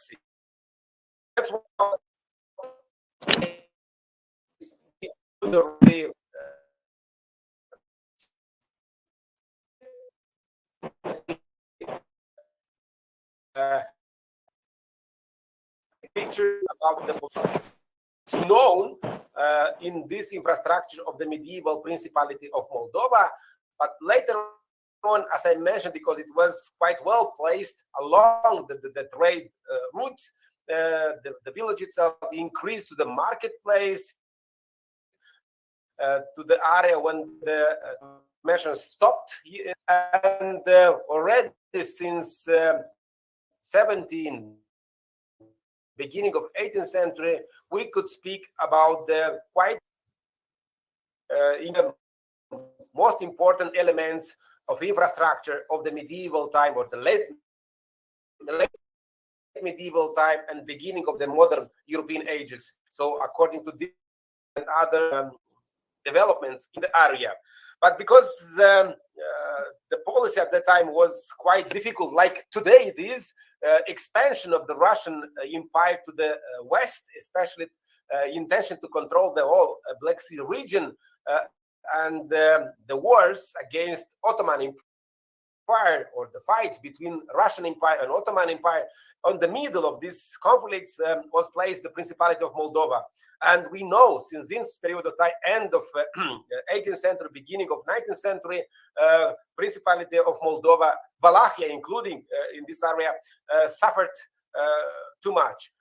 Sea. That's why the picture about the known in this infrastructure of the medieval Principality of Moldova, but later on, as I mentioned, because it was quite well placed along the trade routes, the village itself increased to the marketplace, to the area when the measures stopped, and already since 17, beginning of 18th century, we could speak about the quite in the most important elements of infrastructure of the medieval time, or the late medieval time and beginning of the modern European ages. So according to this and other developments in the area. But because the policy at that time was quite difficult, like today it is, expansion of the Russian Empire to the west, especially intention to control the whole Black Sea region, and the wars against Ottoman Empire, or the fights between Russian Empire and Ottoman Empire, on the middle of these conflicts was placed the Principality of Moldova. And we know since this period of time, end of 18th century, beginning of 19th century, Principality of Moldova, Wallachia including in this area, suffered too much.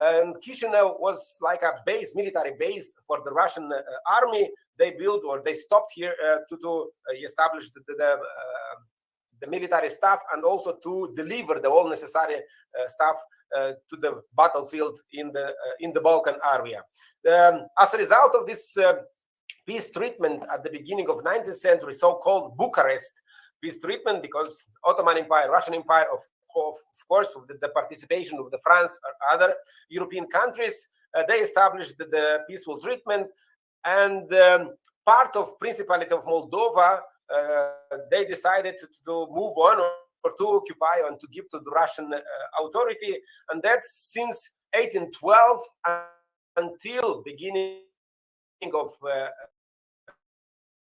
And Chisinau was like a base, military base for the Russian army. They built, or they stopped here to establish the military staff, and also to deliver the all necessary stuff to the battlefield in the Balkan area. As a result of this peace treatment at the beginning of 19th century, so-called Bucharest peace treatment, because Ottoman Empire, Russian Empire, of course, with the participation of the France or other European countries, they established the peaceful treatment, and part of Principality of Moldova, they decided to move on, or to occupy, and to give to the Russian authority, and that's since 1812 until beginning of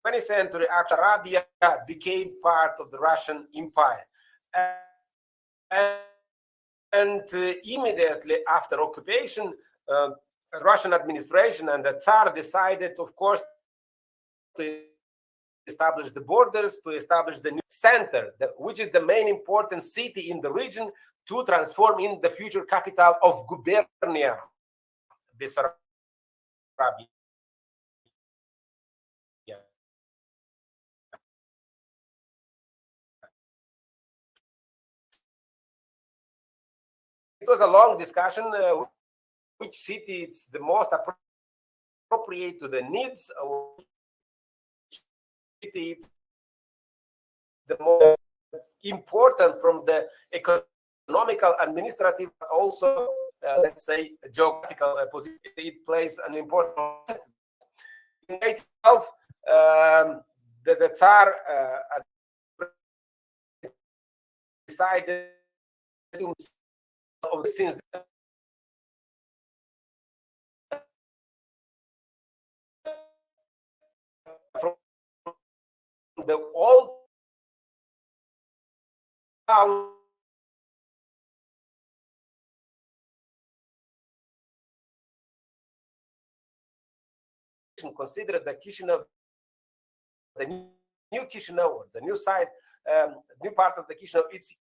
20th century. Arabia became part of the Russian Empire, and immediately after occupation, Russian administration and the Tsar decided, of course, to establish the borders, to establish the new center, which is the main important city in the region, to transform in the future capital of Gubernia, Bessarabia. It was a long discussion which city is the most appropriate to the needs of city, the more important from the economical, administrative, also let's say geographical position. It plays an important role. In 1812, the Tsar decided since from the old town considered the Chisinau, the new Chisinau, or the new side, new part of the Chisinau, it's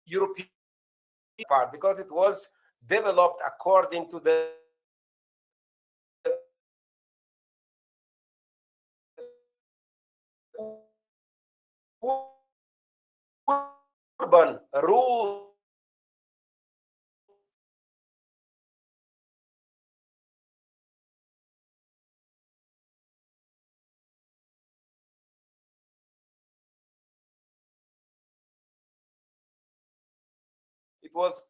European part, because it was developed according to the urban rule it was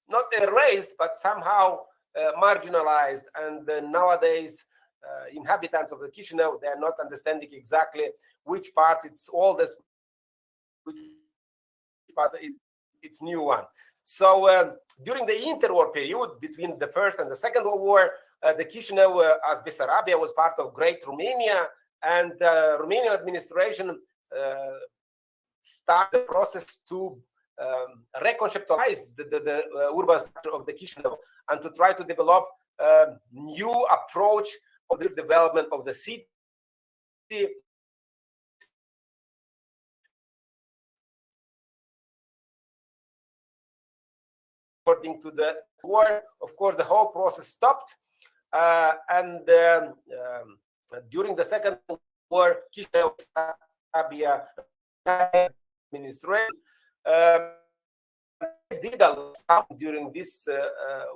not erased, but somehow marginalized. And nowadays, inhabitants of the Chisinau, they are not understanding exactly which part it's oldest, which part is its new one. So during the interwar period between the First and the Second World War, the Chisinau, as Bessarabia was part of Great Romania, and the Romanian administration started the process to reconceptualize the urban structure of the Chisinau and to try to develop a new approach of the development of the city. According to the war, of course, the whole process stopped, and during the Second War, Chisinau administration did a lot during this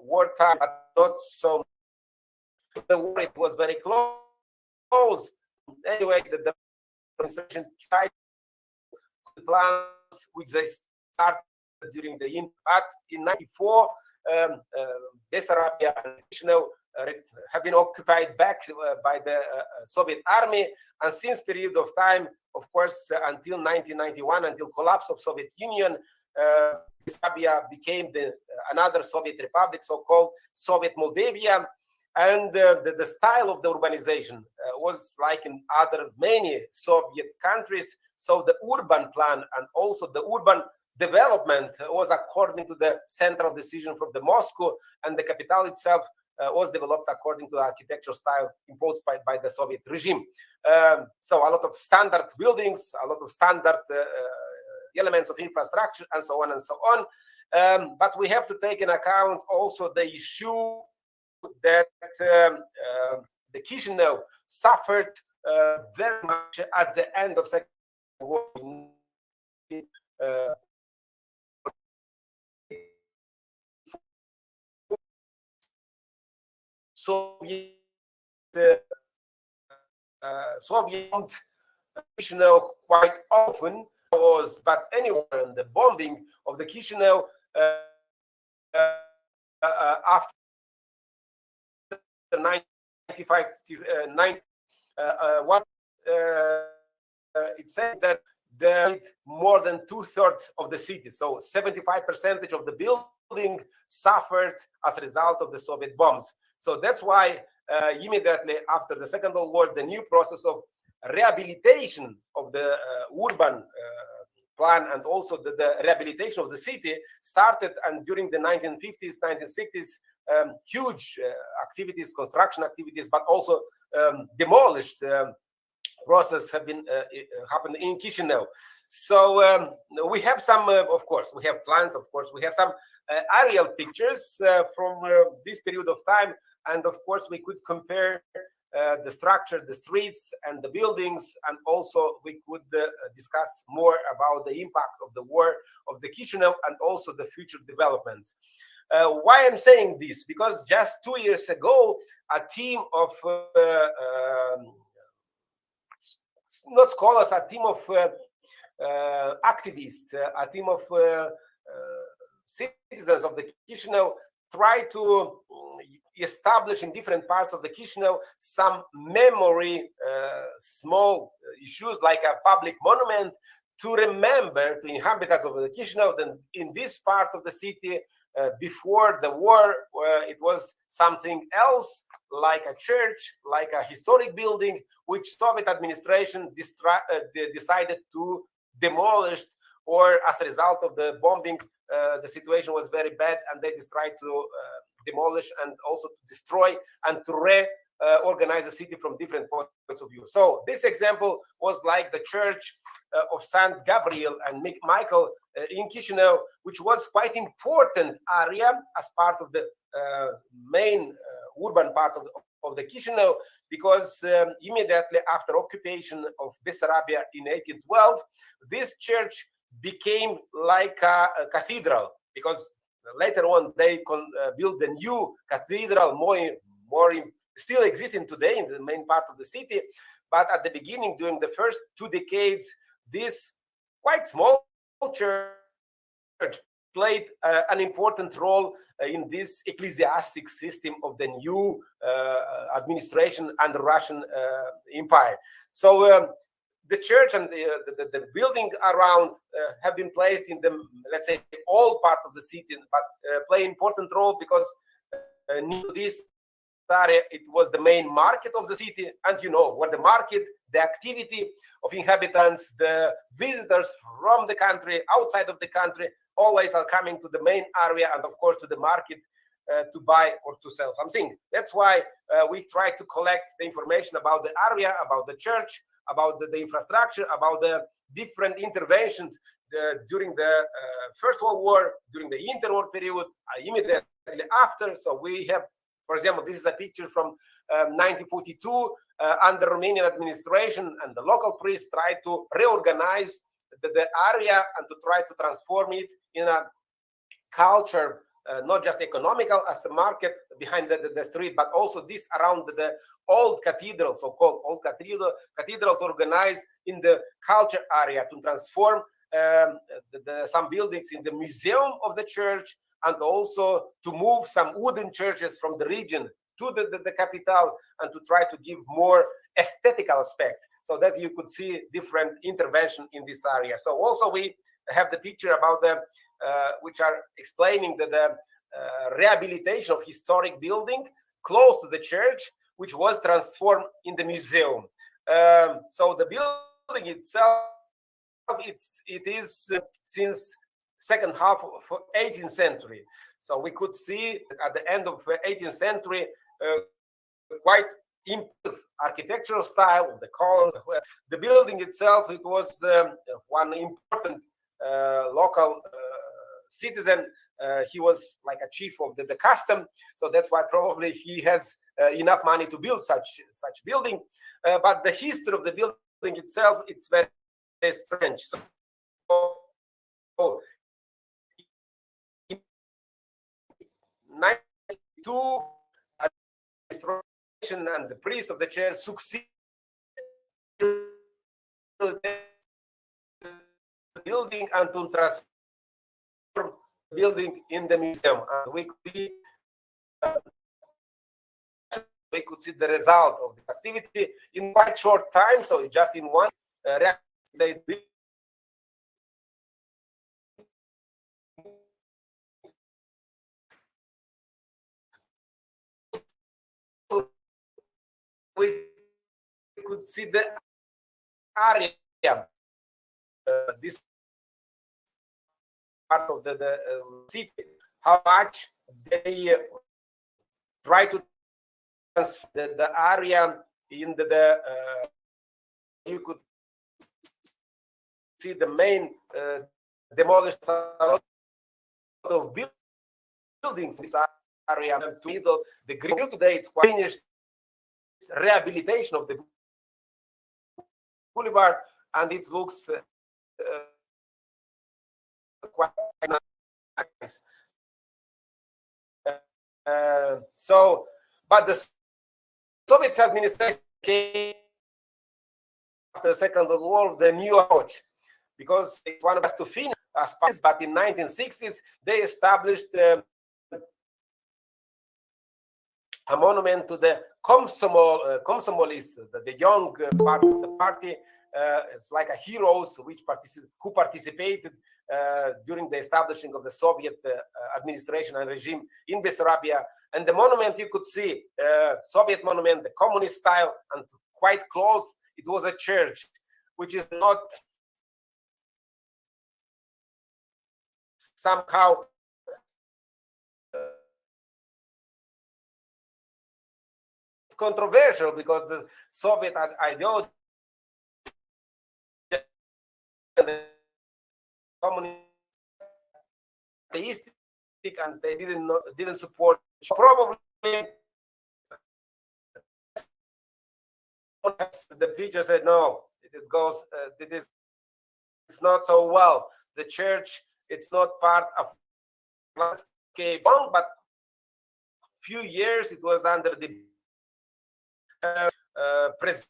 wartime, but not so much. The war, it was very close. Anyway, the administration tried to plans which they started during the impact in '94. Bessarabia and Chisinau have been occupied back by the Soviet army, and since period of time, of course, until 1991, until collapse of Soviet Union, Bessarabia became another Soviet republic, so-called Soviet Moldavia, and the style of the urbanization was like in many Soviet countries. So the urban plan and also the urban development was according to the central decision from the Moscow, and the capital itself was developed according to the architecture style imposed by the Soviet regime. So a lot of standard buildings, a lot of standard elements of infrastructure, and so on and so on. But we have to take into account also the issue that the Chisinau suffered very much at the end of Second World War. Soviet Chisinau quite often was, but anyway, the bombing of the Chisinau after 1995, it said that there more than 2/3 of the city, so 75% of the building suffered as a result of the Soviet bombs. So that's why immediately after the Second World War, the new process of rehabilitation of the urban plan and also the rehabilitation of the city started, and during the 1950s, 1960s, huge activities, construction activities, but also demolished process have been happened in Chisinau. So we have some, of course, we have plans, of course, we have some aerial pictures from this period of time, and of course we could compare the structure, the streets, and the buildings, and also we could discuss more about the impact of the war of the Chisinau and also the future developments. Why I'm saying this? Because just 2 years ago, a team of not scholars, a team of activists, a team of citizens of the Chisinau tried to establish in different parts of the Chisinau some memory, small issues like a public monument to remember to inhabitants of the Chisinau that in this part of the city, before the war, it was something else, like a church, like a historic building, which Soviet administration decided to demolish, or as a result of the bombing, the situation was very bad, and they tried to demolish and also to destroy and to reorganize the city from different points of view. So this example was like the church of Saint Gabriel and Michael in Chisinau, which was quite important area as part of the main urban part of the Chisinau, because immediately after occupation of Bessarabia in 1812, this church became like a cathedral, because later on they built a new cathedral, more still existing today in the main part of the city. But at the beginning, during the first 2 decades, this quite small church played an important role in this ecclesiastic system of the new administration and the Russian Empire. So the church and the building around have been placed in the, let's say, old part of the city, but play important role because near to this area it was the main market of the city, and you know what the market, the activity of inhabitants, the visitors from the country, outside of the country, always are coming to the main area and of course to the market to buy or to sell something. That's why we try to collect the information about the area, about the church, about the infrastructure, about the different interventions during the First World War, during the interwar period, immediately after. So we have, for example, this is a picture from 1942 under Romanian administration, and the local priests tried to reorganize the area and to try to transform it in a culture, not just economical as the market behind the street, but also this around the old cathedral, so-called old cathedral, to organize in the culture area, to transform some buildings in the museum of the church, and also to move some wooden churches from the region to the capital, and to try to give more aesthetical aspect, so that you could see different intervention in this area. So also we have the picture about the which are explaining the rehabilitation of historic building close to the church, which was transformed in the museum. So the building itself, it is since second half of 18th century. So we could see at the end of 18th century quite improved architectural style of the columns. The building itself, it was one important local citizen. He was like a chief of the custom, so that's why probably he has enough money to build such building. But the history of the building itself, it's very, very strange. So in 92, administration and the priest of the church succeeded the building and to transform the building in the museum. And we could see the result of the activity in quite short time. So just in one we could see the area, this part of the city, how much they try to transfer the area in you could see the main demolished a lot of buildings in this area. The green today, it's quite finished rehabilitation of the boulevard, and it looks quite nice. So, but the Soviet administration came after the Second World War, the new approach, because it's one of us to finish as part, but in 1960s they established a monument to the Komsomolists, the young part of the party. It's like a heroes who participated during the establishing of the Soviet administration and regime in Bessarabia. And the monument, you could see Soviet monument, the communist style, and quite close it was a church, which is not somehow it's controversial, because the Soviet ideology and the communist atheistic, and they didn't support. Probably the preacher said no, it goes it's not so well. The church, it's not part of landscape, but few years it was under the preserve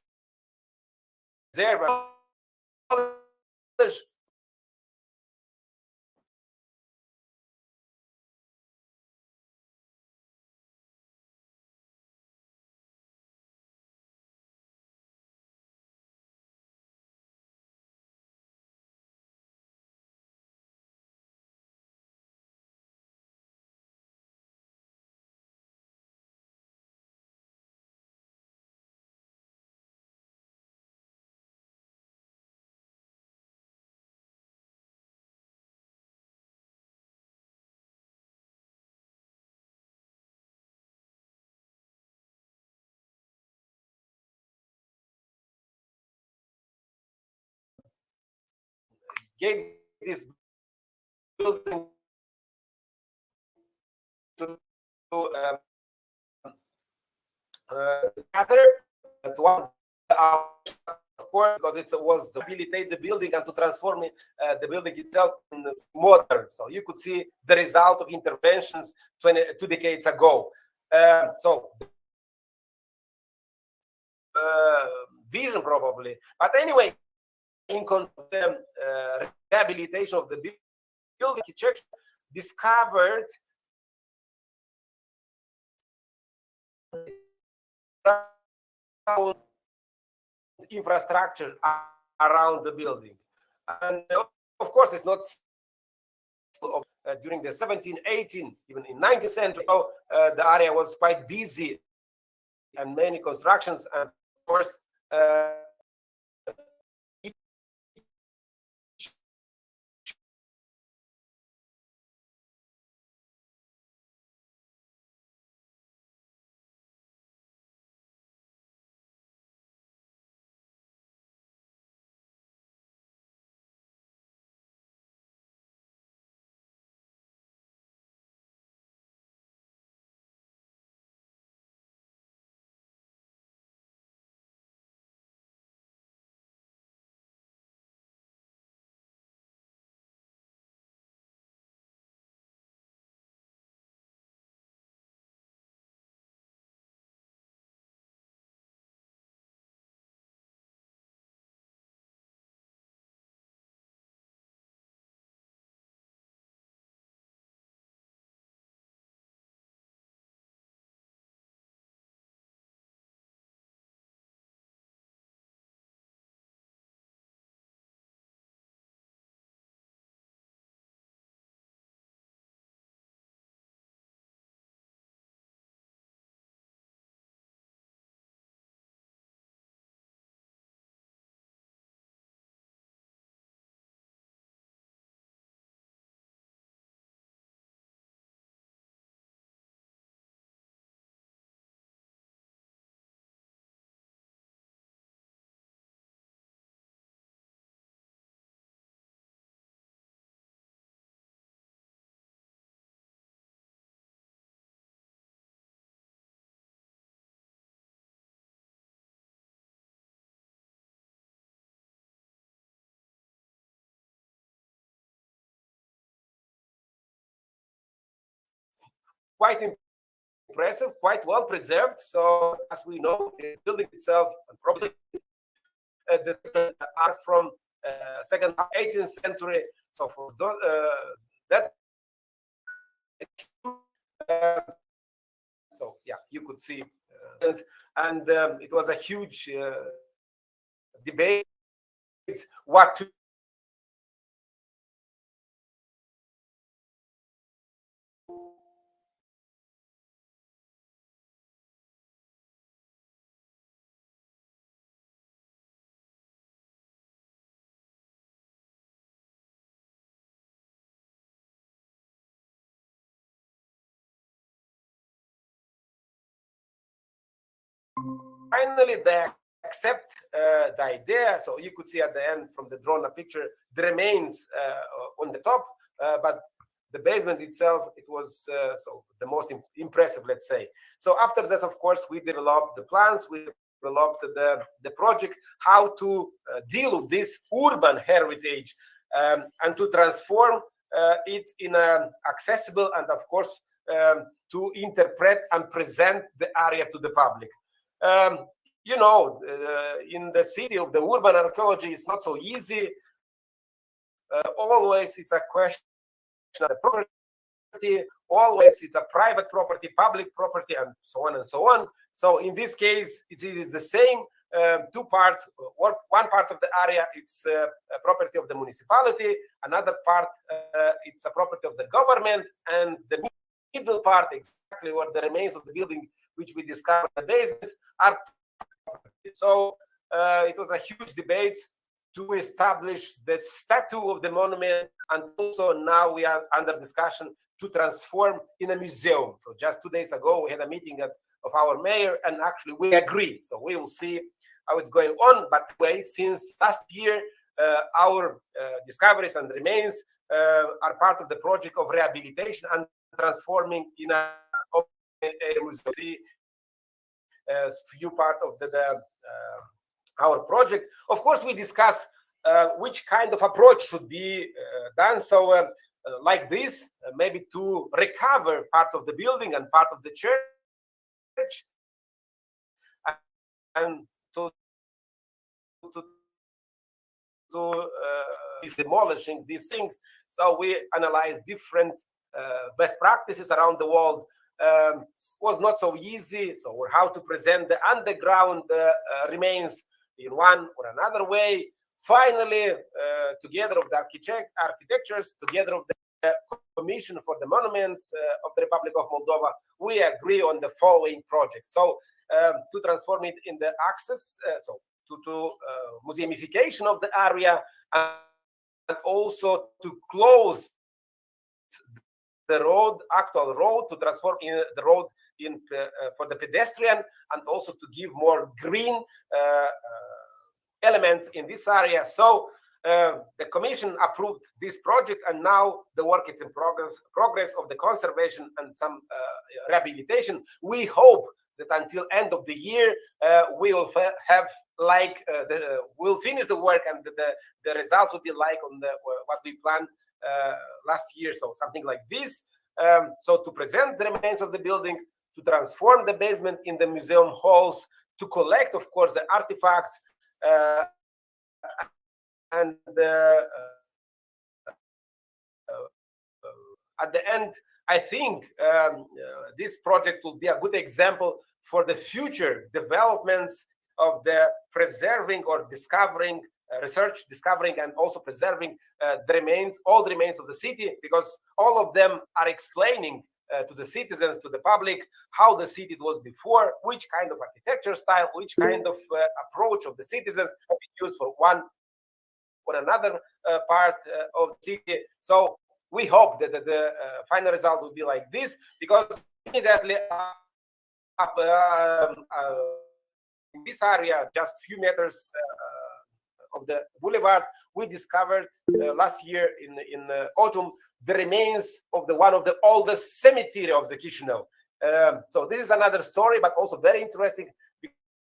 gave this building to other, but one of course, because it was to rehabilitate the building and to transform the building itself in modern. So you could see the result of interventions 2 decades ago. So vision probably, but anyway, in the rehabilitation of the building, architecture discovered infrastructure around the building, and of course it's not during the 17, 18, even in 19th century. The area was quite busy and many constructions, and of course quite impressive, quite well preserved. So as we know, the building itself and probably the are from second 18th century. So for that, so yeah, you could see, and it was a huge debate what to finally they accept the idea. So you could see at the end from the drawn picture the remains on the top, but the basement itself, it was so the most impressive, let's say. So after that, of course, we developed the plans, we developed the project, how to deal with this urban heritage and to transform it in an accessible and, of course, to interpret and present the area to the public. You know, in the city of the urban archaeology, it's not so easy. Always it's a question of the property, always it's a private property, public property, and so on and so on. So in this case, it is the same. Two parts. One part of the area, it's a property of the municipality. Another part, it's a property of the government. And the middle part, exactly where the remains of the building, which we discovered in the basements, are property. So it was a huge debate to establish the statue of the monument, and also now we are under discussion to transform in a museum. So just 2 days ago, we had a meeting of our mayor, and actually we agree. So we will see how it's going on. But anyway, since last year, our discoveries and remains are part of the project of rehabilitation and transforming in a open air museum. Few part of our project. Of course, we discuss which kind of approach should be done. So like this, maybe to recover part of the building and part of the church, and to demolishing these things. So we analyze different best practices around the world. Was not so easy. So how to present the underground remains in one or another way. Finally, together with the architectures, together with the Commission for the Monuments of the Republic of Moldova, we agree on the following projects. So to transform it in the access, so to museumification of the area, and also to close the actual road, to transform the road for the pedestrian, and also to give more green elements in this area. So the Commission approved this project, and now the work is in progress of the conservation and some rehabilitation. We hope that until end of the year we will have we'll finish the work, and the results will be like on what we planned last year. So something like this. So to present the remains of the building, to transform the basement in the museum halls, to collect, of course, the artifacts, and at the end, I think this project will be a good example for the future developments of the preserving or discovering, discovering and also preserving the remains, all the remains of the city, because all of them are explaining to the citizens, to the public, how the city was before, which kind of architecture style, which kind of approach of the citizens have been used for one or another part of the city. So we hope that the final result will be like this, because immediately in this area, just few meters of the boulevard, we discovered last year in autumn the remains of one of the oldest cemetery of the Chisinau. So this is another story, but also very interesting,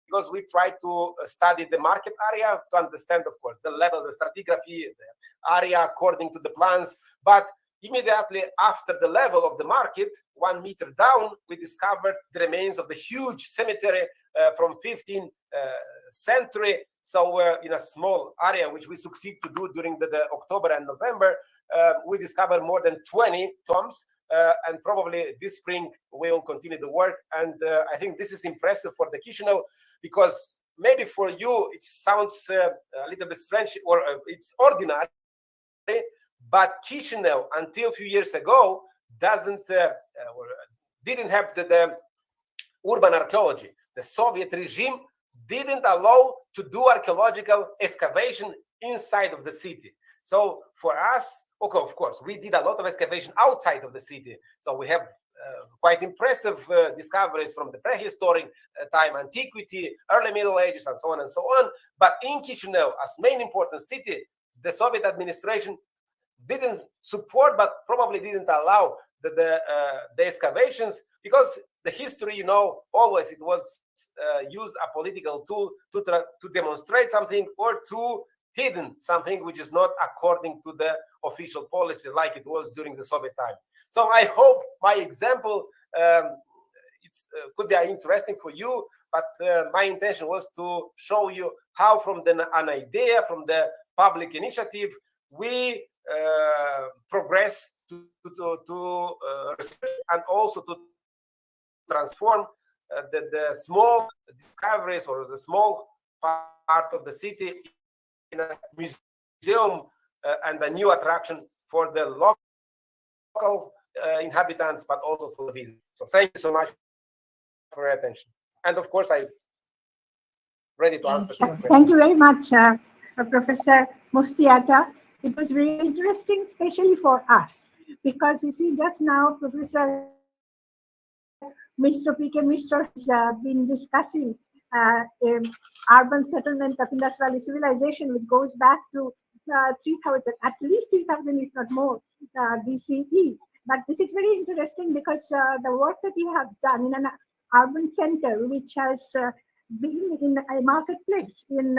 because we try to study the market area to understand, of course, the level, the stratigraphy, the area according to the plans. But immediately after the level of the market, 1 meter down, we discovered the remains of the huge cemetery from 15th century. So in a small area, which we succeed to do during the October and November, we discovered more than 20 tombs. And probably this spring we will continue the work. And I think this is impressive for the Chisinau, because maybe for you it sounds a little bit strange, or it's ordinary, but Chisinau until a few years ago didn't have the urban archaeology. The Soviet regime didn't allow to do archaeological excavation inside of the city. So for us, okay, of course, we did a lot of excavation outside of the city. So we have quite impressive discoveries from the prehistoric time, antiquity, early Middle Ages, and so on and so on. But in Chisinau, as main important city, the Soviet administration didn't support, but probably didn't allow the excavations, because the history, you know, always it was use a political tool to demonstrate something, or to hidden something which is not according to the official policy, like it was during the Soviet time. So I hope my example could be interesting for you, but my intention was to show you how from an idea, from the public initiative, we progress to research, and also to transform the small discoveries or the small part of the city in a museum and a new attraction for the local inhabitants, but also for the visitors. So thank you so much for your attention. And of course, I'm ready to answer your questions. Thank you very much, Professor Mursiata. It was really interesting, especially for us, because you see, just now, Professor Mr. P.K. Mishra has been discussing urban settlement of Indus Valley civilization, which goes back to 3000, at least 3000, if not more, BCE. But this is very interesting because the work that you have done in an urban center, which has been in a marketplace in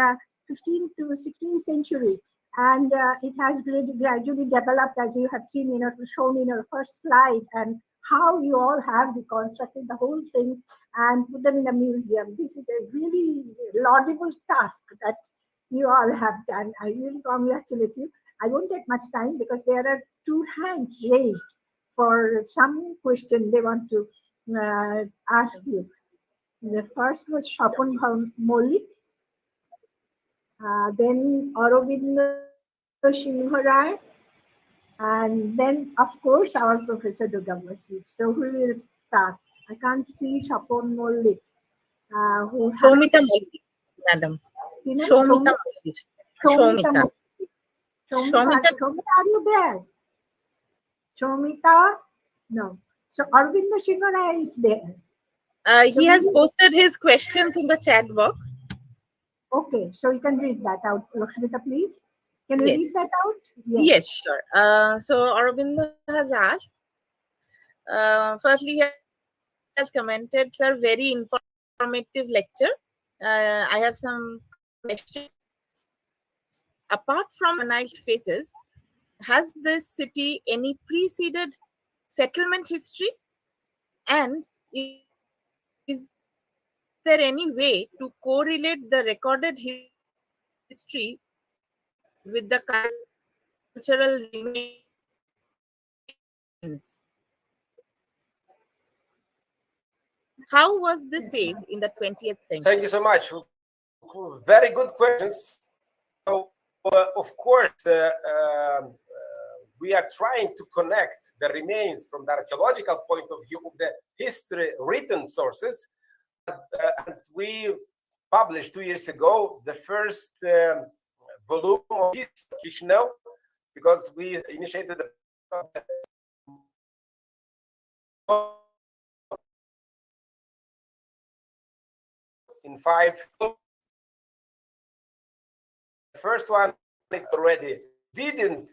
15th to 16th century, and it has gradually developed, as you have seen, shown in your first slide, and how you all have reconstructed the whole thing and put them in a museum. This is a really laudable task that you all have done. I really congratulate you. I won't take much time because there are two hands raised for some question they want to ask you. The first was Shapon Mollik, then Aurobindo Singharai, and then, of course, our Professor Dugambasi. So who will start? I can't see Shapon Mollik. Who Shomita Mollik, madam. You know, Shomita Mollik. Shomita. Shomita, are you there? Shomita? No. So Aurobindo Singharai is there. He has posted his questions in the chat box. Okay, so you can read that out, Lakshmita, please. Can you read that out? Yes, sure. So Aurobindo has asked, firstly, he has commented, sir, very informative lecture. I have some questions. Apart from organized phases, has this city any preceded settlement history? And is there any way to correlate the recorded history with the cultural remains? How was this phase in the 20th century? Thank you so much. Very good questions. So, of course, we are trying to connect the remains from the archaeological point of view of the history written sources. And we published 2 years ago the first volume of Chisinau, because we initiated the in 5. The first one already didn't,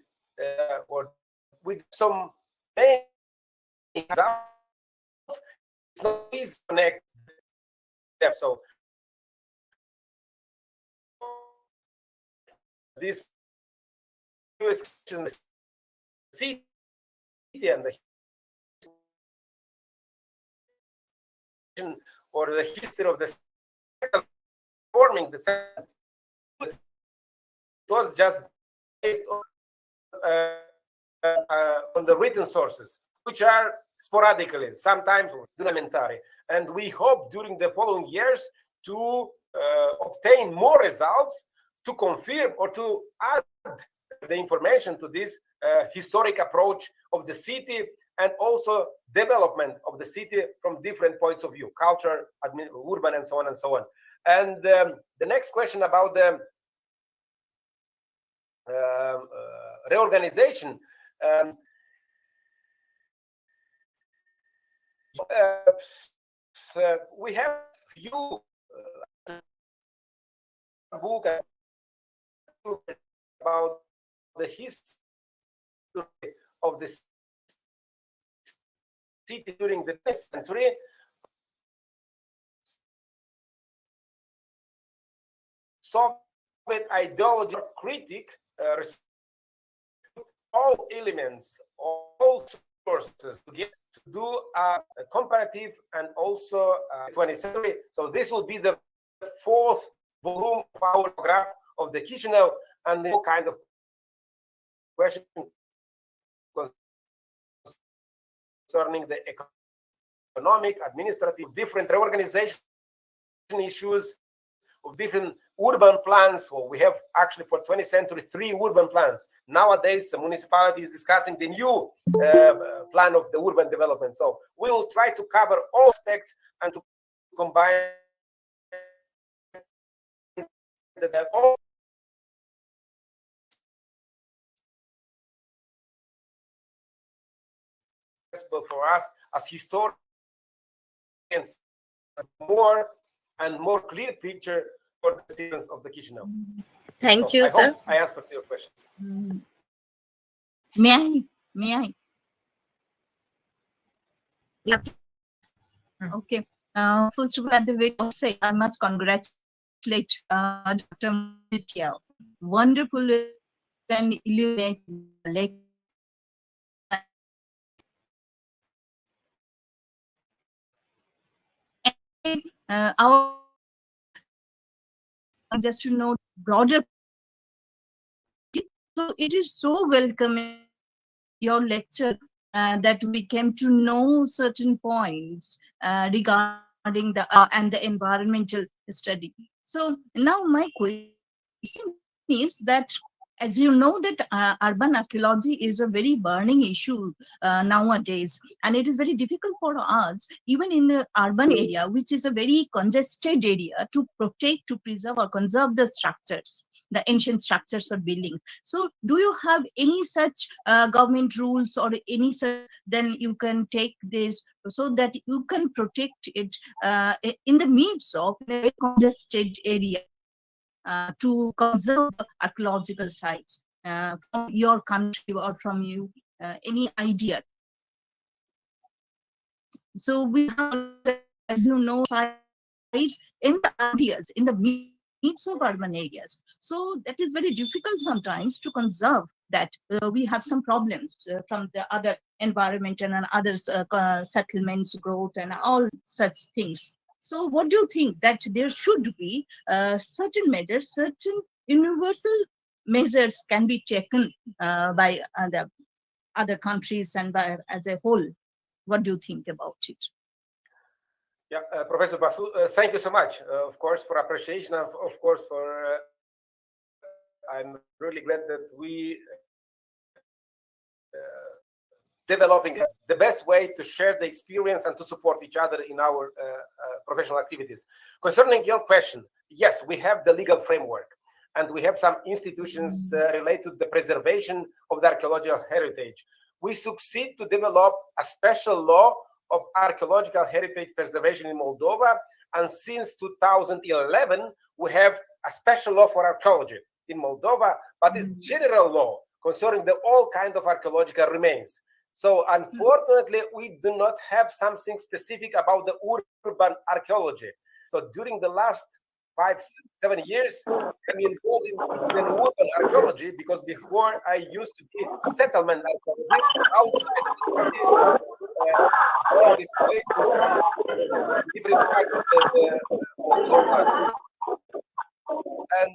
or with some main examples, it's not easy to connect them. So this city and the or the history of the forming the it was just based on the written sources, which are sporadically, sometimes documentary. And we hope during the following years to obtain more results to confirm or to add the information to this historic approach of the city, and also development of the city from different points of view, culture, urban, and so on and so on. And the next question about the reorganization. We have few book about the history of the city during the 20th century. Soviet ideology critic all elements, all sources to get to do a comparative and also 20th century. So this will be the fourth volume of our graph of the Chisinau, and the kind of question concerning the economic, administrative, different reorganization issues of different urban plans. Well, we have actually for 20th century 3 urban plans. Nowadays, the municipality is discussing the new plan of the urban development. So we will try to cover all aspects and to combine all for us as historians more and more clear picture for the citizens of the Chisinau. Thank So you, I sir. hope I answered to your questions. May I? May I? Yeah. Okay. First of all, at the very outset, I must congratulate Dr. Mutia. Wonderful and illuminating lecture. Our just to know broader. So it is so welcoming your lecture that we came to know certain points regarding the and the environmental study. So now my question is that, as you know, that urban archaeology is a very burning issue nowadays, and it is very difficult for us, even in the urban area, which is a very congested area, to protect, to preserve or conserve the structures, the ancient structures of building. So do you have any such government rules or any such, then you can take this so that you can protect it in the midst of a very congested area to conserve the archaeological sites from your country or from you, any idea? So we have, as you know, sites in the areas, in the midst of urban areas. So that is very difficult sometimes to conserve that. We have some problems from the other environment and others, settlements, growth, and all such things. So what do you think that there should be certain measures, certain universal measures can be taken by the other countries and by as a whole? What do you think about it? Yeah, Professor Basu, thank you so much, of course, for appreciation, of course, for I'm really glad that we developing the best way to share the experience and to support each other in our professional activities. Concerning your question, yes, we have the legal framework, and we have some institutions related to the preservation of the archaeological heritage. We succeed to develop a special law of archaeological heritage preservation in Moldova, and since 2011 we have a special law for archaeology in Moldova, but it's general law concerning the all kind of archaeological remains. So unfortunately we do not have something specific about the urban archaeology. So during the last 5-7 years I'm involved in urban archaeology, because before I used to be settlement archaeology outside of the cities. This way, different part of the Moldova. And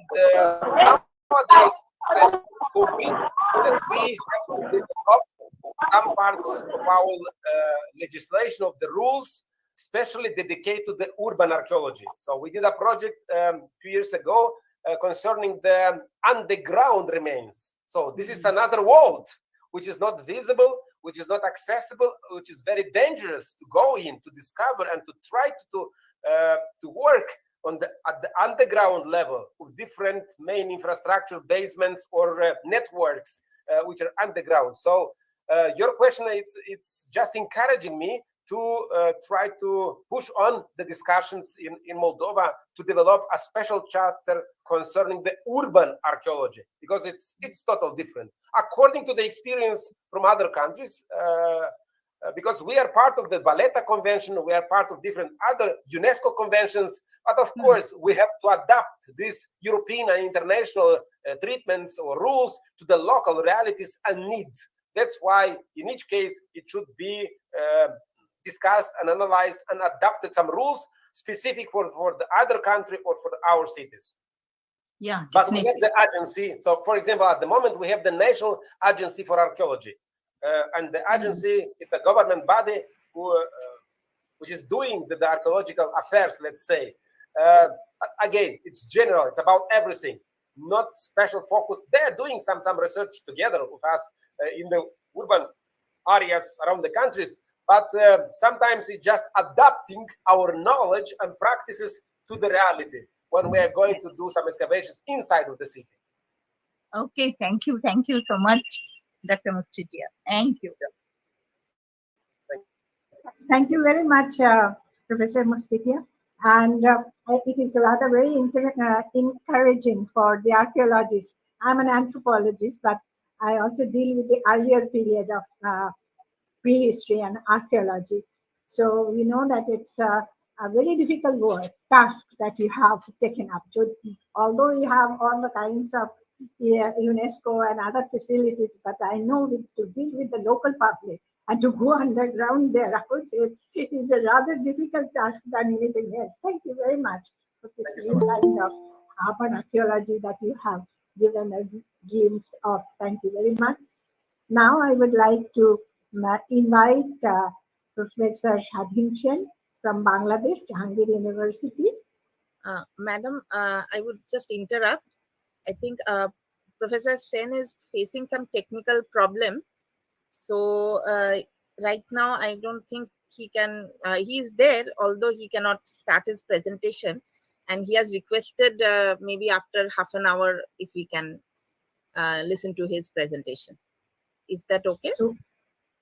nowadays, I'm convinced that we have to develop some parts of our legislation, of the rules, especially dedicated to the urban archaeology. So we did a project 2 years ago concerning the underground remains. So this is another world which is not visible, which is not accessible, which is very dangerous to go in, to discover, and to try to work on at the underground level with different main infrastructure, basements, or networks which are underground. So your question, it's just encouraging me to try to push on the discussions in Moldova to develop a special chapter concerning the urban archaeology, because it's totally different according to the experience from other countries, because we are part of the Valletta Convention, we are part of different other UNESCO conventions, but of course we have to adapt these European and international treatments or rules to the local realities and needs. That's why in each case it should be discussed and analyzed and adapted some rules specific for the other country or for our cities. Yeah, but we have the agency. So, for example, at the moment we have the National Agency for Archaeology, and the agency, it's a government body who, which is doing the archaeological affairs, let's say. Again, it's general, it's about everything, not special focus. They're doing some research together with us in the urban areas around the countries, but sometimes it's just adapting our knowledge and practices to the reality when we are going to do some excavations inside of the city. Okay, thank you so much, Dr. Mustitia. Thank you. Thank you very much, Professor Mustitia. And it is rather very encouraging for the archaeologists. I'm an anthropologist, but I also deal with the earlier period of prehistory and archaeology. So we know that it's a very difficult work, task that you have taken up. So although you have all the kinds of UNESCO and other facilities, but I know to deal with the local public and to go underground their houses, it is a rather difficult task than anything else. Thank you very much for this new kind of urban archaeology that you have given a glimpse of. Thank you very much. Now I would like to invite Professor Shadhin Sen from Bangladesh, Jahangir University. Madam, I would just interrupt. I think Professor Sen is facing some technical problem. So right now, I don't think he can, he is there, although he cannot start his presentation. And he has requested maybe after half an hour if we can listen to his presentation. Is that okay? So,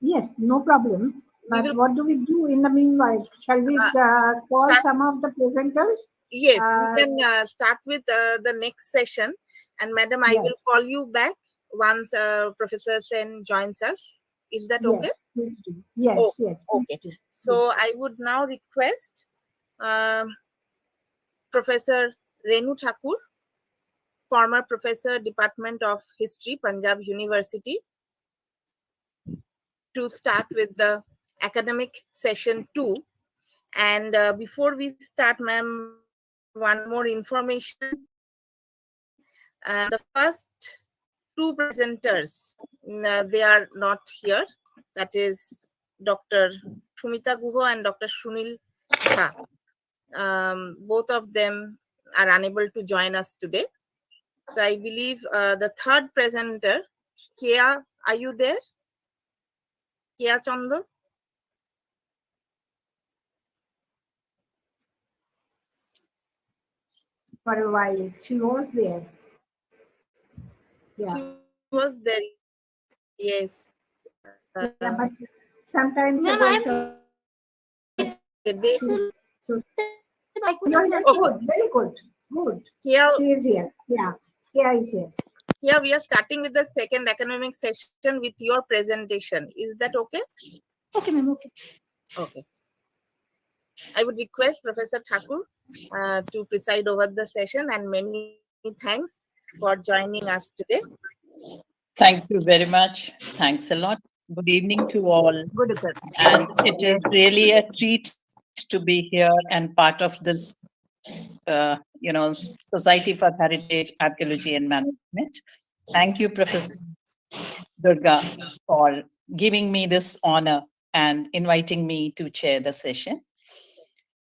yes, no problem. We But will- what do we do in the meanwhile? Shall we call start- some of the presenters? Yes, Uh, we can start with the next session. And Madam, I will Yes. call you back once Professor Sen joins us. Is that okay? Yes, please do. Yes, Oh, yes. okay. So I would now request Professor Renu Thakur, former Professor, Department of History, Punjab University, to start with the academic session 2. And before we start, ma'am, one more information. The first two presenters, they are not here. That is Dr. Shumita Guho and Dr. Sunil Jha. Both of them are unable to join us today. So I believe the third presenter, Kea, are you there? Kea Chando? For a while, she was there. Yeah. She was there, yes. Yeah, but sometimes Ma'am, ago, I'm so They, so I could you're not. good, very good, good. Kea, She is here. Yeah, Kia is here. Kea, we are starting with the second academic session with your presentation. Is that okay? Okay, ma'am. Okay. Okay. I would request Professor Thakur to preside over the session, and many thanks for joining us today. Thank you very much. Thanks a lot. Good evening to all. Good, sir. And it is really a treat to be here and part of this, Society for Heritage, Archaeology and Management. Thank you, Professor Durga, for giving me this honor and inviting me to chair the session.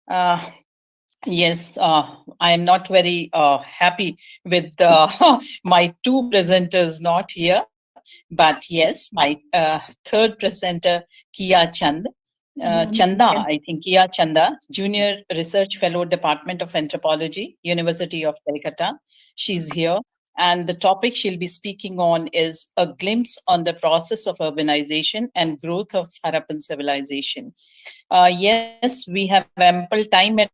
Uh, Yes, I am not very happy with my two presenters not here, but yes, my third presenter, Kia Chanda, I think Kia Chanda, Junior Research Fellow, Department of Anthropology, University of Calcutta. She's here. And the topic she'll be speaking on is a glimpse on the process of urbanization and growth of Harappan civilization. Yes, we have ample time at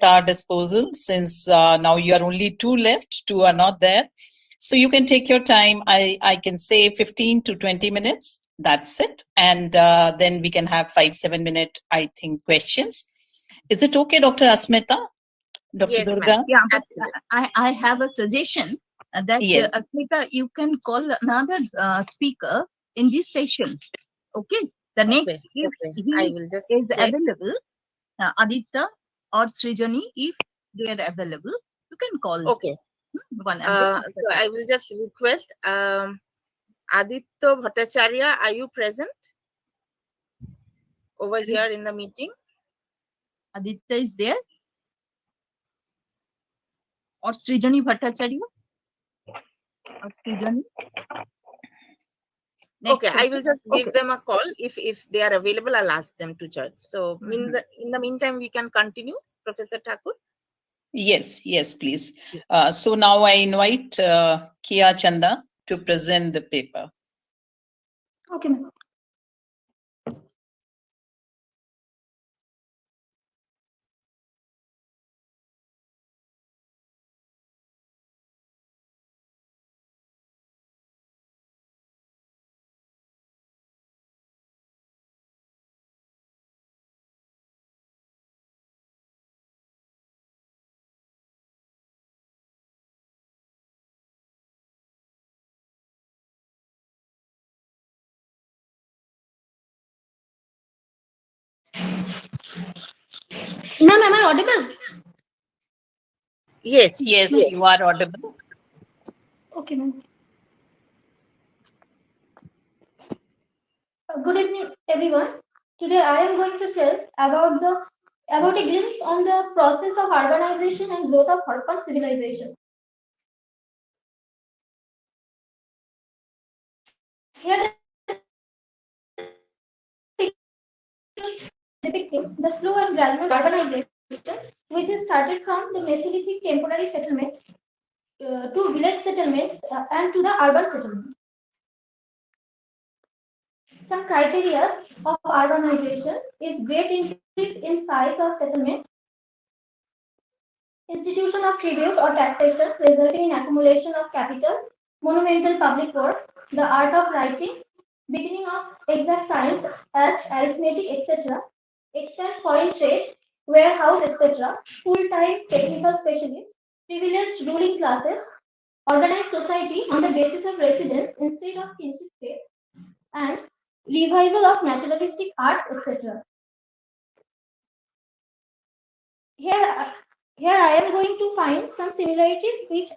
our disposal since now you are only two left, two are not there. So you can take your time. I can say 15 to 20 minutes. That's it. And then we can have 5-7 minute, I think, questions. Is it okay, Dr. Asmita? Dr. Yes, Durga? ma'am. Yeah, but Absolutely. I have a suggestion that Yes. Akmita, you can call another speaker in this session. Okay. The next, Okay, if okay. he I will just is check. available, Aditya or Srijani, if they are available, you can call Okay. one and then after So that. I will just request Aditya Bhattacharya, are you present over here in the meeting? Aditya is there? Or Srijani Bhattacharya? Or Srijani? Okay, I Next will person. just give Okay. them a call. If they are available, I'll ask them to join. So in the meantime, we can continue, Professor Thakur. Yes, please. So now I invite Kia Chanda to present the paper. Okay, ma'am. Ma'am, am I audible? Yes. Yes, you are audible. Okay, ma'am. Good evening, everyone. Today I am going to tell about a glimpse on the process of urbanization and growth of Harappan civilization. Here depicting the slow and gradual urbanization, which is started from the Mesolithic temporary settlement to village settlements and to the urban settlement. Some criteria of urbanization is great increase in size of settlement, institution of tribute or taxation resulting in accumulation of capital, monumental public works, the art of writing, beginning of exact science as arithmetic, etc., extant foreign trade, warehouse, etc., full-time technical specialists, privileged ruling classes, organized society on the basis of residence instead of kinship space, and revival of naturalistic arts, etc. Here, here I am going to find some similarities which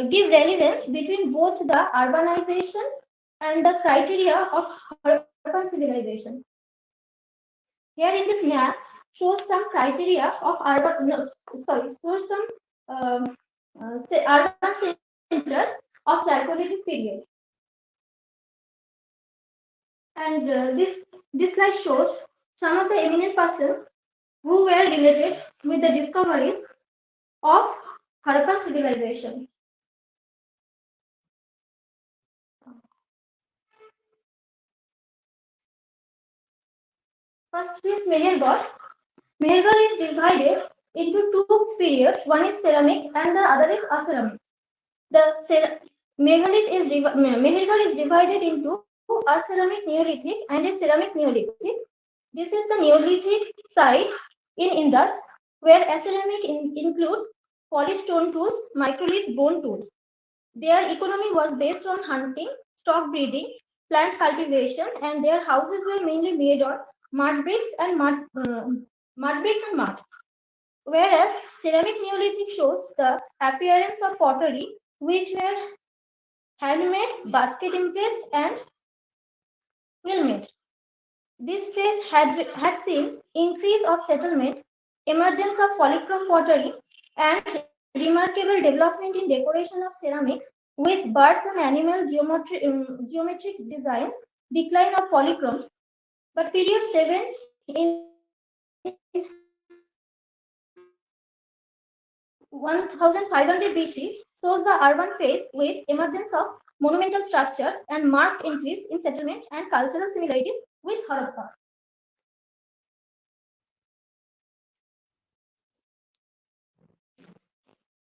give relevance between both the urbanization and the criteria of Harappan civilization. Here in this map shows some criteria of urban, no, sorry, shows some urban centers of Chalcolithic period. And this slide shows some of the eminent persons who were related with the discoveries of Harappan civilization. First is Mehergarh. Mehergarh is divided into two periods. One is ceramic and the other is aceramic. Mehergarh is divided into a ceramic Neolithic and a ceramic Neolithic. This is the Neolithic site in Indus, where aceramic includes polished stone tools, microliths, bone tools. Their economy was based on hunting, stock breeding, plant cultivation, and their houses were mainly made on mud bricks and mud. Whereas ceramic Neolithic shows the appearance of pottery, which were handmade, basket impressed, and wheel made. This phase had seen increase of settlement, emergence of polychrome pottery, and remarkable development in decoration of ceramics with birds and animal geometric designs, decline of polychrome. But period 7 in 1500 BC shows the urban phase with emergence of monumental structures and marked increase in settlement and cultural similarities with Harappa.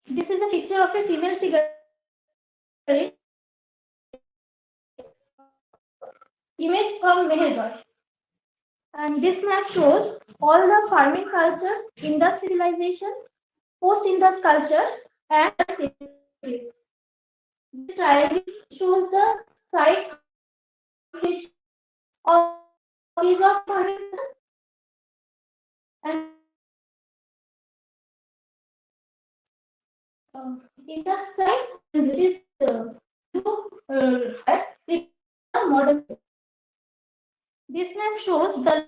This is a picture of a female figure, image from Mehergarh. And this map shows all the farming cultures, Indus civilization, post-Indus cultures, and cities. This diagram shows the sites which of these are farming cultures and in the sites and this modern. This map shows the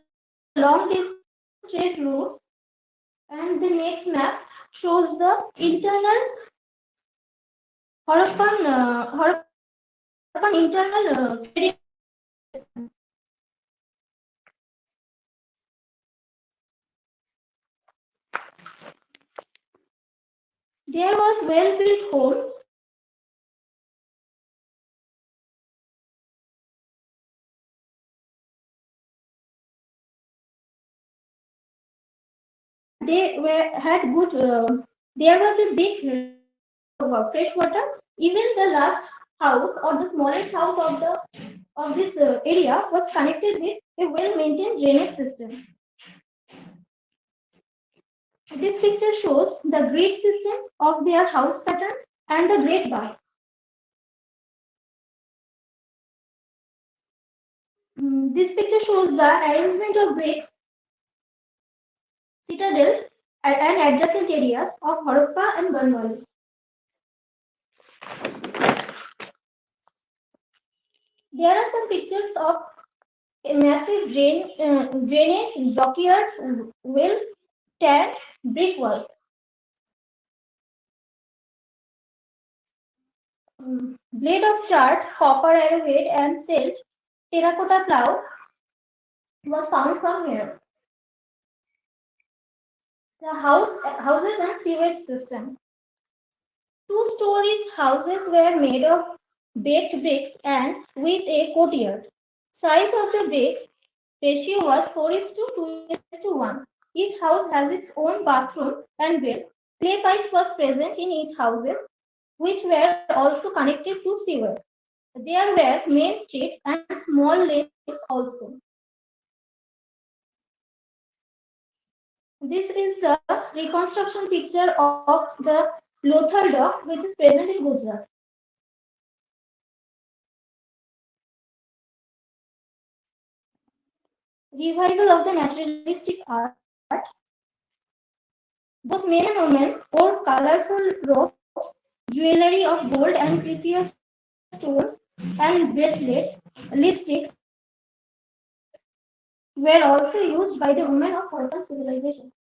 long distance trade routes, and the next map shows the internal Harappan internal trading. There was well-built homes. Had good. There was a big fresh water. Even the last house or the smallest house of this area was connected with a well-maintained drainage system. This picture shows the grid system of their house pattern and the great bar. This picture shows the arrangement of of bricks, citadel, and adjacent areas of Harappa and Ganwali. There are some pictures of a massive drainage, dockyard, well-tanned brick walls. Blade of charred copper arrowhead and silt terracotta plough was found from here. The houses and sewage system. Two-story houses were made of baked bricks and with a courtyard. Size of the bricks ratio was 4:2:1. Each house has its own bathroom and well. Clay pipes was present in each houses, which were also connected to sewer. There were main streets and small lanes also. This is the reconstruction picture of the Lothal dock, which is present in Gujarat. Revival of the naturalistic art. Both men and women wore colorful robes, jewelry of gold and precious stones, and bracelets, lipsticks were also used by the women of Harappan civilization.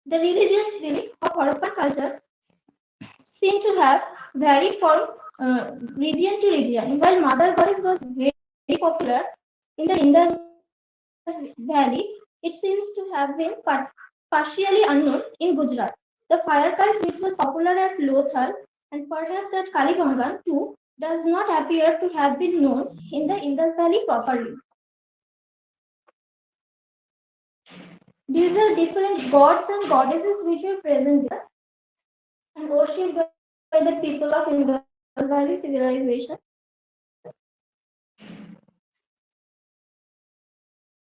The religious belief of Harappan culture seem to have varied from region to region. While Mother Goddess was very popular in the Indus Valley, it seems to have been partially unknown in Gujarat. The fire cult, which was popular at Lothal and perhaps at Kalibangan too, does not appear to have been known in the Indus Valley properly. These are different gods and goddesses which were present there and worshipped by the people of Indus Valley civilization.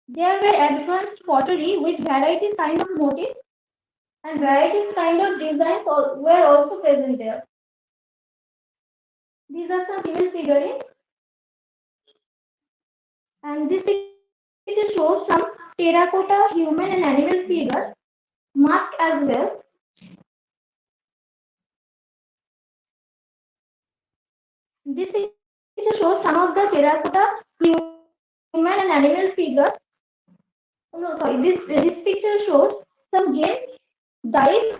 There were advanced pottery with varieties kind of motifs and varieties kind of designs were also present there. These are some female figurines, and this picture shows some terracotta human and animal figures, mask as well. This picture shows some of the terracotta human and animal figures. Oh, no, sorry. This picture shows some game dice,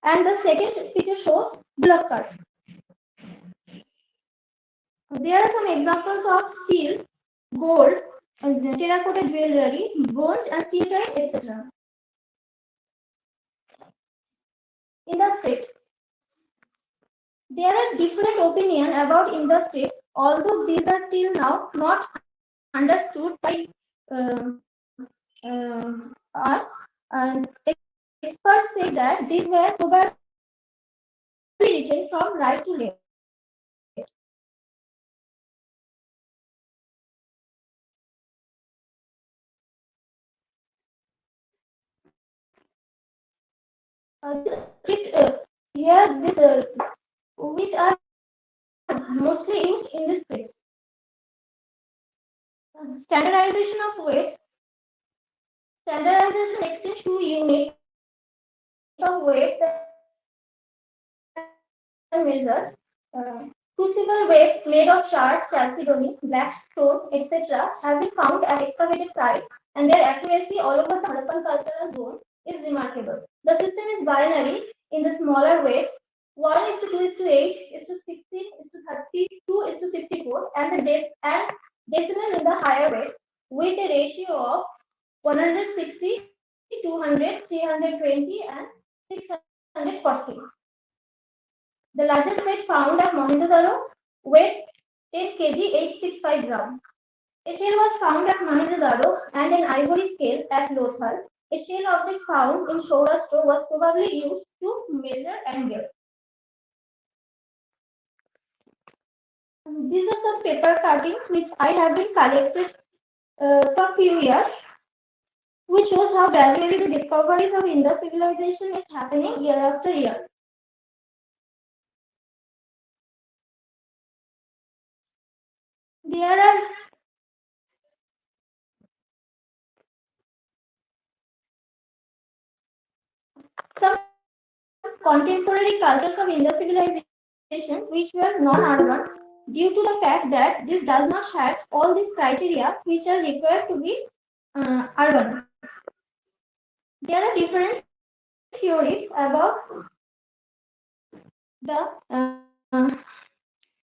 and the second picture shows block card. There are some examples of seals, gold, terracotta jewelry, bronze and steel type, etc. In the script, there are different opinions about in the scripts, although these are till now not understood by us. And experts say that these were probably written from right to left. Here, which are mostly used in this scripts. Standardization of weights. Standardization extends to units of weights and measures. Crucible weights made of charred chalcedony, black stone, etc. have been found at excavated sites, and their accuracy all over the Harappan cultural zone is remarkable. The system is binary in the smaller weights. 1:2:8:16:32:64, and decimal in the higher weights with a ratio of 160, 200, 320, and 640. The largest weight found at Mohenjo-daro weighs 10 kg, 865 grams. A shell was found at Mohenjo-daro and an ivory scale at Lothal. A shell object found in Saurashtra was probably used to measure angles. These are some paper cuttings which I have been collected for a few years, which shows how gradually the discoveries of Indus civilization is happening year after year. There are contemporary cultures of Indus civilization which were non-urban due to the fact that this does not have all these criteria which are required to be urban. There are different theories about the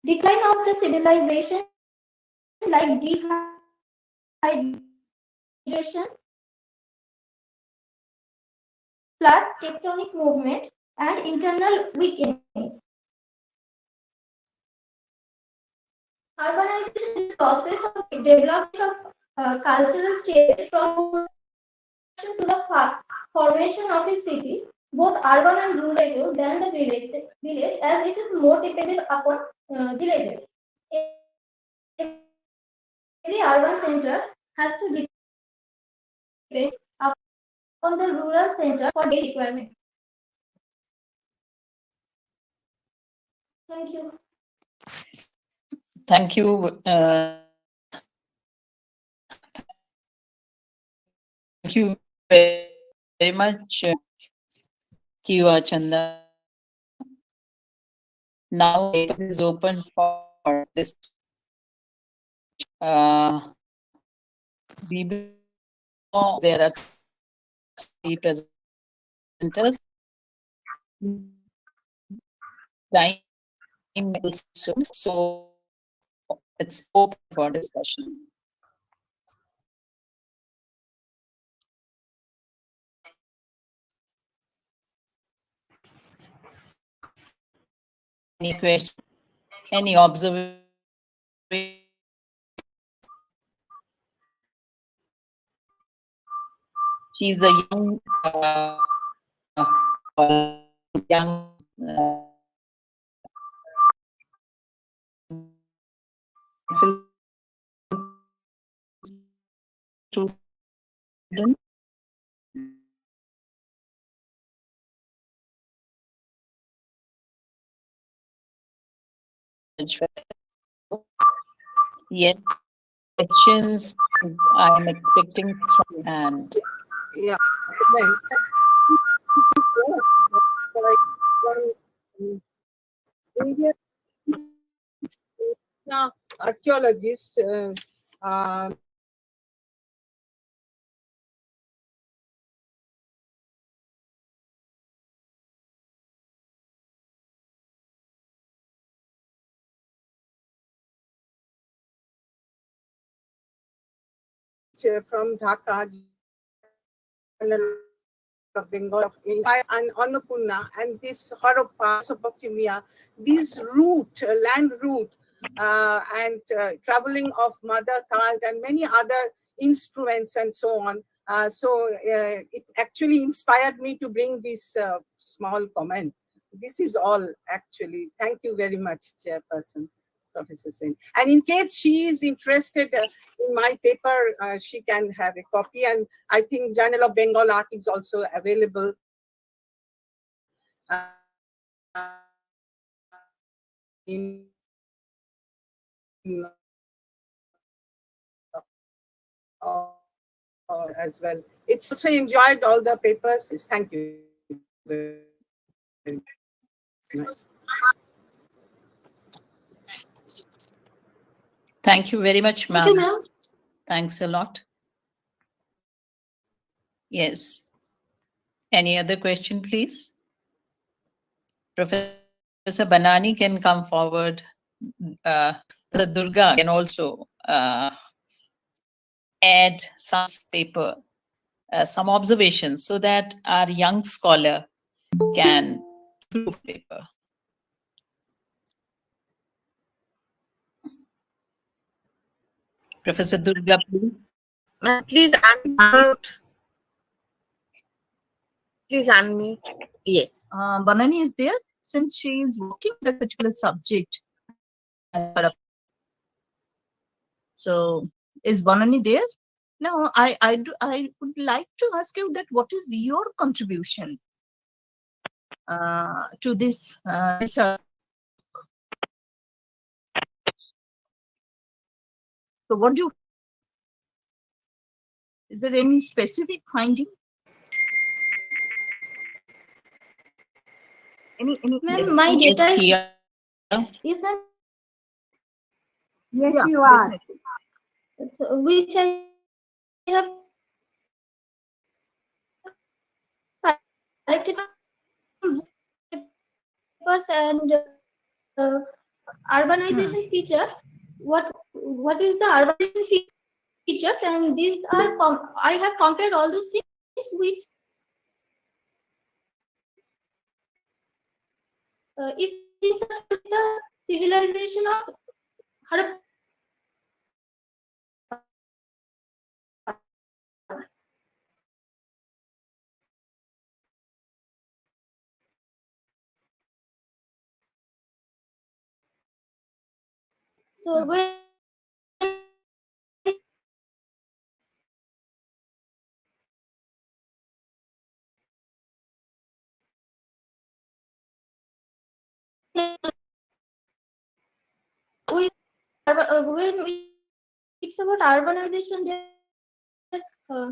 decline of the civilization like dehydration, flood, tectonic movement, and internal weakenings. Urbanization is the process of development of cultural stages from to the formation of a city, both urban and rural, than the village as it is more dependent upon villages. Every urban center has to depend upon the rural center for daily requirements. Thank you. Thank you. Thank you very much, Kiwa Chanda. Now it is open for this. We know there are three presenters. Time is soon, so it's open for discussion. Any question? Any observation? She's a young, young student. Yes, questions I'm expecting from and Yeah. Indian archaeologists from Dhaka, of Bengal, of India, and Annapurna, and this Harappa, Mesopotamia, this route, land route, and traveling of mother tongue and many other instruments and so on. So it actually inspired me to bring this small comment. This is all actually. Thank you very much, Chairperson, Professor Sen. And in case she is interested in my paper, she can have a copy. And I think Journal of Bengal Art is also available. In as well. It's also enjoyed all the papers. Thank you very much. thank you very much, Thank you, ma'am. ma'am. Thanks a lot. Yes. Any other question, please? Professor Banani can come forward. Professor Durga can also add some paper, some observations, so that our young scholar can prove paper. Professor Durga, please. Please unmute. Please unmute. Yes. Banani is there since she is working on that particular subject. So is Banani there? No, I would like to ask you that what is your contribution to this research? So what do you, is there any specific finding? Ma'am, my data is Here. yes, ma'am. Yes, you are. So, which I have collected from papers and urbanization features. What is the urbanization features? And these are I have compared all those things which if these are the civilization of Harappa. So when we when it's about urbanization, uh,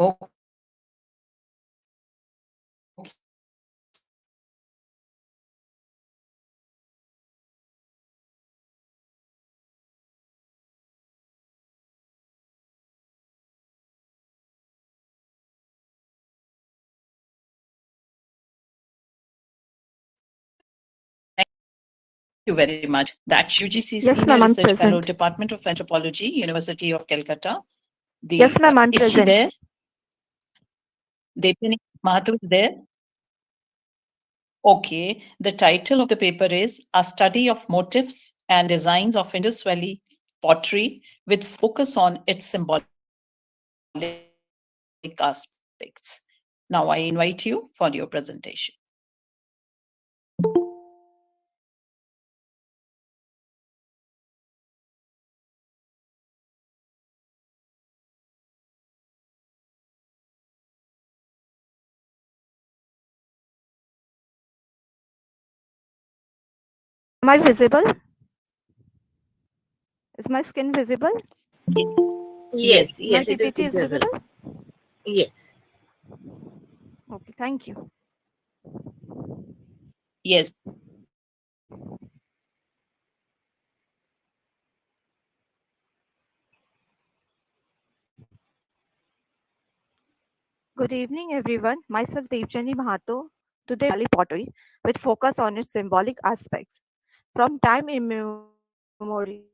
Okay. Thank you very much. That's UGC Yes, Senior ma'am, I'm Research Fellow, present. Department of Anthropology, University of Calcutta. Yes, ma'am, I'm Is she present. there? Depini Mahato is there? Okay. The title of the paper is A Study of Motifs and Designs of Indus Valley Pottery with focus on its symbolic aspects. Now I invite you for your presentation. Am I visible? Is my skin visible? Yes, My yes, it is PPT is visible. visible? Yes. Okay, thank you. Yes. Good evening, everyone. Myself, Devjani Mahato. Today, Valley pottery with focus on its symbolic aspects. From time immemorial,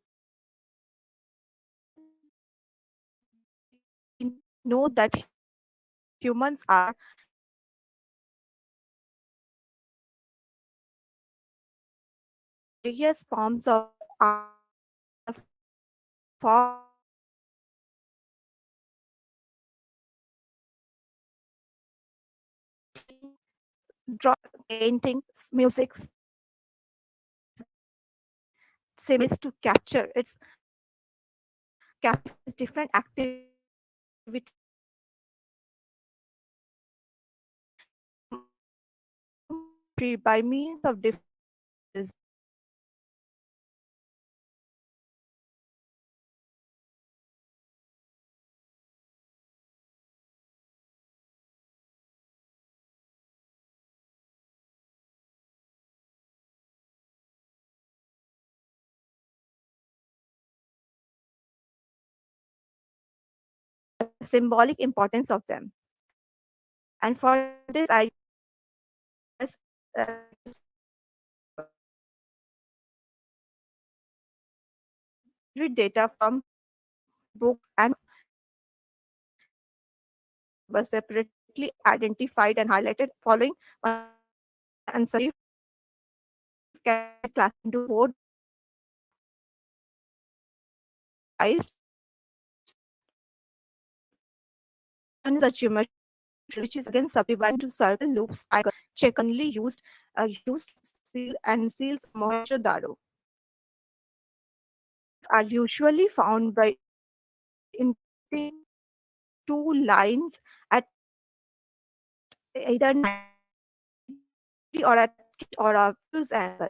we know that humans are various forms of art form draw, painting, music, similes to capture its different activity by means of different symbolic importance of them. And for this, I just read data from books and were separately identified and highlighted following one answer can be classified into four types. One is the geometry, which is again subdivided into circle, loops, triangle, check only used seal and seals Mohenjo-daro are usually found by inputting two lines at either 90 or at or a fuse angle.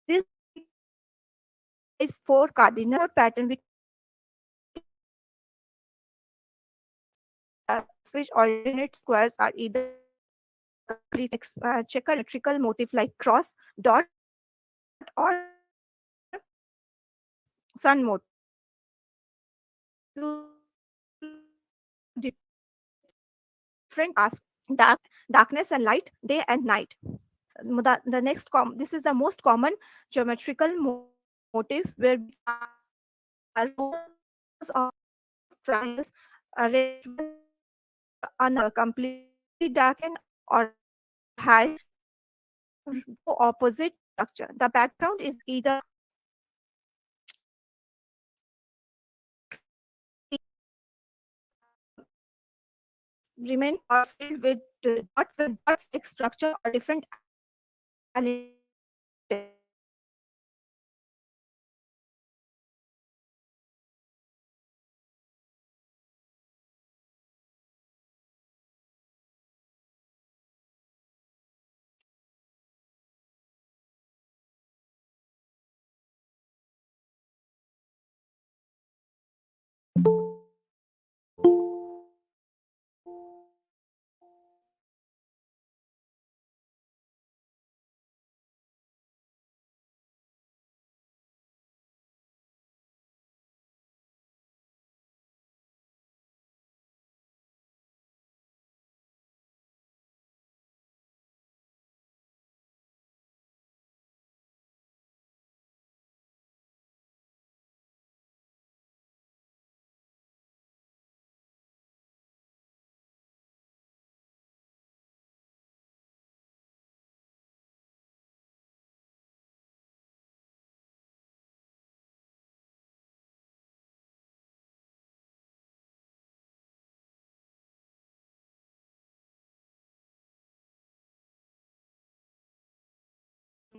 This is four cardinal pattern which fish alternate squares are either complete checker symmetrical motif like cross, dot, or sun motif. Different aspects, darkness and light, day and night. The next this is the most common geometrical motif where we are rows of triangles arranged on a completely darkened or high opposite structure. The background is either remain or filled with dots like structure or different elements.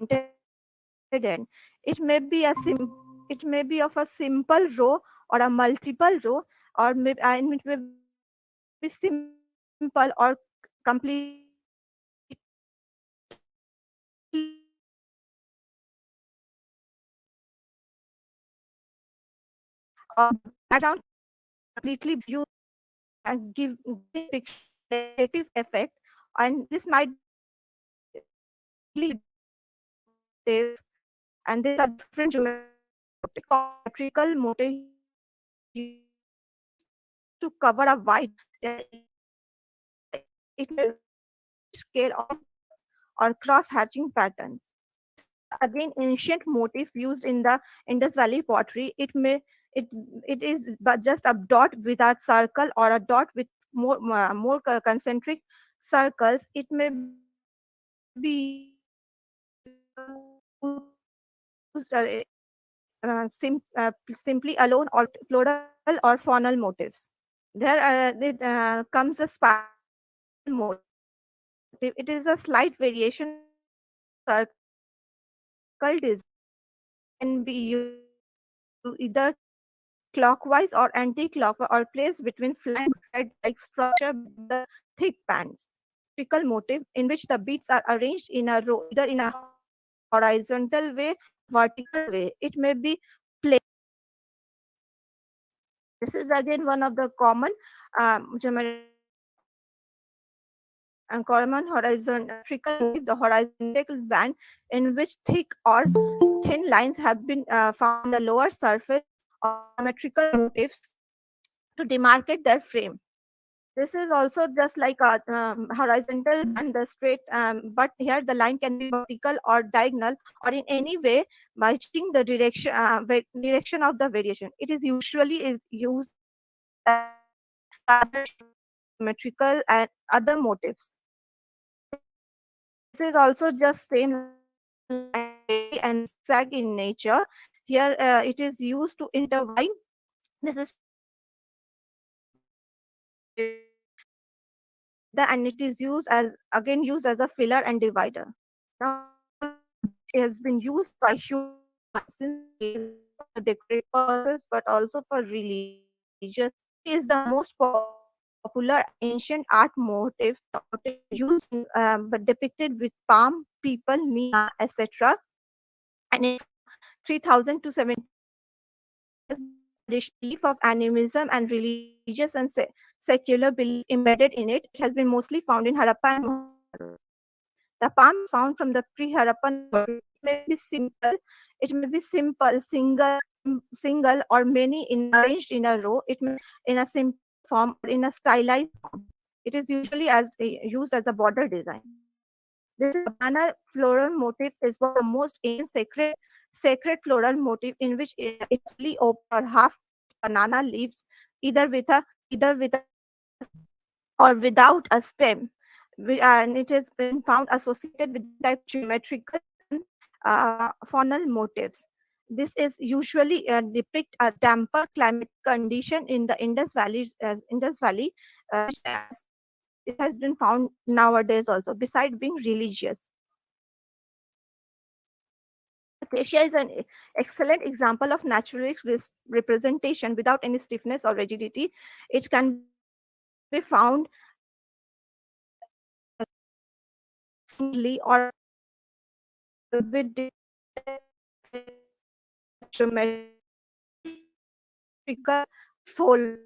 painted in. It may be of a simple row or a multiple row, or and it may be simple or completely or the background completely blue and giving picture negative effect, and this might be motif, and these are different geometrical motif used to cover a wide it may scale or cross-hatching patterns. This is again ancient motif used in the Indus Valley pottery. It it is but just a dot with a circle or a dot with more concentric circles. It may be used simply alone or floral or faunal motifs. There comes the spiral motif. It is a slight variation of a circle design. Spiral can be used either clockwise or anti-clockwise or placed between flank side-like structure between the thick bands. Typical motif in which the beads are arranged in a row, either in a horizontal way, vertical way. It may be plain. This is again one of the common common horizontal motif, the horizontal band in which thick or thin lines have been found in the lower surface of geometrical motifs to demarcate their frame. This is also just like a horizontal band, the straight, but here the line can be vertical or diagonal or in any way by changing the direction of the variation. It is usually is used as a filler in other geometrical and other motifs. This is also just same like the line vary and zigzag in nature. Here it is used to intertwine. This is and it is used as again used as a filler and divider. Now it has been used by humans since ages for decorative purposes, but also for religious. Pottery is the most popular ancient art motif used in, but depicted with palm, people, Mia, etc. And it from 3000 to 1700 belief of animism and religious and secular belief embedded in it. It has been mostly found in Harappa and Mohenjo-daro. The palm is found from the pre-Harappan pottery. It may be simple, single or many in arranged in a row. It may in a simple form or in a stylized form. It is usually used as a border design. This is the banana floral motif is one of the most ancient sacred floral motif in which it is fully open or half banana leaves, either with a or without a stem. And it has been found associated with different type of geometrical and faunal motifs. This is usually depict a damper climate condition in the Indus Valley, which as it has been found nowadays also, besides being religious. Acacia is an excellent example of naturalistic representation without any stiffness or rigidity. It can be found singly or with geometrical floral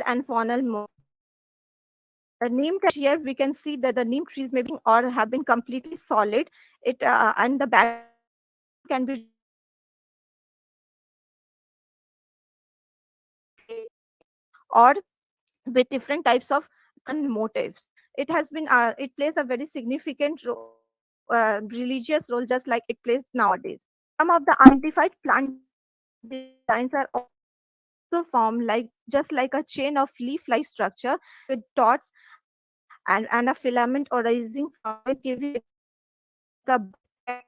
and faunal motifs. The neem here we can see that the neem trees may be or have been completely solid. It and the background can be or with different types of motifs. It has been it plays a very significant religious role, just like it plays nowadays. Some of the identified plant designs are also formed just like a chain of leaf-like structure with dots and a filament arising from it, giving like a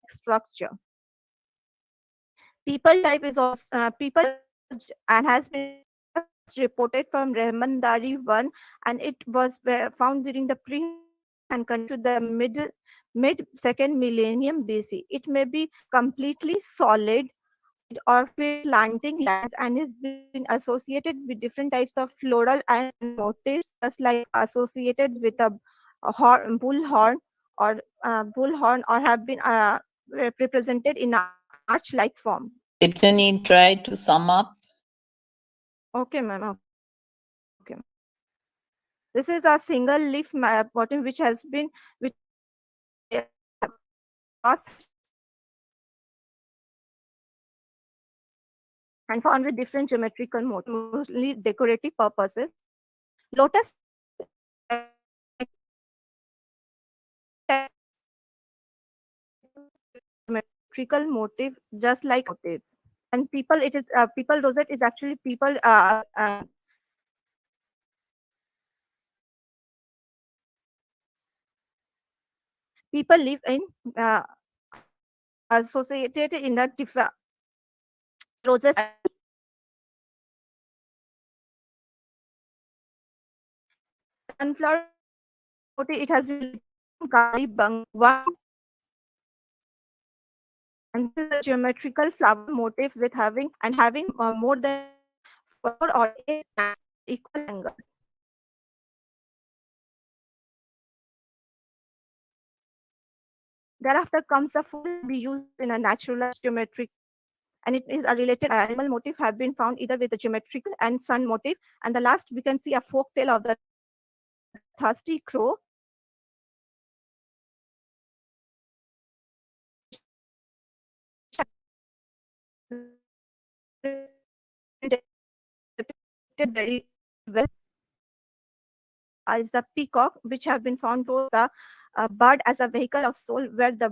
structure. People type is also and has been first reported from Rahmandari 1, and it was found during the pre-Harappan and continue to the mid second millennium BC. It may be completely solid or with slanting lines and is been associated with different types of floral and motifs, just like associated with a bullhorn or have been represented in an arch-like form. Tiffany, try to sum up. Okay, ma'am. Okay. This is a single leaf bottom which has been cross and found with different geometrical motifs, mostly decorative purposes. Lotus geometrical motif, just like motifs. And people, it is people rosette is actually people live in uh, associated in the rosette sunflower motif. It has been Gari Bang one, and this is a geometrical flower motif with having more than 4 or 8 equal angles. Thereafter comes a full be used in a naturalized geometric, and it is a related animal motif have been found either with the geometrical and sun motif. And the last we can see a folk tale of the thirsty crow, depicted very well, is the peacock, which have been found to the bird as a vehicle of soul, where the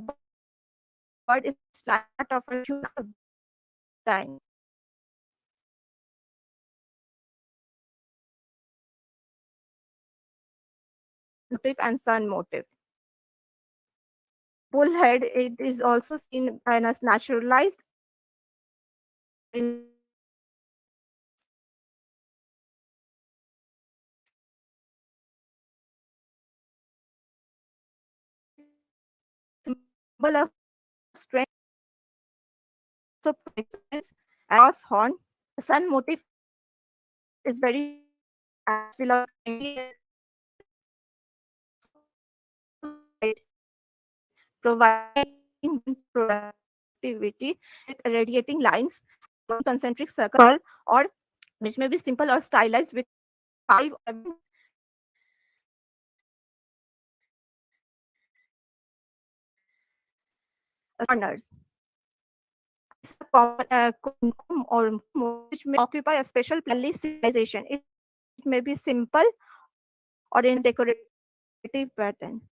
bird is flat of a human dying. Motif and sun motif. Bullhead, it is also seen as naturalized in symbol of strength, so and cross horn. The sun motif is very as philosophy, providing productivity with radiating lines, concentric circle, or which may be simple or stylized with 5 corners. It's a common or which may occupy a special civilization. It may be simple or in decorative pattern.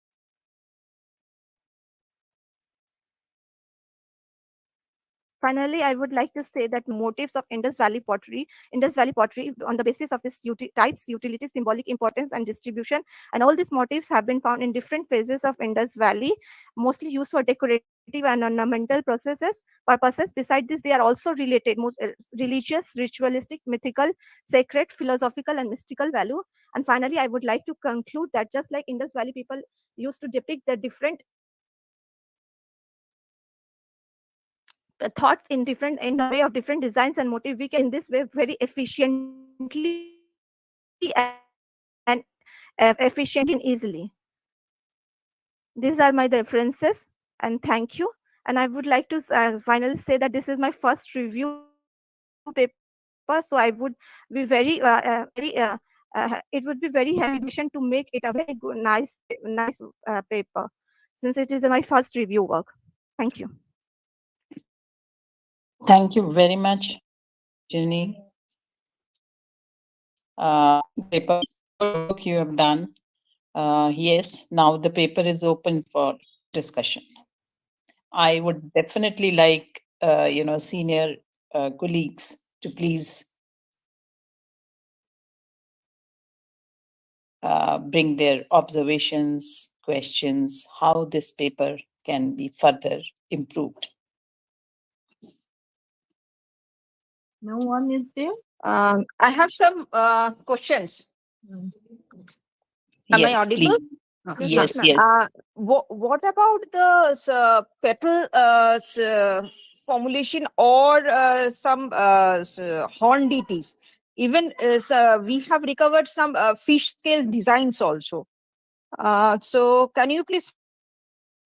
Finally, I would like to say that motifs of Indus Valley pottery, on the basis of its types, utility, symbolic importance, and distribution, and all these motifs have been found in different phases of Indus Valley, mostly used for decorative and ornamental purposes. Besides this, they are also related, most religious, ritualistic, mythical, sacred, philosophical, and mystical value. And finally, I would like to conclude that just like Indus Valley people used to depict the different thoughts in the way of different designs and motif, we can in this way very efficiently and efficiently and easily. These are my references, and thank you. And I would like to finally say that this is my first review paper, so I would be very it would be very happy to make it a very good nice paper, since it is my first review work. Thank you. Thank you very much, Jenny. Paper work you have done. Yes, now the paper is open for discussion. I would definitely like, senior colleagues to please bring their observations, questions, how this paper can be further improved. No one is there. I have some questions. Am I Yes, audible? please. Yes, ma'am. yes. What about the petal formulation or some horn deities? Even we have recovered some fish scale designs also. So can you please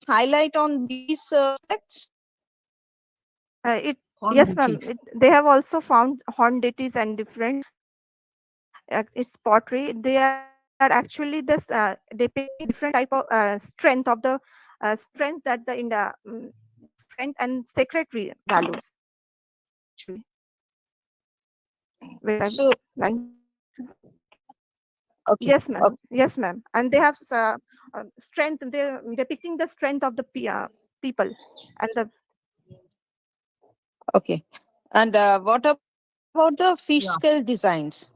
highlight on these aspects? Yes, Horn ma'am. motif. They have also found horn deities and different. It's pottery. They are actually this depicting different type of strength of the strength that the in the strength and secretary values. Actually, wait, I'm So lying. okay, Yes, ma'am. Yes, ma'am. And they have strength. They're depicting the strength of the people and the okay. And what about the fish scale Yeah. designs?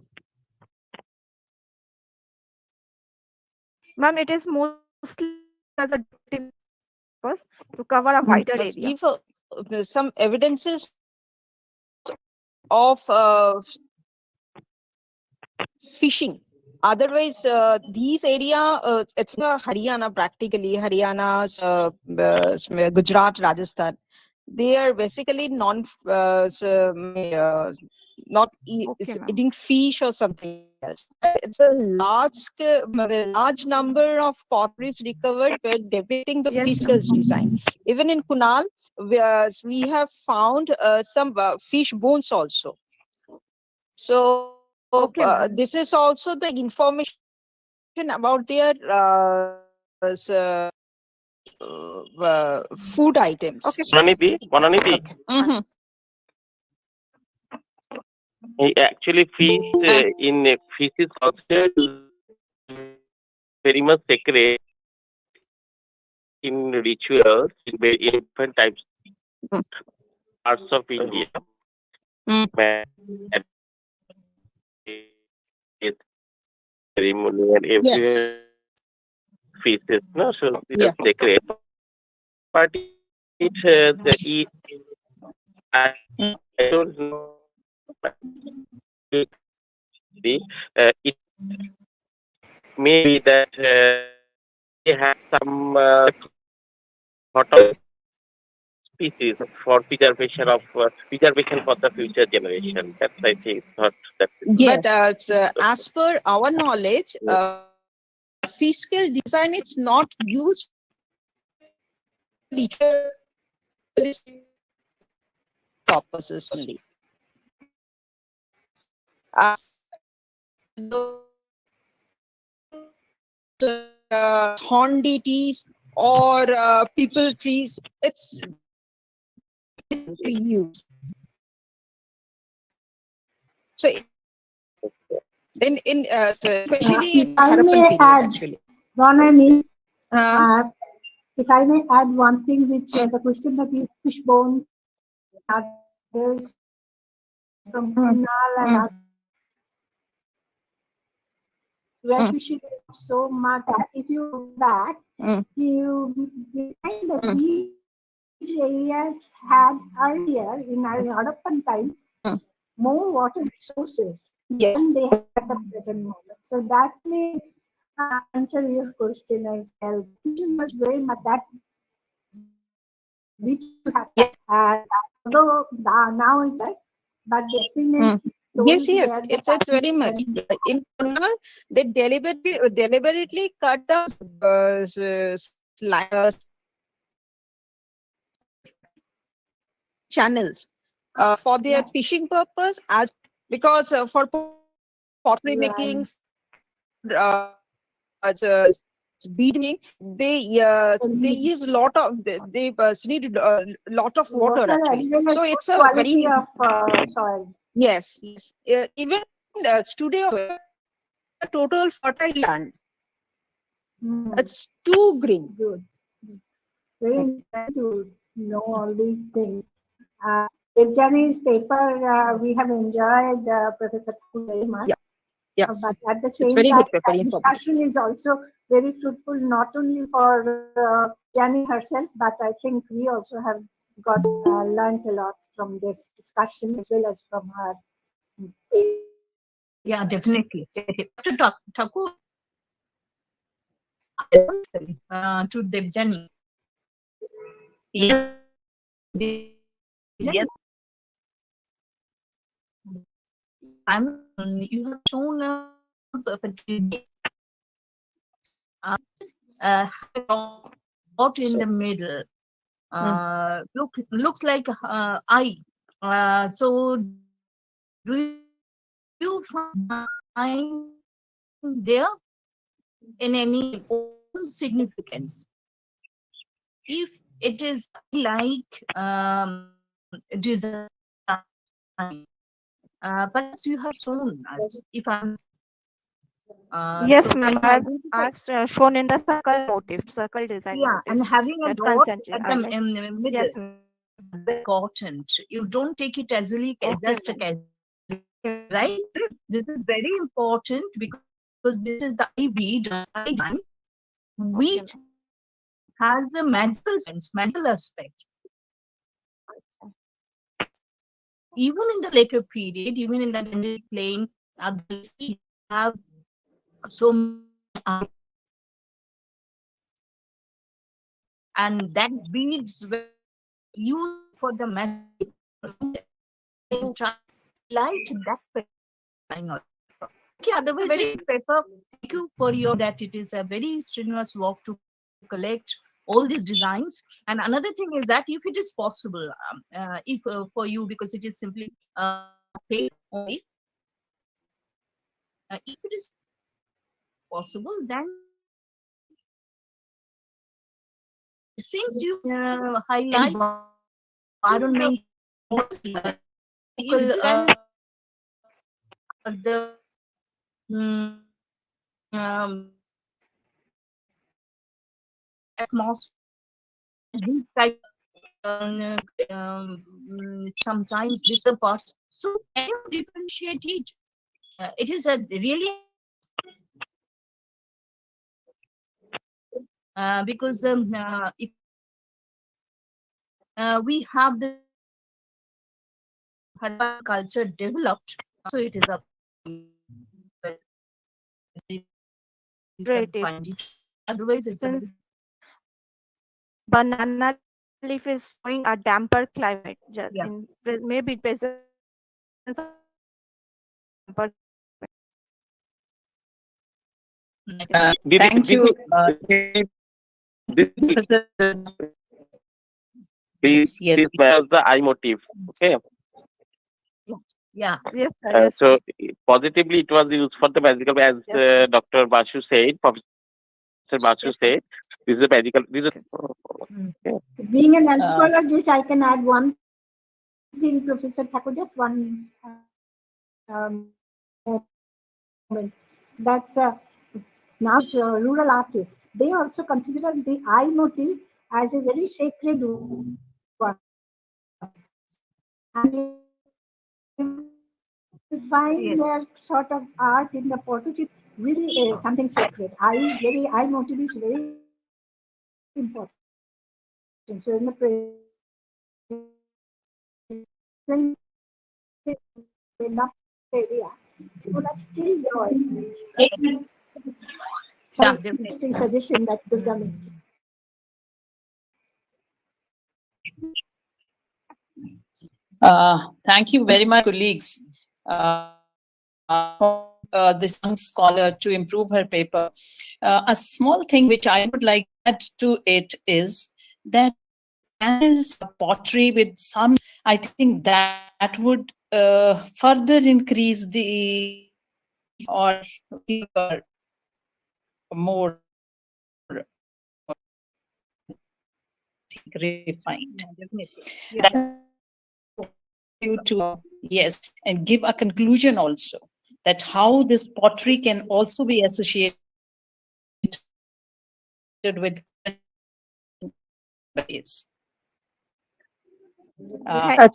ma'am. It is mostly as a decorative purpose to cover a wider Must area. give some evidences of fishing. Otherwise, these area, it's Haryana practically, Haryana, Gujarat, Rajasthan. They are basically not Okay, ma'am. eating fish or something else. It's a large number of potteries recovered where depicting the Yes, fish scales design. Even in Kunal, we have found some fish bones also. So Okay, ma'am. this is also the information about their food items. Okay. Mananidhi, Mhm. actually fish in fish is considered very much sacred in rituals in different types Mm. parts of India. Mm. It's ceremony and Yes. everywhere fish is no, so it is Yeah. sacred. But I don't know. It may be that they have some sort of species for preservation for the future generation. That's I think thought that. But Yes. as per our knowledge, fish scale design it's not used ritualistic purposes only. Horn deities or people trees, it's to use. So in especially if in I Harappan may period, add, actually. Ronani, Uh, if I may add one thing, which the question that you fish bone, others from Kunal and others, where fishing is so much that if you go back, you find that these areas had earlier in our Harappan time more water resources yes. than they have at the present moment. So that may answer your question as well. The fishing was very much that which you have although now it's like, but definitely Yes, told yes, where the it's very time much. when In Kunal, they deliberately cut the channels for their fishing purpose as because for pottery making, bead making, they use a lot of they need a lot of water water as actually. well as So good it's a quality very of soil. yes. Even today a total fertile land. It's too green. Good. Very interesting to know all these things. Jani's paper, we have enjoyed Professor Thakur very much. Yeah. But at the It's same very time, good paper, that discussion is also very fruitful, not only for Jani herself, but I think we also have got learned a lot from this discussion as well as from her. Yeah, definitely. Dr. Thakur, to Debjani. Yes. Yes. You have shown a dot in the middle. Looks like eye. So do you find there in any significance? If it is like design, perhaps you have shown if I'm Yes, so ma'am. can you identify? I've shown in the circle motif, circle design Yeah, motif. and having a That dot concentrate. at the middle. Yes, ma'am. Very important. You don't take it as Okay, just a ma'am. casual, right? This is very important because this is the IV design, which has the magical sense, magical aspect. Even in the later period, even in the Ganges plain, we have so many, and that beads were used for the magic. You try light that. Okay, otherwise, I prefer. Thank you for your that. It is a very strenuous work to collect all these designs. And another thing is that if it is possible, if for you, because it is simply paid only, if it is possible, then since you highlight environment, is the mm, um, atmosphere type sometimes different parts. So can you differentiate it? It is a really because if, we have the culture developed, so it is a Great. Otherwise, it's a Since banana leaf is showing a damper climate, in maybe presence of damper. Thank you. This was the eye motif. Okay. Yeah. Yes, sir. Yes, So positively, it was used for the magical, as Dr. Basu said, Professor Basu said. This is a magical. This is. Being an anthropologist, I can add one thing, Professor Thakur, just one moment. That's now rural artists. They also consider the eye motif as a very sacred one. And you find their sort of art in the portraits, it's really something sacred. Eye motif is very important. So in the enough area, people are still drawing. So it's an interesting suggestion that Durga makes. Thank you very much, colleagues, for this young scholar to improve her paper. A small thing which I would like to add to it is that is pottery with some, I think that would further increase the or more refined. That you to yes, and give a conclusion also that how this pottery can also be associated with ways.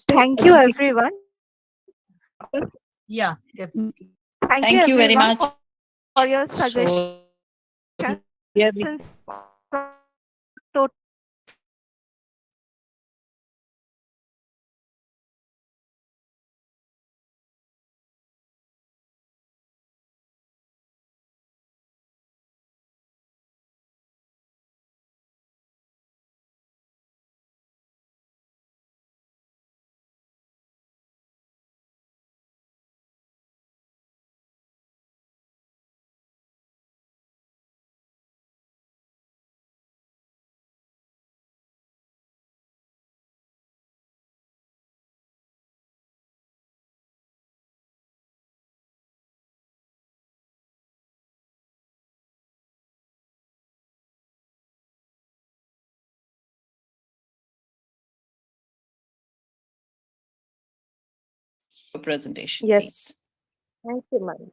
Thank you, everyone. Yeah, definitely. Thank you very much for your suggestions. presentation, Yes. please. Thank you, ma'am.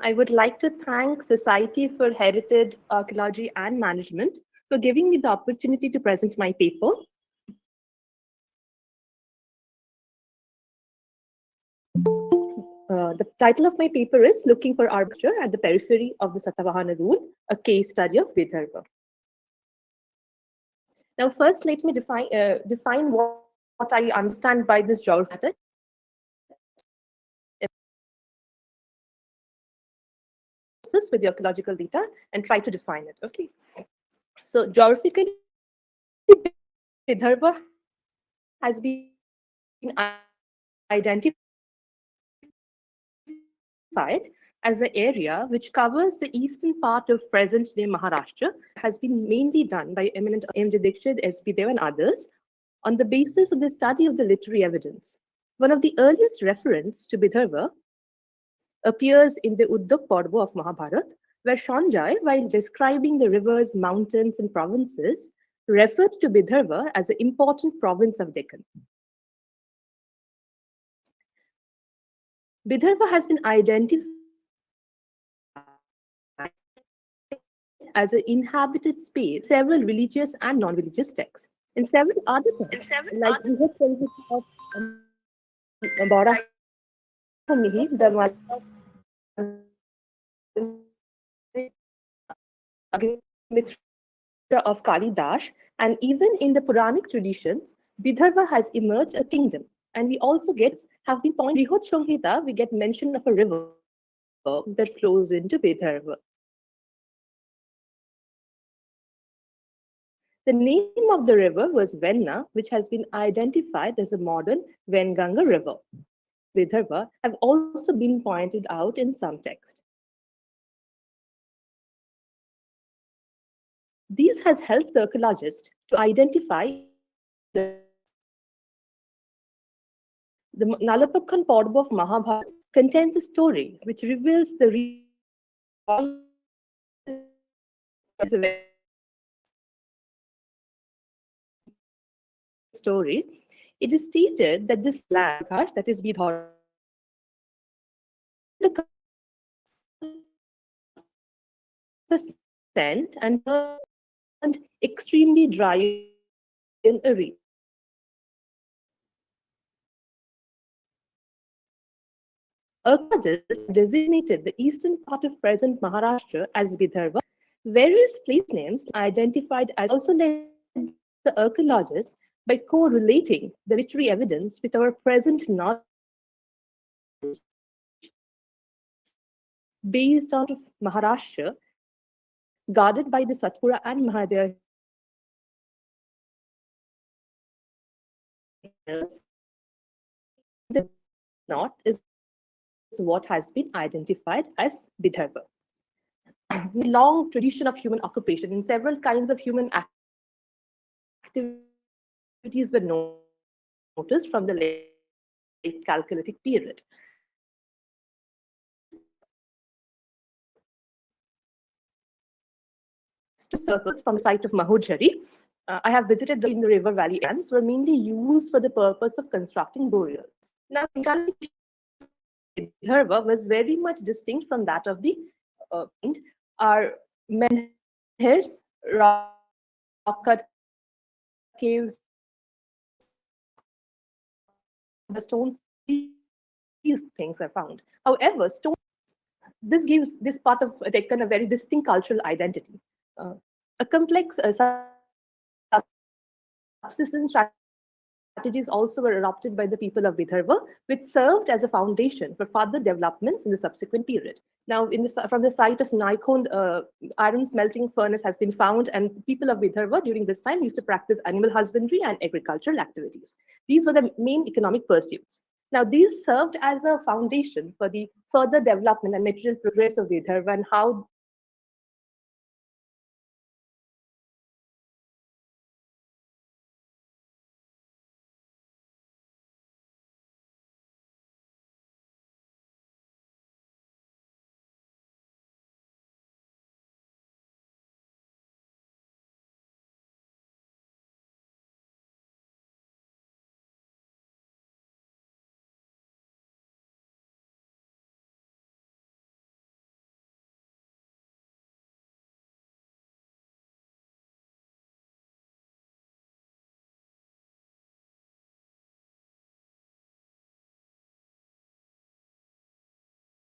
I would like to thank Society for Heritage, Archaeology and Management for giving me the opportunity to present my paper. The title of my paper is Looking for Architecture at the Periphery of the Satavahana Rule, a case study of Vidarbha. Now, first, let me define what I understand by this geography with the archaeological data and try to define it. Okay. So geographically, Vidarbha has been identified as the area which covers the eastern part of present-day Maharashtra, has been mainly done by eminent M. D. Dixit, S.B. Dev, and others on the basis of the study of the literary evidence. One of the earliest reference to Vidarbha appears in the Uddhav Parva of Mahabharata, where Sanjay, while describing the rivers, mountains, and provinces, referred to Vidarbha as an important province of Deccan. Vidarbha has been identified as an inhabited space, several religious and non-religious texts. In several other texts, like the of Kalidash, and even in the Puranic traditions, Vidarbha has emerged a kingdom. And we also have been pointed Brihad Samhita, we get mention of a river that flows into Vidarbha. The name of the river was Venna, which has been identified as a modern Venganga river. Vidarbha have also been pointed out in some texts. This has helped the archaeologist to identify the Nalapakkan Parva of Mahabharata contains a story which reveals the story. It is stated that this land, that is Bidhar, percent and turned extremely dry in a region. Archaeologists designated the eastern part of present Maharashtra as Vidarbha. Various place names identified as also led the archaeologists by correlating the literary evidence with our present knowledge based out of Maharashtra, guarded by the Satpura and Mahadeva hills. The north is what has been identified as Vidarbha. Long tradition of human occupation in several kinds of human activities were noticed from the late Chalcolithic period. Circles from the site of Mahojari. I have visited in the river valley ends were mainly used for the purpose of constructing burials. Now, Vidarbha was very much distinct from that of the our menhirs, rock cut caves, the stones, these things are found. However, this gives this part of Deccan a very distinct cultural identity. A complex subsistence strategies also were adopted by the people of Vidarbha, which served as a foundation for further developments in the subsequent period. Now, from the site of Naikhond, iron smelting furnace has been found, and people of Vidarbha during this time used to practice animal husbandry and agricultural activities. These were the main economic pursuits. Now, these served as a foundation for the further development and material progress of Vidarbha and how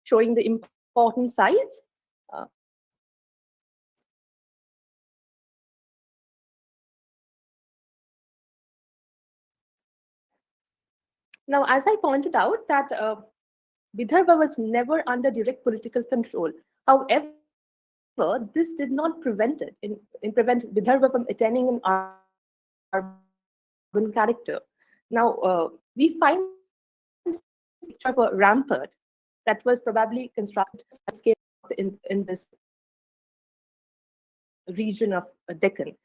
showing the important sites. Now, as I pointed out, that Vidarbha was never under direct political control. However, this did not prevent Vidarbha from attaining an urban character. Now, we find a picture of a rampart that was probably constructed in this region of Deccan.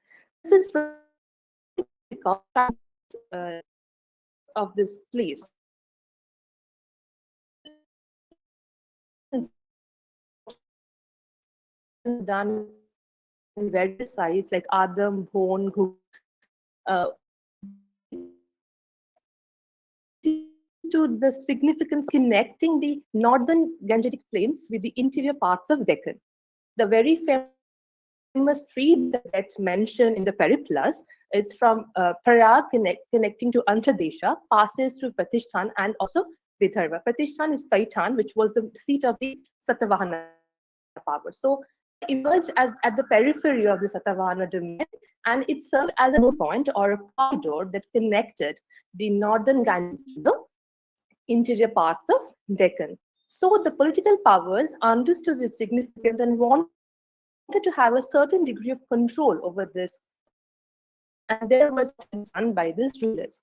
This is of this place. Done in various sites like Adam, Bhon, to the significance connecting the northern Gangetic plains with the interior parts of Deccan. The very famous street that gets mentioned in the Periplus is from Prayag connecting to Andhra Desha, passes through Pratishthan and also Vidarbha. Pratishthan is Paitan, which was the seat of the Satavahana power. So it emerged as at the periphery of the Satavahana domain, and it served as a node point or a corridor that connected the northern Ganges to the interior parts of Deccan. So the political powers understood its significance and wanted to have a certain degree of control over this, and there was done by these rulers.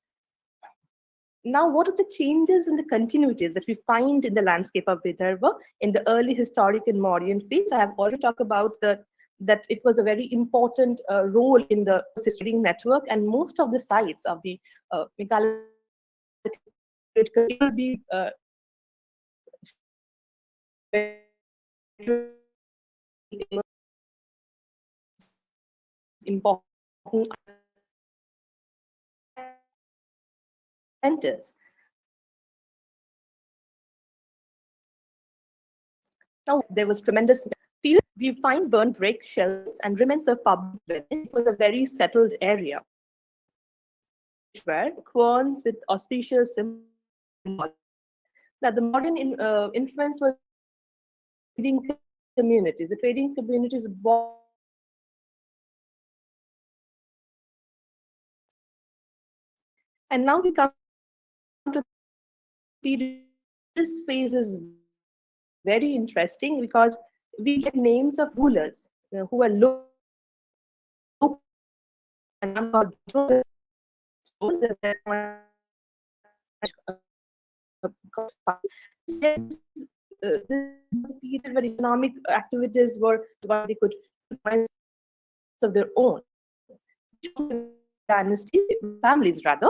Now, what are the changes and the continuities that we find in the landscape of Vidarbha in the early historic and Mauryan phase? I have already talked about that it was a very important role in the trading network, and most of the sites of the Megalithic will be important centers. Now, there was tremendous field. We find burnt brick shells and remains of public building. It was a very settled area where querns with auspicious symbols. Now, the modern influence was trading communities. The trading communities born. And now we come to period. This phase is very interesting because we get names of rulers who are low, and I'm called this is a period where economic activities were what they could of their own dynasties, families rather,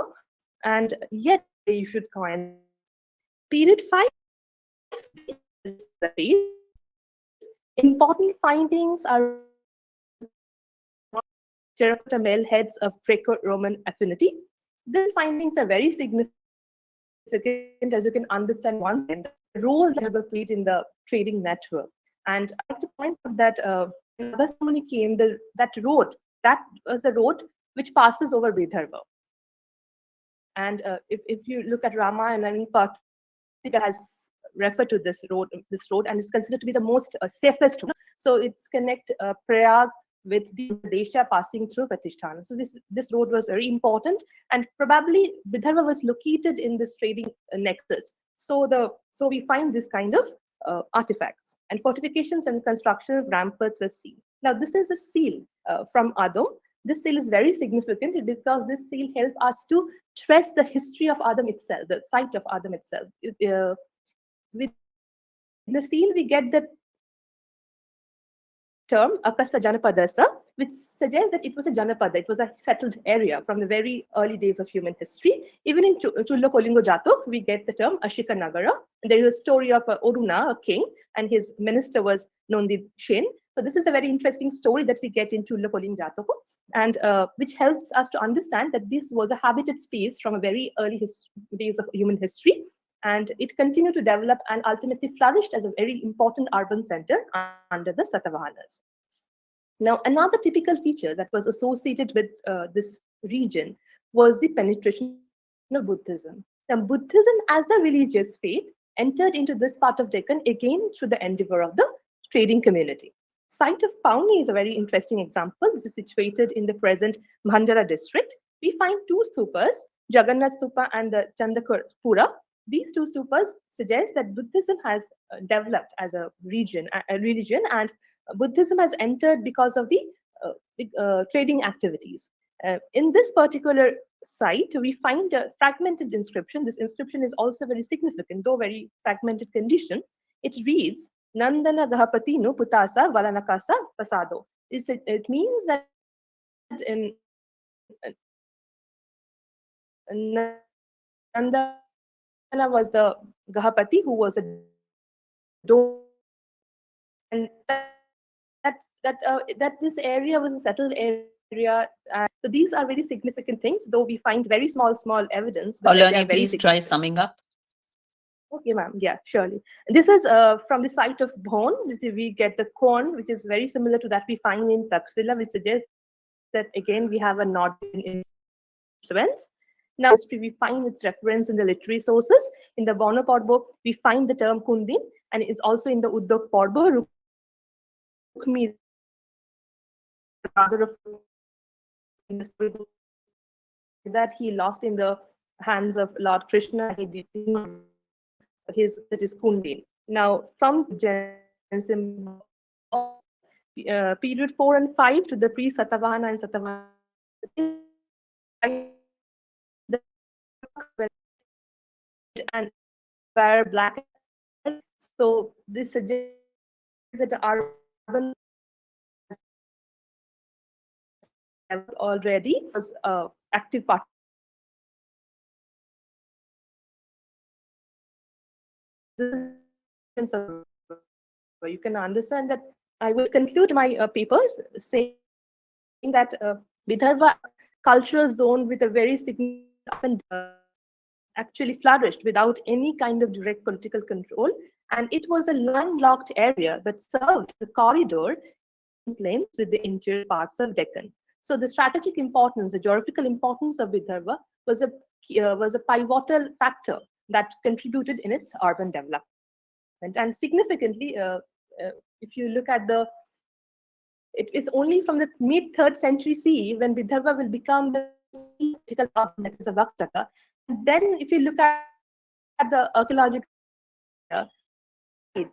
and yet they should coin period 5 is the phase. Important findings are terracotta male heads of Greco-Roman affinity. These findings are very significant, as you can understand one thing, the role that were played in the trading network. And I'd like to point out that when Agastamuni came, that was the road which passes over Vidarbha. And if you look at Ramayana, in part, it has referred to this road, and is considered to be the most safest one. So it's connect Prayag with the Desha passing through Pratishtana. So this road was very important, and probably Vidarbha was located in this trading nexus. So we find this kind of artifacts, and fortifications and construction of ramparts were seen. Now this is a seal from Adam. This seal is very significant because this seal helped us to trace the history of Adam itself, the site of Adam itself. With the seal, we get the term Akasa Janapadasa, which suggests that it was a Janapada, it was a settled area from the very early days of human history. Even in Chulla Kolingo Jatok, we get the term Ashika Nagara. And there is a story of Oruna, a king, and his minister was Nondi Shen. So this is a very interesting story that we get in Chulla Kolingo Jatok, and which helps us to understand that this was a habited space from a very early days of human history. And it continued to develop and ultimately flourished as a very important urban center under the Satavahanas. Now, another typical feature that was associated with this region was the penetration of Buddhism. Now, Buddhism as a religious faith entered into this part of Deccan again through the endeavor of the trading community. Site of Pauni is a very interesting example. This is situated in the present Bhandara district. We find two stupas, Jagannath Stupa and the Chandakpura. These two stupas suggest that Buddhism has developed as a religion, and Buddhism has entered because of the trading activities. In this particular site, we find a fragmented inscription. This inscription is also very significant, though very fragmented condition. It reads, Nandana Gahapati no Putasa Valanakasa Pasado. It means that in Nandana was the Gahapati who was a donor, and that this area was a settled area. So these are very significant things, though we find very small evidence. But Paulani, please try summing up. Okay, ma'am. Yeah, surely. This is from the site of Bhon, which we get the corn, which is very similar to that we find in Taxila, which suggests that again we have a northern influence. Now, we find its reference in the literary sources. In the Bono Porbo, we find the term Kundin, and it's also in the Uddok Porbo, Rukmi, rather of that he lost in the hands of Lord Krishna. He did that is Kundin. Now, from Jainism, period 4 and 5 to the pre-Satavahana and Satavahana, and were black. So this suggests that the urban already was active part. You can understand that I will conclude my papers saying that Vidarbha cultural zone with a very significant actually flourished without any kind of direct political control, and it was a landlocked area that served the corridor in plains with the interior parts of Deccan. So the strategic importance, the geographical importance of Vidarbha was a pivotal factor that contributed in its urban development. And significantly, if you look at it is only from the mid-3rd century CE when Vidarbha will become the political hub, that is the Vaktaka. And then if you look at the archaeological,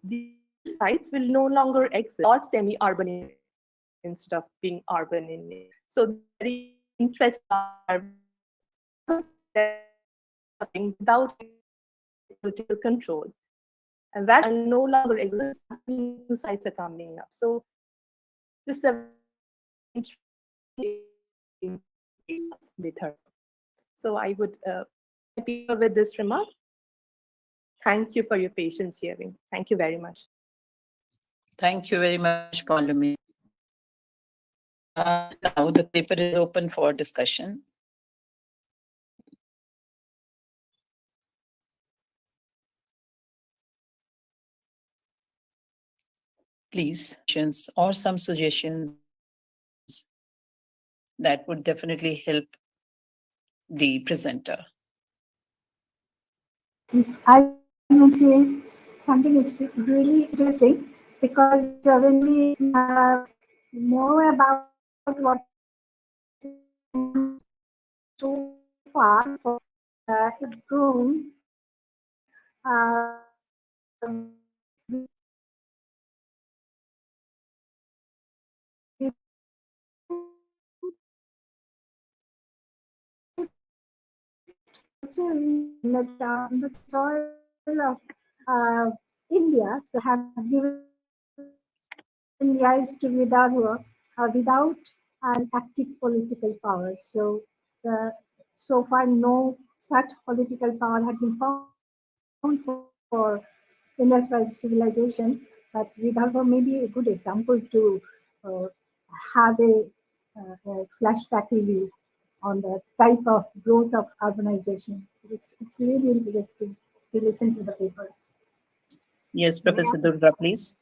these sites will no longer exist or semi-urban instead of being urban in nature. So very interesting without political control. And that no longer exists, new sites are coming up. So this is a with her. So I would be with this remark. Thank you for your patience hearing. Thank you very much. Thank you very much, Paulami. Now the paper is open for discussion. Please, or some suggestions that would definitely help the presenter. I will say something really interesting, because when we more about what so far for it grown the soil of India to have given rise to Vidarbha without an active political power. So, so far, no such political power had been found for Indus Valley civilization, but Vidarbha may be a good example to have a flashback review on the type of growth of urbanization. It's really interesting to listen to the paper. Yes, Professor Durga, please.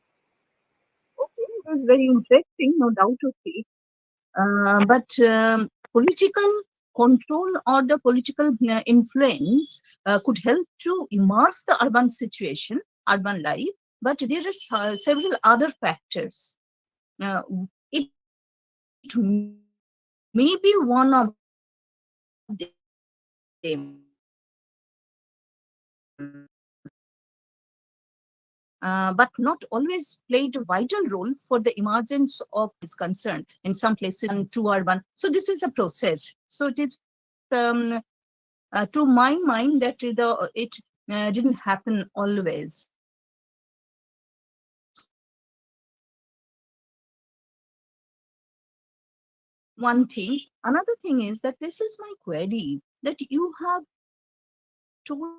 Okay, it was very interesting, no doubt of it. But political control or the political influence could help to immerse the urban situation, urban life. But there are several other factors. It may be one of them. But not always played a vital role for the emergence of is concerned in some places and to urban. So this is a process. So it is to my mind that it didn't happen always. One thing. Another thing is that this is my query that you have told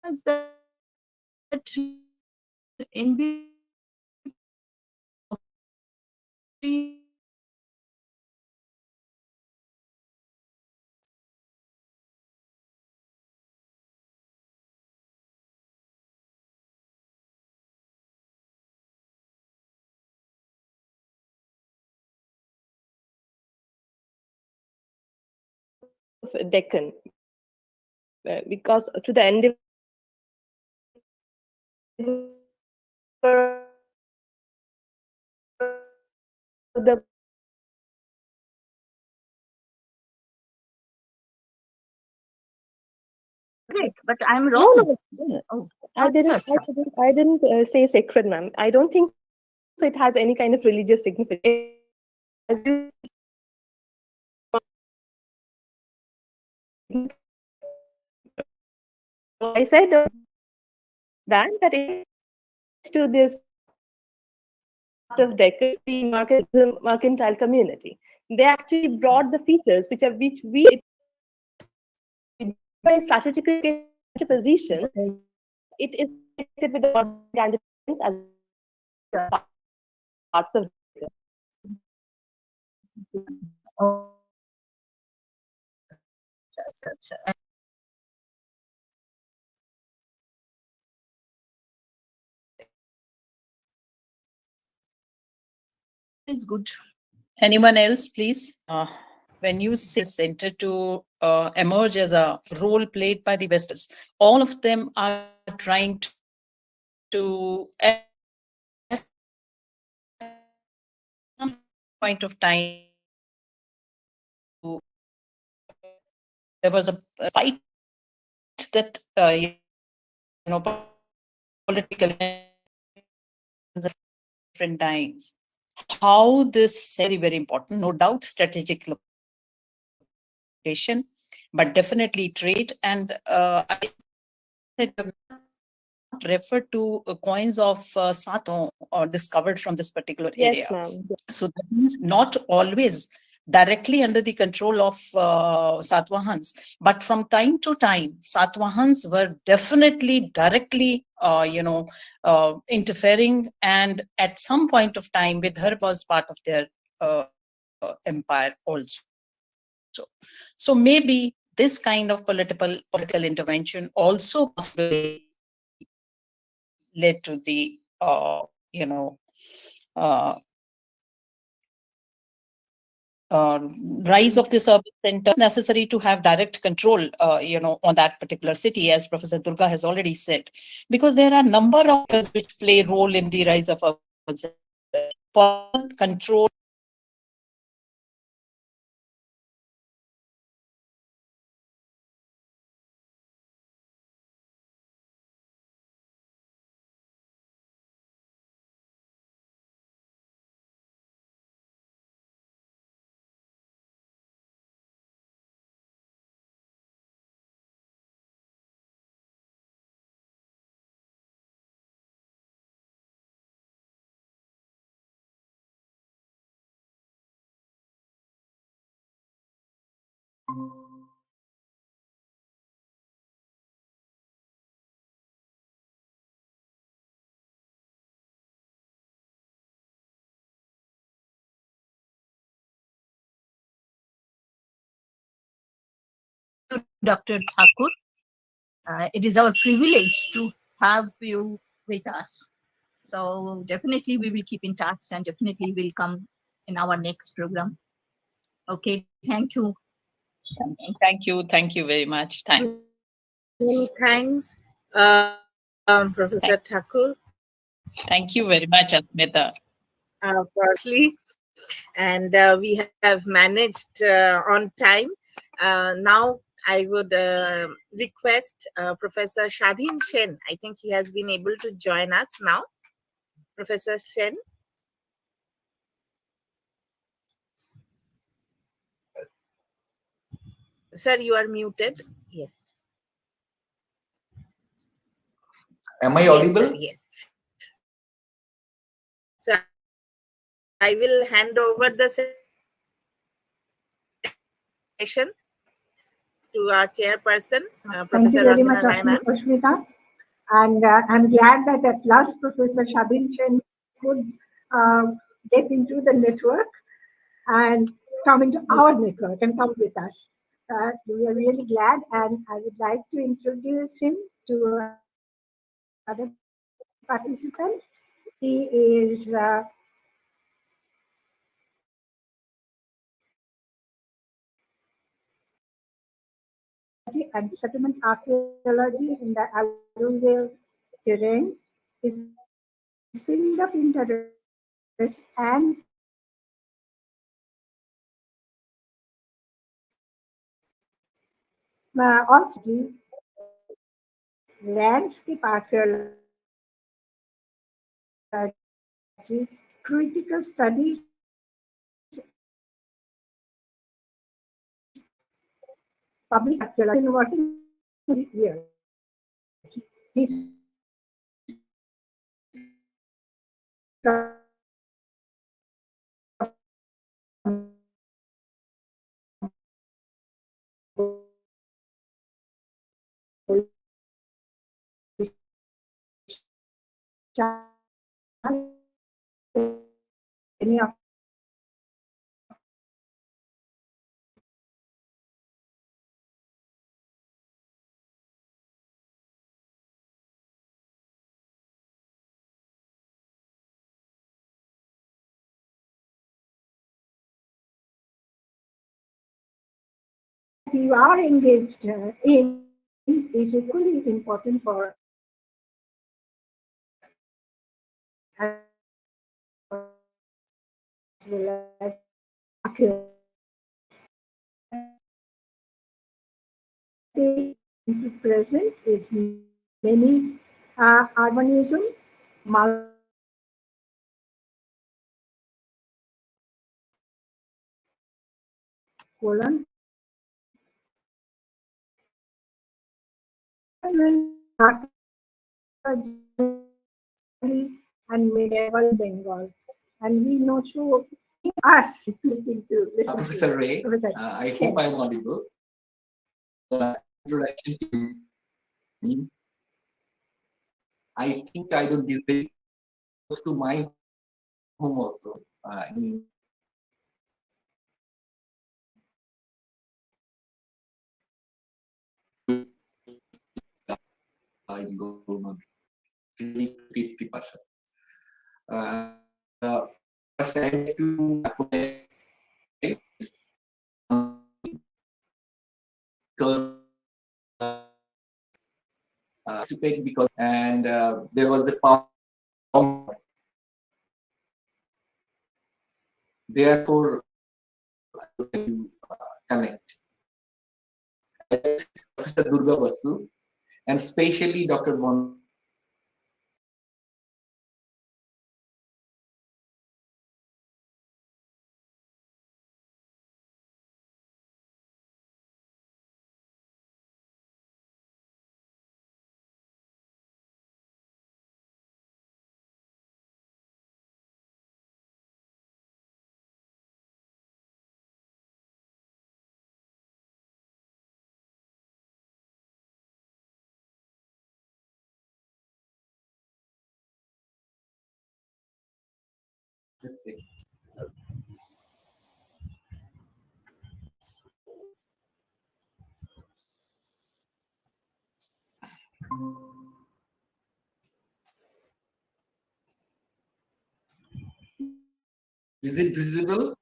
us that in Deccan, because to the end the Great, but I'm wrong. no. Oh, I didn't say sacred, ma'am. I don't think so. It has any kind of religious significance. As you I said that it to this part of Deccan, the mercantile community. They actually brought the features which we by strategically position. It is connected with the tangible as parts of Deccan. oh. Is good. Anyone else, please? When you say center to emerge as a role played by the Westerners, all of them are trying to at some point of time, there was a fight that political different times. How this very, very important, no doubt, strategic location, but definitely trade. And I refer to coins of Saton or discovered from this particular area. Yes, ma'am. So that means not always directly under the control of Satvahans, but from time to time, Satvahans were definitely directly, interfering, and at some point of time, Vidarbha was part of their empire also. So maybe this kind of political intervention also possibly led to the rise of this urban center. Necessary to have direct control, on that particular city, as Professor Durga has already said, because there are a number of factors which play a role in the rise of urban control. Dr. Thakur. It is our privilege to have you with us. So definitely we will keep in touch and definitely will come in our next program. Okay, thank you. Thank you very much. Many thanks, Professor Thakur. Thank you very much, Asmita. Firstly, and we have managed on time. Now I would request Professor Shadhin Shen. I think he has been able to join us now. Professor Shen. Sir, you are muted. Yes. Am I audible? Yes, sir, yes. So I will hand over the session to our chairperson, Thank Professor you very Rangana much, Rai ma'am. Ashmita. And I'm glad that at last Professor Shabin Chen could get into the network and come into our network and come with us. We are really glad, and I would like to introduce him to other participants. He is and settlement archaeology in the alluvial terrains. His field of interest and also landscape archaeology, critical studies, public archaeology, been working here. He's any of you are engaged in is equally important for as well as archaeology. Into present is many urbanisms, colon, and medieval Bengal. And we know through us to listen Professor to Ray, Professor I Chen. hope I am audible. Introduction to me. I think I don't visit close to my home also. I go 50%. Said to because participate because and there was the Therefore, I would like to connect Professor Durga Basu and especially Dr. Mon. Is it visible?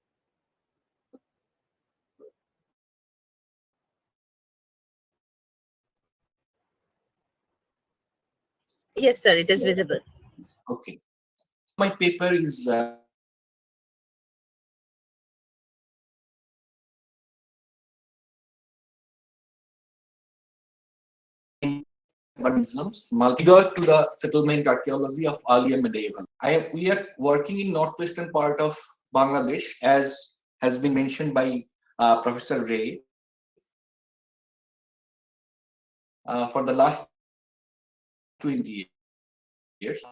Yes, sir, it is visible. Okay. My paper is urbanisms, regard to the settlement archaeology of earlier medieval. We are working in northwestern part of Bangladesh, as has been mentioned by Professor Ray. For the last 20 years,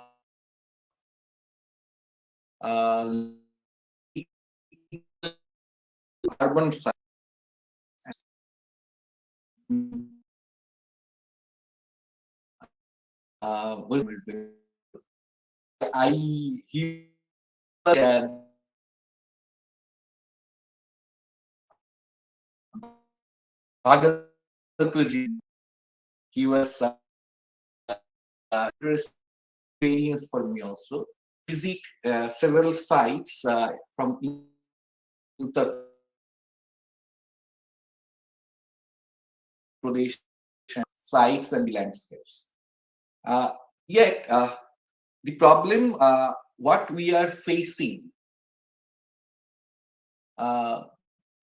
urban site. I hear he was experience for me also. Visit several sites from Uttar Pradesh, sites and landscapes. Yet, the problem what we are facing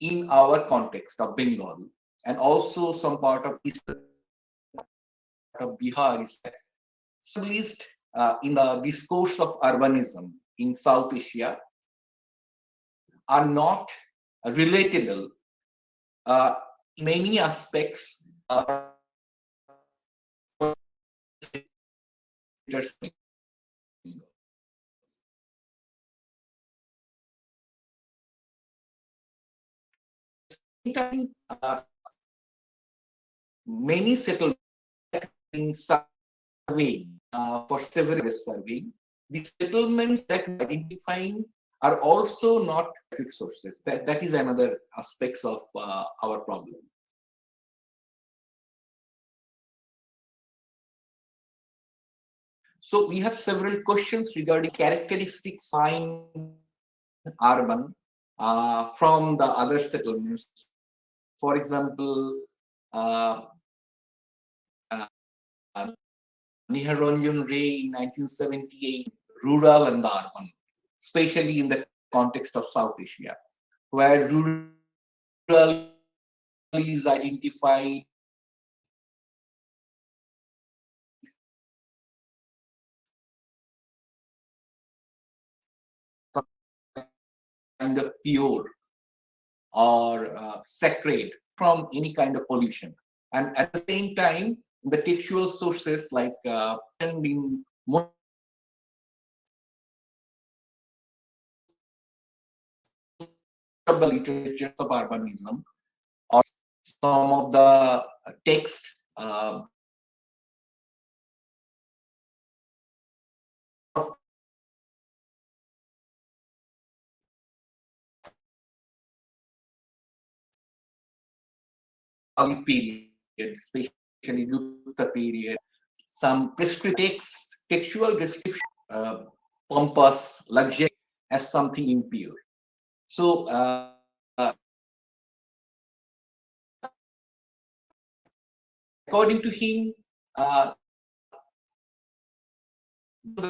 in our context of Bengal and also some part of eastern of Bihar is established in the discourse of urbanism in South Asia are not relatable in many aspects. Many settlements in survey for several survey, the settlements that we're identifying are also not fixed sources. That is another aspects of our problem. So we have several questions regarding characteristics find urban from the other settlements. For example, Niharanjan Ray in 1978, rural and the urban, especially in the context of South Asia, where rural is identified kind of pure or sacred from any kind of pollution. And at the same time, the textual sources like in most of the literature of urbanism or some of the text period, especially Gupta period, some prescriptive textual description, pompous, luxury as something impure. So according to him, the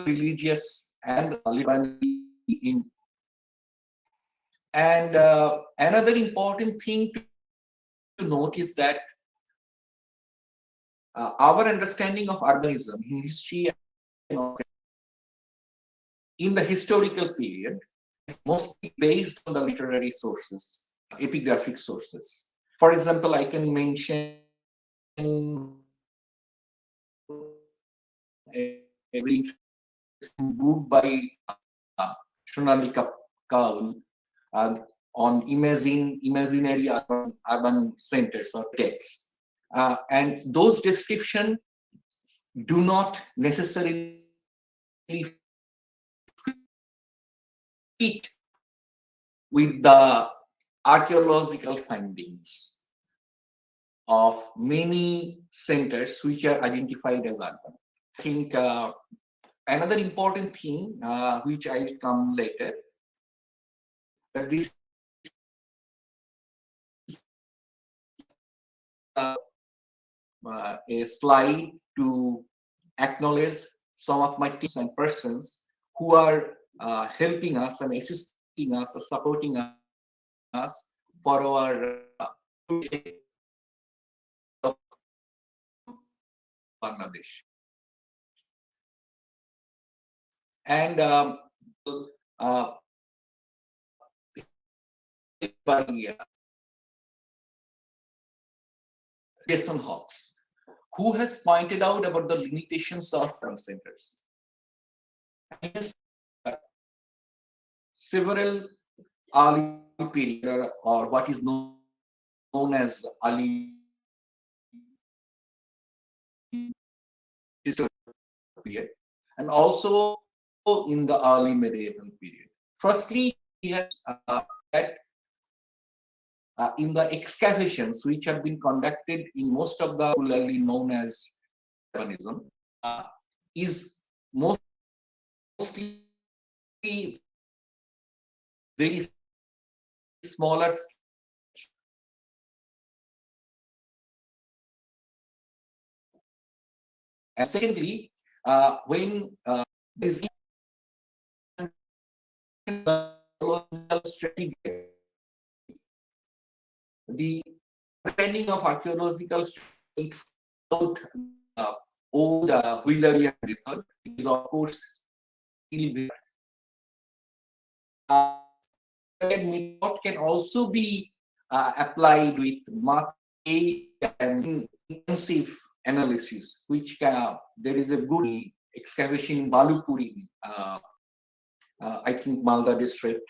religious and in And another important thing to note is that our understanding of urbanism in history in the historical period is mostly based on the literary sources, epigraphic sources. For example, I can mention a very interesting book by Shonali Kaul on imaginary urban centers or texts. And those descriptions do not necessarily fit with the archaeological findings of many centers which are identified as urban. I think another important thing, which I will come later, that this a slide to acknowledge some of my teams and persons who are helping us and assisting us or supporting us for our Bangladesh. And uh, by Jason Hawks, who has pointed out about the limitations of urban centers. He has several early period or what is known as early historical period, and also in the early medieval period. Firstly, he has that in the excavations which have been conducted in most of the popularly known as urbanism, is mostly very smaller. And secondly, when this strategy, the understanding of archaeological strategy about old Wheelerian method is of course still very method can also be applied with much and intensive analysis, which there is a good excavation in Balupuri, I think Malda district.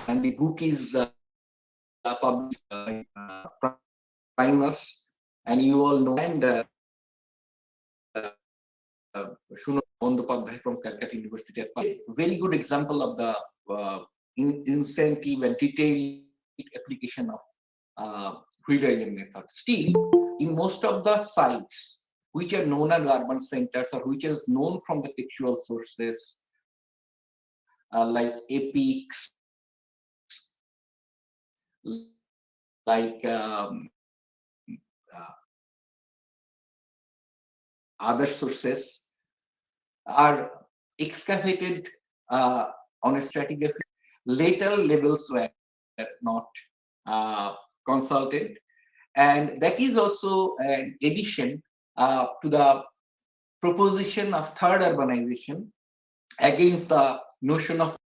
And the book is published by Primus, and you all know, and Shuno Bandopadhyay from Calcutta University. A very good example of the incentive and detailed application of Wheelerian method. Still, in most of the sites which are known as urban centers or which is known from the textual sources like epics, like other sources, are excavated on a stratigraphy. Later levels were not consulted, and that is also an addition to the proposition of third urbanization against the notion of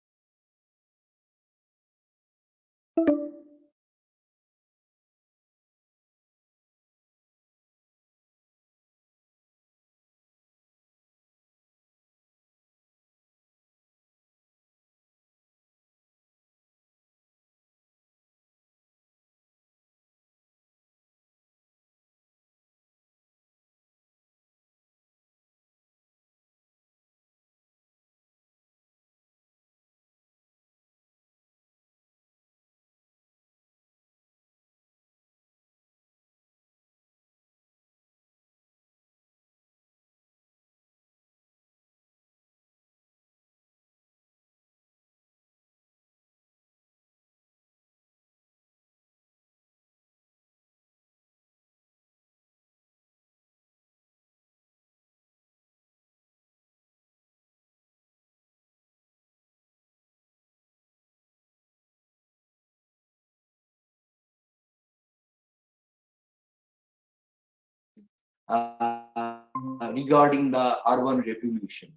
regarding the urban revolution.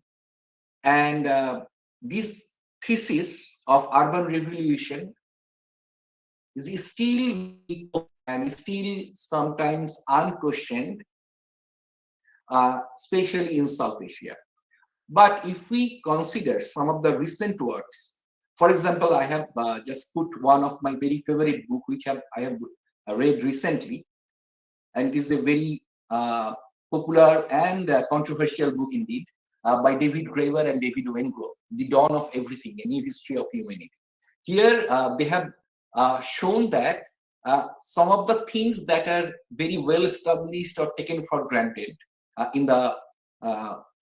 And this thesis of urban revolution is still and still sometimes unquestioned, especially in South Asia. But if we consider some of the recent works, for example, I have just put one of my very favorite book, which I have read recently, and it is a very popular and controversial book indeed, by David Graeber and David Wengrow, The Dawn of Everything, A New History of Humanity. Here, they have shown that some of the things that are very well established or taken for granted in the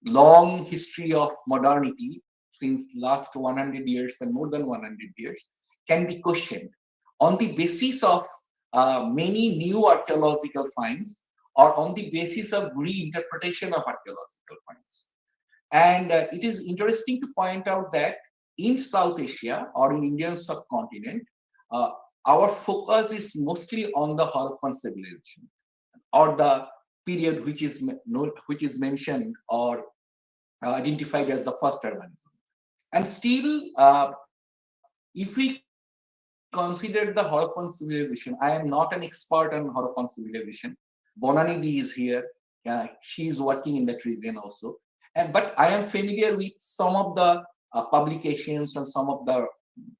long history of modernity since last 100 years and more than 100 years can be questioned on the basis of many new archaeological finds or on the basis of reinterpretation of archaeological finds. And it is interesting to point out that in South Asia or in Indian subcontinent, our focus is mostly on the Harappan civilization or the period which is mentioned or identified as the first urbanism. And still, if we consider the Harappan civilization, I am not an expert on Harappan civilization. Bonanidhi is here. She is working in that region also. But I am familiar with some of the publications and some of the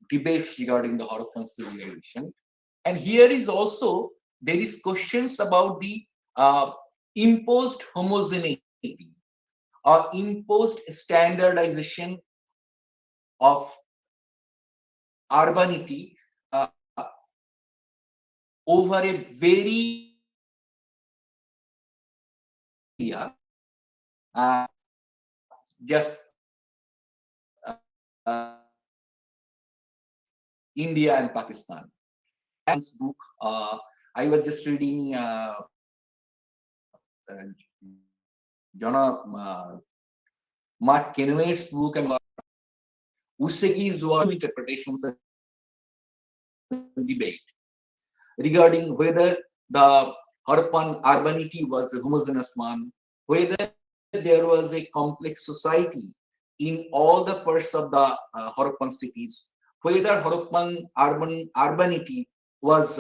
debates regarding the Harappan civilization. And here is also, there is questions about the imposed homogeneity or imposed standardization of urbanity over a very just India and Pakistan. And book, I was just reading Mark Kennewe's book about Usegi's interpretations and debate regarding whether the Harappan urbanity was a homogeneous one, whether there was a complex society in all the parts of the Harappan cities, whether Harappan urbanity was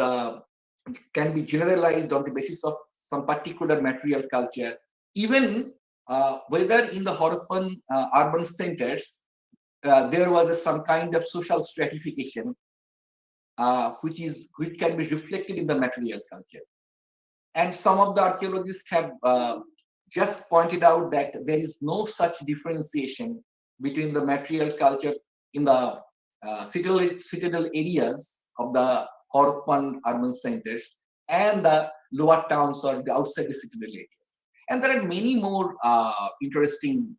can be generalized on the basis of some particular material culture, even whether in the Harappan urban centers there was some kind of social stratification which can be reflected in the material culture. And some of the archaeologists have just pointed out that there is no such differentiation between the material culture in the citadel areas of the Harappan urban centers and the lower towns or the outside the citadel areas. And there are many more interesting.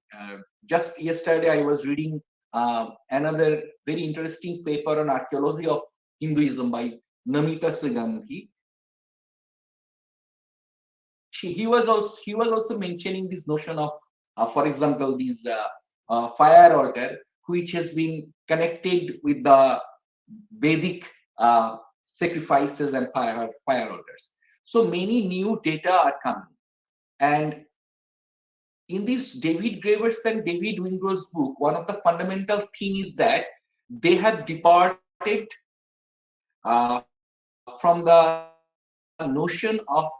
Just yesterday, I was reading another very interesting paper on archaeology of Hinduism by Namita Sugandhi. He was also mentioning this notion of, for example, this fire altar, which has been connected with the Vedic sacrifices and fire altars. So many new data are coming. And in this David Graeber's and David Wengrow's book, one of the fundamental things is that they have departed from the notion of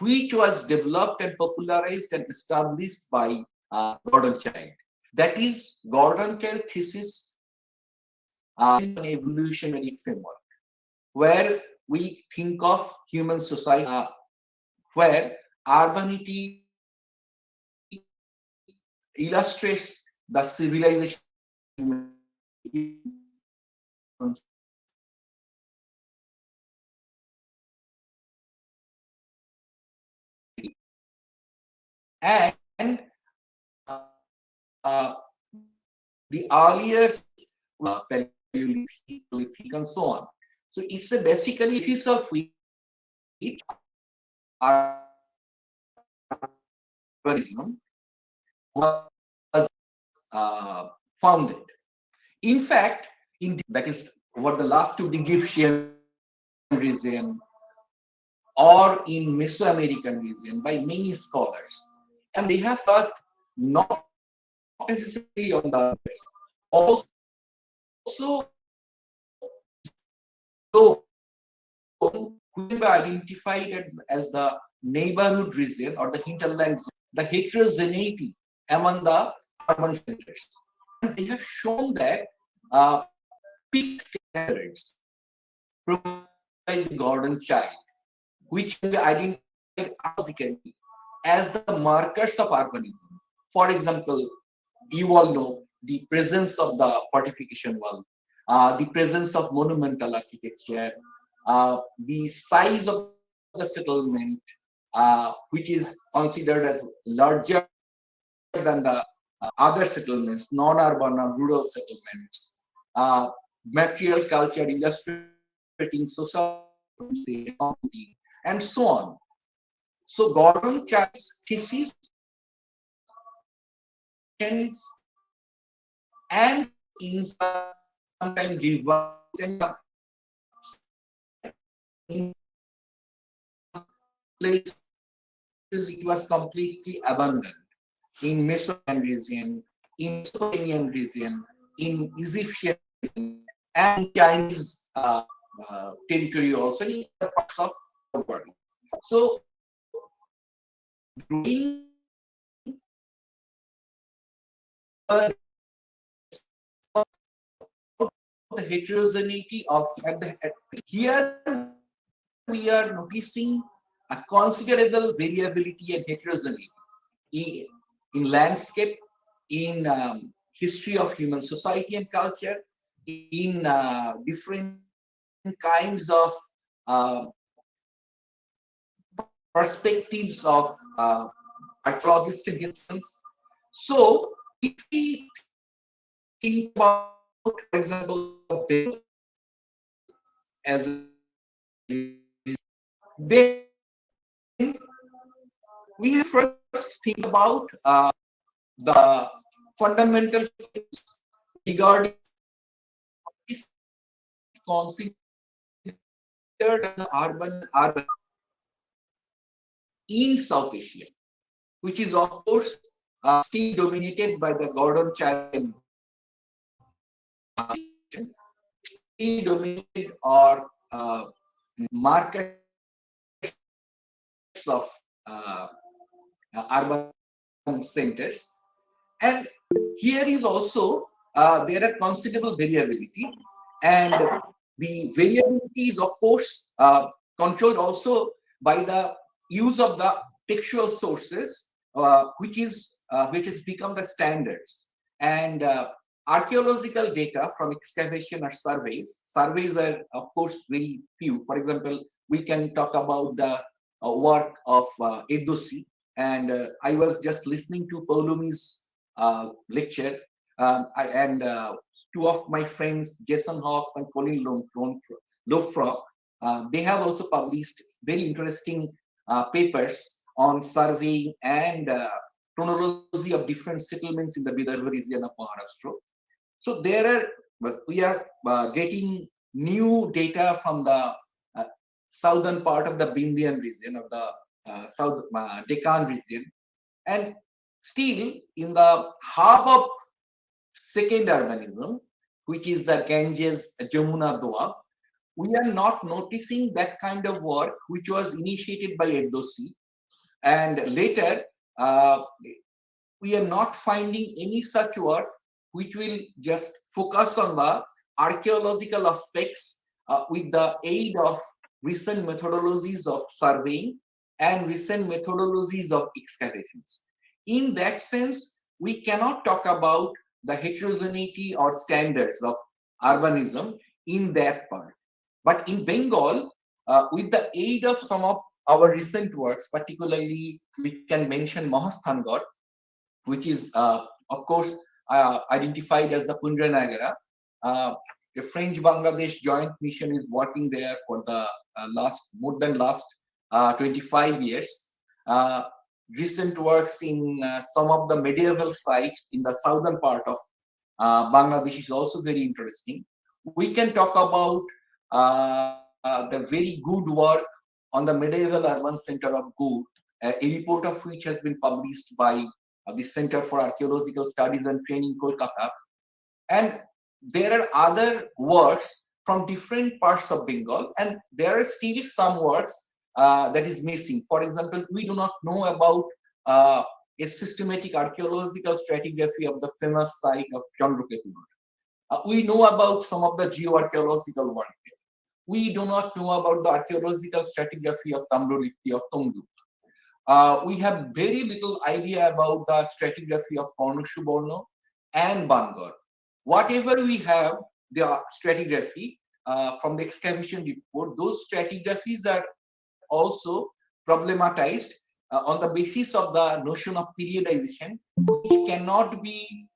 which was developed and popularized and established by Gordon Childe. That is, Gordon Childe thesis an evolutionary framework, where we think of human society, where urbanity illustrates the civilization and the earlier Paleolithic and so on. So it's a basically basis of which urbanism was founded. In fact, that is what the last two Egyptian region or in Mesoamerican region by many scholars. And they have first not necessarily on the others. Also, so who were identified as the neighborhood region or the hinterland, the heterogeneity among the urban centers. And they have shown that peak standards provided by the Gordon child, which can be identified archaeologically as the markers of urbanism. For example, you all know the presence of the fortification wall, the presence of monumental architecture, the size of the settlement, which is considered as larger than the other settlements, non-urban or rural settlements, material culture illustrating social and so on. So Gordon Child's thesis and is sometimes reversed and in places it was completely abandoned. In Mesopotamian region, in Mesopotamian region, in Egyptian region, and Chinese territory also in other parts of the world. So growing the heterogeneity of here we are noticing a considerable variability and heterogeneity in landscape, in history of human society and culture, in different kinds of perspectives of archaeologists and historians. So if we think about, for example, as then we have first think about the fundamental regarding is considered urban in South Asia, which is of course still dominated by the Gordon child, still dominated or markets of urban centers. And here is also there are considerable variability, and the variability is of course controlled also by the use of the textual sources, which has become the standards. And archaeological data from excavation or surveys. Surveys are of course very few. For example, we can talk about the work of Eddosi, and I was just listening to Paulomi's lecture, and two of my friends, Jason Hawks and Colin Lofrock, they have also published very interesting papers on surveying and chronology of different settlements in the Vidarbha region of Maharashtra. So we are getting new data from the southern part of the Vindhyan region of the South Deccan region, and still in the hub of second urbanism, which is the Ganges Jamuna Doab, we are not noticing that kind of work which was initiated by Eddosi, and later we are not finding any such work which will just focus on the archaeological aspects with the aid of recent methodologies of surveying and recent methodologies of excavations. In that sense, we cannot talk about the heterogeneity or standards of urbanism in that part. But in Bengal, with the aid of some of our recent works, particularly we can mention Mahasthangarh, which is of course identified as the Kundra Nagara. The French-Bangladesh joint mission is working there for the more than 25 years. Recent works in some of the medieval sites in the southern part of Bangladesh is also very interesting. We can talk about the very good work on the medieval urban center of Gur, a report of which has been published by the Center for Archaeological Studies and Training, Kolkata. And there are other works from different parts of Bengal, and there are still some works that is missing. For example, we do not know about a systematic archaeological stratigraphy of the famous site of Chandraketugad. We know about some of the geoarchaeological work there. We do not know about the archaeological stratigraphy of Tamrolipti of Tongdu. We have very little idea about the stratigraphy of Karnashuborno and Bangor. Whatever we have, the stratigraphy from the excavation report, those stratigraphies are also problematized on the basis of the notion of periodization, which cannot be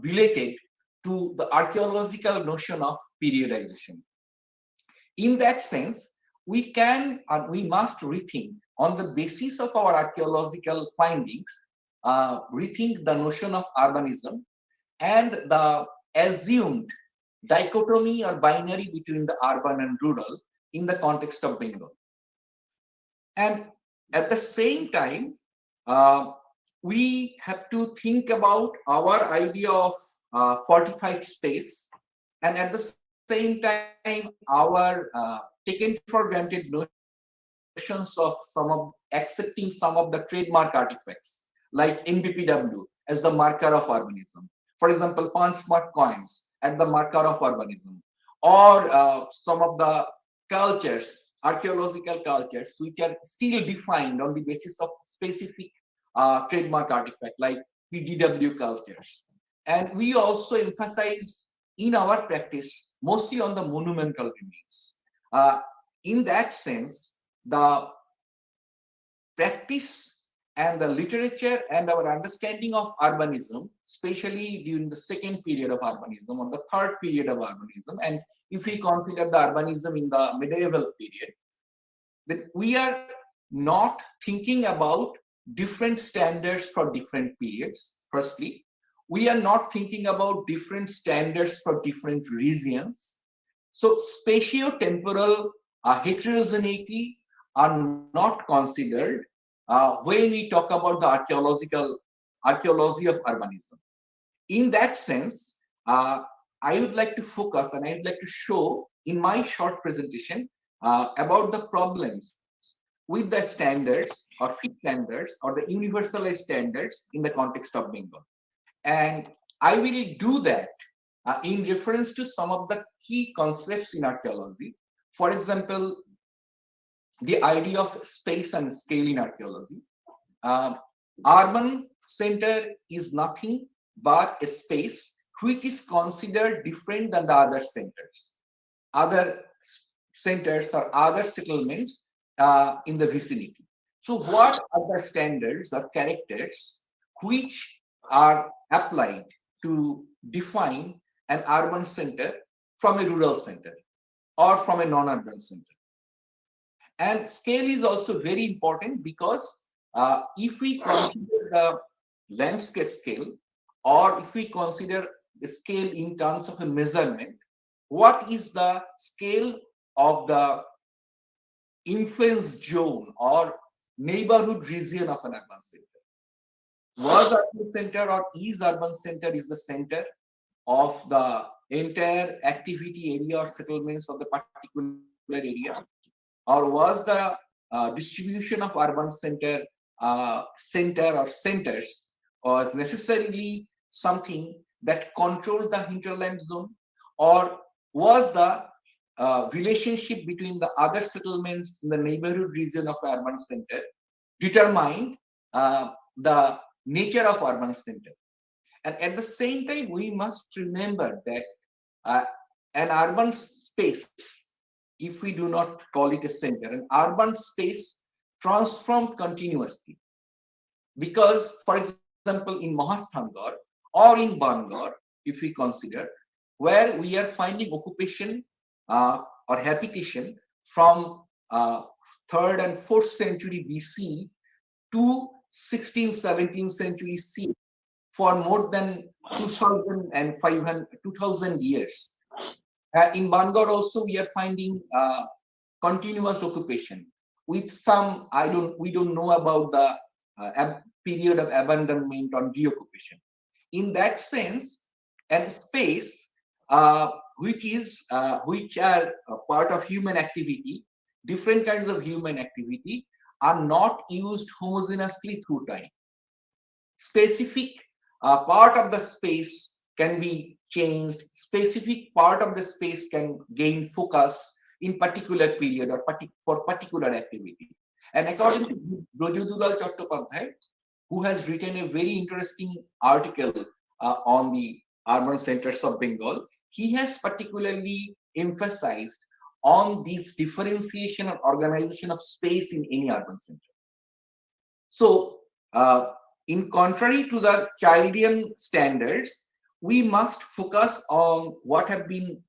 related to the archaeological notion of periodization. In that sense, we can and we must rethink on the basis of our archaeological findings, rethink the notion of urbanism and the assumed dichotomy or binary between the urban and rural in the context of Bengal. And at the same time, we have to think about our idea of fortified space, and at the same time, our taken for granted notions of accepting some of the trademark artifacts like NBPW as the marker of urbanism. For example, punch mark coins as the marker of urbanism, or some of the cultures, archaeological cultures, which are still defined on the basis of specific trademark artifact like PGW cultures. And we also emphasize in our practice mostly on the monumental remains. In that sense, the practice and the literature and our understanding of urbanism, especially during the second period of urbanism or the third period of urbanism, and if we consider the urbanism in the medieval period, that we are not thinking about different standards for different periods. Firstly, we are not thinking about different standards for different regions. So spatio-temporal heterogeneity are not considered when we talk about the archaeology of urbanism. In that sense, I would like to focus and I would like to show in my short presentation about the problems with the standards or fixed standards or the universalized standards in the context of Bengal. And I will do that in reference to some of the key concepts in archaeology. For example, the idea of space and scale in archaeology. Urban center is nothing but a space which is considered different than the other centers. Other centers or other settlements in the vicinity. So what are the standards or characters which are applied to define an urban center from a rural center or from a non-urban center? And scale is also very important because if we consider the landscape scale, or if we consider the scale in terms of a measurement, what is the scale of the influence zone or neighborhood region of an urban center? Was urban center or is urban center is the center of the entire activity area or settlements of the particular area? Or was the distribution of urban center or centers was necessarily something that controlled the hinterland zone? Or was the relationship between the other settlements in the neighborhood region of urban center determined the nature of urban center? And at the same time, we must remember that an urban space, if we do not call it a center, an urban space transformed continuously. Because, for example, in Mahasthangarh or in Bangor, if we consider, where we are finding occupation or habitation from 3rd and 4th century BC to 16th, 17th century CE for more than 2,000 years. In Bangor also we are finding continuous occupation with some, we don't know about the period of abandonment or deoccupation. In that sense, and space, which are part of human activity, different kinds of human activity are not used homogeneously through time. Specific part of the space can be changed. Specific part of the space can gain focus in particular period or for particular activity. And according to Brajudulal Chattopadhyay, who has written a very interesting article on the urban centers of Bengal, he has particularly emphasized on this differentiation and organization of space in any urban center. So, in contrary to the Childian standards, we must focus on what have been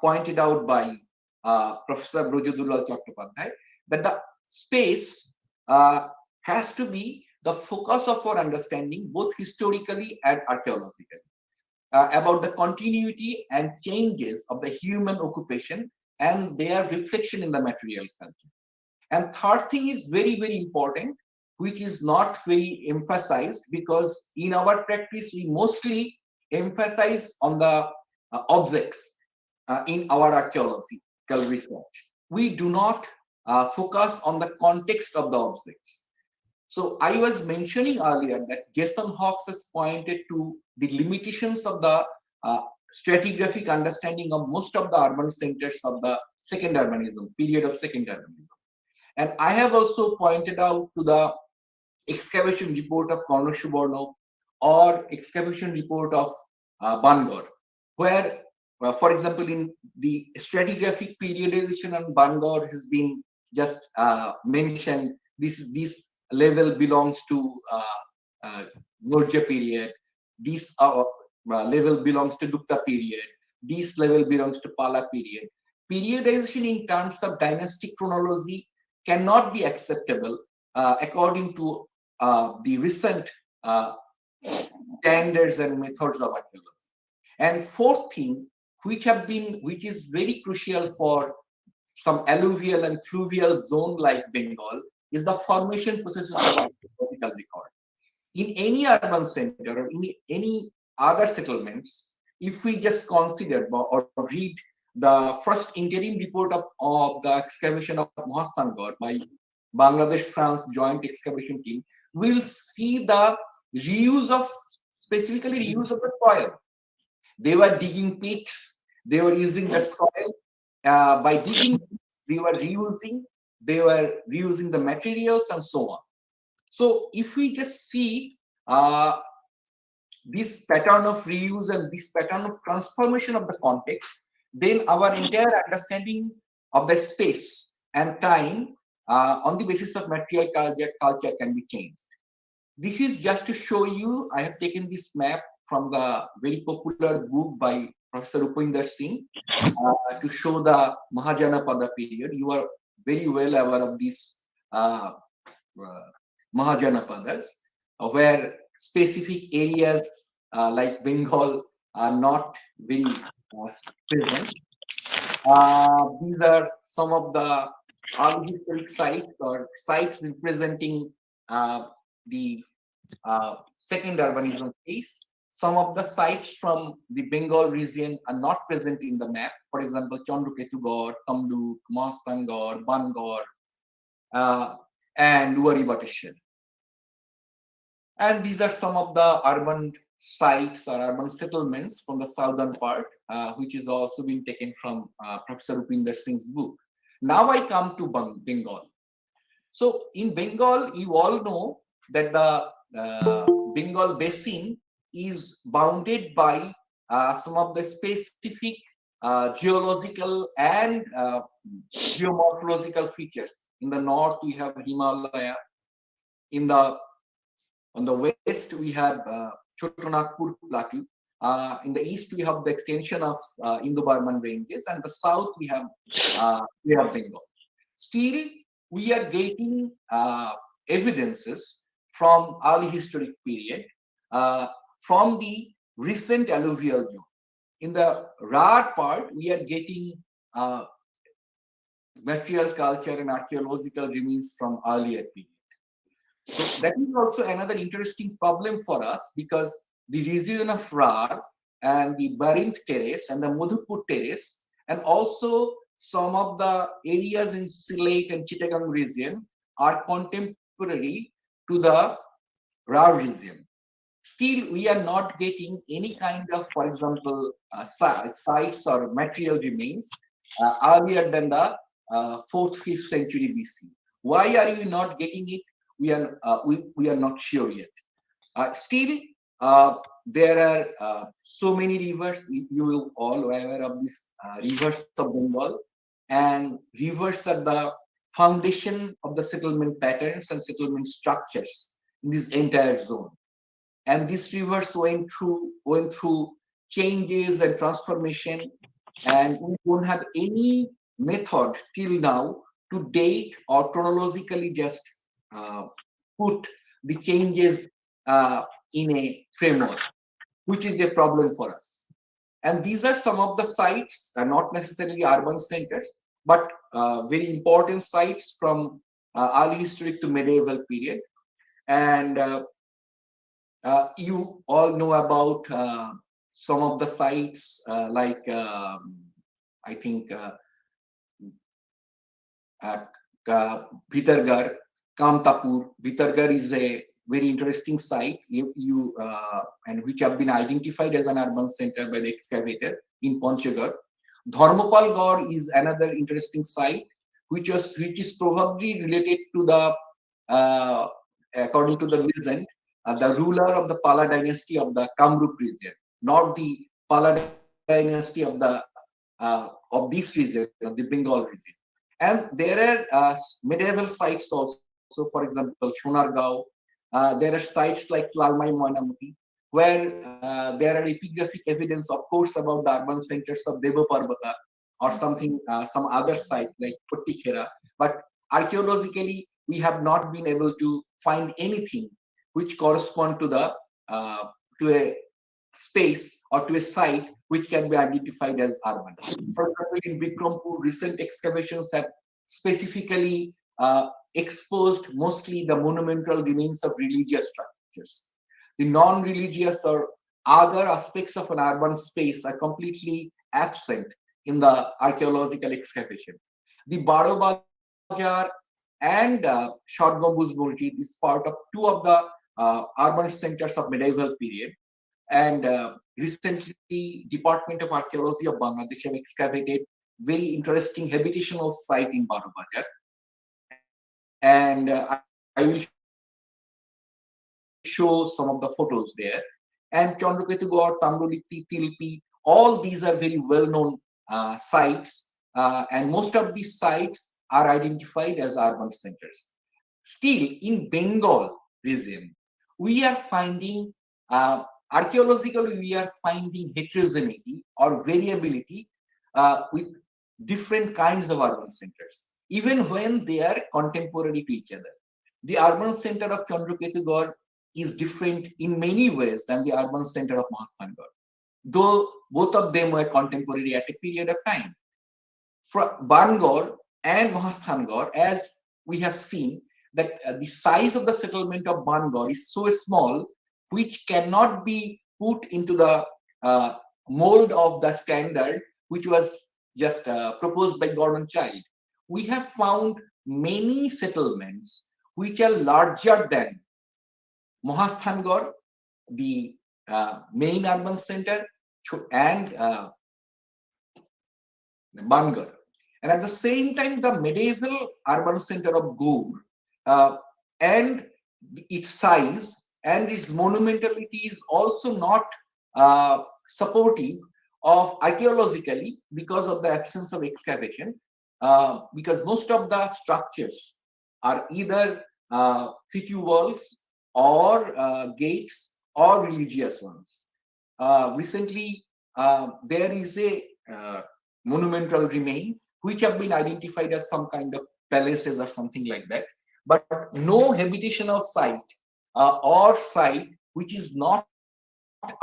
pointed out by Professor Brajudulal Chattopadhyay, that the space has to be the focus of our understanding, both historically and archaeologically, about the continuity and changes of the human occupation and their reflection in the material culture. And third thing is very, very important, which is not very emphasized, because in our practice, we mostly emphasize on the objects in our archaeological research. We do not focus on the context of the objects. So I was mentioning earlier that Jason Hawkes has pointed to the limitations of the stratigraphic understanding of most of the urban centers of the second urbanism, period of second urbanism. And I have also pointed out to the excavation report of Karnosuborno or excavation report of Bangor, where, for example, in the stratigraphic periodization on Bangor has been just mentioned. This level belongs to Maurya period. This level belongs to Gupta period. This level belongs to Pala period. Periodization in terms of dynastic chronology cannot be acceptable according to the recent standards and methods of archaeology. And fourth thing, which is very crucial for some alluvial and fluvial zone like Bengal, is the formation processes of archaeological record. In any urban center or in any other settlements, if we just consider or read the first interim report of the excavation of Mahastangad by Bangladesh-France Joint Excavation Team, we'll see the specifically reuse of the soil. They were digging pits, they were using the soil. By digging, they were reusing the materials and so on. So if we just see this pattern of reuse and this pattern of transformation of the context, then our entire understanding of the space and time on the basis of material culture can be changed. This is just to show you, I have taken this map from the very popular book by Professor Upinder Singh to show the Mahajanapada period. You are very well aware of these Mahajanapadas, where specific areas like Bengal are not very present. These are some of the early historic sites or sites representing the second urbanism phase. Some of the sites from the Bengal region are not present in the map. For example, Chandraketugad, Kamruk, Mahastangad, Bangor, and Luwari Bateshwar. And these are some of the urban sites or urban settlements from the southern part, which is also been taken from Professor Upinder Singh's book. Now I come to Bengal. So in Bengal, you all know that the Bengal basin is bounded by some of the specific geological and geomorphological features. In the north, we have Himalaya. On the west, we have Chotanagpur Plateau. In the east, we have the extension of Indo-Burman ranges, and the south we have Bengal. Still, we are getting evidences from early historic period from the recent alluvial zone. In the Rar part, we are getting material culture and archaeological remains from earlier period. So that is also another interesting problem for us, because the region of Rar and the Barint terrace and the Madhupur terrace, and also some of the areas in Sylhet and Chittagong region are contemporary to the Rar region. Still, we are not getting any kind of, for example, sites or material remains earlier than the 4th, 5th century BC. Why are we not getting it? We are not sure yet. Still, there are so many rivers. You will all aware of these rivers of Bengal, and rivers are the foundation of the settlement patterns and settlement structures in this entire zone. And these rivers went through changes and transformation, and we don't have any method till now to date or chronologically just put the changes in a framework, which is a problem for us. And these are some of the sites, not necessarily urban centers, but very important sites from early historic to medieval period. And you all know about some of the sites like I think Bhitargarh, Kamtapur. Bhitargarh is a very interesting site, and which have been identified as an urban center by the excavator in Panchgarh. Dharmapal Garh is another interesting site, which is probably related to the, according to the legend, the ruler of the Pala dynasty of the Kamrup region, not the Pala dynasty of this region, of the Bengal region. And there are medieval sites also, for example, Sonargaon. There are sites like Lalmai Moinamoti, where there are epigraphic evidence, of course, about the urban centers of Devaparbata or something, some other site like Pottikhera. But archaeologically, we have not been able to find anything which correspond to to a space or to a site which can be identified as urban. For example, in Bikrampur, recent excavations have specifically exposed mostly the monumental remains of religious structures. The non-religious or other aspects of an urban space are completely absent in the archaeological excavation. The Baro Bazaar and Short Gambuz Masjid is part of two of the urban centers of medieval period. And recently, Department of Archaeology of Bangladesh have excavated very interesting habitational site in Baro Bazaar. And I will show some of the photos there. And Chandraketugor, Tamrolipti, Tilpi, all these are very well-known sites. And most of these sites are identified as urban centers. Still, in Bengal region, we are finding, archaeologically, we are finding heterogeneity or variability with different kinds of urban centers, even when they are contemporary to each other. The urban center of Chandraketugor is different in many ways than the urban center of Mahasthangarh, though both of them were contemporary at a period of time. Bangalore and Mahasthangarh, as we have seen, that the size of the settlement of Bangalore is so small, which cannot be put into the mold of the standard, which was just proposed by Gordon Child. We have found many settlements which are larger than Mahasthangarh, the main urban center, and Bangalore. And at the same time, the medieval urban center of Gaur and its size and its monumentality is also not supportive of archaeologically because of the absence of excavation, because most of the structures are either city walls or gates or religious ones. Recently, there is a monumental remain which have been identified as some kind of palaces or something like that, but no habitational site or site which is not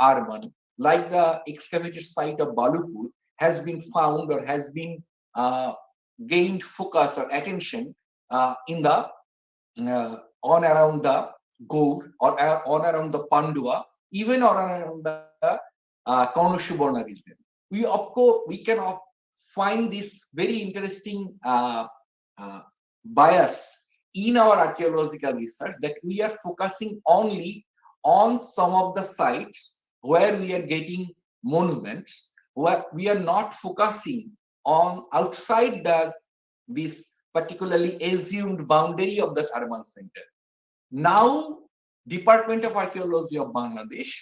urban, like the excavated site of Balupur, has been found or has been gained focus or attention in the on around the Gaur or on around the Pandua, even on around the Kaunusuborna region. We of course we can find this very interesting bias in our archaeological research, that we are focusing only on some of the sites where we are getting monuments, where we are not focusing on outside this particularly assumed boundary of the urban center. Now, Department of Archaeology of Bangladesh,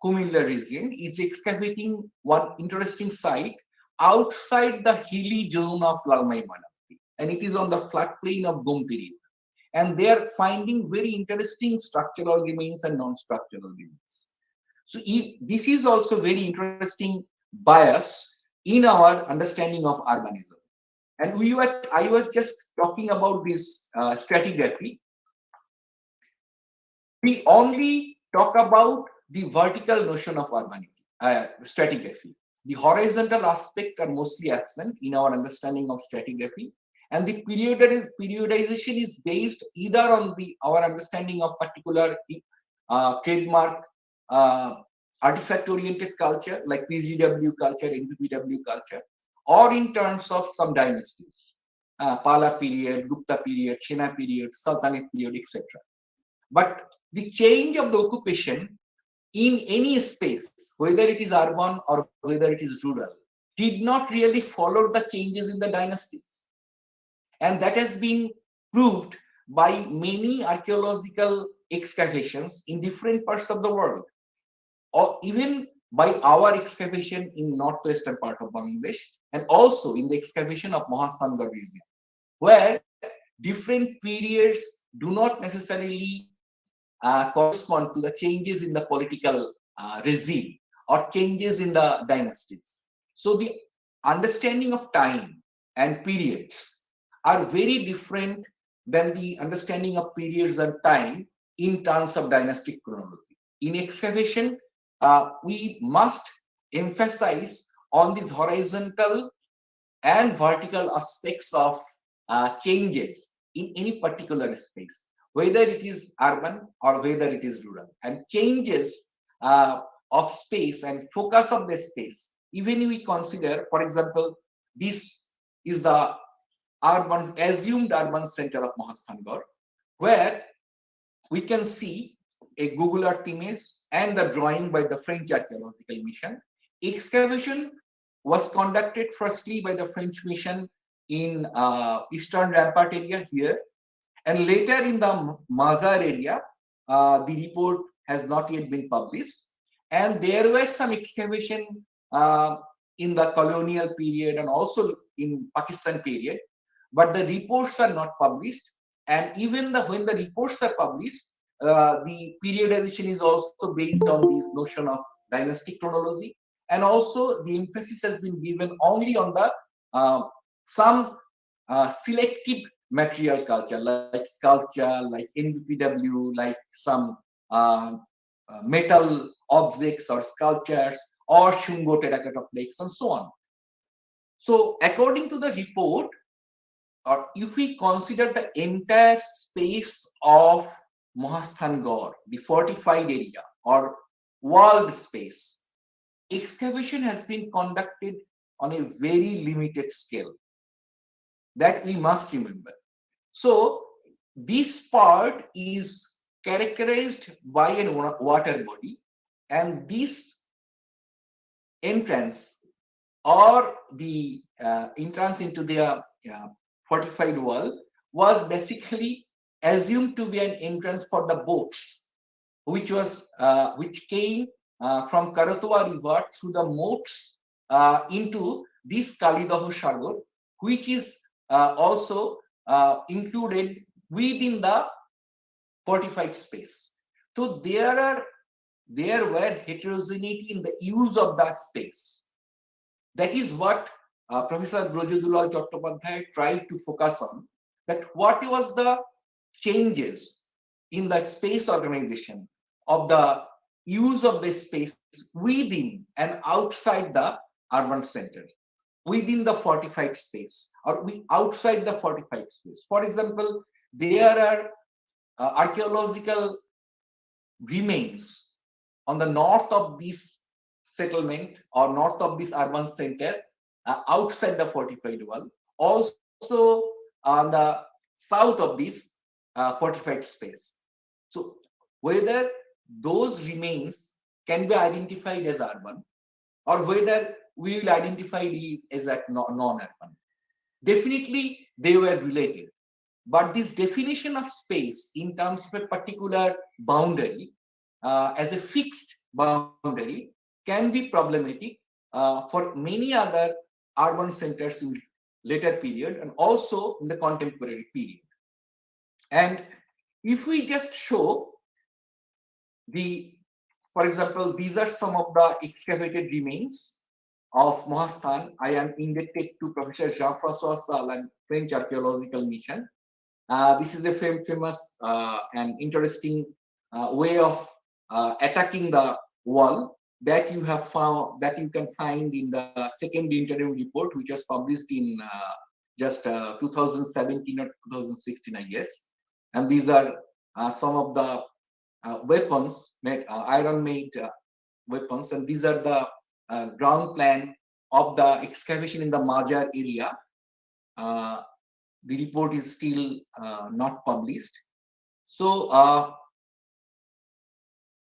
Kumilla region, is excavating one interesting site outside the hilly zone of Lalmai Manapti, and it is on the floodplain of Gomti. And they are finding very interesting structural remains and non-structural remains. So this is also very interesting bias in our understanding of urbanism. And I was just talking about this stratigraphy. We only talk about the vertical notion of urbanity, stratigraphy. The horizontal aspect are mostly absent in our understanding of stratigraphy, and the periodization is based either on our understanding of particular trademark artifact-oriented culture like PGW culture, NPPW culture, or in terms of some dynasties, Pala period, Gupta period, Chena period, Sultanate period, etc. But the change of the occupation in any space, whether it is urban or whether it is rural, did not really follow the changes in the dynasties. And that has been proved by many archaeological excavations in different parts of the world, or even by our excavation in northwestern part of Bangladesh, and also in the excavation of Mahastangad region, where different periods do not necessarily correspond to the changes in the political regime or changes in the dynasties. So the understanding of time and periods are very different than the understanding of periods and time in terms of dynastic chronology. In excavation, we must emphasize on these horizontal and vertical aspects of changes in any particular space, whether it is urban or whether it is rural, and changes of space and focus of the space. Even if we consider, for example, this is the assumed urban center of Mahastangad, where we can see a Google Earth image and the drawing by the French Archaeological Mission. Excavation was conducted firstly by the French mission in Eastern Rampart area here, and later in the Mazar area. The report has not yet been published, and there were some excavation in the colonial period and also in Pakistan period, but the reports are not published. And even when the reports are published, the periodization is also based on this notion of dynastic chronology, and also the emphasis has been given only on the some selective material culture like sculpture, like NBPW, like some metal objects or sculptures or Shungo terracotta plaques and so on. So according to the report, or if we consider the entire space of Mahastangad, the fortified area or walled space, excavation has been conducted on a very limited scale. That we must remember. So this part is characterized by a water body, and this entrance or the entrance into the fortified wall was basically assumed to be an entrance for the boats, which came from Karatwa River through the moats into this Kalidaho Sagar, which is also included within the fortified space. So there were heterogeneity in the use of that space. That is what Professor Brojudulal Chattopadhyay tried to focus on, that what was the changes in the space organization of the use of the space within and outside the urban center. within the fortified space or outside the fortified space. For example, there are archaeological remains on the north of this settlement or north of this urban center outside the fortified wall, also on the south of this fortified space. So whether those remains can be identified as urban or whether we will identify these as a non-urban. Definitely they were related. But this definition of space in terms of a particular boundary as a fixed boundary can be problematic for many other urban centers in later period and also in the contemporary period. And if we just show for example, these are some of the excavated remains of Mohastan. I am indebted to Professor Jean-François Salle and French Archaeological Mission. This is a famous and interesting way of attacking the wall that you have found, that you can find in the second interim report, which was published in just 2017 or 2016, I guess. And these are some of the weapons, iron-made weapons, and these are the ground plan of the excavation in the Majar area. The report is still not published. So,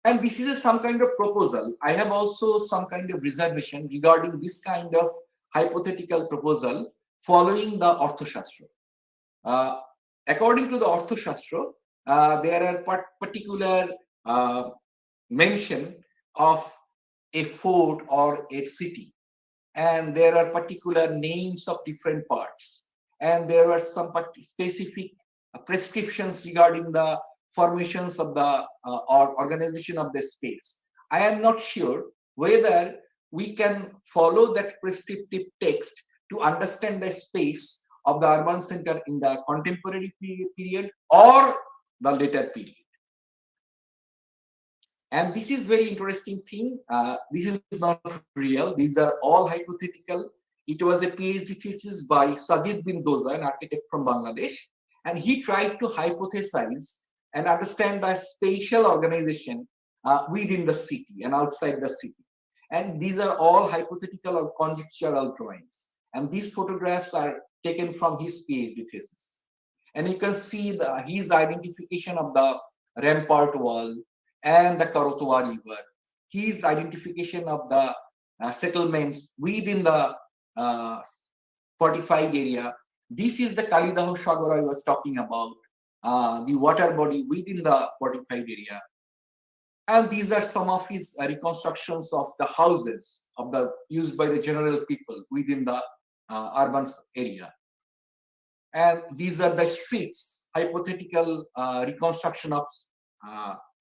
and this is some kind of proposal. I have also some kind of reservation regarding this kind of hypothetical proposal following the Arthashastra. According to the Arthashastra, there are particular mention of a fort or a city, and there are particular names of different parts, and there are some specific prescriptions regarding the formations of the or organization of the space. I am not sure whether we can follow that prescriptive text to understand the space of the urban center in the contemporary period or the later period. And this is very interesting thing. This is not real. These are all hypothetical. It was a PhD thesis by Sajid bin Doza, an architect from Bangladesh, and he tried to hypothesize and understand the spatial organization within the city and outside the city. And these are all hypothetical or conjectural drawings. And these photographs are taken from his PhD thesis. And you can see his identification of the rampart wall and the Karotwa River, his identification of the settlements within the fortified area. This is the Kalidaho Sagar I was talking about, the water body within the fortified area. And these are some of his reconstructions of the houses used by the general people within the urban area. And these are the streets, hypothetical reconstruction of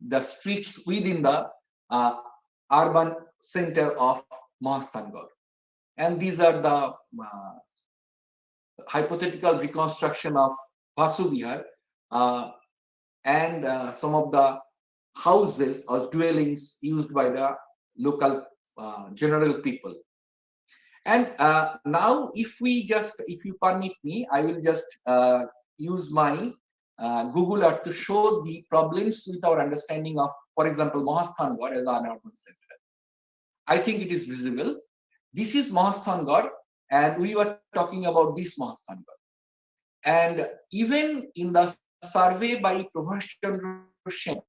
the streets within the urban center of Mahastangad. And these are the hypothetical reconstruction of Vasu Vihar and some of the houses or dwellings used by the local general people. And now, if you permit me, I will just use my Google Earth to show the problems with our understanding of, for example, Mahastangad as an urban center. I think it is visible. This is Mahastangad, and we were talking about this Mahastangad. And even in the survey by Prabhash Chandra Sen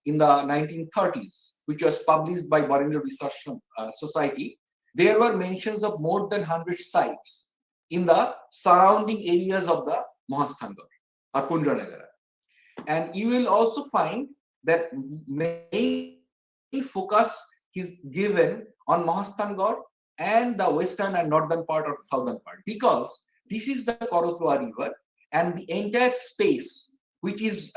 in the 1930s, which was published by Barendra Research Society, there were mentions of more than 100 sites in the surrounding areas of the Mahastangad or Pundranagara. And you will also find that main focus is given on Mahastangad and the western and northern part or southern part, because this is the Korotwa River, and the entire space, which is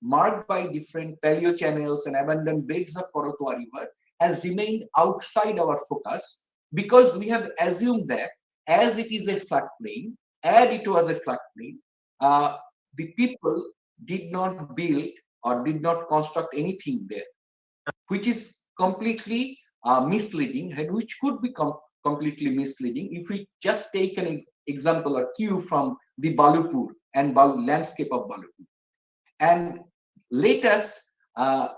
marked by different paleo channels and abandoned beds of Korotwa River, has remained outside our focus, because we have assumed that as it is a floodplain, and it was a floodplain, the people did not build or did not construct anything there, which is completely misleading and which could be completely misleading. If we just take an example or cue from the Balupur and landscape of Balupur, and let us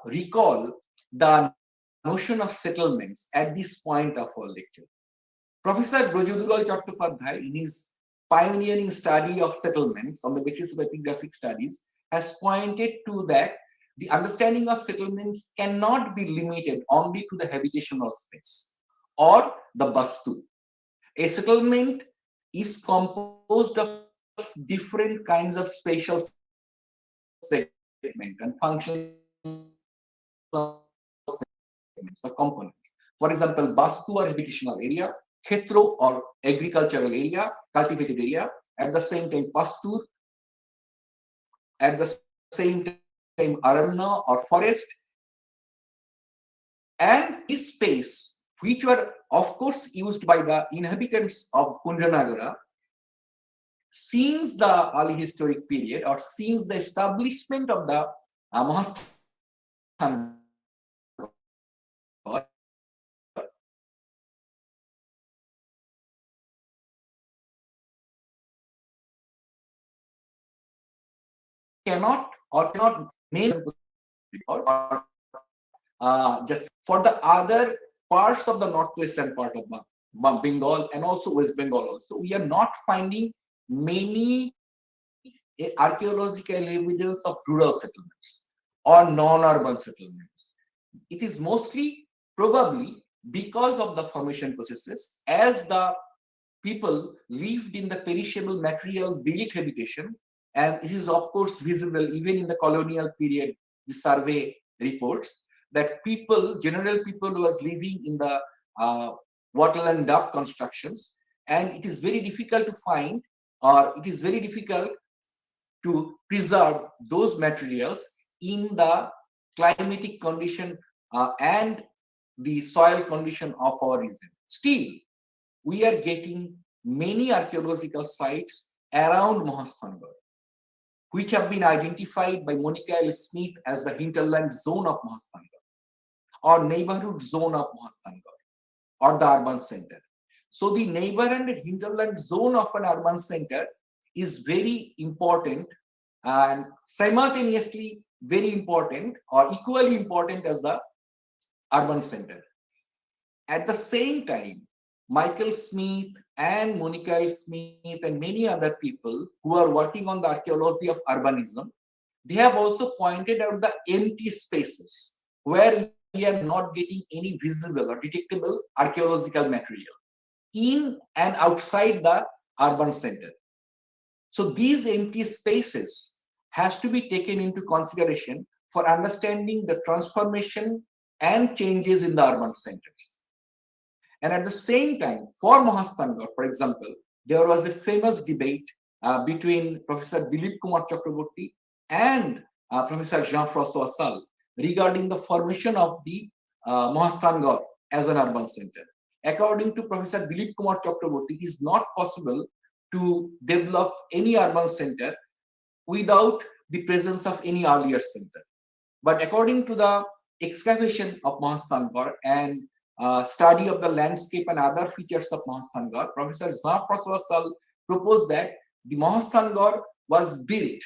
recall the notion of settlements at this point of our lecture. Professor Brajudulal Chattopadhyay, in his pioneering study of settlements on the basis of epigraphic studies, has pointed to that the understanding of settlements cannot be limited only to the habitational space or the bastu. A settlement is composed of different kinds of spatial segment and functional segments or components. For example, bastu or habitational area, khetro or agricultural area, cultivated area, at the same time pastur, at the same time aranya or forest, and this space, which were of course used by the inhabitants of Kunjanagara since the early historic period or since the establishment of the Mahasthan cannot name or just for the other parts of the northwestern part of Bengal and also West Bengal also, we are not finding many archaeological evidence of rural settlements or non-urban settlements. It is mostly probably because of the formation processes, as the people lived in the perishable material built habitation, and this is of course visible even in the colonial period. The survey reports that general people was living in the wattle and duck constructions, and it is very difficult to find, or it is very difficult to preserve those materials in the climatic condition and the soil condition of our region. Still, we are getting many archaeological sites around Mahasthangarh, which have been identified by Monica L. Smith as the hinterland zone of Mahasthangarh, or neighborhood zone of Mahasthangarh, or the urban center. So the neighborhood and hinterland zone of an urban center is very important, and simultaneously very important or equally important as the urban center. At the same time, Michael Smith and Monica L. Smith and many other people who are working on the archaeology of urbanism, they have also pointed out the empty spaces where we are not getting any visible or detectable archaeological material in and outside the urban center. So these empty spaces has to be taken into consideration for understanding the transformation and changes in the urban centers. And at the same time, for Mahasthangarh, for example, there was a famous debate between Professor Dilip Kumar Chakraborty and Professor Jean-François Salle regarding the formation of the Mahasthangarh as an urban center. According to Professor Dilip Kumar Chakraborty, it is not possible to develop any urban center without the presence of any earlier center. But according to the excavation of Mahasthangarh and study of the landscape and other features of Mahasthangarh, Professor Jean-François Salle proposed that the Mahasthangarh was built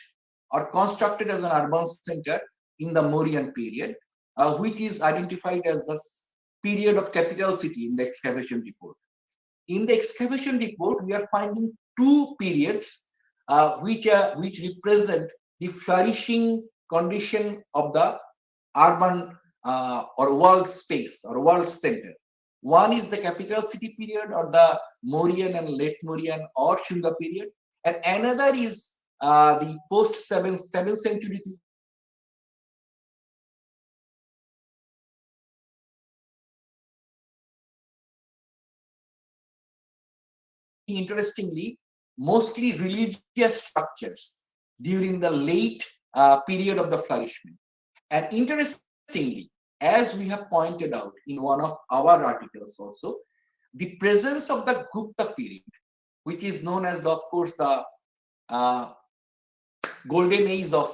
or constructed as an urban center in the Mauryan period, which is identified as the period of capital city in the excavation report. In the excavation report, we are finding two periods which represent the flourishing condition of the urban or world space or world center. One is the capital city period or the Mauryan and late Mauryan or Shunga period, and another is the post 7th century interestingly, mostly religious structures during the late period of the flourishment. And interestingly, as we have pointed out in one of our articles also, the presence of the Gupta period, which is known as, of course, the golden age of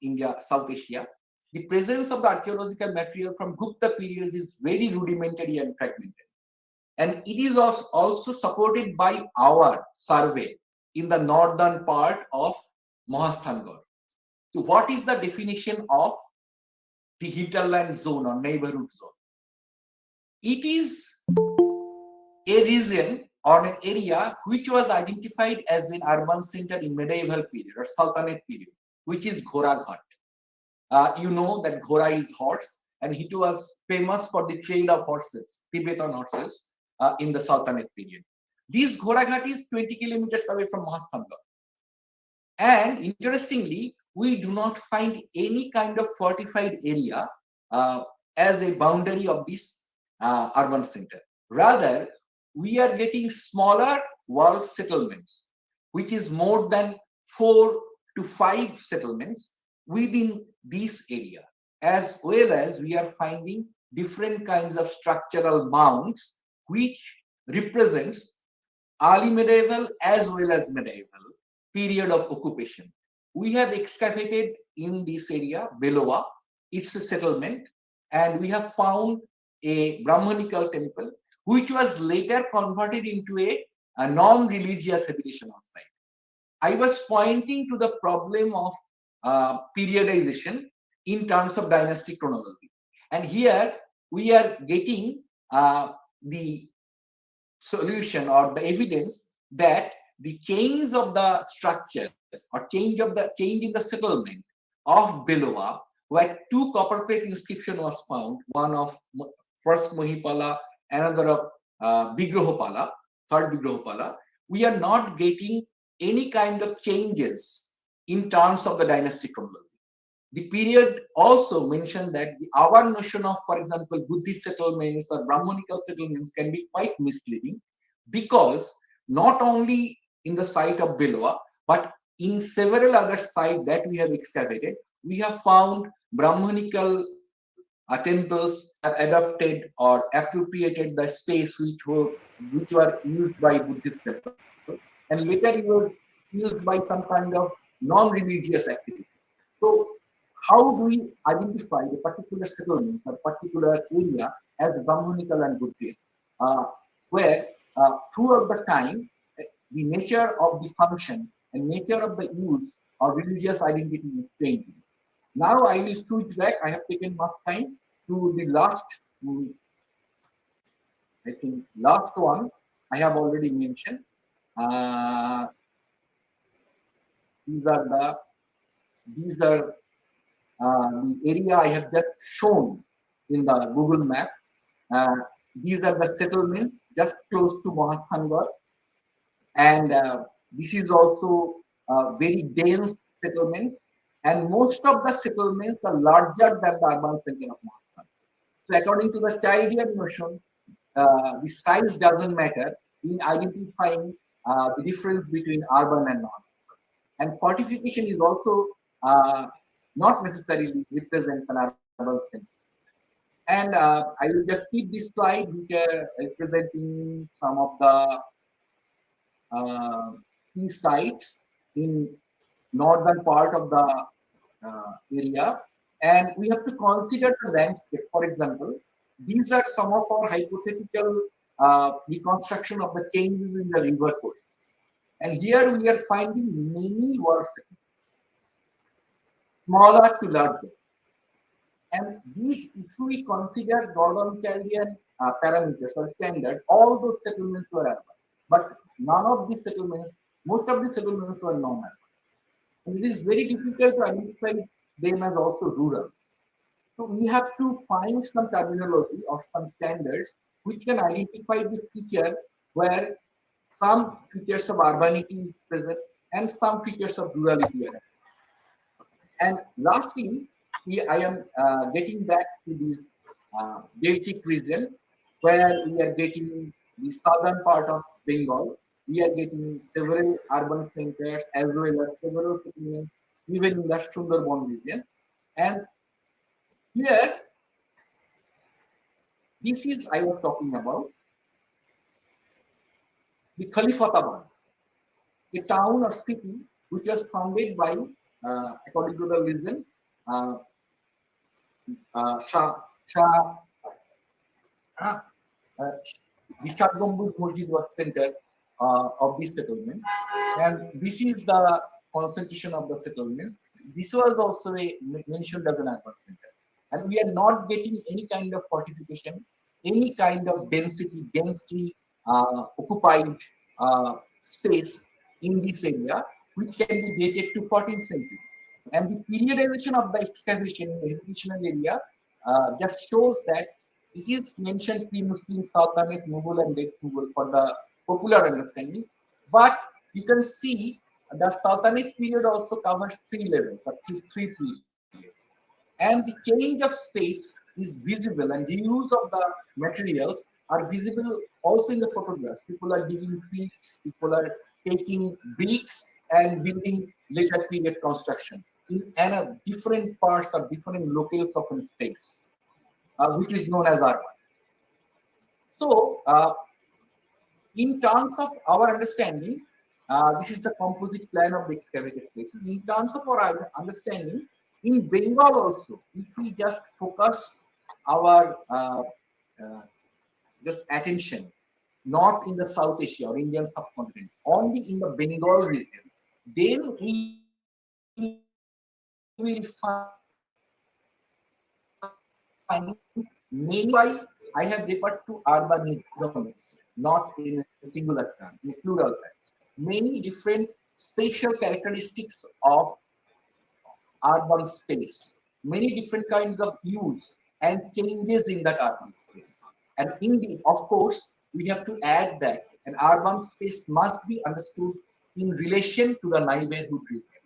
India, South Asia, the presence of the archaeological material from Gupta periods is very rudimentary and fragmented. And it is also supported by our survey in the northern part of Mahasthangarh. So what is the definition of the hinterland zone or neighborhood zone? It is a region or an area which was identified as an urban center in medieval period or Sultanate period, which is Ghoraghat. You know that Ghora is horse, and it was famous for the trade of horses, Tibetan horses, in the Sultanate period. This Ghoraghat is 20 kilometers away from Mahasthangarh. And interestingly, we do not find any kind of fortified area as a boundary of this urban center. Rather, we are getting smaller walled settlements, which is more than 4 to 5 settlements within this area, as well as we are finding different kinds of structural mounds, which represents early medieval as well as medieval period of occupation. We have excavated in this area, Beloa, it's a settlement, and we have found a Brahmanical temple, which was later converted into a non-religious habitational site. I was pointing to the problem of periodization in terms of dynastic chronology. And here we are getting the solution or the evidence that the change of the structure or change in the settlement of Beloa, where 2 copper plate inscription was found, one of first Mahipala, another of Vigrahopala, third Vigrahopala. We are not getting any kind of changes in terms of the dynastic chronology. The period also mentioned that our notion of, for example, Buddhist settlements or Brahmanical settlements can be quite misleading, because not only in the site of Beloa, but in several other sites that we have excavated, we have found Brahmanical temples have adopted or appropriated the space which were used by Buddhist temples, and later it was used by some kind of non-religious activity. So how do we identify a particular settlement or particular area as Brahmanical and Buddhist, where throughout the time the nature of the function and nature of the use of religious identity is changing. Now I will switch back. I have taken much time to the last, I think last one I have already mentioned. These are the area I have just shown in the Google map. These are the settlements just close to Mahasthangarh, and this is also very dense settlements, and most of the settlements are larger than the urban center of Mahasthangarh. So according to the Childian notion, the size doesn't matter in identifying the difference between urban and non-urban. And fortification is also not necessarily represents an urban center. And I will just keep this slide, which are representing some of the key sites in northern part of the area. And we have to consider the landscape. For example, these are some of our hypothetical reconstruction of the changes in the river courses. And here we are finding many wall segments, smaller to larger. And these, if we consider Gordon-Chaldean parameters or standard, all those settlements were urban. But none of these settlements, most of the settlements were non-urban. And it is very difficult to identify them as also rural. So we have to find some terminology or some standards which can identify the feature where some features of urbanity is present and some features of rurality are. And lastly, I am getting back to this Baltic region where we are getting the southern part of Bengal. We are getting several urban centers as well as several settlements, even in the Sundarban region. And here, this is I was talking about the Khalifatabad, a town or city which was founded by, according to the legend, The Shah Masjid was center of this settlement, and this is the concentration of the settlements. This was also mentioned as an urban center, and we are not getting any kind of fortification, any kind of densely occupied space in this area, which can be dated to 14th century. And the periodization of the excavation in the educational area just shows that it is mentioned pre-Muslim, Sultanate, Mughal, and late Mughal for the popular understanding. But you can see the Sultanate period also covers three levels, or three periods. And the change of space is visible, and the use of the materials are visible also in the photographs. People are digging pits, people are taking bricks and building later period construction in different parts of different locales of a space, which is known as urban. So, in terms of our understanding, this is the composite plan of the excavated places. In terms of our understanding, in Bengal also, if we just focus our just attention not in the South Asia or Indian subcontinent, only in the Bengal region, then we will find many. Why I have referred to urbanisms, not in a singular term, in a plural terms. Many different spatial characteristics of urban space, many different kinds of use and changes in that urban space. And indeed, of course, we have to add that an urban space must be understood in relation to the neighborhood region.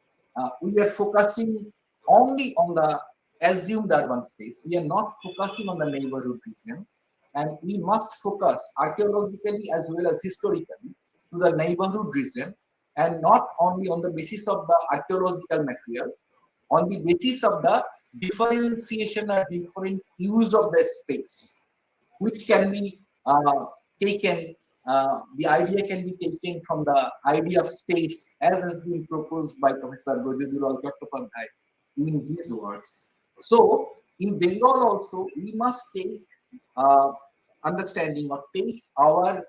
We are focusing only on the assumed urban space. We are not focusing on the neighborhood region, and we must focus archaeologically as well as historically to the neighborhood region, and not only on the basis of the archaeological material, on the basis of the differentiation or different use of the space, which can be taken, the idea can be taken from the idea of space as has been proposed by Professor Bojidulal Chattopadhyay in his works. So, in Bengal also, we must take understanding or take our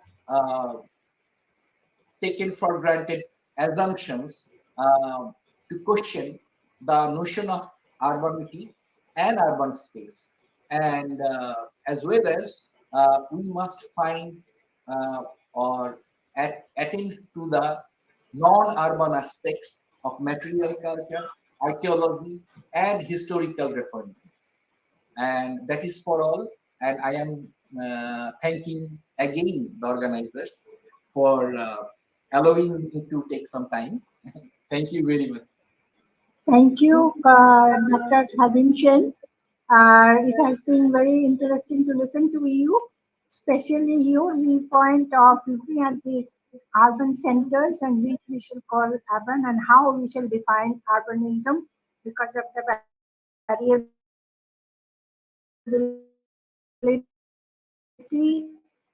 taken for granted assumptions to question the notion of urbanity and urban space. And as well as we must find or attend to the non-urban aspects of material culture, archaeology, and historical references. And that is for all. And I am thanking again the organizers for allowing me to take some time. Thank you very much. Thank you, Dr. Khadim Chen. It has been very interesting to listen to you, especially your viewpoint of looking at the urban centers and which we should call urban and how we shall define urbanism because of the variability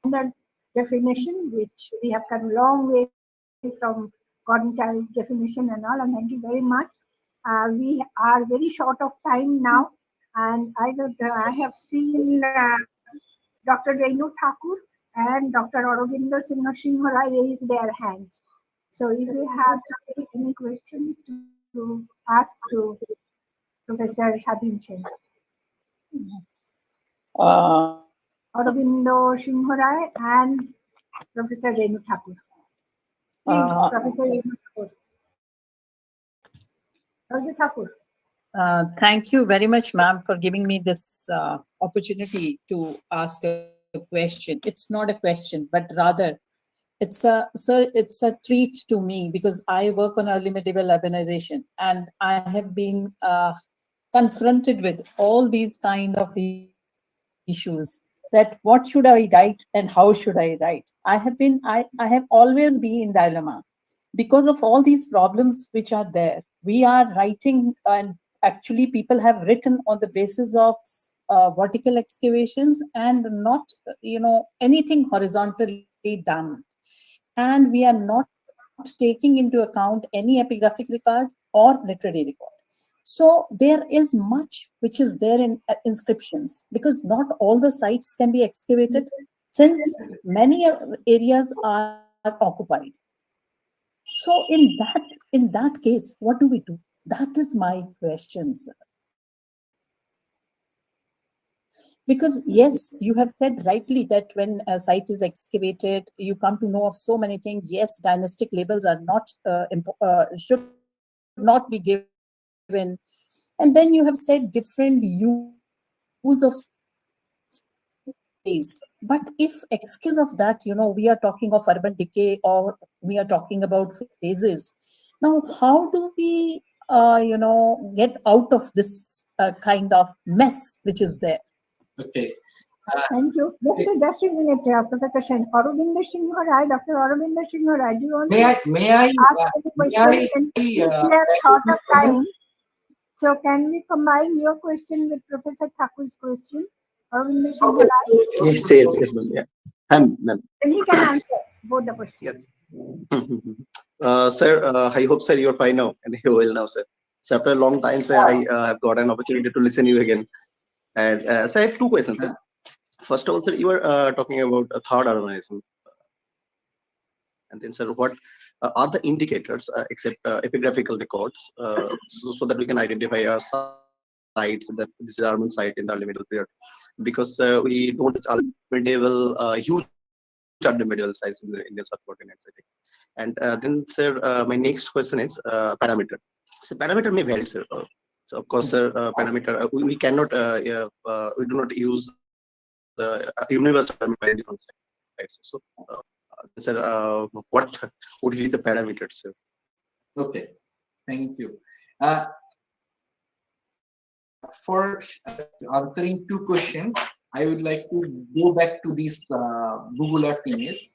and the definition, which we have come a long way from Gordon Child's definition and all. And thank you very much. We are very short of time now, and I have seen Dr. Renu Thakur and Dr. Aurobindo Singh-Rai raise their hands. So if you have any questions to ask to Professor Khadim Chen. Aurobindo Singh-Rai and Professor Renu Thakur. Please, Professor Renu Thakur. Professor Thakur. Thank you very much, ma'am, for giving me this opportunity to ask a question. It's not a question, but rather it's a treat to me because I work on early medieval urbanization, and I have been confronted with all these kind of issues, that what should I write and how should I write. I have always been in dilemma because of all these problems which are there. We are writing, and actually people have written on the basis of vertical excavations and not anything horizontally done, and we are not taking into account any epigraphic record or literary record. So there is much which is there in inscriptions, because not all the sites can be excavated. since many areas are occupied. So in that case, what do we do? That is my question, sir. Because yes, you have said rightly that when a site is excavated, you come to know of so many things. Yes, dynastic labels are not should not be given, and then you have said different use of space. But if excuse of that, we are talking of urban decay, or we are talking about phases. Now, how do we, get out of this kind of mess which is there? Okay. Thank you. Just a minute, Professor Shen. Aurobindo Singh Rai, Dr. Aurobindo Singh Rai, do you want to ask any question? We have short of time. So can we combine your question with Professor Thakur's question? Aurobindo Singh Rai? Yes, ma'am. Yeah. Ma'am. Then he can answer both the questions. Yes. Sir, I hope, sir, you're fine now and you're well now, sir. So after a long time, sir, I have got an opportunity to listen to you again. And so I have two questions, sir. First of all, sir, you were talking about a third urbanism. And then, sir, what are the indicators except epigraphical records so that we can identify sites that this is urban site in the early medieval period? Because we don't medieval huge medieval sites in the Indian subcontinent, I think. And then, sir, my next question is parameter. So parameter may vary, sir. So of course, sir, parameter we cannot we do not use the universal parameter in different sites. So, sir, what would be the parameters, sir? Okay, thank you. For answering two questions, I would like to go back to this Google Earth image.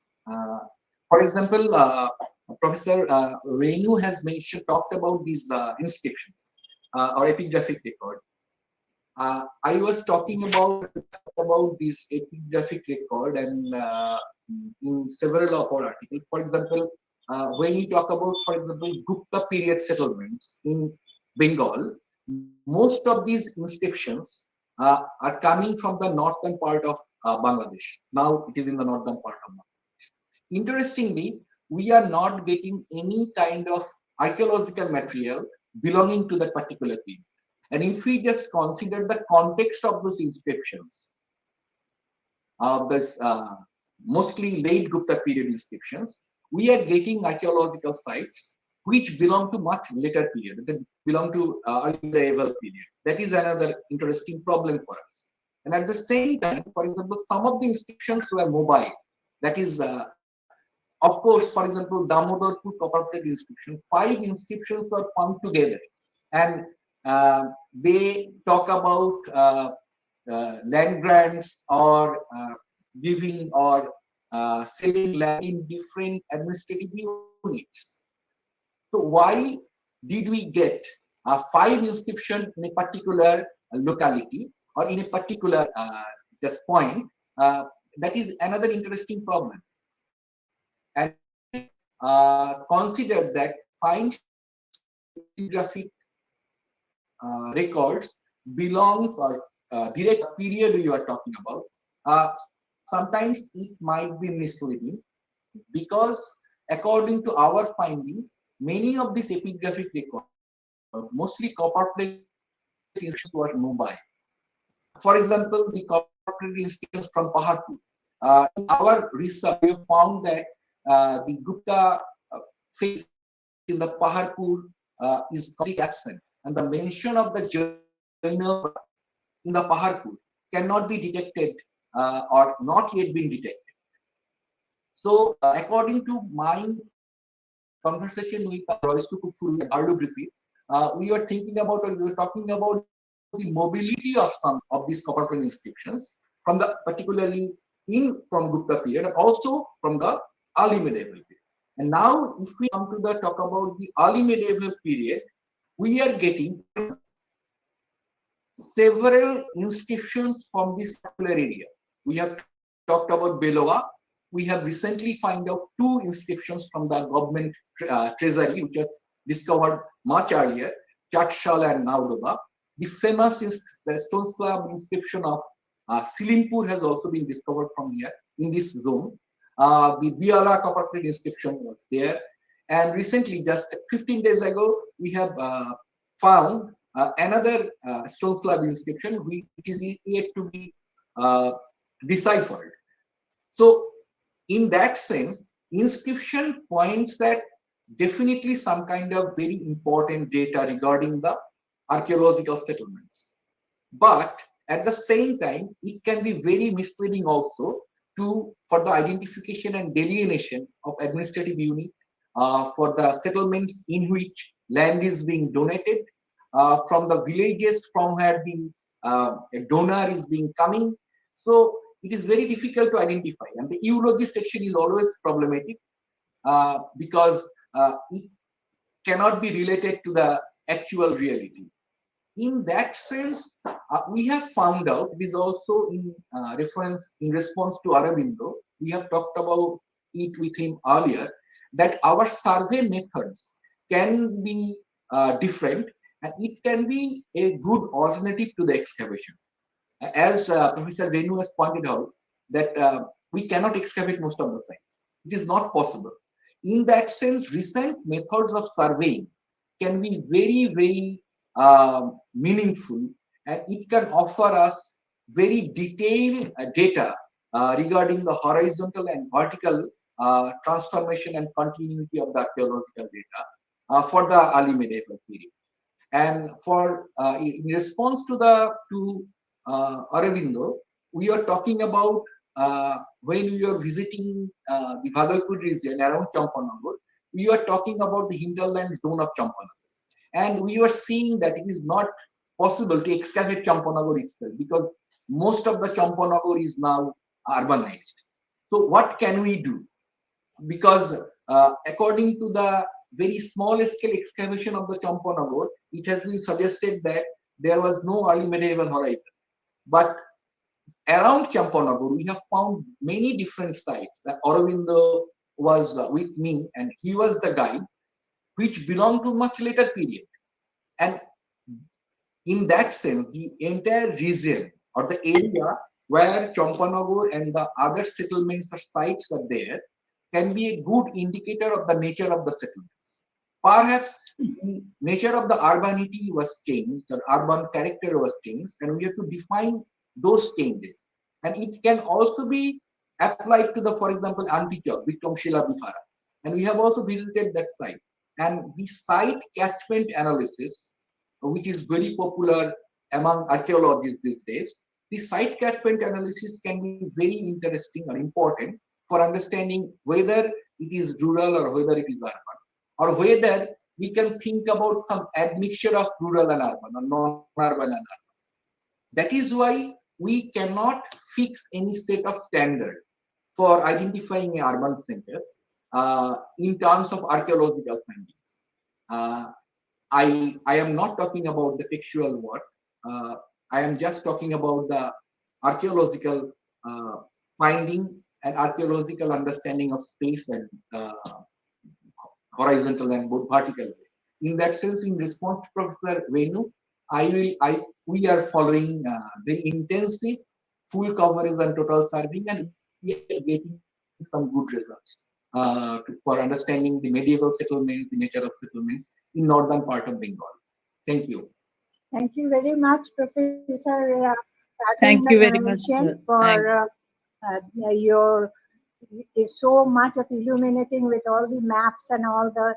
For example, Professor Renu has talked about these inscriptions or epigraphic record. I was talking about this epigraphic record and in several of our articles. For example, when we talk about, for example, Gupta period settlements in Bengal, most of these inscriptions are coming from the northern part of Bangladesh. Now it is in the northern part of Bangladesh. Interestingly, we are not getting any kind of archaeological material belonging to that particular period. And if we just consider the context of those inscriptions, this mostly late Gupta period inscriptions, we are getting archaeological sites which belong to much later period, that belong to early medieval period. That is another interesting problem for us. And at the same time, for example, some of the inscriptions were mobile. That is, of course, for example, Damodarpur copper plate inscription, 5 inscriptions were found together. And they talk about land grants or giving or selling land in different administrative units. So why did we get 5 inscriptions in a particular locality or in a particular just point? That is another interesting problem. And consider that 5 epigraphic records belongs or direct period you are talking about. Sometimes it might be misleading because according to our finding, many of these epigraphic records, mostly copper plate inscriptions, were mobile. For example, the copper plate inscriptions from Paharpur. In our research, we have found that the Gupta face in the Paharpur is completely absent, and the mention of the Jaina in the Paharpur cannot be detected or not yet been detected. So, according to my conversation with Royce Kufuru and Arlo Griffith, we were thinking about, or we were talking about the mobility of some of these copper plate inscriptions from the particularly from Gupta period and also from the early medieval period. And now, if we come to the talk about the early medieval period, we are getting several inscriptions from this particular area. We have talked about Beloa. We have recently found out 2 inscriptions from the government treasury, which was discovered much earlier, Chatshal and Naudoba. The famous stone slab inscription of Silimpur has also been discovered from here. in this zone. The Biala copperplate inscription was there. And recently, just 15 days ago, we have found another stone slab inscription, which is yet to be deciphered. So, in that sense, inscription points that definitely some kind of very important data regarding the archaeological settlements. But at the same time, it can be very misleading also for the identification and delineation of administrative unit, for the settlements in which land is being donated, from the villages from where the donor is being coming. So it is very difficult to identify, and the eulogy section is always problematic because it cannot be related to the actual reality. In that sense, we have found out, it is also in response to Aravindo, we have talked about it with him earlier, that our survey methods can be different, and it can be a good alternative to the excavation. As Professor Renu has pointed out, that we cannot excavate most of the sites. It is not possible. In that sense, recent methods of surveying can be very, very meaningful, and it can offer us very detailed data regarding the horizontal and vertical transformation and continuity of the archaeological data for the early medieval period. And for in response to Aravindo, we are talking about when we are visiting the Bhagalpur region around Champanagar, we are talking about the hinterland zone of Champanagar. And we were seeing that it is not possible to excavate Champanagar itself because most of the Champanagar is now urbanized. So what can we do? Because according to the very small scale excavation of the Champanagar, it has been suggested that there was no early medieval horizon. But around Champanagar, we have found many different sites. That Aurobindo was with me, and he was the guide, which belong to much later period. And in that sense, the entire region or the area where Champanagar and the other settlements or sites are there can be a good indicator of the nature of the settlements. Perhaps the nature of the urbanity was changed, or urban character was changed, and we have to define those changes. And it can also be applied to the, for example, Antika, Vikramshila Vihara. And we have also visited that site. And the site catchment analysis, which is very popular among archaeologists these days, the site catchment analysis can be very interesting or important for understanding whether it is rural or whether it is urban, or whether we can think about some admixture of rural and urban or non-urban and urban. That is why we cannot fix any set of standard for identifying an urban center in terms of archaeological findings. I am not talking about the textual work. I am just talking about the archaeological finding and archaeological understanding of space and horizontal and both vertical. In that sense, in response to Professor Renu, we are following very intensive full coverage and total surveying, and we are getting some good results for understanding the medieval settlements, the nature of settlements in northern part of Bengal. Thank you. Thank you very much, Professor. Thank you very much. For your so much of illuminating with all the maps and all the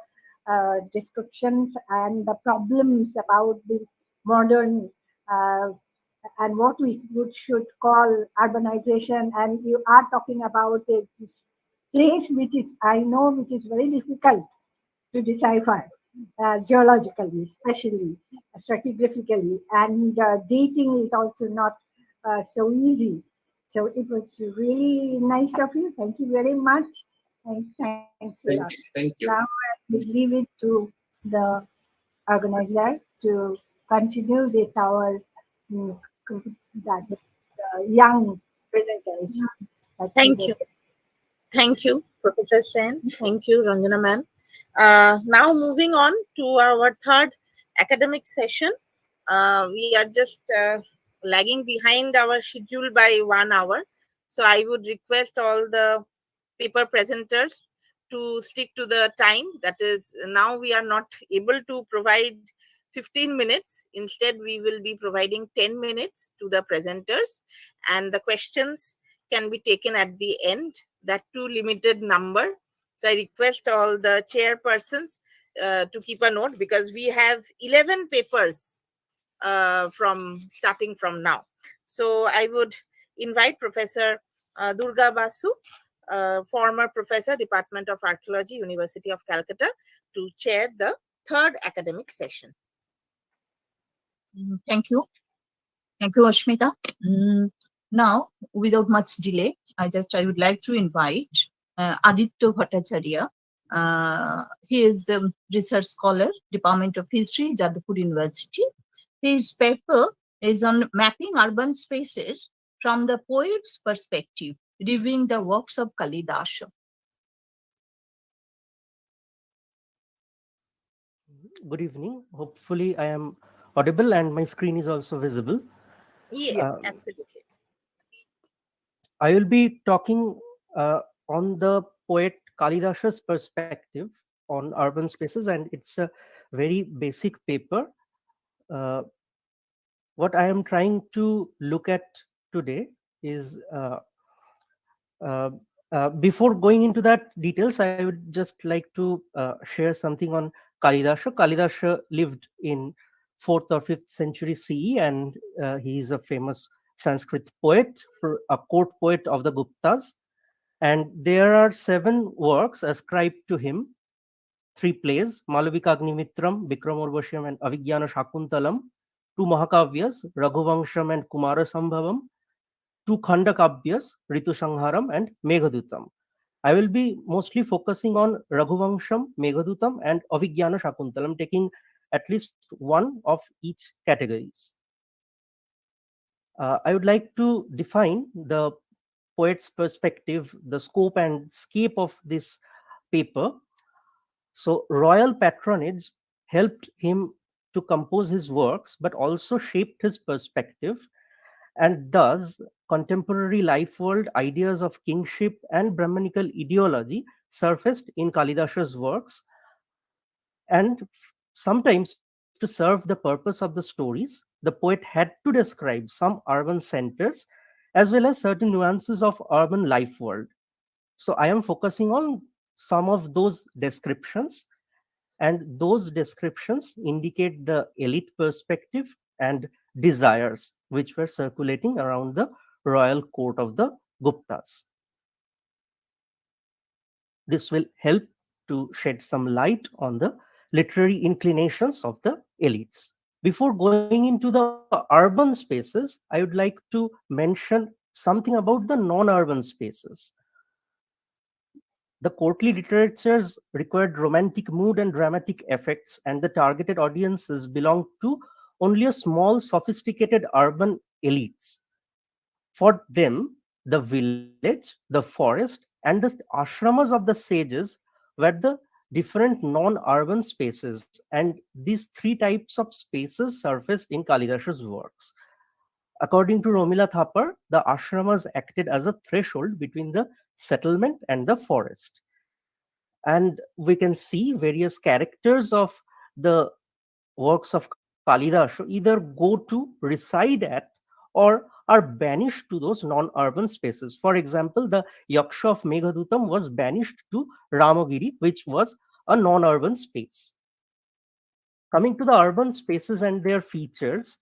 descriptions and the problems about the modern and what we should call urbanization. And you are talking about this place which is, I know, which is very difficult to decipher geologically, especially stratigraphically, and dating is also not so easy. So it was really nice of you. Thank you very much. And thanks a lot. Thank you. Now we leave it to the organizer to continue with our young presenters. Thank you. Thank you, Professor Sen. Thank you, Ranjana ma'am. Now moving on to our third academic session. We are just lagging behind our schedule by 1 hour. So I would request all the paper presenters to stick to the time. That is, now we are not able to provide 15 minutes. Instead, we will be providing 10 minutes to the presenters, and the questions can be taken at the end, that too limited number. So I request all the chairpersons to keep a note, because we have 11 papers from starting from now. So I would invite Professor Durga Basu, former professor, Department of Archaeology, University of Calcutta, to chair the third academic session. Thank you. Thank you, Ashmita. Now, without much delay, I would like to invite Aditya Bhattacharya. He is the research scholar, Department of History, Jadavpur University. His paper is on mapping urban spaces from the poet's perspective, reviewing the works of Kalidasa. Good evening. Hopefully, I am audible and my screen is also visible. Yes, absolutely. I will be talking on the poet Kalidasa's perspective on urban spaces, and it's a very basic paper. What I am trying to look at today is before going into that details, I would just like to share something on Kalidasa. Kalidasa lived in 4th or 5th century CE, and he is a famous Sanskrit poet, a court poet of the Guptas. And there are 7 works ascribed to him, 3 plays, Malavika Agnimitram, Vikramorvasham, and Avigyana Shakuntalam, 2 Mahakavyas, Raghuvansham and Kumara Sambhavam, 2 Khandakavyas, Ritu Sangharam and Meghadutam. I will be mostly focusing on Raghuvansham, Meghadutam and Avigyana Shakuntalam, taking at least one of each categories. I would like to define the poet's perspective, the scope and scape of this paper. So royal patronage helped him to compose his works, but also shaped his perspective. And thus, contemporary life world ideas of kingship and Brahmanical ideology surfaced in Kalidasa's works. And sometimes, to serve the purpose of the stories, the poet had to describe some urban centers as well as certain nuances of urban life world. So I am focusing on some of those descriptions, and those descriptions indicate the elite perspective and desires which were circulating around the royal court of the Guptas. This will help to shed some light on the literary inclinations of the elites. Before going into the urban spaces, I would like to mention something about the non-urban spaces. The courtly literatures required romantic mood and dramatic effects, and the targeted audiences belonged to only a small, sophisticated urban elites. For them, the village, the forest, and the ashramas of the sages were the different non-urban spaces, and these 3 types of spaces surfaced in Kalidasa's works. According to Romila Thapar, the ashramas acted as a threshold between the settlement and the forest. And we can see various characters of the works of Kalidasa either go to reside at or are banished to those non-urban spaces. For example, the Yaksha of Meghadutam was banished to Ramagiri, which was a non-urban space. Coming to the urban spaces and their features,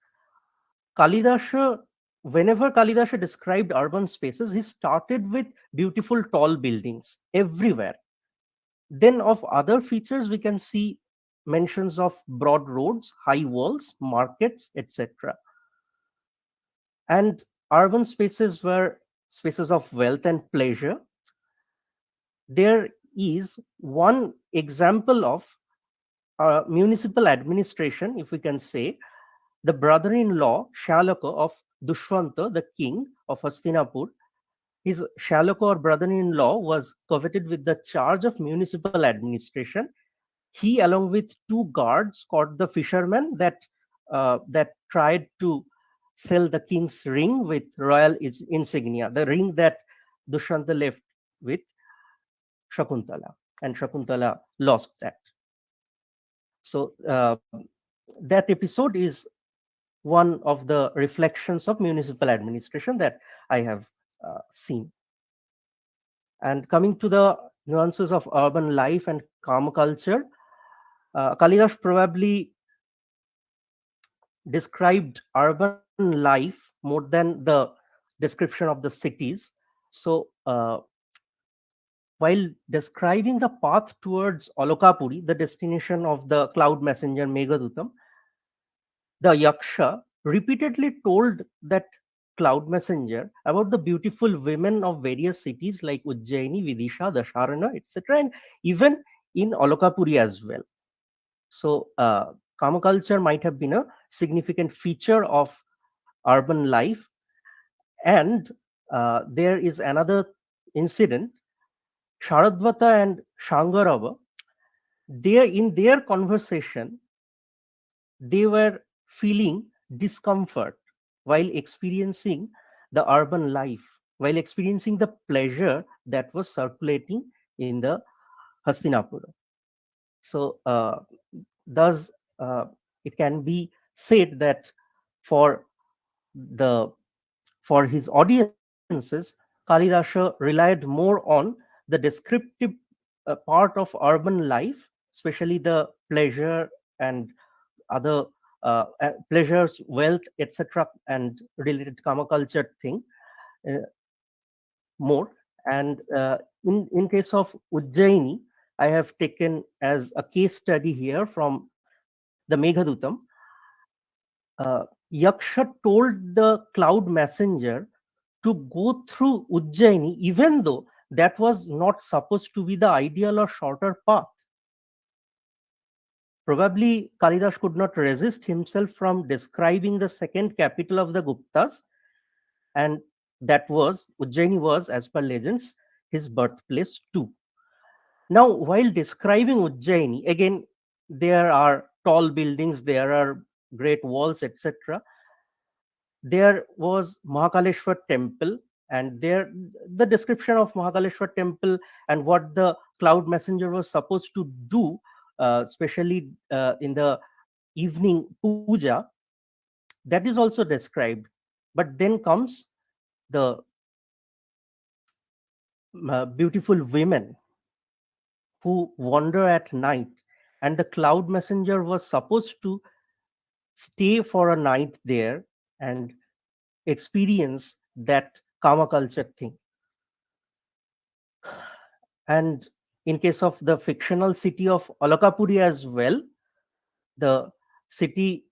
Kalidasa, whenever Kalidasa described urban spaces, he started with beautiful tall buildings everywhere. Then of other features, we can see mentions of broad roads, high walls, markets, etc. And urban spaces were spaces of wealth and pleasure. There is one example of municipal administration, if we can say, the brother-in-law Shalaka of Dushwanta, the king of Hastinapur. His Shalaka or brother-in-law was coveted with the charge of municipal administration. He, along with 2 guards, caught the fishermen that tried to sell the king's ring with royal insignia, the ring that Dushyanta left with Shakuntala, and Shakuntala lost that. So that episode is one of the reflections of municipal administration that I have seen. And coming to the nuances of urban life and Kama culture, Kalidas probably described urban life more than the description of the cities. So while describing the path towards Olokapuri, the destination of the cloud messenger Meghadutam, the Yaksha repeatedly told that cloud messenger about the beautiful women of various cities like Ujjaini, Vidisha, Dasharana, etc., and even in Olokapuri as well. So, Kama culture might have been a significant feature of urban life. And there is another incident. Sharadvata and Shangarava, in their conversation, they were feeling discomfort while experiencing the urban life, while experiencing the pleasure that was circulating in the Hastinapura. So, thus, it can be said that for the for his audiences, Kalidasa relied more on the descriptive part of urban life, especially the pleasure and other pleasures, wealth, etc., and related Kama culture thing uh, more. And in case of Ujjaini, I have taken as a case study here from the Meghadutam. Yaksha told the cloud messenger to go through Ujjaini, even though that was not supposed to be the ideal or shorter path. Probably Kalidas could not resist himself from describing the second capital of the Guptas, and that was Ujjaini was, as per legends, his birthplace too. Now, while describing Ujjaini, again, there are tall buildings, there are great walls, etc. There was Mahakaleshwar temple, and there the description of Mahakaleshwar temple and what the cloud messenger was supposed to do, especially in the evening puja, that is also described. But then comes the beautiful women who wander at night, and the cloud messenger was supposed to stay for a night there and experience that Kama culture thing. And in case of the fictional city of Olakapuri as well, the city's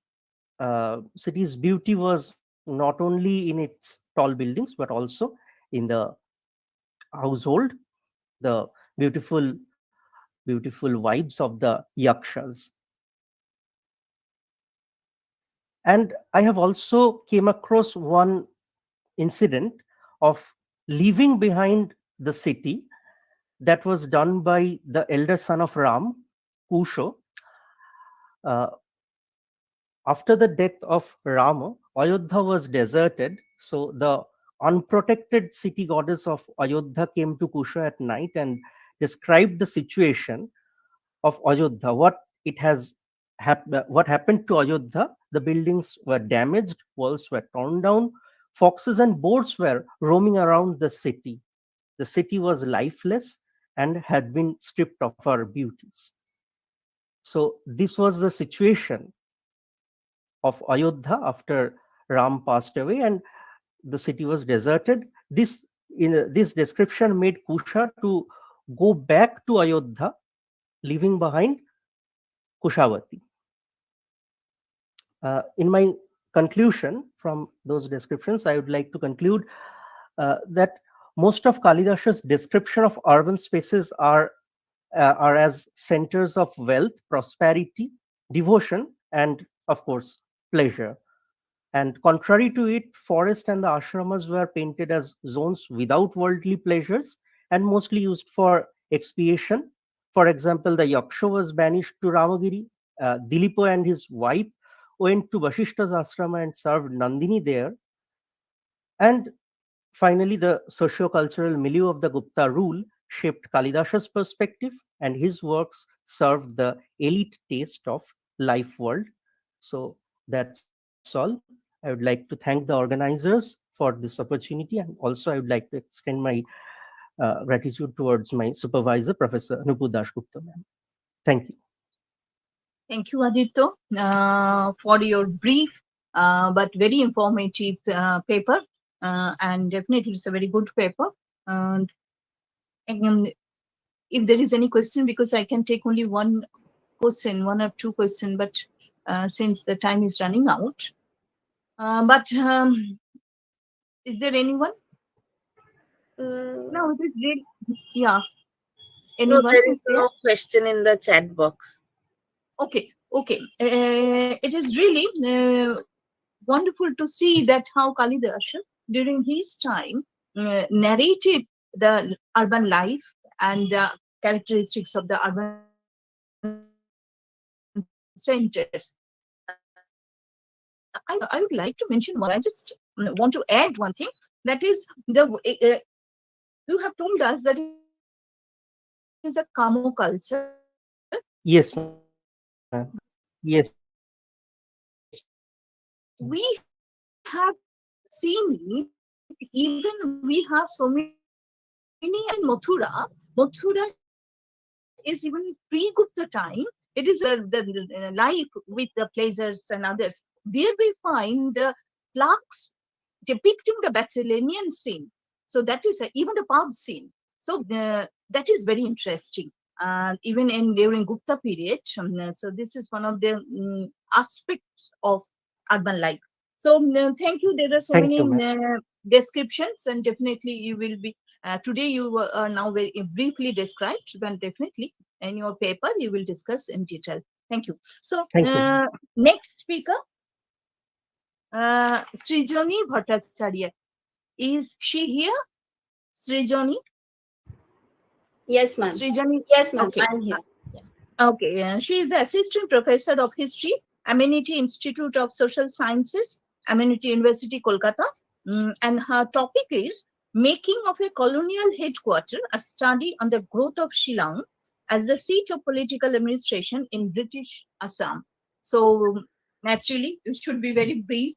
beauty was not only in its tall buildings but also in the household, the beautiful vibes of the yakshas. And I have also came across one incident of leaving behind the city that was done by the elder son of Ram, Kusho. Uh, After the death of Rama, Ayodhya was deserted. So the unprotected city goddess of Ayodhya came to Kusha at night and described the situation of Ayodhya. What happened to Ayodhya? The buildings were damaged, walls were torn down, foxes and boars were roaming around the city. The city was lifeless and had been stripped of her beauties. So this was the situation of Ayodhya after Ram passed away and the city was deserted. This description made Kusha to go back to Ayodhya, leaving behind Kushavati. In my conclusion from those descriptions, I would like to conclude that most of Kalidasa's description of urban spaces are as centers of wealth, prosperity, devotion, and of course, pleasure. And contrary to it, forest and the ashramas were painted as zones without worldly pleasures and mostly used for expiation. For example, the Yaksha was banished to Ramagiri. Dilipo and his wife went to Vashishta's ashrama and served Nandini there. And finally, the socio-cultural milieu of the Gupta rule shaped Kalidasa's perspective, and his works served the elite taste of life world. So that's all. I would like to thank the organizers for this opportunity, and also I would like to extend my gratitude towards my supervisor, Professor Anupu Dasgupta, ma'am. Thank you. Thank you, Aditya, for your brief but very informative paper. And definitely it's a very good paper. And if there is any question, because I can take only one question, one or two questions, but since the time is running out. Is there anyone? No, it is really, yeah. Anyone? No, there is no question in the chat box. Okay, okay. It is really wonderful to see that how Kalidasa, during his time, narrated the urban life and the characteristics of the urban centers. I would like to mention one. I just want to add one thing. That is you have told us that it is a Kamo culture. Yes, ma'am. Yes. We have seen it. Even we have so many in Mathura. Mathura is even pre-Gupta time. It is the life with the pleasures and others. There we find the plaques depicting the Babylonian scene. So that is even the pub scene. So that is very interesting. Even during Gupta period. So this is one of the aspects of urban life. So thank you. There are so Thank many you, descriptions, and definitely you will be today. You are now very briefly described, but definitely in your paper you will discuss in detail. Thank you. So Thank you. next speaker, Srijoni Bhattacharya. Is she here? Srijoni? Yes, ma'am. Srijoni? Yes, ma'am. Okay. I'm here. Okay. She is the assistant professor of history, Amenity Institute of Social Sciences, Amenity University, Kolkata. And her topic is Making of a Colonial Headquarter, a study on the growth of Shillong as the seat of political administration in British Assam. So naturally, it should be very brief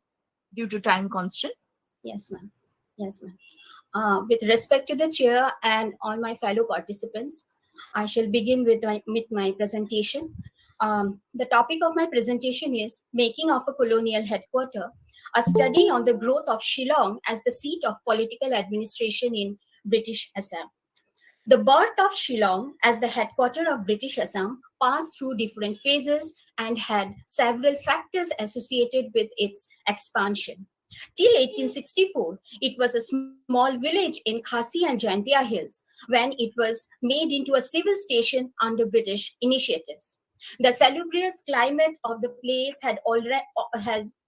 due to time constraint. Yes, ma'am. Yes, ma'am. With respect to the chair and all my fellow participants, I shall begin with my presentation. The topic of my presentation is Making of a Colonial Headquarter, a study on the growth of Shillong as the seat of political administration in British Assam. The birth of Shillong as the headquarters of British Assam passed through different phases and had several factors associated with its expansion. Till 1864, it was a small village in Khasi and Jaintia Hills when it was made into a civil station under British initiatives. The salubrious climate of the place has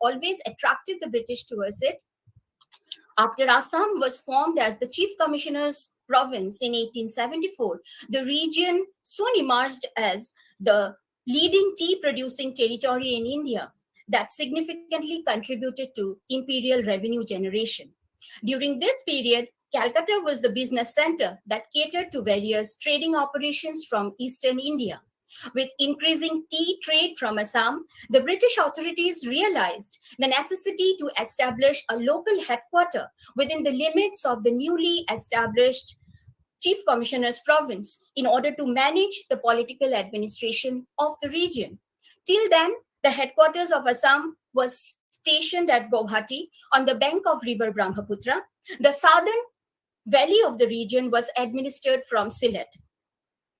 always attracted the British towards it. After Assam was formed as the Chief Commissioner's province in 1874, the region soon emerged as the leading tea-producing territory in India that significantly contributed to imperial revenue generation. During this period, Calcutta was the business center that catered to various trading operations from eastern India. With increasing tea trade from Assam, the British authorities realized the necessity to establish a local headquarters within the limits of the newly established Chief Commissioner's province in order to manage the political administration of the region. Till then, the headquarters of Assam was stationed at Guwahati on the bank of river Brahmaputra. The southern valley of the region was administered from Sylhet.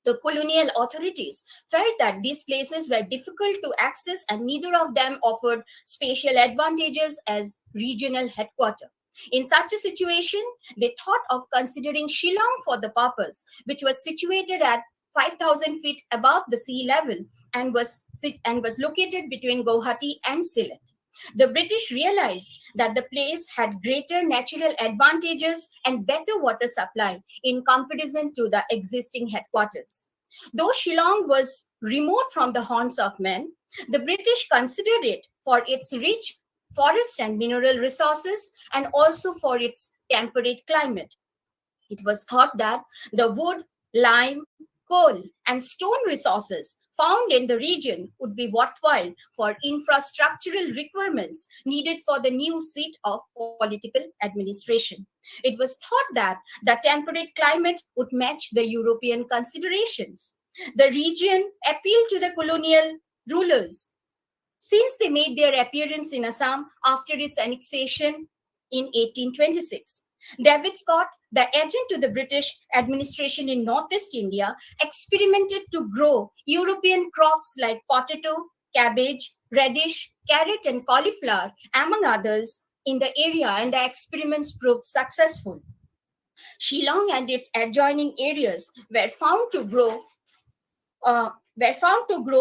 The colonial authorities felt that these places were difficult to access and neither of them offered spatial advantages as regional headquarters. In such a situation, they thought of considering Shillong for the purpose, which was situated at 5,000 feet above the sea level and was located between Guwahati and Sylhet. The British realized that the place had greater natural advantages and better water supply in comparison to the existing headquarters. Though Shillong was remote from the haunts of men, the British considered it for its rich forest and mineral resources and also for its temperate climate. It was thought that the wood, lime, coal, and stone resources found in the region would be worthwhile for infrastructural requirements needed for the new seat of political administration. It was thought that the temperate climate would match the European considerations. The region appealed to the colonial rulers since they made their appearance in Assam after its annexation in 1826. David Scott, the agent to the British administration in Northeast India, experimented to grow European crops like potato, cabbage, radish, carrot, and cauliflower, among others, in the area, and the experiments proved successful. Shillong and its adjoining areas were found to grow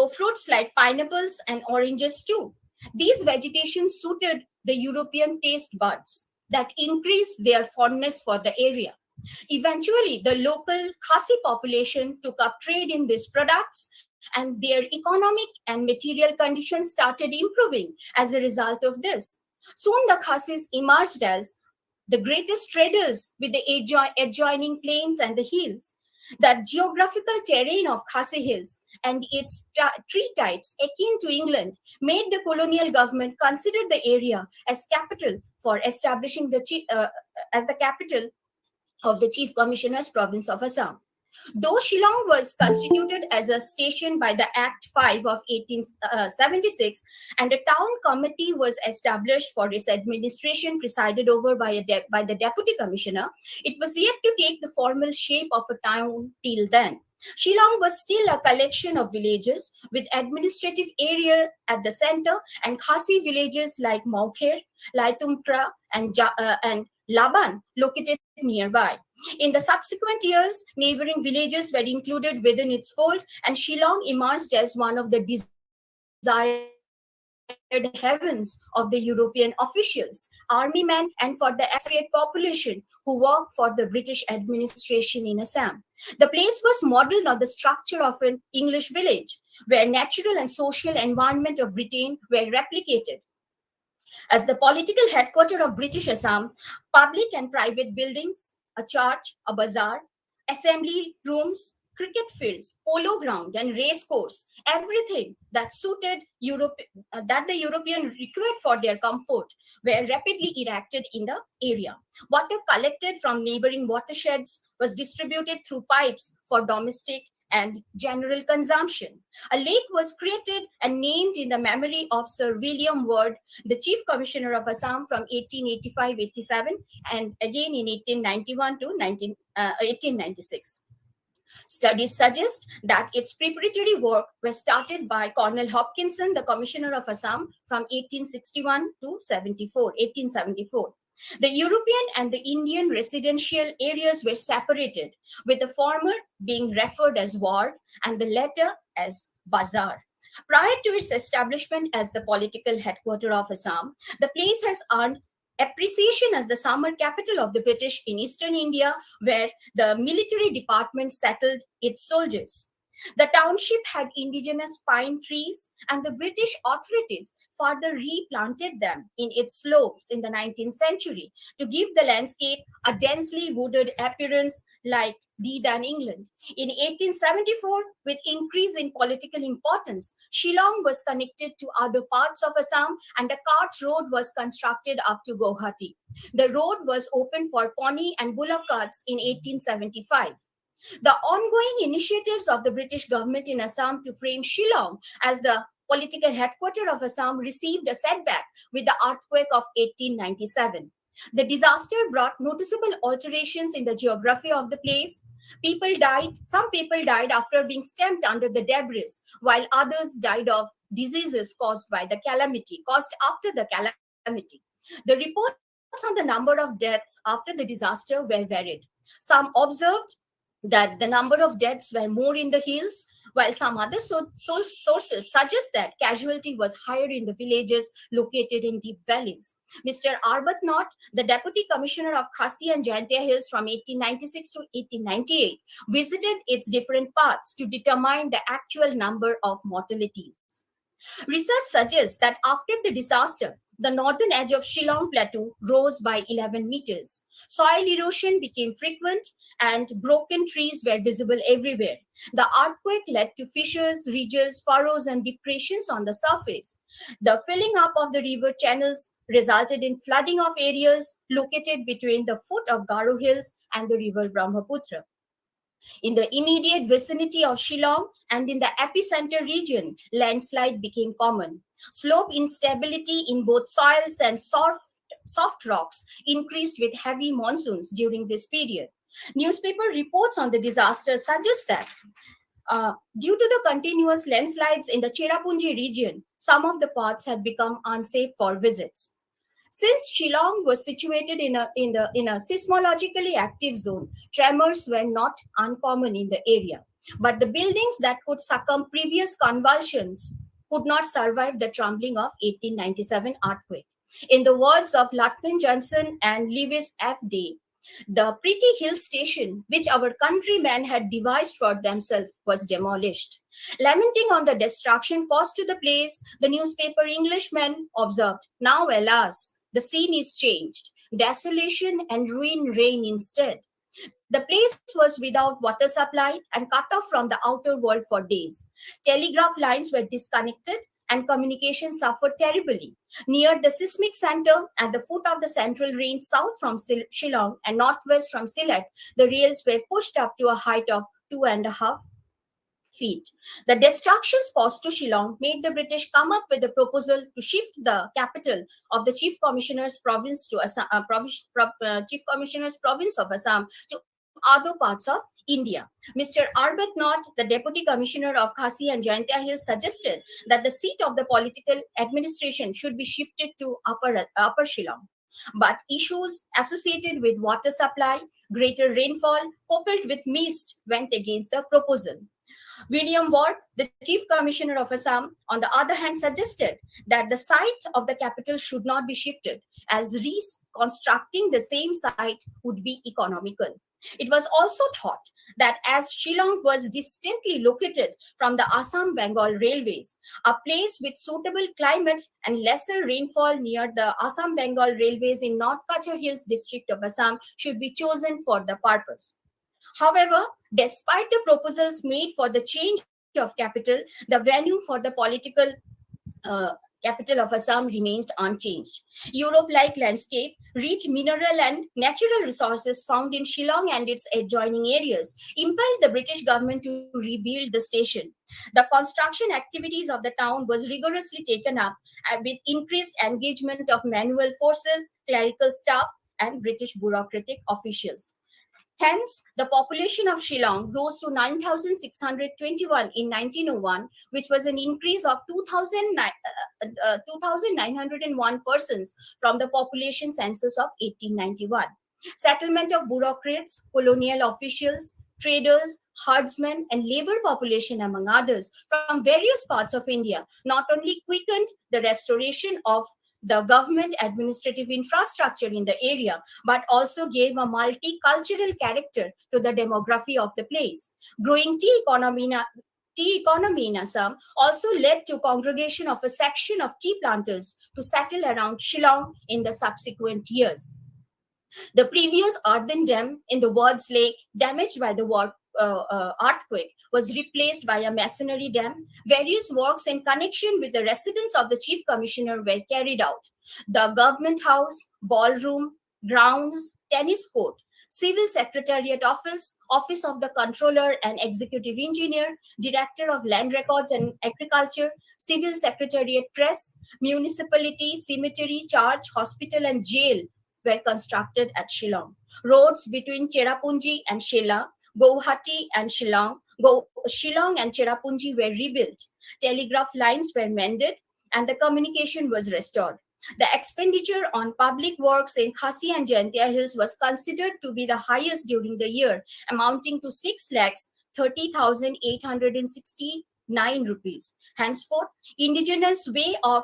fruits like pineapples and oranges too. These vegetation suited the European taste buds that increased their fondness for the area. Eventually, the local Khasi population took up trade in these products, and their economic and material conditions started improving as a result of this. Soon, the Khasis emerged as the greatest traders with the adjoining plains and the hills. The geographical terrain of Khasi Hills and its tree types akin to England made the colonial government consider the area as capital for establishing as the capital of the Chief Commissioner's province of Assam. Though Shillong was constituted as a station by the Act 5 of 1876 and a town committee was established for its administration presided over by the Deputy Commissioner, it was yet to take the formal shape of a town till then. Shillong was still a collection of villages with administrative area at the center and Khasi villages like Maukher, Laitumpra, and Laban located nearby. In the subsequent years, neighboring villages were included within its fold, and Shillong emerged as one of the desired heavens of the European officials, army men, and for the expatriate population who worked for the British administration in Assam. The place was modeled on the structure of an English village, where natural and social environment of Britain were replicated. As the political headquarters of British Assam, public and private buildings, a church, a bazaar, assembly rooms, cricket fields, polo ground, and race course, everything that suited that the European required for their comfort were rapidly erected in the area. Water collected from neighboring watersheds was distributed through pipes for domestic and general consumption. A lake was created and named in the memory of Sir William Ward, the Chief Commissioner of Assam from 1885-87 and again in 1891 to 1896. Studies suggest that its preparatory work was started by Colonel Hopkinson, the Commissioner of Assam, from 1861 to 1874. The European and the Indian residential areas were separated, with the former being referred as ward and the latter as bazaar. Prior to its establishment as the political headquarters of Assam, the place has earned appreciation as the summer capital of the British in eastern India, where the military department settled its soldiers. The township had indigenous pine trees, and the British authorities further replanted them in its slopes in the 19th century to give the landscape a densely wooded appearance like than England. In 1874, with increase in political importance, Shillong was connected to other parts of Assam and a cart road was constructed up to Guwahati. The road was opened for pony and bullock carts in 1875. The ongoing initiatives of the British government in Assam to frame Shillong as the political headquarters of Assam received a setback with the earthquake of 1897. The disaster brought noticeable alterations in the geography of the place. Some people died after being stamped under the debris, while others died of diseases caused after the calamity. The reports on the number of deaths after the disaster were varied. Some observed that the number of deaths were more in the hills, while some other sources suggest that casualty was higher in the villages located in deep valleys. Mr. Arbuthnot, the Deputy Commissioner of Khasi and Jaintia Hills from 1896 to 1898, visited its different parts to determine the actual number of mortalities. Research suggests that after the disaster, the northern edge of Shillong Plateau rose by 11 meters. Soil erosion became frequent and broken trees were visible everywhere. The earthquake led to fissures, ridges, furrows, and depressions on the surface. The filling up of the river channels resulted in flooding of areas located between the foot of Garo Hills and the river Brahmaputra. In the immediate vicinity of Shillong and in the epicenter region, landslide became common. Slope instability in both soils and soft rocks increased with heavy monsoons during this period. Newspaper reports on the disaster suggest that due to the continuous landslides in the Cherrapunji region, some of the paths had become unsafe for visits. Since Shillong was situated in a seismologically active zone, tremors were not uncommon in the area. But the buildings that could succumb previous convulsions could not survive the trembling of 1897 earthquake. In the words of Lutman Johnson and Lewis F. Day, the pretty hill station, which our countrymen had devised for themselves, was demolished. Lamenting on the destruction caused to the place, the newspaper Englishmen observed, "Now, alas, the scene is changed. Desolation and ruin reign instead." The place was without water supply and cut off from the outer world for days. Telegraph lines were disconnected and communication suffered terribly. Near the seismic center, at the foot of the central range south from Shillong and northwest from Sylhet, the rails were pushed up to a height of 2.5 feet. The destructions caused to Shillong made the British come up with a proposal to shift the capital of the Chief Commissioner's province to Assam, Chief Commissioner's province of Assam to other parts of India. Mr. Arbuthnot, the Deputy Commissioner of Khasi and Jaintia Hills, suggested that the seat of the political administration should be shifted to Upper Shillong. But issues associated with water supply, greater rainfall, coupled with mist, went against the proposal. William Ward, the Chief Commissioner of Assam, on the other hand, suggested that the site of the capital should not be shifted, as reconstructing the same site would be economical. It was also thought that as Shillong was distantly located from the Assam-Bengal railways, a place with suitable climate and lesser rainfall near the Assam-Bengal railways in North Kachar Hills district of Assam should be chosen for the purpose. However, despite the proposals made for the change of capital, the venue for the political capital of Assam remains unchanged. Europe-like landscape, rich mineral and natural resources found in Shillong and its adjoining areas impelled the British government to rebuild the station. The construction activities of the town was rigorously taken up with increased engagement of manual forces, clerical staff, and British bureaucratic officials. Hence, the population of Shillong rose to 9,621 in 1901, which was an increase of 2,901 persons from the population census of 1891. Settlement of bureaucrats, colonial officials, traders, herdsmen, and labor population, among others, from various parts of India, not only quickened the restoration of the government administrative infrastructure in the area, but also gave a multicultural character to the demography of the place. Growing tea economy in Assam also led to congregation of a section of tea planters to settle around Shillong in the subsequent years. The previous earthen dam in the Ward's Lake, damaged by the earthquake, was replaced by a masonry dam. Various works in connection with the residence of the Chief Commissioner were carried out. The government house, ballroom, grounds, tennis court, Civil Secretariat Office, Office of the Controller and Executive Engineer, Director of Land Records and Agriculture, Civil Secretariat Press, Municipality, Cemetery, Church, Hospital and Jail were constructed at Shillong. Roads between Cherrapunji and Shela, Guwahati and Shillong and Cherrapunji were rebuilt. Telegraph lines were mended and the communication was restored. The expenditure on public works in Khasi and Jaintia Hills was considered to be the highest during the year, amounting to 6,30,869 rupees. Henceforth, indigenous way of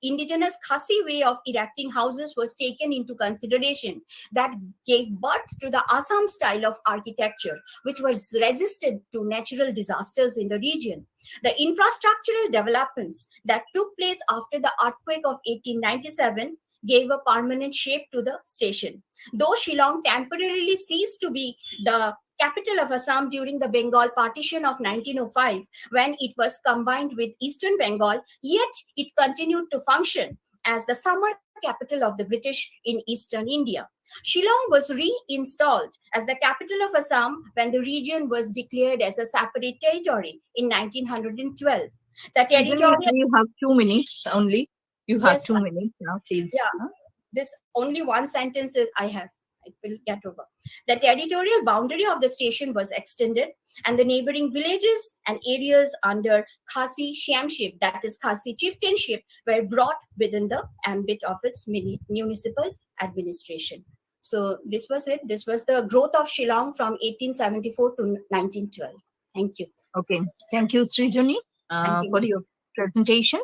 indigenous Khasi way of erecting houses was taken into consideration that gave birth to the Assam style of architecture, which was resistant to natural disasters in the region. The infrastructural developments that took place after the earthquake of 1897 gave a permanent shape to the station. Though Shillong temporarily ceased to be the capital of Assam during the Bengal partition of 1905, when it was combined with Eastern Bengal, yet it continued to function as the summer capital of the British in Eastern India. Shillong was reinstalled as the capital of Assam when the region was declared as a separate territory in 1912. The territorial... You have 2 minutes only. You have Yes, 2 minutes now, please. yeah, this only one sentence I have. It will get over. The territorial boundary of the station was extended, and the neighboring villages and areas under Khasi Shamship, that is Khasi chieftainship, were brought within the ambit of its municipal administration. So this was it. This was the growth of Shillong from 1874 to 1912. Thank you. Okay. Thank you, Srijani, Thank you. for your presentation.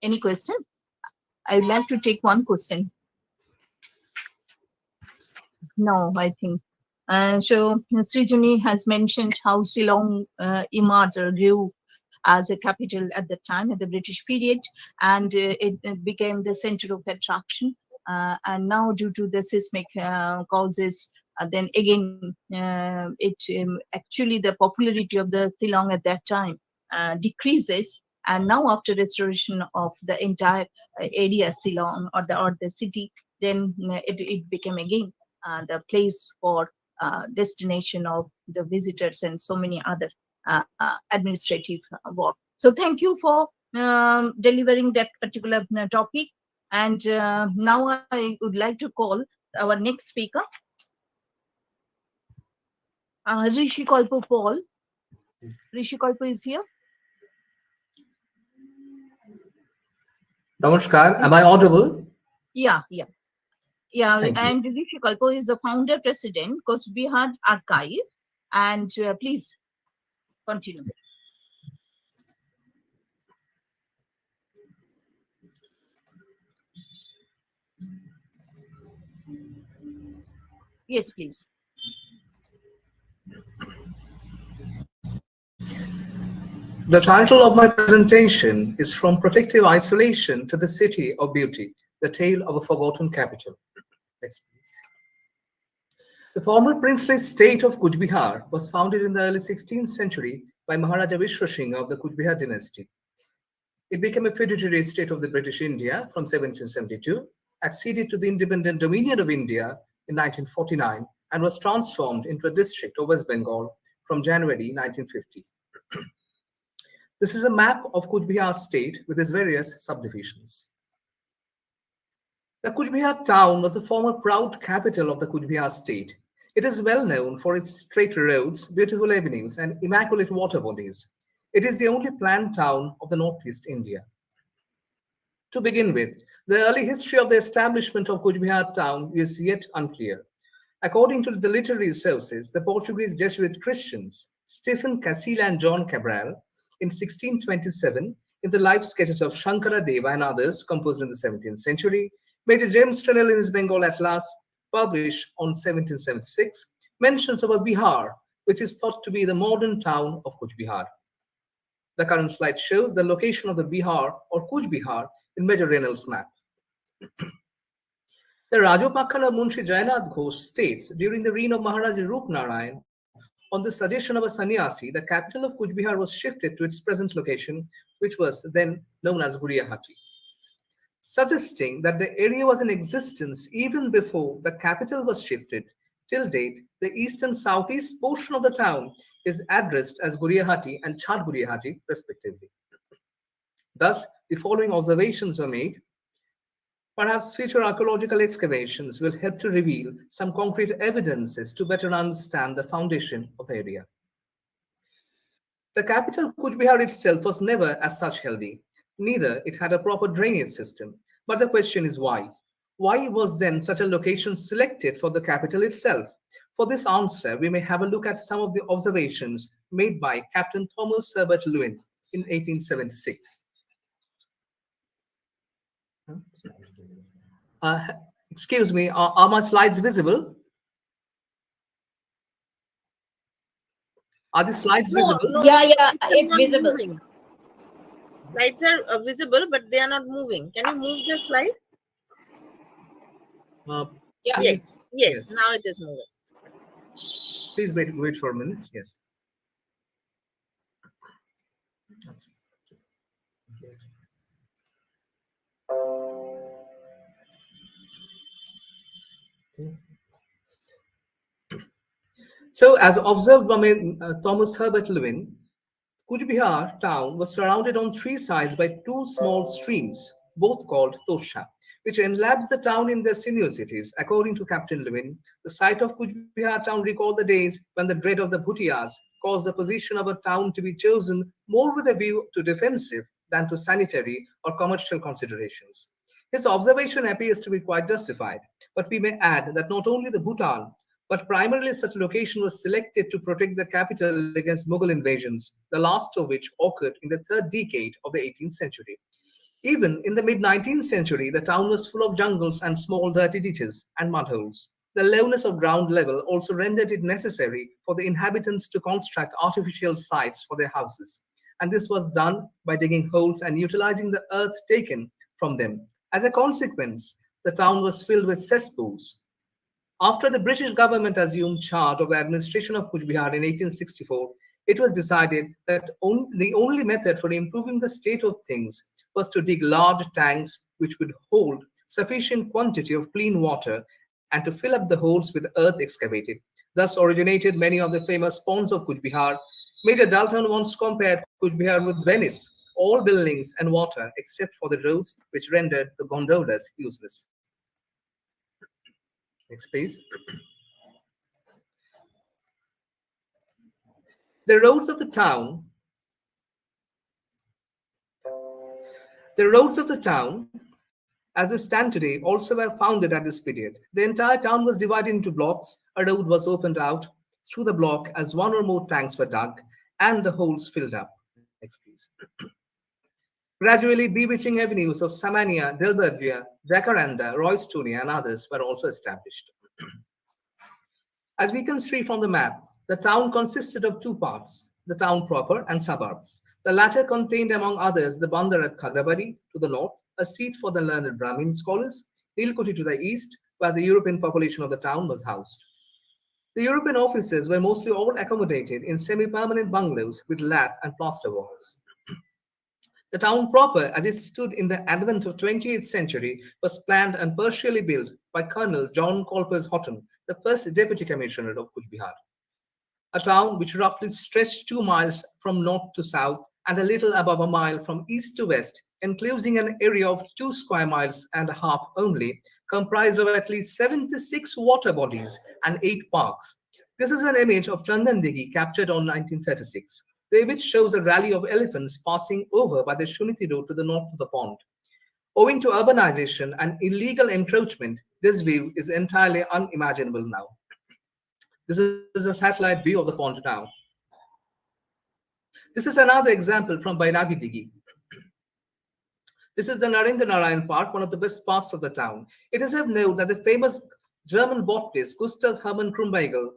Any question? I would like to take one question. No, I think. So Srijani has mentioned how Shillong emerged or grew as a capital at the time, at the British period, and it became the center of attraction. And now, due to the seismic causes, then again, actually the popularity of the Shillong at that time decreases. And now, after restoration of the entire area, Shillong or the city, then it became again the place for destination of the visitors and so many other administrative work. So thank you for delivering that particular topic. And now I would like to call our next speaker, Rishi Kalpo Paul. Rishi Kalpo is here. Namaskar, am I audible? Yeah. Thank you. And Rishi Kalpo is the founder president, Coach Bihar Archive. And please continue. Yes, please. The title of my presentation is From Protective Isolation to the City of Beauty, the Tale of a Forgotten Capital. Next, please. The former princely state of Coach Bihar was founded in the early 16th century by Maharaja Vishwasingha of the Coach Bihar dynasty. It became a feudatory state of the British India from 1772, acceded to the independent Dominion of India in 1949, and was transformed into a district of West Bengal from January 1950. This is a map of Coach Bihar state with its various subdivisions. The Coach Bihar town was the former proud capital of the Coach Bihar state. It is well known for its straight roads, beautiful avenues, and immaculate water bodies. It is the only planned town of the Northeast India. To begin with, the early history of the establishment of Coach Bihar town is yet unclear. According to the literary sources, the Portuguese Jesuit Christians, Stephen Cassila and John Cabral, in 1627, in the life sketches of Shankara Deva and others composed in the 17th century, Major James Trennell in his Bengal Atlas, published on 1776, mentions of a Bihar, which is thought to be the modern town of Coach Bihar. The current slide shows the location of the Bihar or Coach Bihar in Major Rennell's map. The Rajapakhala Munshi Jayannath Ghosh states, during the reign of Maharaja Rup Narayan, on the suggestion of a sannyasi, the capital of Coach Bihar was shifted to its present location, which was then known as Guriyahati, suggesting that the area was in existence even before the capital was shifted. Till date, the east and southeast portion of the town is addressed as Guriyahati and Chhat Guriyahati, respectively. Thus, the following observations were made. Perhaps future archaeological excavations will help to reveal some concrete evidences to better understand the foundation of the area. The capital, Coach Bihar itself, was never as such healthy. Neither it had a proper drainage system. But the question is why? Why was then such a location selected for the capital itself? For this answer, we may have a look at some of the observations made by Captain Thomas Herbert Lewin in 1876. Uh, excuse me, are my slides visible? Are the slides No, visible? no, Yeah, yeah, slides are it's not visible. moving. Slides are visible, but they are not moving. Can you move the slide? Yeah. Yes, yes, yes. now it is moving. Please wait for a minute. Yes. So, as observed by Thomas Herbert Lewin, Kuch Bihar town was surrounded on three sides by two small streams, both called Tosha, which enlabs the town in their sinuosities. According to Captain Lewin, the site of Kuch Bihar town recalled the days when the dread of the Bhutias caused the position of a town to be chosen more with a view to defensive than to sanitary or commercial considerations. His observation appears to be quite justified, but we may add that not only the Bhutan, but primarily such location was selected to protect the capital against Mughal invasions, the last of which occurred in the third decade of the 18th century. Even in the mid 19th century, the town was full of jungles and small dirty ditches and mud holes. The lowness of ground level also rendered it necessary for the inhabitants to construct artificial sites for their houses. And this was done by digging holes and utilizing the earth taken from them. As a consequence, the town was filled with cesspools. After the British government assumed charge of the administration of Kuch Bihar in 1864, it was decided that the only method for improving the state of things was to dig large tanks which would hold sufficient quantity of clean water and to fill up the holes with earth excavated. Thus originated many of the famous ponds of Kuch Bihar. Major Dalton once compared Kuch Bihar with Venice, all buildings and water except for the roads which rendered the gondolas useless. Next, please. The roads of the town The roads of the town, as they stand today, also were founded at this period. The entire town was divided into blocks. A road was opened out through the block as one or more tanks were dug and the holes filled up. Next, please. Gradually, bewitching avenues of Samania, Delbergia, Jacaranda, Roystonia, and others were also established. As we can see from the map, the town consisted of two parts, the town proper and suburbs. The latter contained, among others, the Bandar at Khagrabari to the north, a seat for the learned Brahmin scholars, Nilkoti to the east, where the European population of the town was housed. The European officers were mostly all accommodated in semi-permanent bungalows with lath and plaster walls. The town proper, as it stood in the advent of 20th century, was planned and partially built by Colonel John Colpers Houghton, the first deputy commissioner of Kuch Bihar. A town which roughly stretched 2 miles from north to south and a little above a mile from east to west, enclosing an area of 2 square miles and a half only, comprised of at least 76 water bodies and 8 parks. This is an image of Chandandegi captured on 1936. The image shows a rally of elephants passing over by the Shuniti Road to the north of the pond. Owing to urbanization and illegal encroachment, this view is entirely unimaginable now. This is a satellite view of the pond now. This is another example from Bairagi Digi. This is the Narendra Narayan Park, one of the best parts of the town. It is of note that the famous German botanist Gustav Hermann Krumbeigel,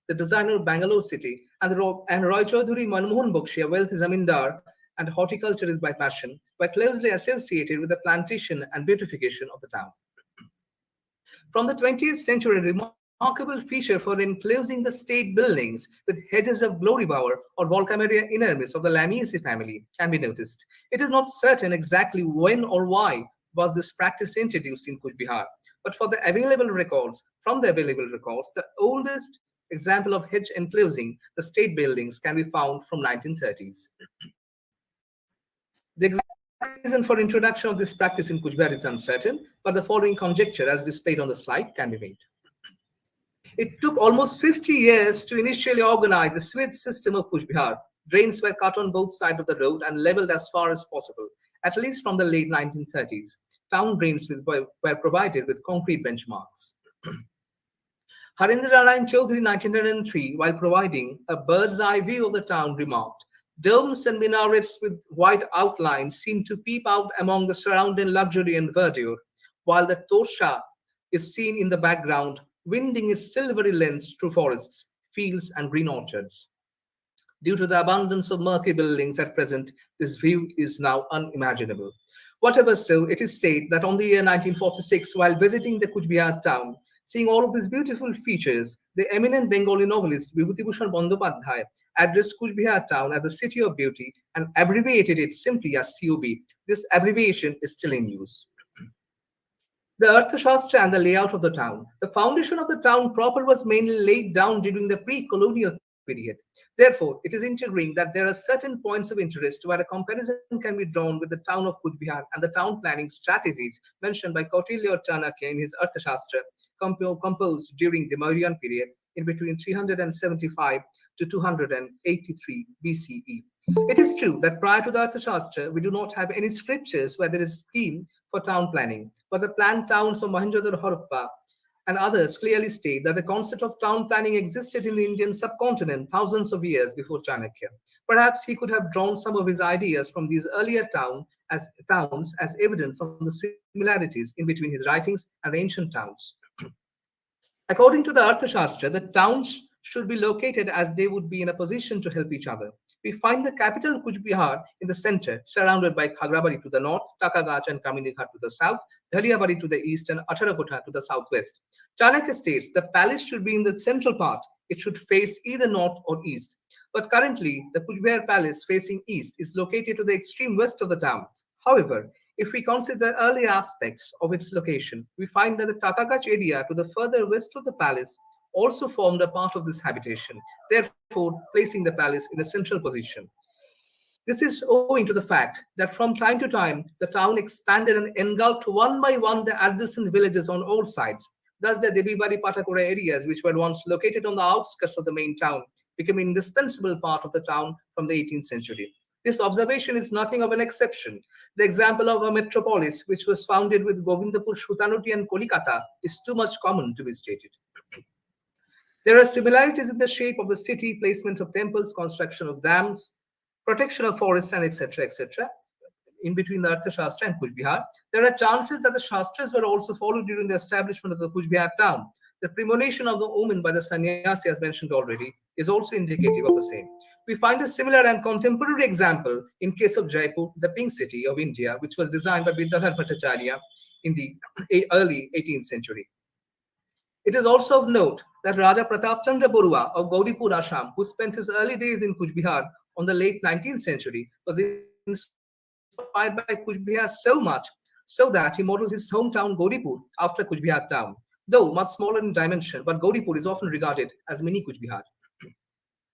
the designer of Bangalore city, and Roy Chaudhuri Manmohan Bakshi, a wealthy zamindar and horticulturist by passion, were closely associated with the plantation and beautification of the town. From the 20th century, a remarkable feature for enclosing the state buildings with hedges of glory bower or Volcameria inermis of the Lamiaceae family can be noticed. It is not certain exactly when or why was this practice introduced in Kuch Bihar, but from the available records, the oldest example of hedge enclosing the state buildings can be found from 1930s. The exact reason for introduction of this practice in Kuch Bihar is uncertain, but the following conjecture as displayed on the slide can be made. It took almost 50 years to initially organize the sewage system of Kuch Bihar. Drains were cut on both sides of the road and leveled as far as possible, at least from the late 1930s. Town drains were provided with concrete benchmarks. Harindra Narayan Chaudhary, 1903, while providing a bird's eye view of the town, remarked, Domes and minarets with white outlines seem to peep out among the surrounding luxury and verdure, while the Tosha is seen in the background, winding its silvery length through forests, fields, and green orchards. Due to the abundance of murky buildings at present, this view is now unimaginable. Whatever so, it is said that on the year 1946, while visiting the Kuch Bihar town, seeing all of these beautiful features, the eminent Bengali novelist Vibhutibhushan Bandyopadhyay addressed Kuch Bihar town as a city of beauty and abbreviated it simply as COB. This abbreviation is still in use. The Arthashastra and the layout of the town. The foundation of the town proper was mainly laid down during the pre-colonial period. Therefore, it is intriguing that there are certain points of interest where a comparison can be drawn with the town of Kuch Bihar and the town planning strategies mentioned by Kautilya or Chanakya in his Arthashastra, composed during the Mauryan period in between 375 to 283 BCE. It is true that prior to the Arthashastra, we do not have any scriptures where there is a scheme for town planning, but the planned towns of Mohenjo-daro, Harappa, and others clearly state that the concept of town planning existed in the Indian subcontinent thousands of years before Chanakya. Perhaps he could have drawn some of his ideas from these earlier towns as evident from the similarities in between his writings and the ancient towns. According to the Arthashastra, the towns should be located as they would be in a position to help each other. We find the capital Kuch Bihar in the center, surrounded by Khagrabari to the north, Takagach and Kaminighat to the south, Dhaliabari to the east, and Acharakota to the southwest. Chanakya states the palace should be in the central part. It should face either north or east. But currently, the Kuch Bihar palace facing east is located to the extreme west of the town. However, if we consider early aspects of its location, we find that the Takagach area to the further west of the palace also formed a part of this habitation, therefore placing the palace in a central position. This is owing to the fact that from time to time, the town expanded and engulfed one by one the adjacent villages on all sides. Thus, the Debibari Patakura areas, which were once located on the outskirts of the main town, became an indispensable part of the town from the 18th century. This observation is nothing of an exception. The example of a metropolis, which was founded with Govindapur, Shrutanoti, and Kolikata, is too much common to be stated. There are similarities in the shape of the city, placement of temples, construction of dams, protection of forests, and etc. etc. In between the Arthashastra and Kuch Bihar, there are chances that the Shastras were also followed during the establishment of the Kuch Bihar town. The premonition of the omen by the sannyasi, as mentioned already, is also indicative of the same. We find a similar and contemporary example in case of Jaipur, the Pink City of India, which was designed by Vidyadhar Bhattacharya in the early 18th century. It is also of note that Raja Pratap Chandra Borua of Gauripur, Assam, who spent his early days in Kuch Bihar on the late 19th century, was inspired by Kuch Bihar so much so that he modeled his hometown Gauripur after Kuch Bihar town. Though much smaller in dimension, but Gauripur is often regarded as mini Kuch Bihar.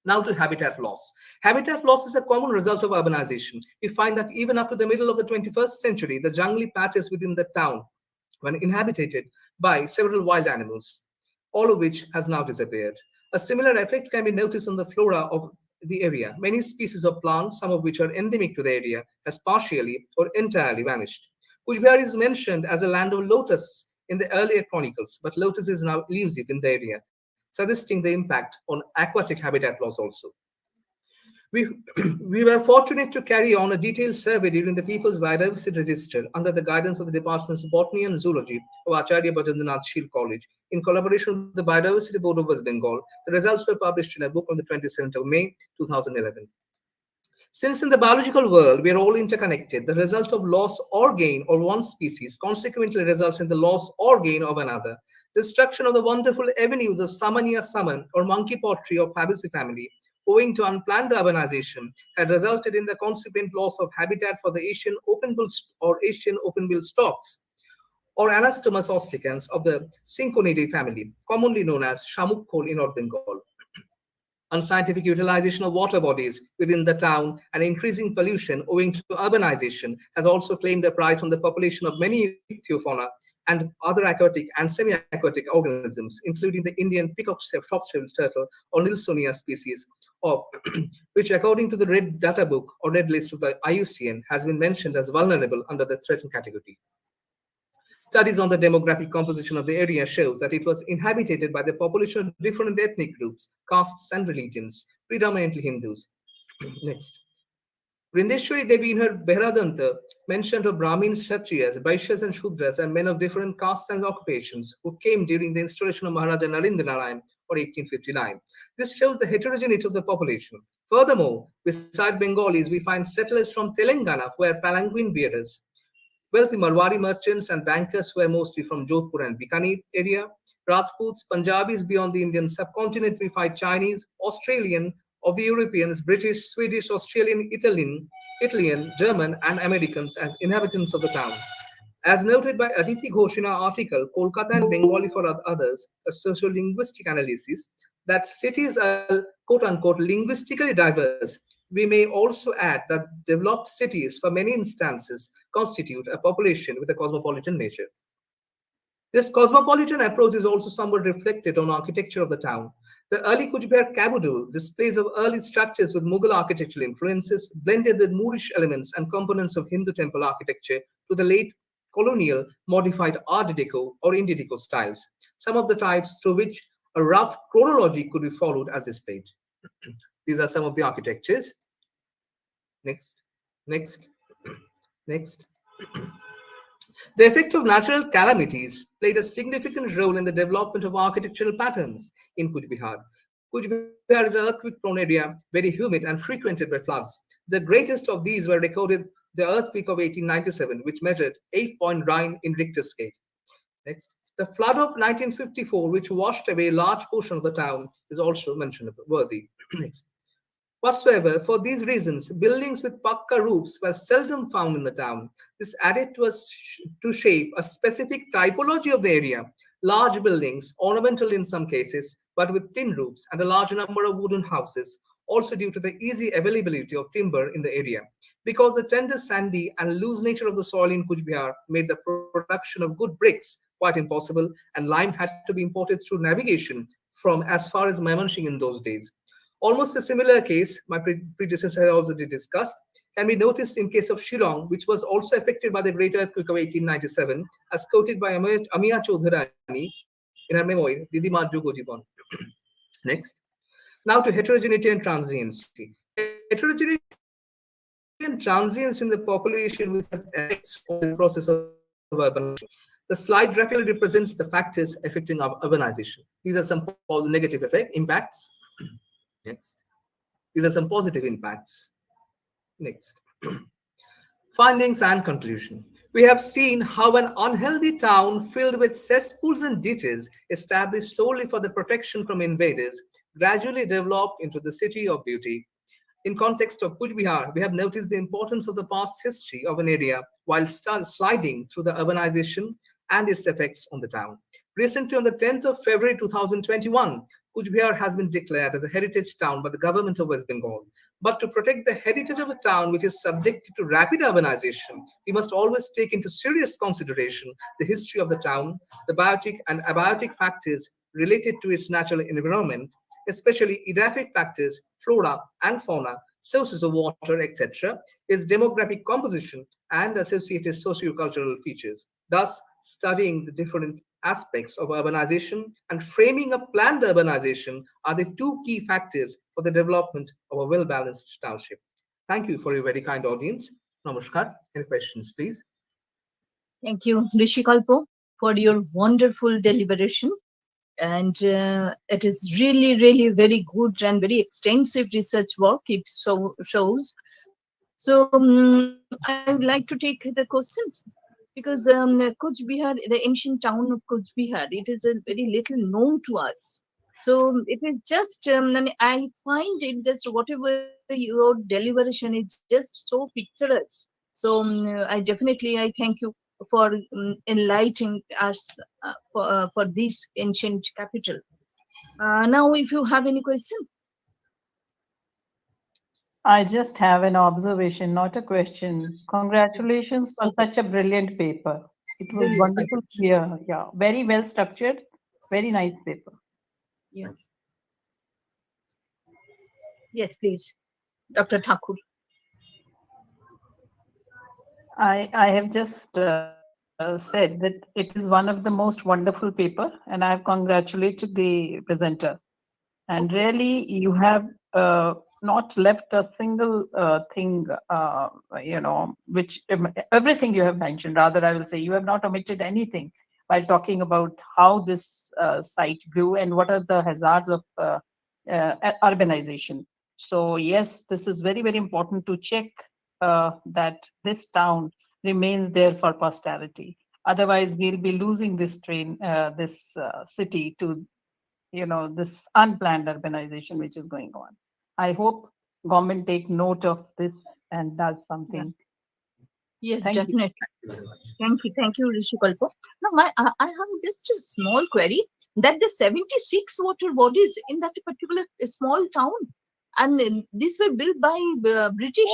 Now to habitat loss. Habitat loss is a common result of urbanization. We find that even up to the middle of the 21st century, the jungly patches within the town were inhabited by several wild animals, all of which has now disappeared. A similar effect can be noticed on the flora of the area. Many species of plants, some of which are endemic to the area, has partially or entirely vanished. Kuch Bihar is mentioned as the land of lotus in the earlier chronicles, but lotus is now elusive in the area, suggesting the impact on aquatic habitat loss also. We were fortunate to carry on a detailed survey during the People's Biodiversity Register under the guidance of the Departments of Botany and Zoology of Acharya Bhajandranath Sheel College in collaboration with the Biodiversity Board of West Bengal. The results were published in a book on the 27th of May 2011. Since in the biological world we are all interconnected, the result of loss or gain of one species consequently results in the loss or gain of another. Destruction of the wonderful avenues of Samania Saman or monkey pottery of Fabaceae family, owing to unplanned urbanization, had resulted in the consequent loss of habitat for the Asian open-bill storks, or Anastomus ossicans of the Synconidae family, commonly known as Shamuk khol in North Bengal. Unscientific utilization of water bodies within the town and increasing pollution owing to urbanization has also claimed a price on the population of many ichthyofauna and other aquatic and semi-aquatic organisms, including the Indian peacock soft-shelled turtle or Nilsonia species, of which, according to the Red Data Book or Red List of the IUCN, has been mentioned as vulnerable under the threatened category. Studies on the demographic composition of the area shows that it was inhabited by the population of different ethnic groups, castes, and religions, predominantly Hindus. Next. Vrindeshwari Devi in her Behradanta mentioned of Brahmins, Kshatriyas, Vaishyas and Shudras and men of different castes and occupations who came during the installation of Maharaja Narendra Narayan for 1859. This shows the heterogeneity of the population. Furthermore, beside Bengalis, we find settlers from Telangana who were palanquin bearers. Wealthy Marwari merchants and bankers were mostly from Jodhpur and Bikaner area. Rajputs, Punjabis beyond the Indian subcontinent, we find Chinese, Australian, of the Europeans, British, Swedish, Australian, Italian, German, and Americans as inhabitants of the town. As noted by Aditi Ghosh in our article, Kolkata and Bengali for others, a sociolinguistic analysis, that cities are quote unquote linguistically diverse, we may also add that developed cities, for many instances, constitute a population with a cosmopolitan nature. This cosmopolitan approach is also somewhat reflected on architecture of the town. The early Kujbehar Kabudul displays of early structures with Mughal architectural influences blended with Moorish elements and components of Hindu temple architecture to the late colonial modified Art Deco or Indie Deco styles, some of the types through which a rough chronology could be followed as displayed. These are some of the architectures. Next, next, next. The effect of natural calamities played a significant role in the development of architectural patterns in Kuch Bihar. Kuch Bihar is an earthquake-prone area, very humid and frequented by floods. The greatest of these were recorded the earthquake of 1897, which measured 8.9 in Richter scale. Next. The flood of 1954, which washed away a large portion of the town, is also mentioned worthy. Next. Whatsoever, for these reasons, buildings with pakka roofs were seldom found in the town. This added to shape a specific typology of the area. Large buildings, ornamental in some cases, but with tin roofs, and a large number of wooden houses, also due to the easy availability of timber in the area. Because the tender, sandy, and loose nature of the soil in Kuch Bihar made the production of good bricks quite impossible, and lime had to be imported through navigation from as far as Mymensingh in those days. Almost a similar case, my predecessor had already discussed, can be noticed in case of Shillong, which was also affected by the great earthquake of 1897, as quoted by Amia Chaudharani in her memoir, Didi Mar Jugo Jibon. Next. Now to heterogeneity and transiency. Heterogeneity and transience in the population which has effects on the process of urbanization. The slide graphically represents the factors affecting urbanization. These are some negative impacts. Next. These are some positive impacts. Next. Findings and conclusion. We have seen how an unhealthy town filled with cesspools and ditches, established solely for the protection from invaders, gradually developed into the city of beauty. In context of Kuch Bihar, we have noticed the importance of the past history of an area while sliding through the urbanization and its effects on the town. Recently, on the 10th of February 2021, Kuch Bihar has been declared as a heritage town by the government of West Bengal. But to protect the heritage of a town which is subjected to rapid urbanization, we must always take into serious consideration the history of the town, the biotic and abiotic factors related to its natural environment, especially edaphic factors, flora and fauna, sources of water, etc., its demographic composition, and associated socio-cultural features. Thus, studying the different aspects of urbanization and framing a planned urbanization are the two key factors for the development of a well-balanced township. Thank you for your very kind audience. Namaskar. Any questions, please? Thank you, Rishikalpo, for your wonderful deliberation. And it is really, really very good and very extensive research work it shows. So I would like to take the questions because Kuch Bihar, the ancient town of Kuch Bihar, it is a very little known to us. So it is just, I find it just whatever your deliberation is just so picturesque. So I thank you for enlightening us for this ancient capital. Now, if you have any question. I just have an observation, not a question. Congratulations for such a brilliant paper. It was wonderful to hear. Yeah, very well structured, very nice paper. Yeah. Yes, please, Dr. Thakur. I have just said that it is one of the most wonderful paper, and I have congratulated the presenter. And really, you have not left a single thing, which everything you have mentioned. Rather, I will say you have not omitted anything while talking about how this site grew and what are the hazards of urbanization. So yes, this is very, very important to check that this town remains there for posterity. Otherwise, we'll be losing this city to, this unplanned urbanization which is going on. I hope government take note of this and does something. Yes, Thank you. definitely. Thank you, Rishi Kalpo. Now, I have just a small query that the 76 water bodies in that particular small town, and these were built by British.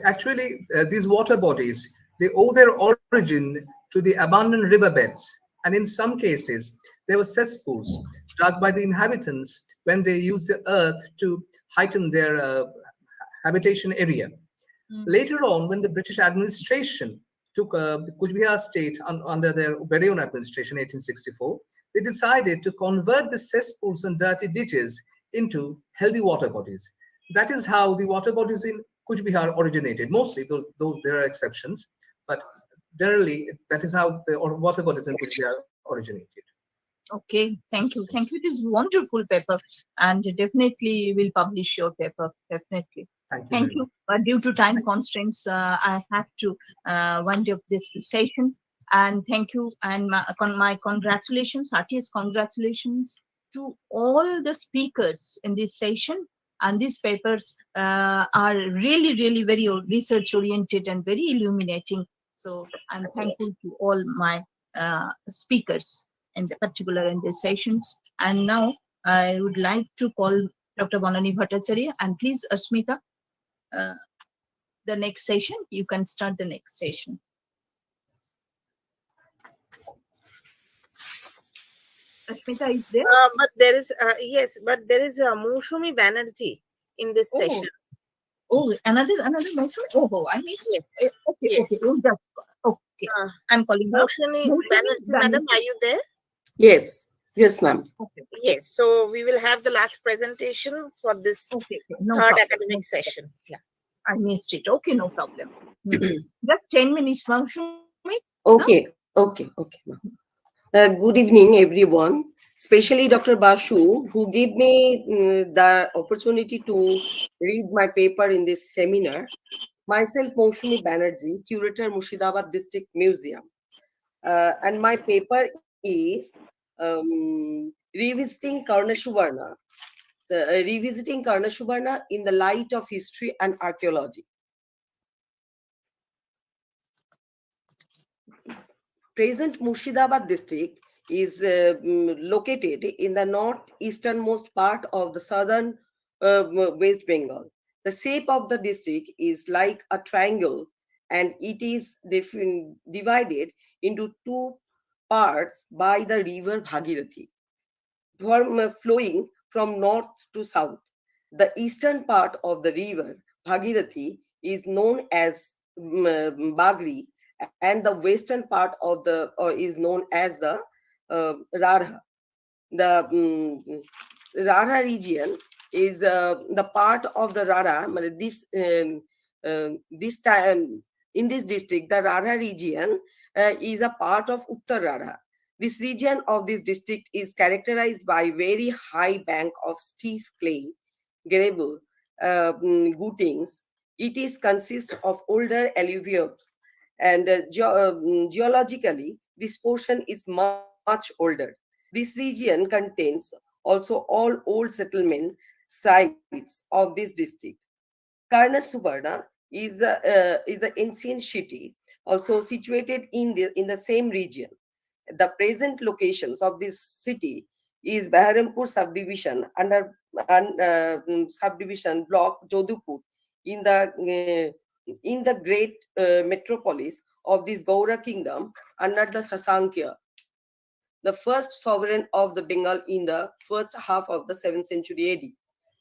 Actually, these water bodies, they owe their origin to the abandoned riverbeds, and in some cases, there were cesspools dug by the inhabitants when they used the earth to heighten their habitation area. Later on, when the British administration took the Kuch Bihar state under their very own administration, 1864, they decided to convert the cesspools and dirty ditches into healthy water bodies. That is how the water bodies in Kuch Bihar originated. Mostly, though there are exceptions, but generally, that is how the water bodies in Kuch Bihar originated. Okay, thank you. It is wonderful paper, and definitely will publish your paper. Definitely. Thank you. But due to time constraints, I have to wind up this session. And thank you, and my congratulations, heartiest congratulations to all the speakers in this session. And these papers are really, really very research oriented and very illuminating. So I'm thankful to all my speakers in particular in these sessions. And now I would like to call Dr. Banani Bhattacharya, and please, Asmita, the next session. You can start the next session. Asmita is there? But there is, yes, but there is Mushumi Banerjee in this session. Oh, another message. Oh, I missed it. Okay, Yes. okay. Okay. I'm calling her. Mushumi Banerjee, madam, are you there? Yes, ma'am. Okay. Yes, so we will have the last presentation for this No third problem. academic session. Yeah. I missed it. Okay, no problem. Just 10 minutes, Mushumi. Okay. Ma'am. Good evening, everyone. Especially Dr. Basu, who gave me the opportunity to read my paper in this seminar. Myself, Moushumi Banerjee, curator, Murshidabad District Museum. And my paper is revisiting Karnashuvarna. Revisiting Karnashuvarna in the light of history and archaeology. Present Murshidabad district is located in the northeasternmost part of the southern West Bengal. The shape of the district is like a triangle, and it is divided into two parts by the river Bhagirathi, flowing from north to south. The eastern part of the river Bhagirathi is known as Bagri, and the western part of the is known as the Radha. The Radha region is the part of the Radha. This time in this district, the Radha region is a part of Uttar Radha. This region of this district is characterized by very high bank of stiff clay, gravel, gootings. It is consists of older alluviums, and geologically, this portion is much older. This region contains also all old settlement sites of this district. Karnasubarna is the ancient city, also situated in the same region. The present locations of this city is Baharampur subdivision under subdivision block Jodhpur in the great metropolis of this Gaura kingdom under the Sasankya, the first sovereign of the Bengal in the first half of the 7th century AD.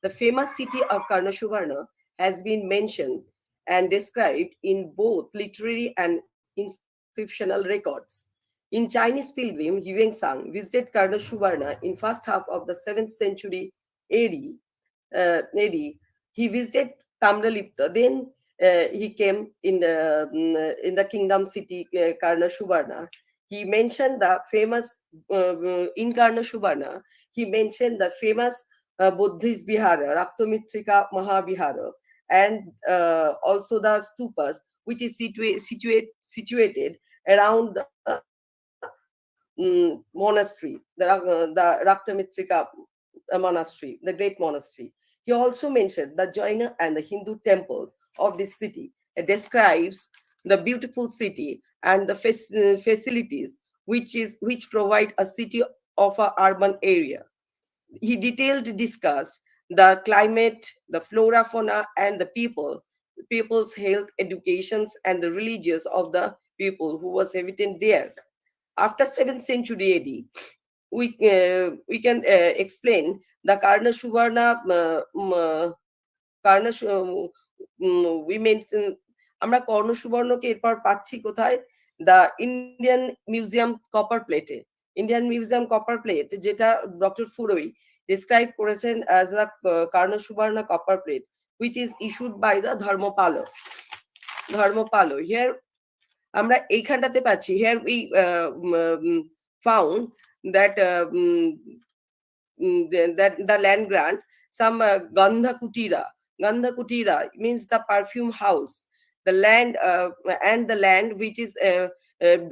The famous city of Karnashuvarna has been mentioned and described in both literary and inscriptional records. In Chinese pilgrim Yuan visited Karnasubarna in first half of the 7th century AD. He visited Tamralipta. Then he came in the kingdom city Karnasubarna. He mentioned the famous in Karnasubarna. He mentioned the famous Buddhist Vihara, Raktomitrika Mahavihara, and also the stupas, which is situated around the monastery, the Raktomitrika monastery, the great monastery. He also mentioned the Jaina and the Hindu temples of this city. It describes the beautiful city and the facilities which provide a city of an urban area. He detailed discussed the climate, the flora, fauna, and the people's health, educations, and the religions of the people who was evident there. After 7th century AD, we can explain the we mention আমরা কর্ণসুবর্ণকে এরপর পাচ্ছি কোথায়, the Indian museum copper প্লেটে। Indian museum copper plate যেটা doctor Furui describe করেছেন as the Karnasubarna copper plate which is issued by the ধর্মপালো। Here আমরা এইখানটাতে পাচ্ছি, here we found that that the land grant some Gandha Kutira means the perfume house, the land and the land which is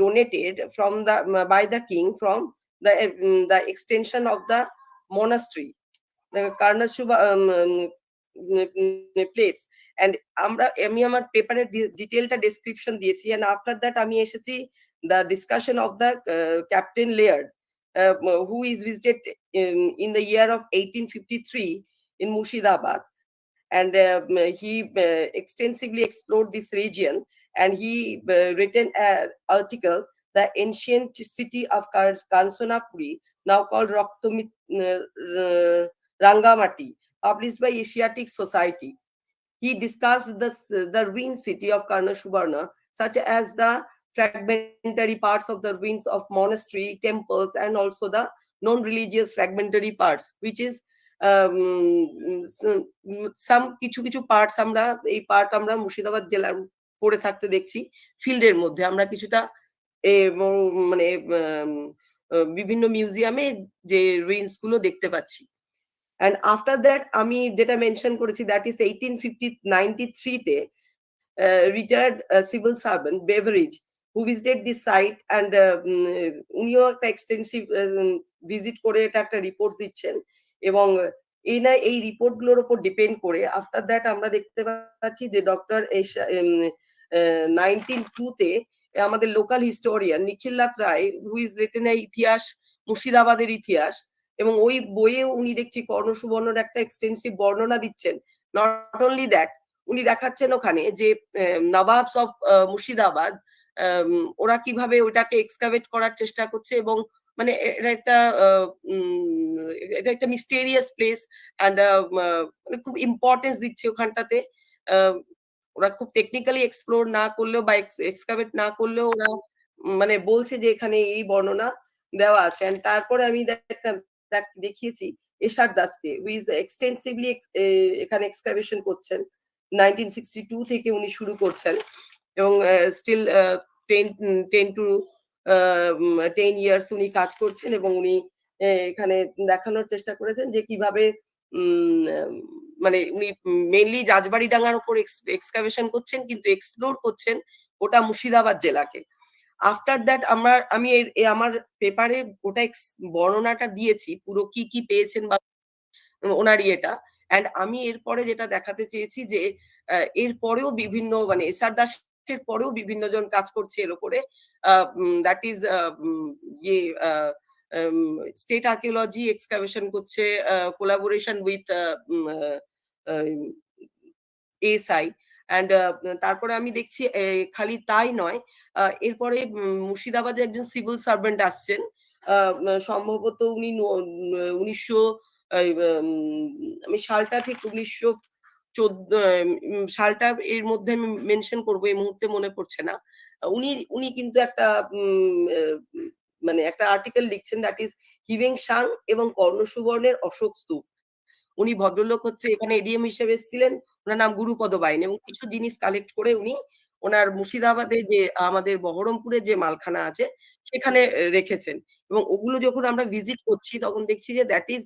donated from by the king from the extension of the monastery, the Karnasuba plates. And আমি আমার পেপারে ডিটেলটা description দিয়েছি, and after that আমি এসেছি the discussion of the Captain Laird, who is visited in the year of 1853 in Murshidabad, and he extensively explored this region, and he written an article, the ancient city of Kanchanapuri, now called Rangamati, published by Asiatic Society. He discussed the ruined city of Karnasubarna, such as the fragmentary parts of the ruins of monastery, temples, and also the non-religious fragmentary parts, which is some কিছু parts আমরা এই part আমরা মুর্শিদাবাদ জেলার পড়ে থাকতে দেখছি ফিল্ডের মধ্যে। আমরা কিছুটা মানে বিভিন্ন মিউজিয়ামে যে রুইন্স গুলো দেখতে পাচ্ছি। And after that আমি যেটা মেনশন করেছি, that is 1893 তে retired civil servant Beveridge who visited this site, and উনিও একটা এক্সটেন্সিভ ভিজিট করে এটা একটা রিপোর্ট দিচ্ছেন, এবং এই রিপোর্ট গুলোর উপর ডিপেন্ড করে আফটার দ্যাট আমরা দেখতে পাচ্ছি যে ডক্টর 1902 তে আমাদের local historian Nikhilnath Roy, who is written a ইতিহাস, মুর্শিদাবাদের ইতিহাস, এবং ওই বইয়ে উনি দেখছি কর্ণসুবর্ণর একটা এক্সটেন্সিভ বর্ণনা দিচ্ছেন। নট অনলি দ্যাট, উনি দেখাচ্ছেন ওখানে যে নবাবস অফ মুর্শিদাবাদ ওরা কিভাবে ওটাকে এক্সকাভেট করার চেষ্টা করছে, এবং মানে এটা একটা মিস্টেরিয়াস প্লেস, অ্যান্ড খুব ইম্পর্টেন্স দিচ্ছে ওখানটাতে। ওরা খুব টেকনিক্যালি এক্সপ্লোর না করলেও বা এক্সকাভেট না করলেও ওরা মানে বলছে যে এখানে এই বর্ণনা দেওয়া আছে। and তারপরে আমি দেখিয়েছি এশার দাসকে, হু ইজ এক্সটেন্সিভলি এখানে এক্সকাভেশন করছেন, 1962 থেকে উনি শুরু করছেন, এবং স্টিল 10 ইয়ার্স উনি কাজ করছেন, এবং উনি এখানে দেখানোর চেষ্টা করেছেন যে কিভাবে মানে উনি মেইনলি রাজবাড়ি ডাঙ্গার উপর এক্সকাভেশন করছেন, কিন্তু এক্সপ্লোর করছেন ওটা মুর্শিদাবাদ জেলাকে। আফটার দ্যাট আমি আমার পেপারে ওটা বর্ণনাটা দিয়েছি, পুরো কি কি পেয়েছেন বা ওনার ইয়েটা। অ্যান্ড আমি এরপরে যেটা দেখাতে চেয়েছি যে এরপরেও বিভিন্ন মানে এসআর দাসের পরেও বিভিন্ন জন কাজ করছে এর উপরে, দ্যাট ইজ ইয়ে স্টেট আর্কিওলজি এক্সকাভেশন করছে, কোলাবোরেশন উইথ এসআই। অ্যান্ড তারপরে আমি দেখছি খালি তাই নয়, এরপরে মুর্শিদাবাদে একজন সিভিল সার্ভেন্ট আসছেন, সম্ভবত উনি 1900 আমি সালটা ঠিক 1914 সালটা এর মধ্যে আমি মেনশন করবো, এই মুহূর্তে মনে পড়ছে না। উনি উনি কিন্তু একটা মানে একটা আর্টিকেল লিখছেন, দ্যাট ইজ হিভেং শাং এবং কর্ণসুবর্ণের অশোক স্তূপ। উনি ভদ্রলোক হচ্ছে এখানে এডিএম হিসেবে এসেছিলেন, ওনার নাম গুরুপদ বাইন, এবং কিছু জিনিস কালেক্ট করে উনি ওনার মুর্শিদাবাদে যে আমাদের বহরমপুরে যে মালখানা আছে সেখানে রেখেছেন। এবং ওগুলো যখন আমরা ভিজিট করছি তখন দেখছি যে that is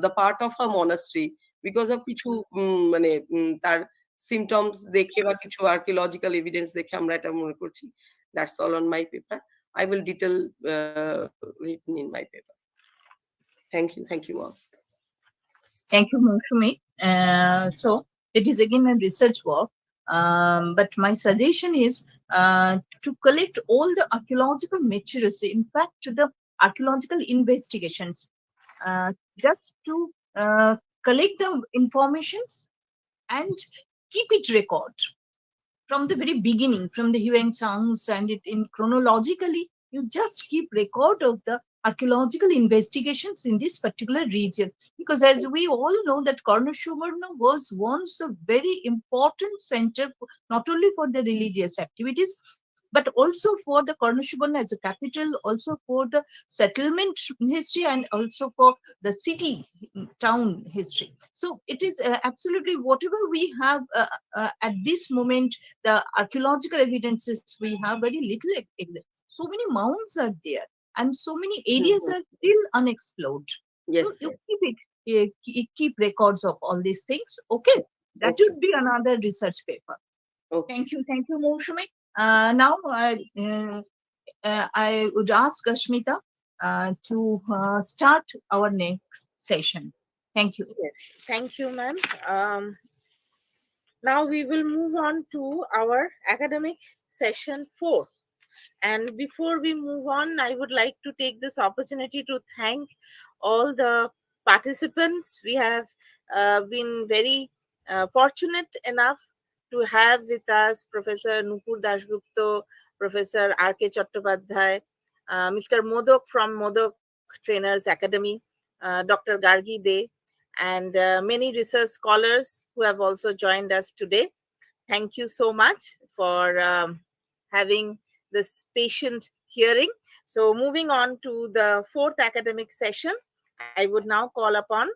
the part of a monastery, because of কিছু মানে তার সিমটমস দেখে বা কিছু আর্কিওলজিক্যাল এভিডেন্স দেখে আমরা এটা মনে করছি। That's all on my paper. I will detail written in my paper. Thank you all. Thank you, Moushumi. So it is again a research work, but my suggestion is to collect all the archaeological materials, in fact, the archaeological investigations, just to collect the information and keep it record from the very beginning, from the Yuan Changs, and it in chronologically, you just keep record of the archaeological investigations in this particular region. Because as we all know that Karnashuvarna was once a very important center, not only for the religious activities, but also for the Karnashuvarna as a capital, also for the settlement history, and also for the city town history. So it is absolutely whatever we have at this moment, the archaeological evidences we have very little. So many mounds are there, and so many areas are still unexplored. Yes, So you keep it, keep records of all these things. Okay, that would be another research paper. Thank you, Moushumi. Now I would ask Ashmita to start our next session. Thank you. Yes, thank you, ma'am. Now we will move on to our academic session 4. And before we move on, I would like to take this opportunity to thank all the participants. We have been very fortunate enough to have with us Professor Nupur Dasgupta, Professor R.K. Chattopadhyay, Mr. Modak from Modak Trainers Academy, Dr. Gargi De, and many research scholars who have also joined us today. Thank you so much for having this patient hearing. So moving on to the 4th academic session, I would now call upon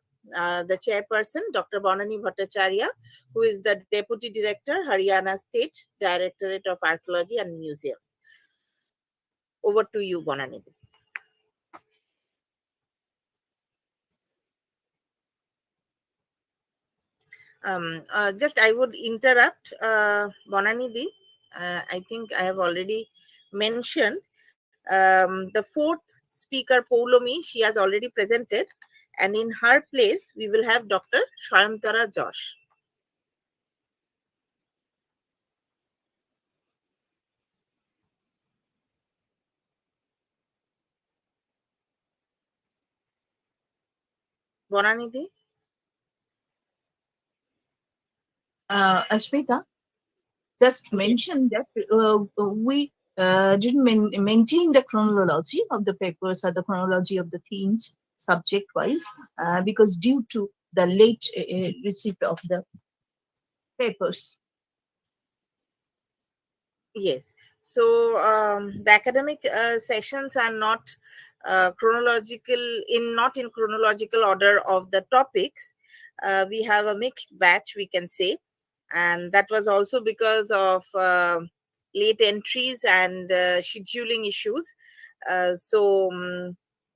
the chairperson, Dr. Bonani Bhattacharya, who is the Deputy Director, Haryana State Directorate of Archaeology and Museum. Over to you, Bonani. Just I would interrupt Bonanidi. I think I have already mentioned the 4th speaker, Poulomi, she has already presented, and in her place we will have Dr. Shayantara Josh. Bonanidi. Ashmita, just mention that we didn't maintain the chronology of the papers or the chronology of the themes subject-wise because due to the late receipt of the papers. Yes. So the academic sessions are not not in chronological order of the topics. We have a mixed batch, we can say, and that was also because of late entries and scheduling issues.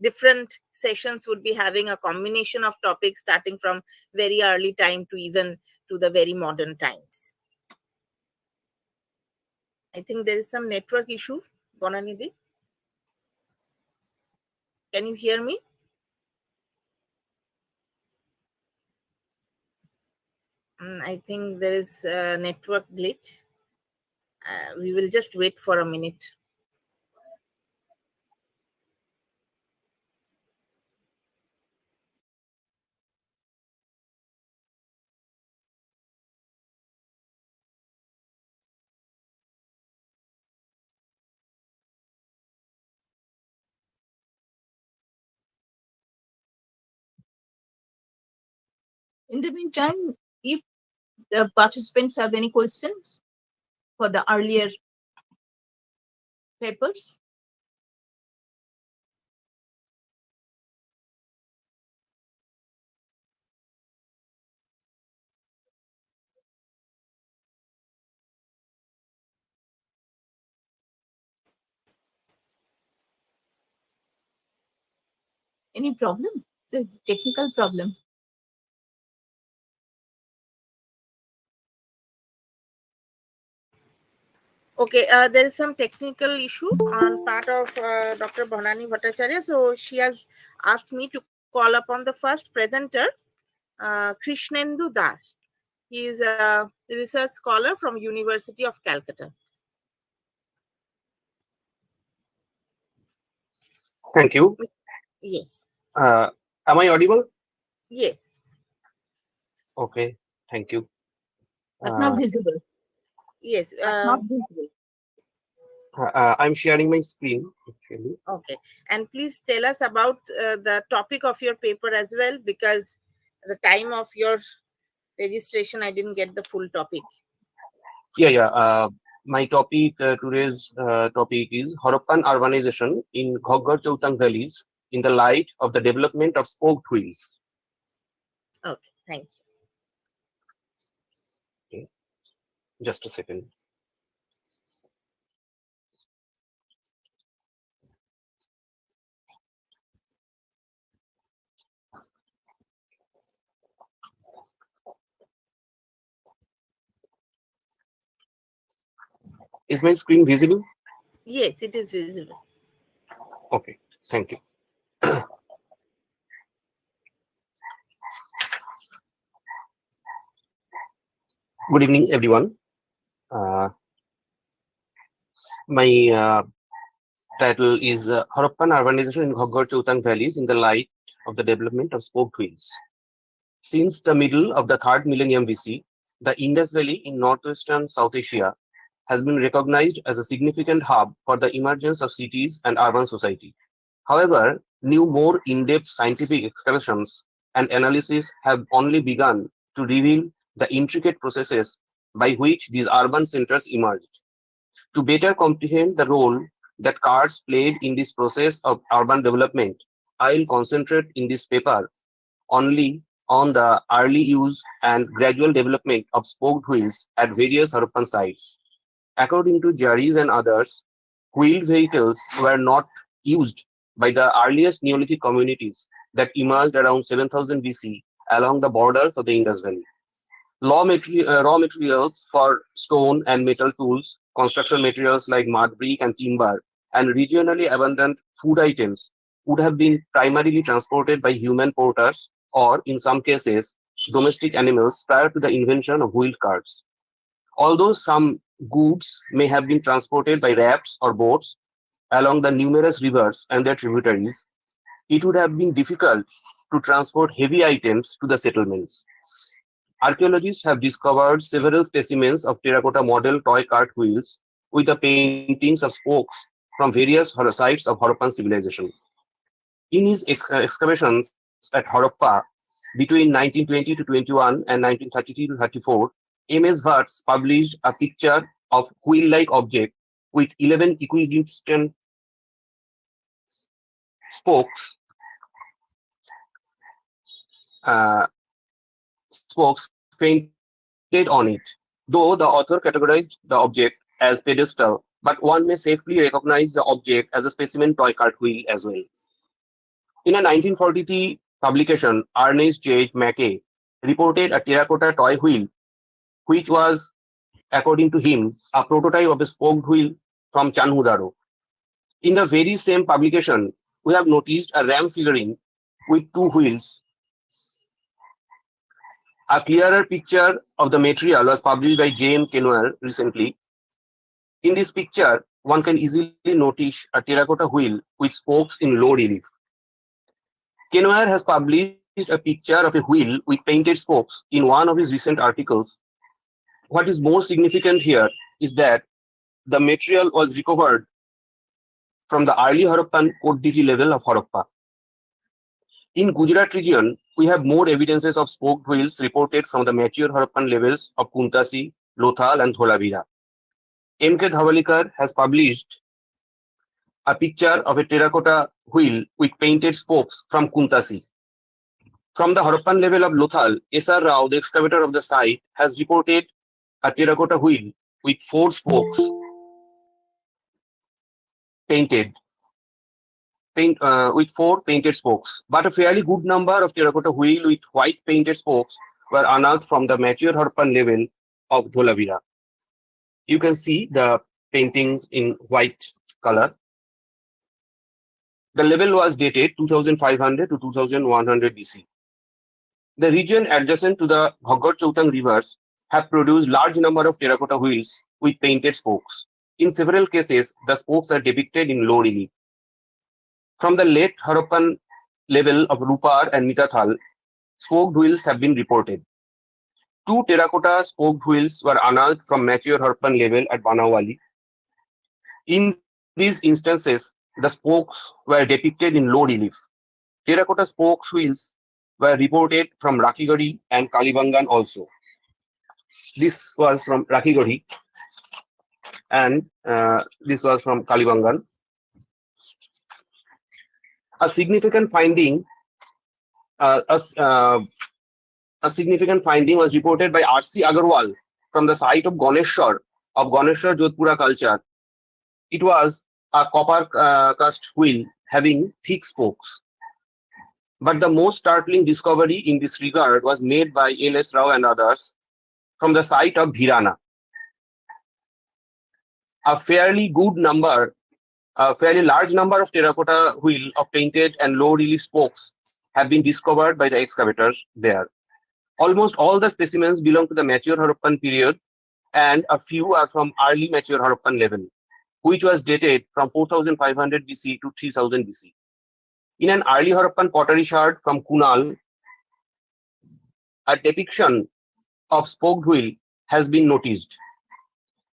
Different sessions would be having a combination of topics starting from very early time to even to the very modern times. I think there is some network issue, Bonanidi. Can you hear me? I think there is a network glitch. We will just wait for a minute. In the meantime, if the participants have any questions, for the earlier papers? Any problem? It's a technical problem. Okay, there is some technical issue on part of Dr. Bhanani Bhattacharya. So she has asked me to call upon the first presenter, Krishnendu Das. He is a research scholar from University of Calcutta. Thank you. Yes. Am I audible? Yes. Okay. Thank you. But not visible. Yes. But not visible. I'm sharing my screen actually. Okay. And please tell us about the topic of your paper as well, because at the time of your registration, I didn't get the full topic. Yeah. My topic, today's topic is Harappan urbanization in Ghoggar Choutang valleys in the light of the development of spoked wheels. Okay, thank you. Okay. Just a second. Is my screen visible? Yes, it is visible. Okay, thank you. Good evening, everyone. My title is Harappan urbanization in Ghoggar Choutang valleys in the light of the development of spoked wheels. Since the middle of the 3rd millennium BC, the Indus Valley in northwestern South Asia has been recognized as a significant hub for the emergence of cities and urban society. However, new, more in-depth scientific excavations and analysis have only begun to reveal the intricate processes by which these urban centers emerged. To better comprehend the role that carts played in this process of urban development, I will concentrate in this paper only on the early use and gradual development of spoked wheels at various Harappan sites. According to Jaris and others, wheeled vehicles were not used by the earliest Neolithic communities that emerged around 7000 BC along the borders of the Indus Valley. Raw materials for stone and metal tools, construction materials like mud brick and timber, and regionally abundant food items would have been primarily transported by human porters or, in some cases, domestic animals prior to the invention of wheeled carts. Although some goods may have been transported by rafts or boats along the numerous rivers and their tributaries, it would have been difficult to transport heavy items to the settlements. Archaeologists have discovered several specimens of terracotta model toy cart wheels with the paintings of spokes from various sites of Harappan civilization. In his excavations at Harappa between 1920 to 21 and 1932 to 34, M.S. Watts published a picture of wheel-like object with 11 equidistant spokes painted on it. Though the author categorized the object as pedestal, but one may safely recognize the object as a specimen toy cart wheel as well. In a 1943 publication, Ernest J. Mackay reported a terracotta toy wheel, which was, according to him, a prototype of a spoked wheel from Chanhudaro. In the very same publication, we have noticed a ram figurine with 2 wheels. A clearer picture of the material was published by J.M. Kenware recently. In this picture, one can easily notice a terracotta wheel with spokes in low relief. Kenware has published a picture of a wheel with painted spokes in one of his recent articles. What is more significant here is that the material was recovered from the early Harappan Kodiji level of Harappa. In Gujarat region, we have more evidences of spoked wheels reported from the mature Harappan levels of Kuntasi, Lothal, and Dholavira. M.K. Dhavalikar has published a picture of a terracotta wheel with painted spokes from Kuntasi. From the Harappan level of Lothal, S.R. Rao, the excavator of the site, has reported a terracotta wheel with 4 spokes with 4 painted spokes, but a fairly good number of terracotta wheel with white painted spokes were unearthed from the mature Harappan level of Dholavira. You can see the paintings in white color. The level was dated 2500 to 2100 BC. The region adjacent to the Ghoggar Chautang rivers have produced large number of terracotta wheels with painted spokes. In several cases, the spokes are depicted in low relief. From the late Harappan level of Rupar and Mitathal, spoked wheels have been reported. 2 terracotta spoked wheels were unearthed from mature Harappan level at Banawali. In these instances, the spokes were depicted in low relief. Terracotta spokes wheels were reported from Rakhigari and Kalibangan also. This was from Rakhigari and this was from Kalibangan. A significant finding was reported by R.C. Agarwal from the site of Ganeshwar Jodhpura culture. It was a copper cast wheel having thick spokes. But the most startling discovery in this regard was made by L.S. Rao and others from the site of Bhirana. A fairly large number of terracotta wheel of painted and low relief spokes have been discovered by the excavators there. Almost all the specimens belong to the mature Harappan period, and a few are from early mature Harappan level, which was dated from 4500 BC to 3000 BC. In an early Harappan pottery shard from Kunal, a depiction of spoked wheel has been noticed.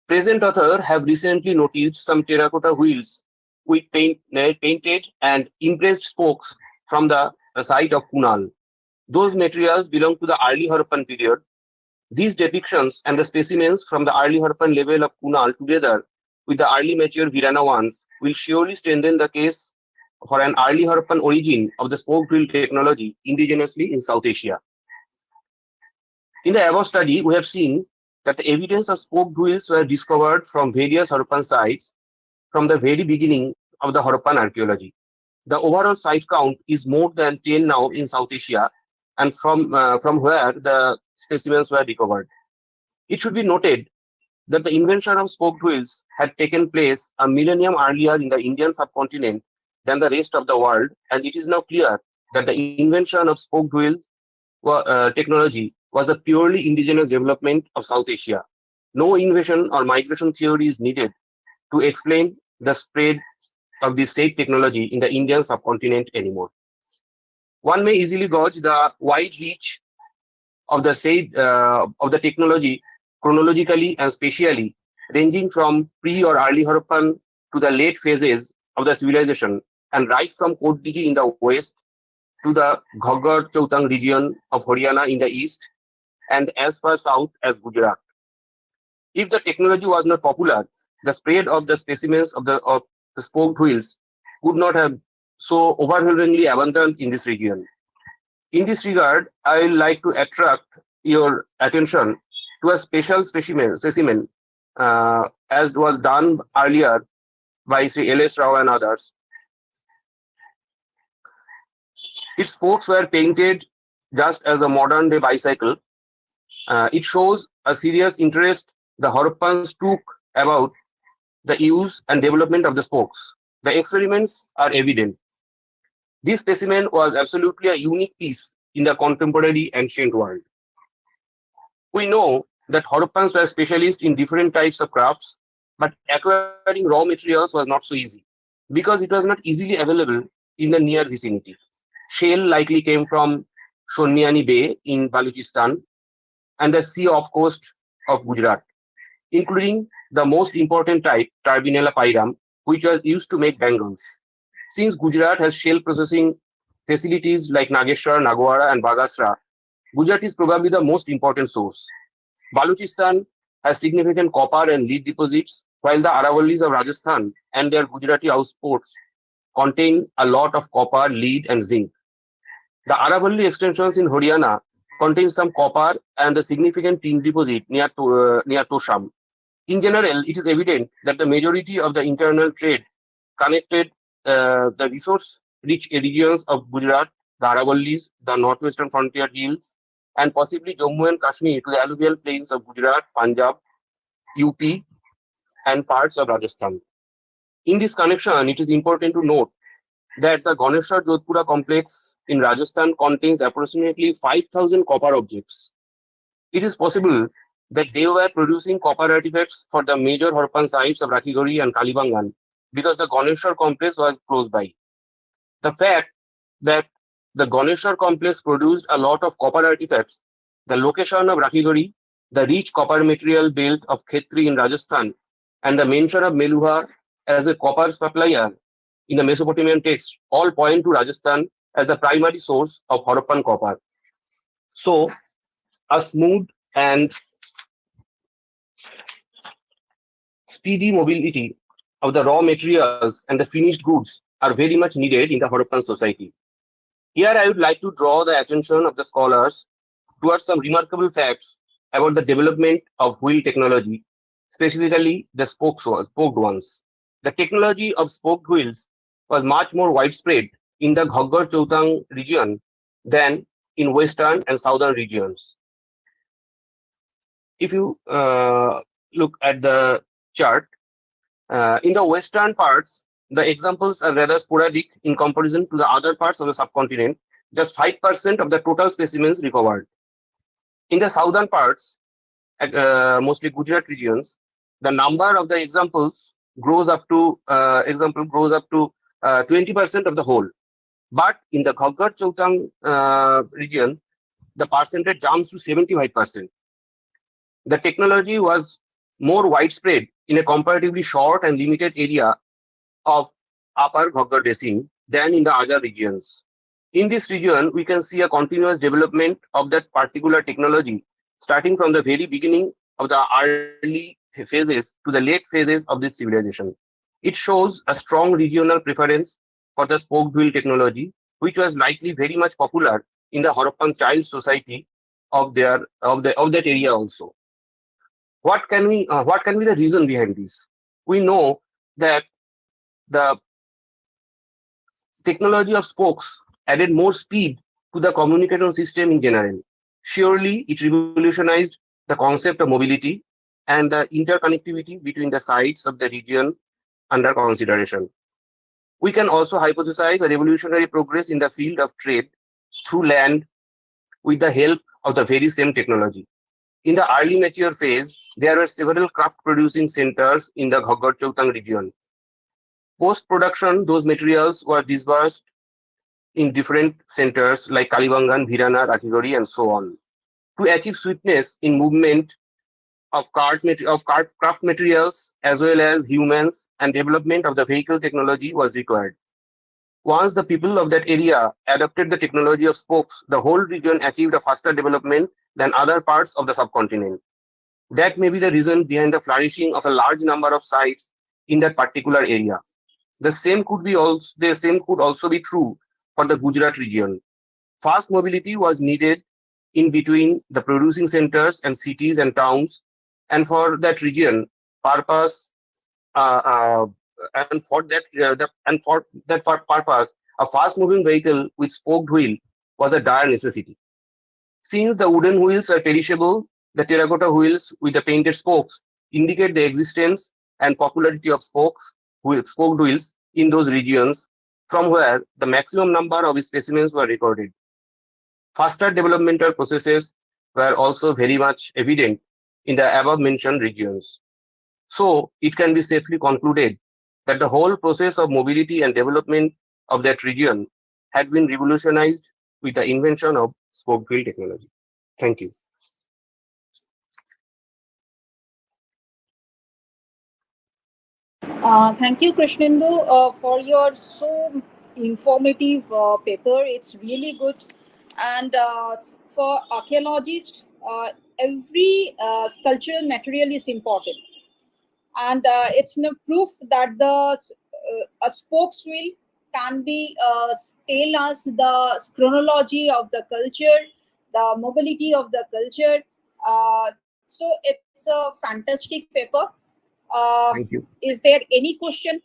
Present author have recently noticed some terracotta wheels with painted and impressed spokes from the site of Kunal. Those materials belong to the early Harappan period. These depictions and the specimens from the early Harappan level of Kunal together with the early mature Virana ones will surely strengthen the case for an early Harappan origin of the spoked wheel technology indigenously in South Asia. In the above study, we have seen that the evidence of spoked wheels were discovered from various Harappan sites from the very beginning of the Harappan archaeology. The overall site count is more than 10 now in South Asia, and from where the specimens were recovered. It should be noted that the invention of spoked wheels had taken place a millennium earlier in the Indian subcontinent than the rest of the world, and it is now clear that the invention of spoked wheel technology was a purely indigenous development of South Asia. No invasion or migration theory is needed to explain the spread of this said technology in the Indian subcontinent anymore. One may easily gauge the wide reach of the technology chronologically and spatially, ranging from pre or early Harappan to the late phases of the civilization, and right from Kotdiji in the west to the Ghoggar Chautang region of Haryana in the east, and as far south as Gujarat. If the technology was not popular, the spread of the specimens of the spoked wheels would not have so overwhelmingly abundant in this region. In this regard, I would like to attract your attention to a special specimen as was done earlier by Sri L.S. Rao and others. Its spokes were painted just as a modern day bicycle. It shows a serious interest the Harappans took about the use and development of the spokes. The experiments are evident. This specimen was absolutely a unique piece in the contemporary ancient world. We know that Harappans were specialists in different types of crafts, but acquiring raw materials was not so easy because it was not easily available in the near vicinity. Shale likely came from Shoniani Bay in Balochistan and the sea off coast of Gujarat, including the most important type, Turbinella pyram, which was used to make bangles. Since Gujarat has shale processing facilities like Nageshwar, Nagwara, and Bagasra, Gujarat is probably the most important source. Balochistan has significant copper and lead deposits, while the Aravallis of Rajasthan and their Gujarati outposts contain a lot of copper, lead, and zinc. The Aravalli extensions in Haryana contain some copper and a significant tin deposit near Tosham. In general, it is evident that the majority of the internal trade connected the resource-rich regions of Gujarat, the Aravallis, the northwestern frontier hills, and possibly Jammu and Kashmir to the alluvial plains of Gujarat, Punjab, UP, and parts of Rajasthan. In this connection, it is important to note that the Ganeshwar Jodhpura complex in Rajasthan contains approximately 5,000 copper objects. It is possible that they were producing copper artifacts for the major Harappan sites of Rakhigarhi and Kalibangan because the Ganeshwar complex was close by. The fact that the Ganeshwar complex produced a lot of copper artifacts, the location of Rakhigarhi, the rich copper material belt of Khetri in Rajasthan, and the mention of Meluha as a copper supplier in the Mesopotamian text all point to Rajasthan as the primary source of Harappan copper. So, a smooth and speedy mobility of the raw materials and the finished goods are very much needed in the Harappan society. Here, I would like to draw the attention of the scholars towards some remarkable facts about the development of wheel technology, specifically the spoked ones. The technology of spoked wheels was much more widespread in the Ghaggar Choutang region than in western and southern regions. If you look at the chart, in the western parts, the examples are rather sporadic in comparison to the other parts of the subcontinent, just 5% of the total specimens recovered. In the southern parts, mostly Gujarat regions, the number of the examples grows up to 20% of the whole. But in the Ghaggar Choutang region, the percentage jumps to 75%. The technology was more widespread in a comparatively short and limited area of Upper Ghaggar Basin than in the other regions. In this region, we can see a continuous development of that particular technology, starting from the very beginning of the early phases to the late phases of this civilization. It shows a strong regional preference for the spoked wheel technology, which was likely very much popular in the Harappan child society of that area also. What can be the reason behind this? We know that the technology of spokes added more speed to the communication system in general. Surely, it revolutionized the concept of mobility and the interconnectivity between the sites of the region under consideration. We can also hypothesize a revolutionary progress in the field of trade through land with the help of the very same technology. In the early mature phase, there were several craft-producing centers in the Ghaggar Choutang region. Post-production, those materials were dispersed in different centers like Kalibangan, Bhirana, Rakhigarhi, and so on. To achieve swiftness in movement of craft materials as well as humans and development of the vehicle technology was required. Once the people of that area adopted the technology of spokes, the whole region achieved a faster development than other parts of the subcontinent. That may be the reason behind the flourishing of a large number of sites in that particular area. The same could also be true for the Gujarat region. Fast mobility was needed in between the producing centers and cities and towns, and for that region purpose, purpose, a fast-moving vehicle with spoked wheel was a dire necessity. Since the wooden wheels are perishable, the terracotta wheels with the painted spokes indicate the existence and popularity of spoked wheels in those regions from where the maximum number of specimens were recorded. Faster developmental processes were also very much evident in the above-mentioned regions. So, it can be safely concluded that the whole process of mobility and development of that region had been revolutionized with the invention of spoked wheel technology. Thank you. Thank you, Krishnendu, for your so informative paper. It's really good. And for archaeologists, every sculptural material is important. and it's no proof that a spokes wheel can be tell us the chronology of the culture, the mobility of the culture. So it's a fantastic paper. Thank you. Is there any question?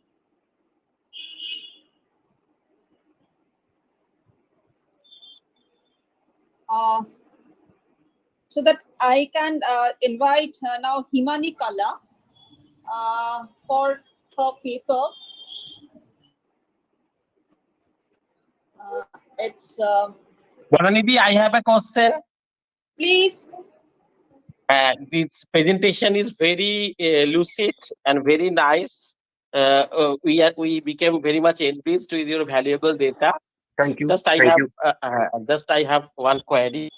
So that I can invite now Himani Kala for her paper. It's Bonanidhi, I have a question. please. This presentation is very lucid and very nice. We became very much enriched with your valuable data. Thank you. Just I Thank have you. just I have one query.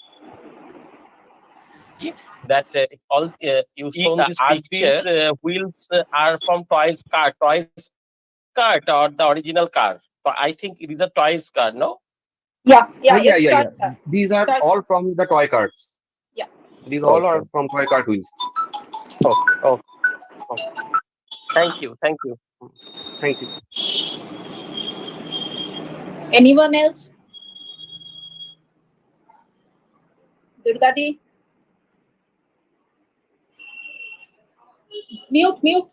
That all you shown this picture wheels are from toys car or the original car. So I think it is a toys car, no? Yeah, Yeah. it's These are all from the toy carts. Yeah. These all are from toy cart wheels. Okay. Thank you. Thank you. Anyone else? Durgadi? Mute.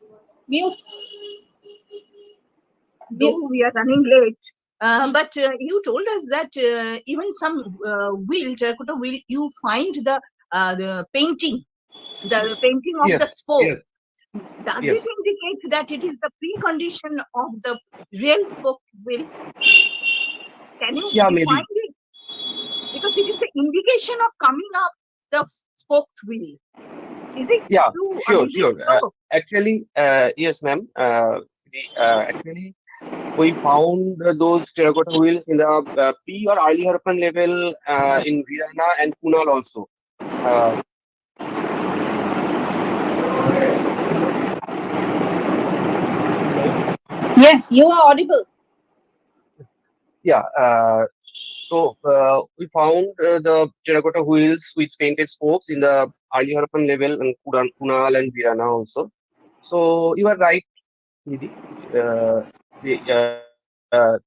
Though we are running late, but you told us that even some terracotta wheel, you find the painting of the spoke. Yes. Does Yes. it indicate that it is the precondition of the real spoke wheel? Can you Yeah, define maybe. it? Because it is the indication of coming up the spoked wheel. Is it Yeah, true? sure. Or is it so? Actually, yes, ma'am. Actually, we found those terracotta wheels in the pre or early Harappan level in Virana and Kunal also. Yes, you are audible. Yeah. So we found the terracotta wheels with painted spokes in the early Harappan level and Kunal and Virana also. So you are right, Nidhi.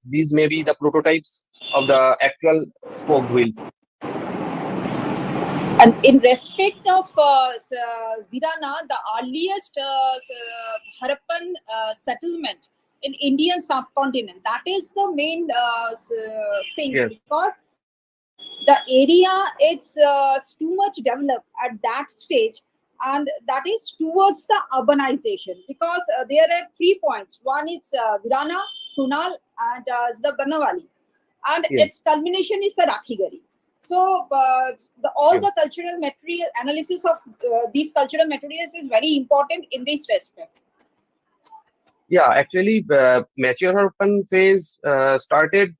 These may be the prototypes of the actual spoked wheels. And in respect of Virana, the earliest Harappan settlement in Indian subcontinent, that is the main thing. Yes. Because the area it's too much developed at that stage, and that is towards the urbanization, because there are 3 points. One is Virana, Kunal, and the Banawali, and Yes. its culmination is the Rakhigari. So all the cultural material analysis of these cultural materials is very important in this respect. Yeah, actually, mature Harappan phase started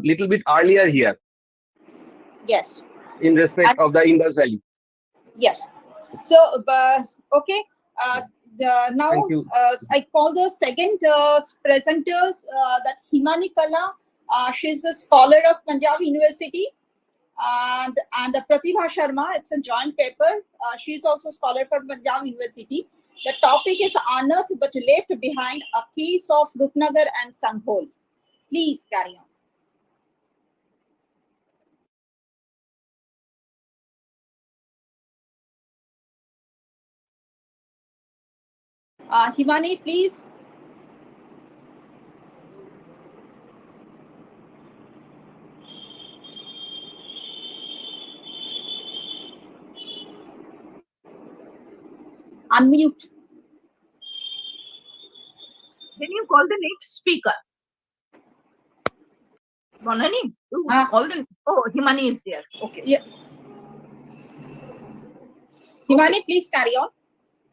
little bit earlier here Yes. in respect of the Indus Valley. Yes. So, okay. Now Thank you. I call the second presenter, that Himani Kala. She's a scholar of Punjab University, and Pratibha Sharma. It's a joint paper. She's also scholar from Punjab University. The topic is unearthed but left behind, a case of Rupnagar and Sanghol. Please carry on. Himani, please. Unmute. Then you call the next speaker. Bonani, Himani is there. Okay. Yeah. Himani, please carry on.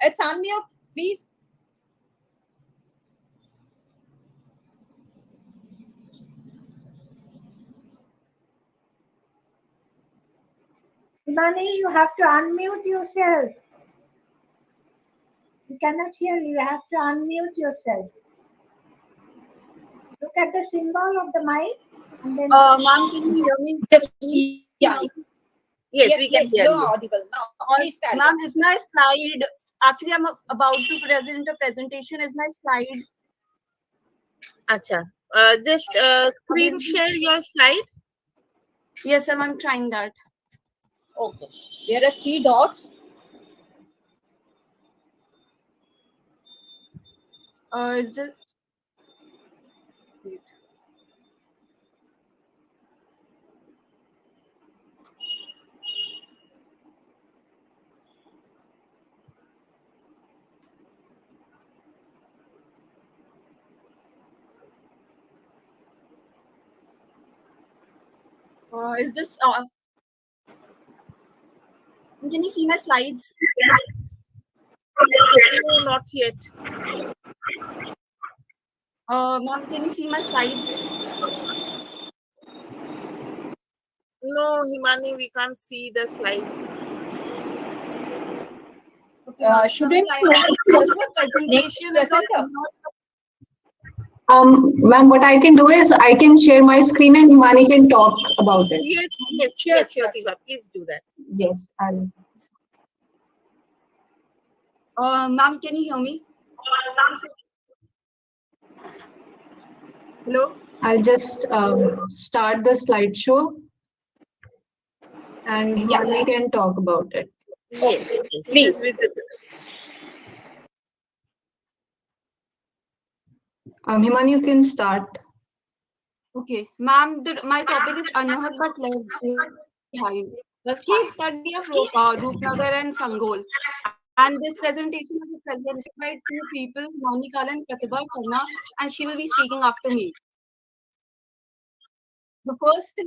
It's unmute, please. Himani, you have to unmute yourself. We cannot hear you. You have to unmute yourself. Look at the symbol of the mic and then. Ma'am, can you hear me? Just, yeah. Yes, we can hear you you. are audible now. Please carry Ma'am, on. is my slide Actually, I'm about to present a presentation as my slide. Acha. Just screen share your slide. Yes, I'm trying that. Okay. There are 3 dots. Is this? Wait. Is this? Can you see my slides? No, not yet. Ma'am, can you see my slides? No, Himani, we can't see the slides. Okay, Shouldn't presentation is presenter? Ma'am, what I can do is I can share my screen and Himani can talk about it. Yes, Pratibha, please do that. Yes, I'll. Ma'am, can you hear me? Hello? I'll just start the slideshow and Himani can talk about it. Yes, Please. Himani, you can start. Okay, ma'am, my topic is unheard but left behind. The case study of Rupnagar and Sangol. And this presentation will be presented by 2 people, Monica and Pratibha Khanna, and she will be speaking after me. Firstly,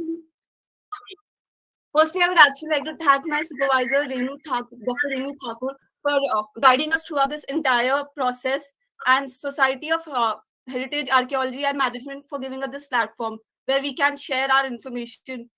I would actually like to thank my supervisor, Dr. Renu Thakur, for guiding us throughout this entire process, and Society of Heritage, Archaeology and Management for giving us this platform where we can share our information.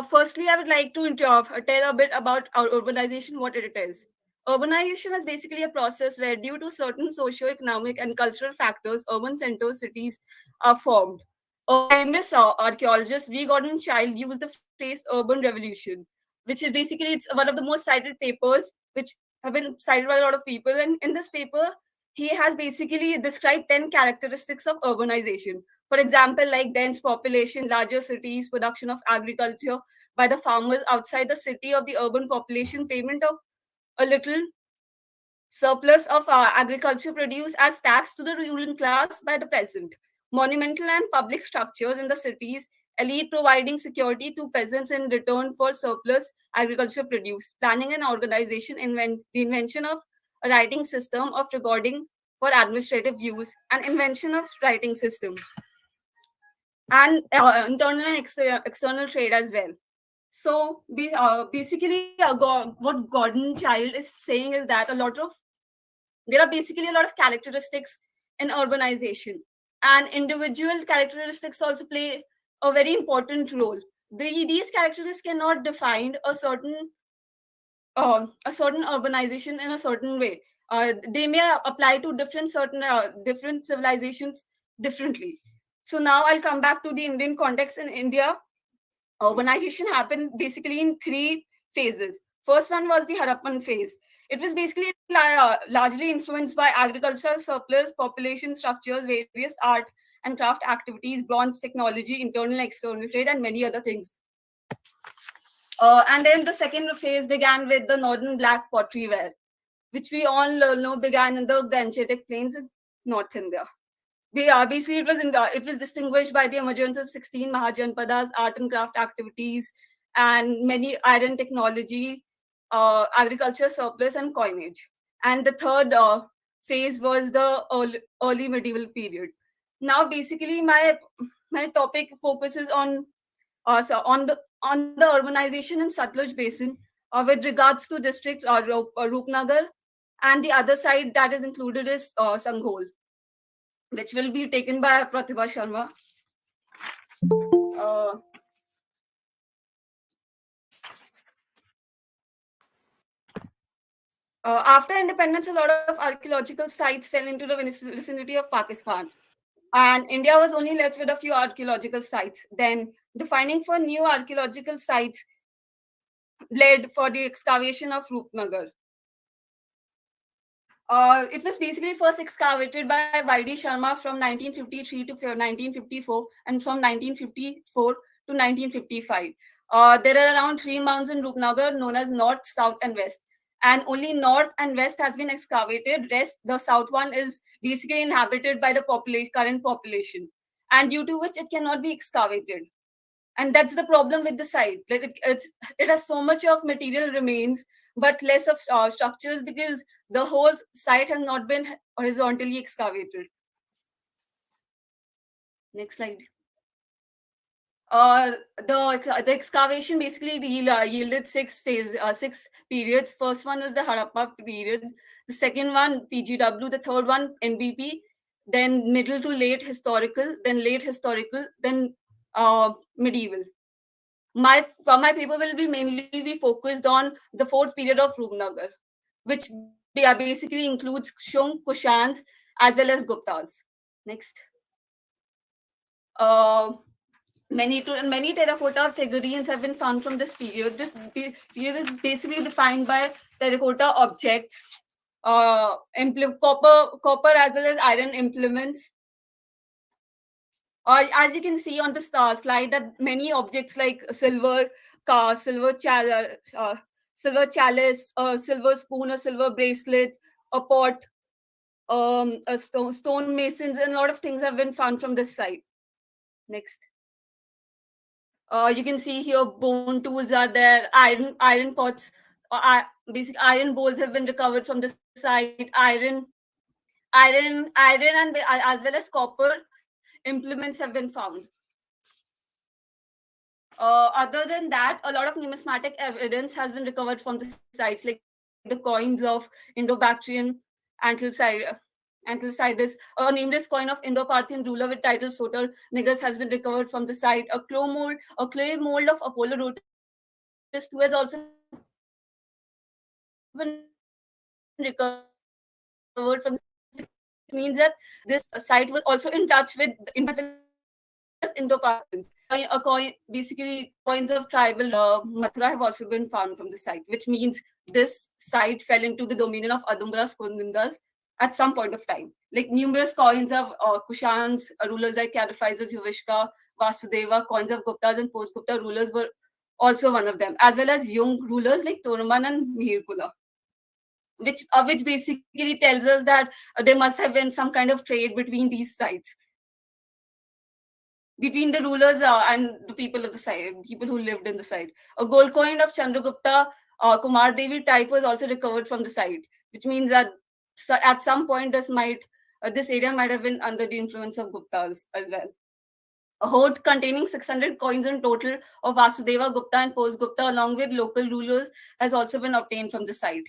Firstly, I would like to tell a bit about our urbanization, what it is. Urbanization is basically a process where, due to certain socio-economic and cultural factors, urban centers, cities are formed. A famous archaeologist, V. Gordon Child, used the phrase urban revolution, which is basically, it's one of the most cited papers, which have been cited by a lot of people. And in this paper, he has basically described 10 characteristics of urbanization. For example, like dense population, larger cities, production of agriculture by the farmers outside the city of the urban population, payment of a little surplus of agriculture produce as tax to the ruling class by the peasant, monumental and public structures in the cities, elite providing security to peasants in return for surplus agriculture produce, planning and organization, the invention of a writing system of recording for administrative use, and invention of writing system, and internal and external trade as well. So basically, what Gordon Child is saying is that there are basically a lot of characteristics in urbanization, and individual characteristics also play a very important role. These characteristics cannot define a certain urbanization in a certain way. They may apply to different civilizations differently. So now I'll come back to the Indian context. In India, urbanization happened basically in 3 phases. First one was the Harappan phase. It was basically largely influenced by agricultural surplus, population structures, various art and craft activities, bronze technology, internal and external trade, and many other things. And then the second phase began with the northern black pottery ware, which we all know began in the Gangetic Plains in North India. Basically, it was distinguished by the emergence of 16 Mahajanpadas, art and craft activities, and many iron technology, agriculture surplus, and coinage. And the third phase was the early medieval period. Now, basically, my topic focuses on the urbanization in Satluj Basin with regards to district Rupnagar, and the other side that is included is Sanghol, which will be taken by Pratibha Sharma. After independence, a lot of archaeological sites fell into the vicinity of Pakistan, and India was only left with a few archaeological sites. Then the finding for new archaeological sites led for the excavation of Rupnagar. It was basically first excavated by Y.D. Sharma from 1953 to 1954 and from 1954 to 1955. There are around 3 mounds in Rupnagar known as North, South and West. And only North and West has been excavated. Rest, the South one is basically inhabited by the current population, and due to which it cannot be excavated. And that's the problem with the site. Like it has so much of material remains, but less of structures because the whole site has not been horizontally excavated. Next slide. The excavation basically yielded six periods. First one was the Harappa period. The second one PGW. The third one NBP. Then middle to late historical. Then late historical. Then medieval. My paper will be mainly be focused on the fourth period of Rupnagar, which basically includes Shung, Kushans, as well as Guptas. Next. Many terracotta figurines have been found from this period. This period is basically defined by terracotta objects, copper as well as iron implements. As you can see on the slide, that many objects like silver chalice, a silver spoon, a silver bracelet, a pot, a stone masons, and a lot of things have been found from this site. Next. You can see here bone tools are there, iron pots, basic iron bowls have been recovered from the site, iron and as well as copper implements have been found. Other than that, a lot of numismatic evidence has been recovered from the sites, like the coins of Indo-Bactrian Antilcidus. A nameless coin of Indo-Parthian ruler with title Soter Negus has been recovered from the site. A clay mold of Apollodorus who has also been recovered from, which means that this site was also in touch with Indo-Parthians. A coin, basically coins of tribal Mathura have also been found from the site, which means this site fell into the dominion of Adumbras Kundandas at some point of time. Like numerous coins of Kushans, rulers like Caraphizes, Yuvishka, Vasudeva, coins of Guptas and post-Gupta rulers were also one of them, as well as young rulers like Toraman and Mihirkula, which basically tells us that there must have been some kind of trade between these sites, between the rulers and the people of the site, people who lived in the site. A gold coin of Chandragupta Kumar Devi type was also recovered from the site, which means that at some point this area might have been under the influence of Guptas as well. A hoard containing 600 coins in total of Vasudeva Gupta and post-Gupta along with local rulers has also been obtained from the site.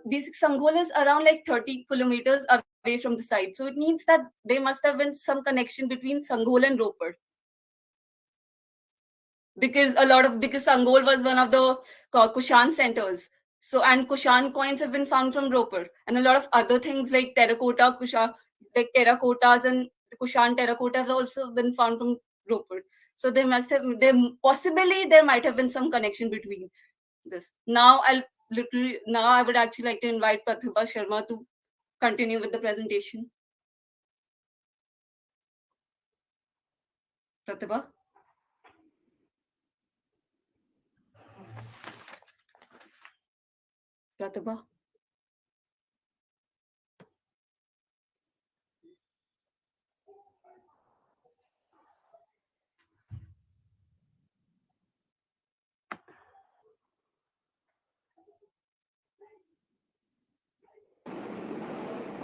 Basic Sanghol is around like 30 kilometers away from the site. So it means that there must have been some connection between Sanghol and Ropar. Because Sanghol was one of the Kushan centers. So, and Kushan coins have been found from Ropar. And a lot of other things like terracotta, like terracottas and the Kushan terracotta have also been found from Ropar. So there might have been some connection between this. Now I would actually like to invite Pratibha Sharma to continue with the presentation. Pratibha? Pratibha?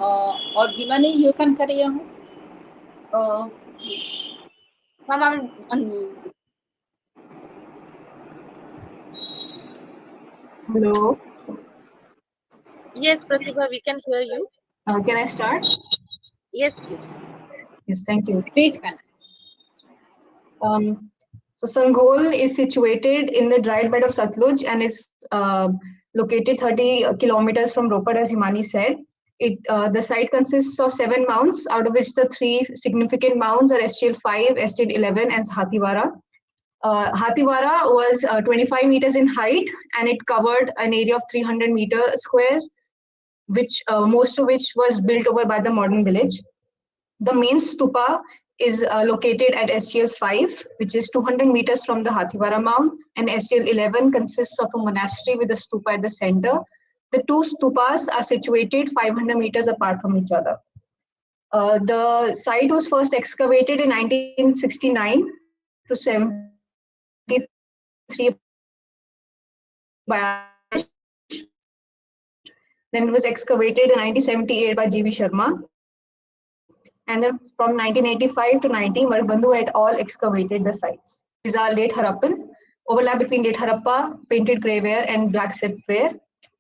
और Himani, you can carry on. Ma'am, unmute. Hello. Yes, Pratibha, we can hear you. Can I start? Yes, please. Yes, thank you. Please, can. So Sanghol is situated in the dried bed of Satluj and is located 30 kilometers from Ropar, as Himani said. The site consists of 7 mounds, out of which the 3 significant mounds are STL 5, STL 11, and Hathivara. Hathivara was 25 meters in height, and it covered an area of 300 meter squares. which most of which was built over by the modern village. The main stupa is located at SGL 5, which is 200 meters from the Hathivara Mount, and SGL 11 consists of a monastery with a stupa at the center. The two stupas are situated 500 meters apart from each other. The site was first excavated in 1969 to 73 by then it was excavated in 1978 by G.V. Sharma. And then from 1985 to 90, Marbandhu et al. Excavated the sites. These are late Harappan, overlap between late Harappa, painted grey ware and black set ware,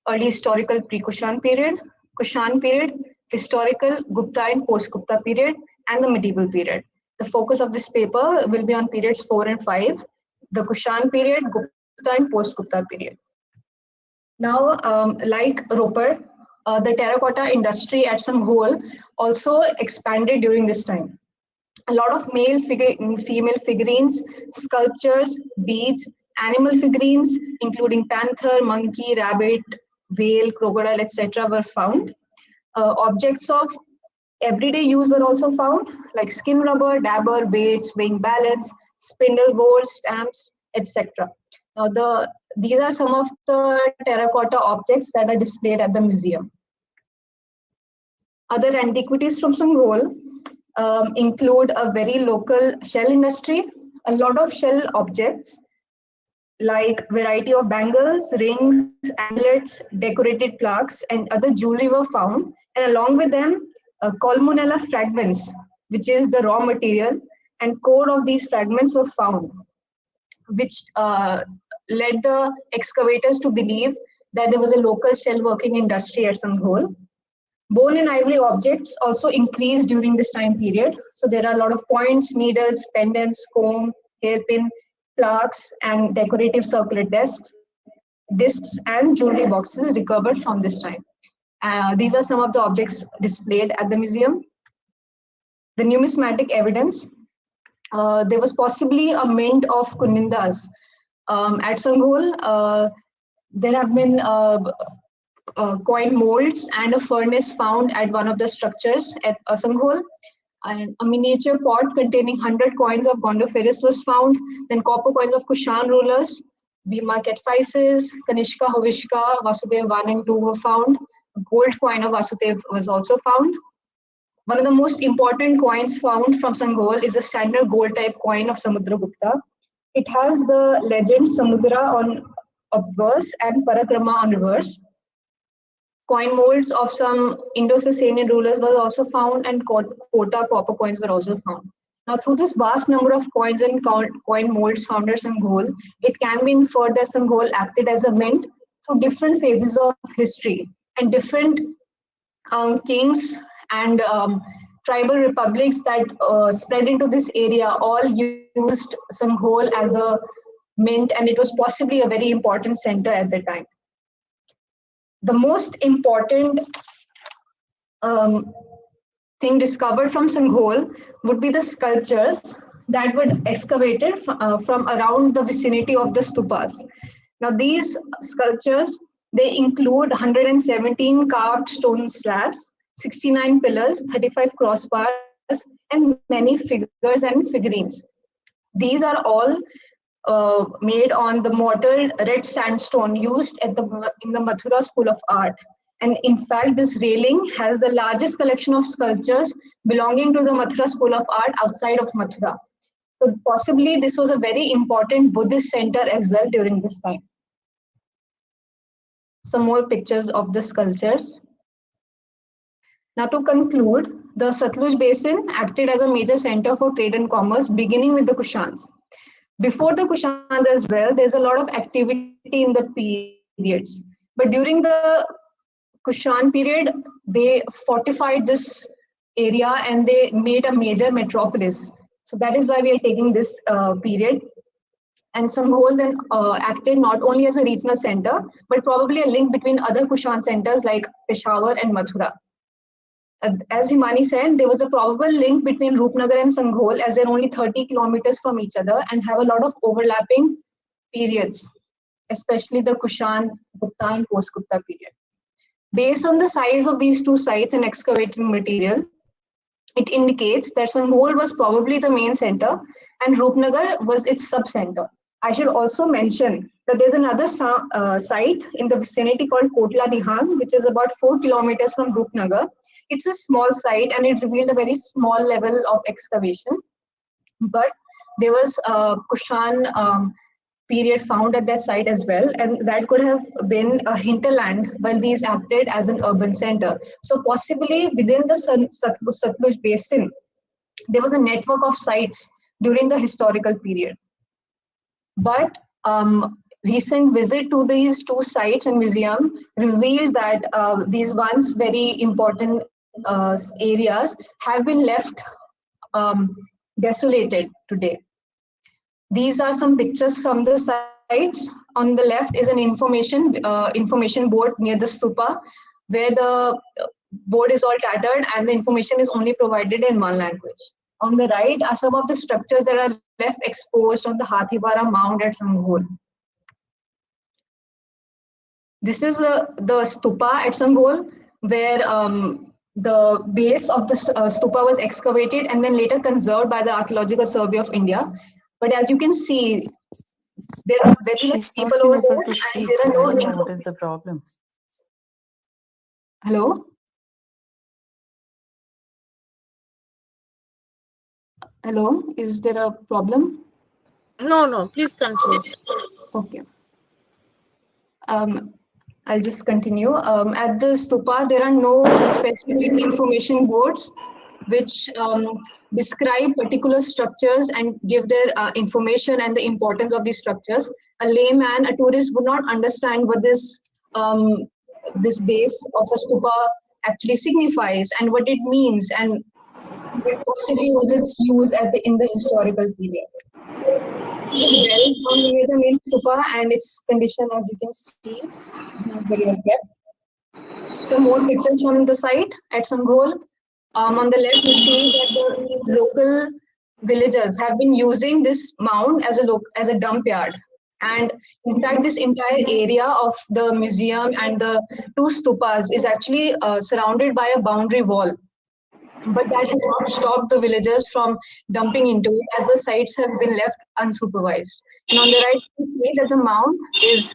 early historical pre-Kushan period, historical Gupta and post-Gupta period, and the medieval period. The focus of this paper will be on periods 4 and 5, the Kushan period, Gupta and post-Gupta period. Now, like Ropar, the terracotta industry at Sanghol also expanded during this time. A lot of female figurines, sculptures, beads, animal figurines, including panther, monkey, rabbit, whale, crocodile, etc. were found. Objects of everyday use were also found, like skin rubber, dabber, weights, weighing balance, spindle bowls, stamps, etc. Now, these are some of the terracotta objects that are displayed at the museum. Other antiquities from Sanghol include a very local shell industry, a lot of shell objects like variety of bangles, rings, amulets, decorated plaques, and other jewelry were found, and along with them, colmunella fragments, which is the raw material, and core of these fragments were found, which led the excavators to believe that there was a local shell working industry at Sanghol. Bone and ivory objects also increased during this time period. So there are a lot of points, needles, pendants, comb, hairpin, plaques, and decorative circular discs and jewelry boxes recovered from this time. These are some of the objects displayed at the museum. The numismatic evidence. There was possibly a mint of Kunindas. At Sanghol, there have been coin molds and a furnace found at one of the structures at Sanghol. And a miniature pot containing 100 coins of Gondophares was found. Then copper coins of Kushan rulers, Bhima Ketphises, Kanishka, Hovishka, Vasudev 1 and 2 were found. A gold coin of Vasudev was also found. One of the most important coins found from Sanghol is a standard gold type coin of Samudragupta. It has the legend Samudra on obverse and Parakrama on reverse. Coin molds of some Indo-Sasanian rulers were also found, and Kota copper coins were also found. Now, through this vast number of coins and coin molds found at Sanghol, it can be inferred that Sanghol acted as a mint through different phases of history, and different kings and tribal republics that spread into this area all used Sanghol as a mint, and it was possibly a very important center at the time. The most important thing discovered from Sanghol would be the sculptures that were excavated from around the vicinity of the stupas. Now, these sculptures, they include 117 carved stone slabs, 69 pillars, 35 crossbars, and many figures and figurines. These are all made on the mortar red sandstone used in the Mathura School of Art. And in fact, this railing has the largest collection of sculptures belonging to the Mathura School of Art outside of Mathura. So possibly this was a very important Buddhist center as well during this time. Some more pictures of the sculptures. Now, to conclude, the Satluj Basin acted as a major center for trade and commerce, beginning with the Kushans. Before the Kushans as well, there's a lot of activity in the periods. But during the Kushan period, they fortified this area and they made a major metropolis. So that is why we are taking this period. And Sanghol then acted not only as a regional center, but probably a link between other Kushan centers like Peshawar and Mathura. As Himani said, there was a probable link between Rupnagar and Sanghol, as they're only 30 kilometers from each other and have a lot of overlapping periods, especially the Kushan, Gupta and post-Gupta period. Based on the size of these two sites and excavating material, it indicates that Sanghol was probably the main center and Rupnagar was its sub-center. I should also mention that there's another site in the vicinity called Kotla Dihang, which is about 4 kilometers from Rupnagar. It's a small site and it revealed a very small level of excavation. But there was a Kushan period found at that site as well, and that could have been a hinterland while these acted as an urban center. So possibly within the Satluj basin, there was a network of sites during the historical period. But recent visit to these two sites and museum revealed that these once very important areas have been left desolated today. These are some pictures from the sites. On the left is an information board near the stupa, where the board is all tattered and the information is only provided in one language. On the right are some of the structures that are left exposed on the Hathibara mound at Sanghol. This is the stupa at Sanghol, where the base of the stupa was excavated and then later conserved by the Archaeological Survey of India. But as you can see, there are very less people over there, and there are no. What is the problem? Hello? Hello, is there a problem? No, please continue. Okay. I'll just continue. At the stupa, there are no specific information boards which describe particular structures and give their information and the importance of these structures. A layman, a tourist would not understand what this base of a stupa actually signifies and what it means and what possibly was its use in the historical period. Well, on the main stupa and its condition, as you can see, is not very well kept. Some more pictures from the site at Sanghol. On the left, you see that the local villagers have been using this mound as a dump yard. And in fact, this entire area of the museum and the two stupas is actually surrounded by a boundary wall. But that has not stopped the villagers from dumping into it, as the sites have been left unsupervised. And on the right, you see that the mound is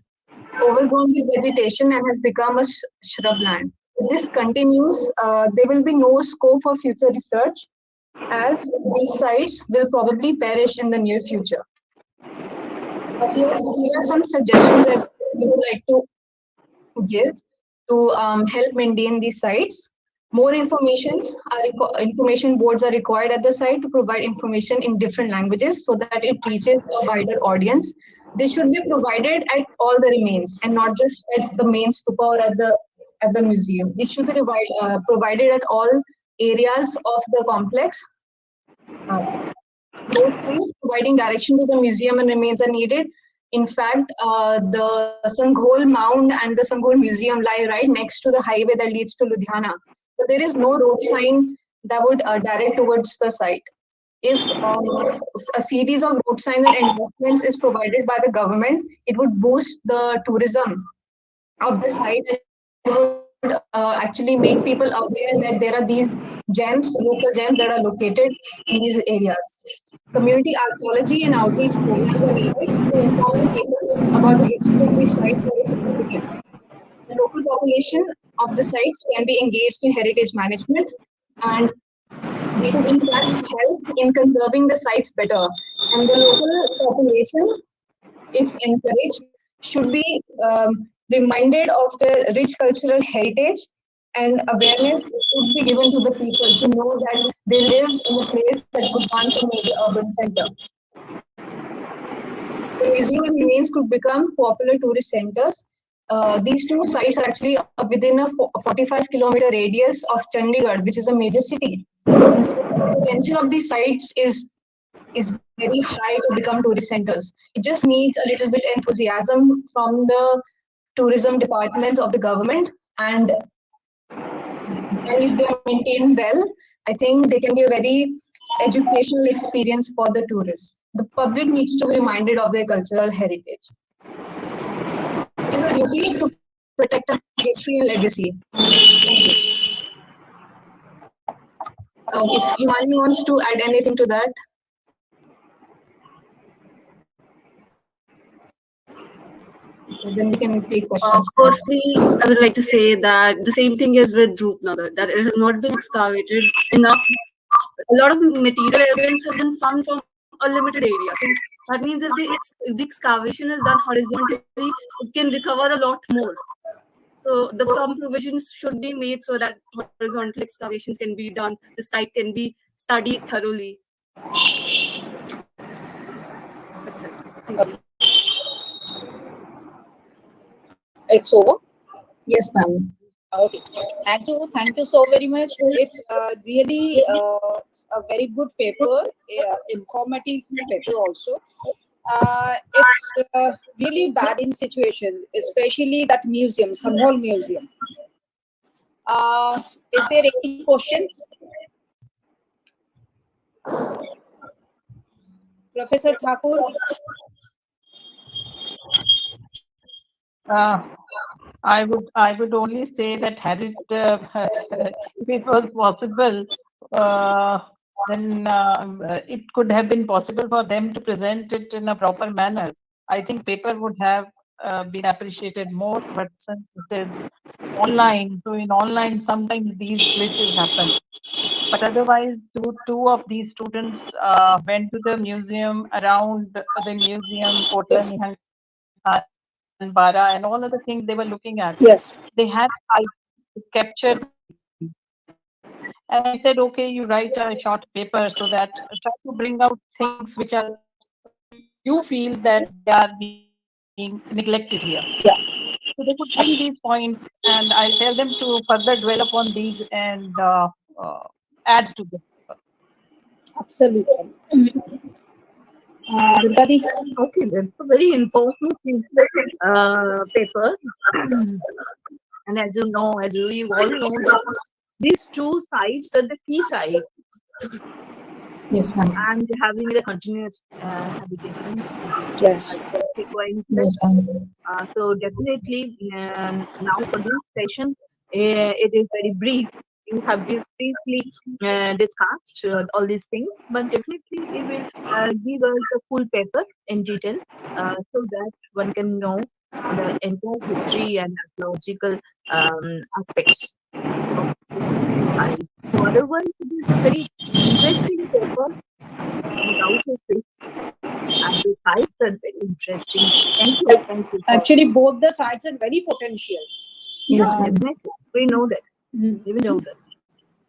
overgrown with vegetation and has become a shrubland. If this continues, there will be no scope for future research, as these sites will probably perish in the near future. But yes, here are some suggestions that we would like to give to help maintain these sites. More information boards are required at the site to provide information in different languages so that it reaches a wider audience. They should be provided at all the remains and not just at the main stupa or at the museum. It should be provided at all areas of the complex. Those things providing direction to the museum and remains are needed. In fact, the Sanghol Mound and the Sanghol Museum lie right next to the highway that leads to Ludhiana. But there is no road sign that would direct towards the site. If a series of road signs and investments is provided by the government, it would boost the tourism of the site. It would actually make people aware that there are these gems, local gems that are located in these areas. Community archaeology and outreach programs are needed to inform people about the history of these sites and their significance. The local population of the sites can be engaged in heritage management, and they could in fact help in conserving the sites better. And the local population, if encouraged, should be reminded of the rich cultural heritage, and awareness should be given to the people to know that they live in a place that was once a major urban center. The museum and remains could become popular tourist centers. These two sites are actually within a 45-kilometer radius of Chandigarh, which is a major city. And so the potential of these sites is very high to become tourist centers. It just needs a little bit enthusiasm from the tourism departments of the government, and if they are maintained well, I think they can be a very educational experience for the tourists. The public needs to be reminded of their cultural heritage. It is a duty to protect our history and legacy. If Himani wants to add anything to that. Then we can take questions. Firstly, I would like to say that the same thing is with Rupnagar, that it has not been excavated enough. A lot of material evidence have been found from a limited area. So that means if the excavation is done horizontally, it can recover a lot more. So some provisions should be made so that horizontal excavations can be done. The site can be studied thoroughly. That's it. Thank you. It's over. Yes, ma'am. Okay, thank you so very much. It's really a very good paper, informative paper also. It's really bad in situations, especially that museum, Samhol Museum. Is there any questions? Professor Thakur? I would only say that had it if it was possible, then it could have been possible for them to present it in a proper manner. I think paper would have been appreciated more, but since it is online, so in online sometimes these glitches happen. But otherwise, two of these students went to the museum, around the museum, Kotla Nihal and Bara and all other things they were looking at. Yes. They had captured. And I said, okay, you write a short paper so that try to bring out things which are you feel that they are being neglected here. Yeah. So they could bring these points, and I'll tell them to further dwell upon these and add to them. Absolutely. Okay, that's a very important paper. And as you know, as you all know, these two sites are the key sites. Yes, ma'am. And having the continuous habitation. Yes. Yes, so definitely now for this session, it is very brief. You have briefly discussed all these things, but definitely we will give us a full paper in detail so that one can know the entire history and archaeological aspects of this site. So otherwise, it is a very interesting paper without a fish. And the sites are very interesting. Thank you. Thank you. Actually, both the sites are very potential. Yes, definitely. We know that. We know that.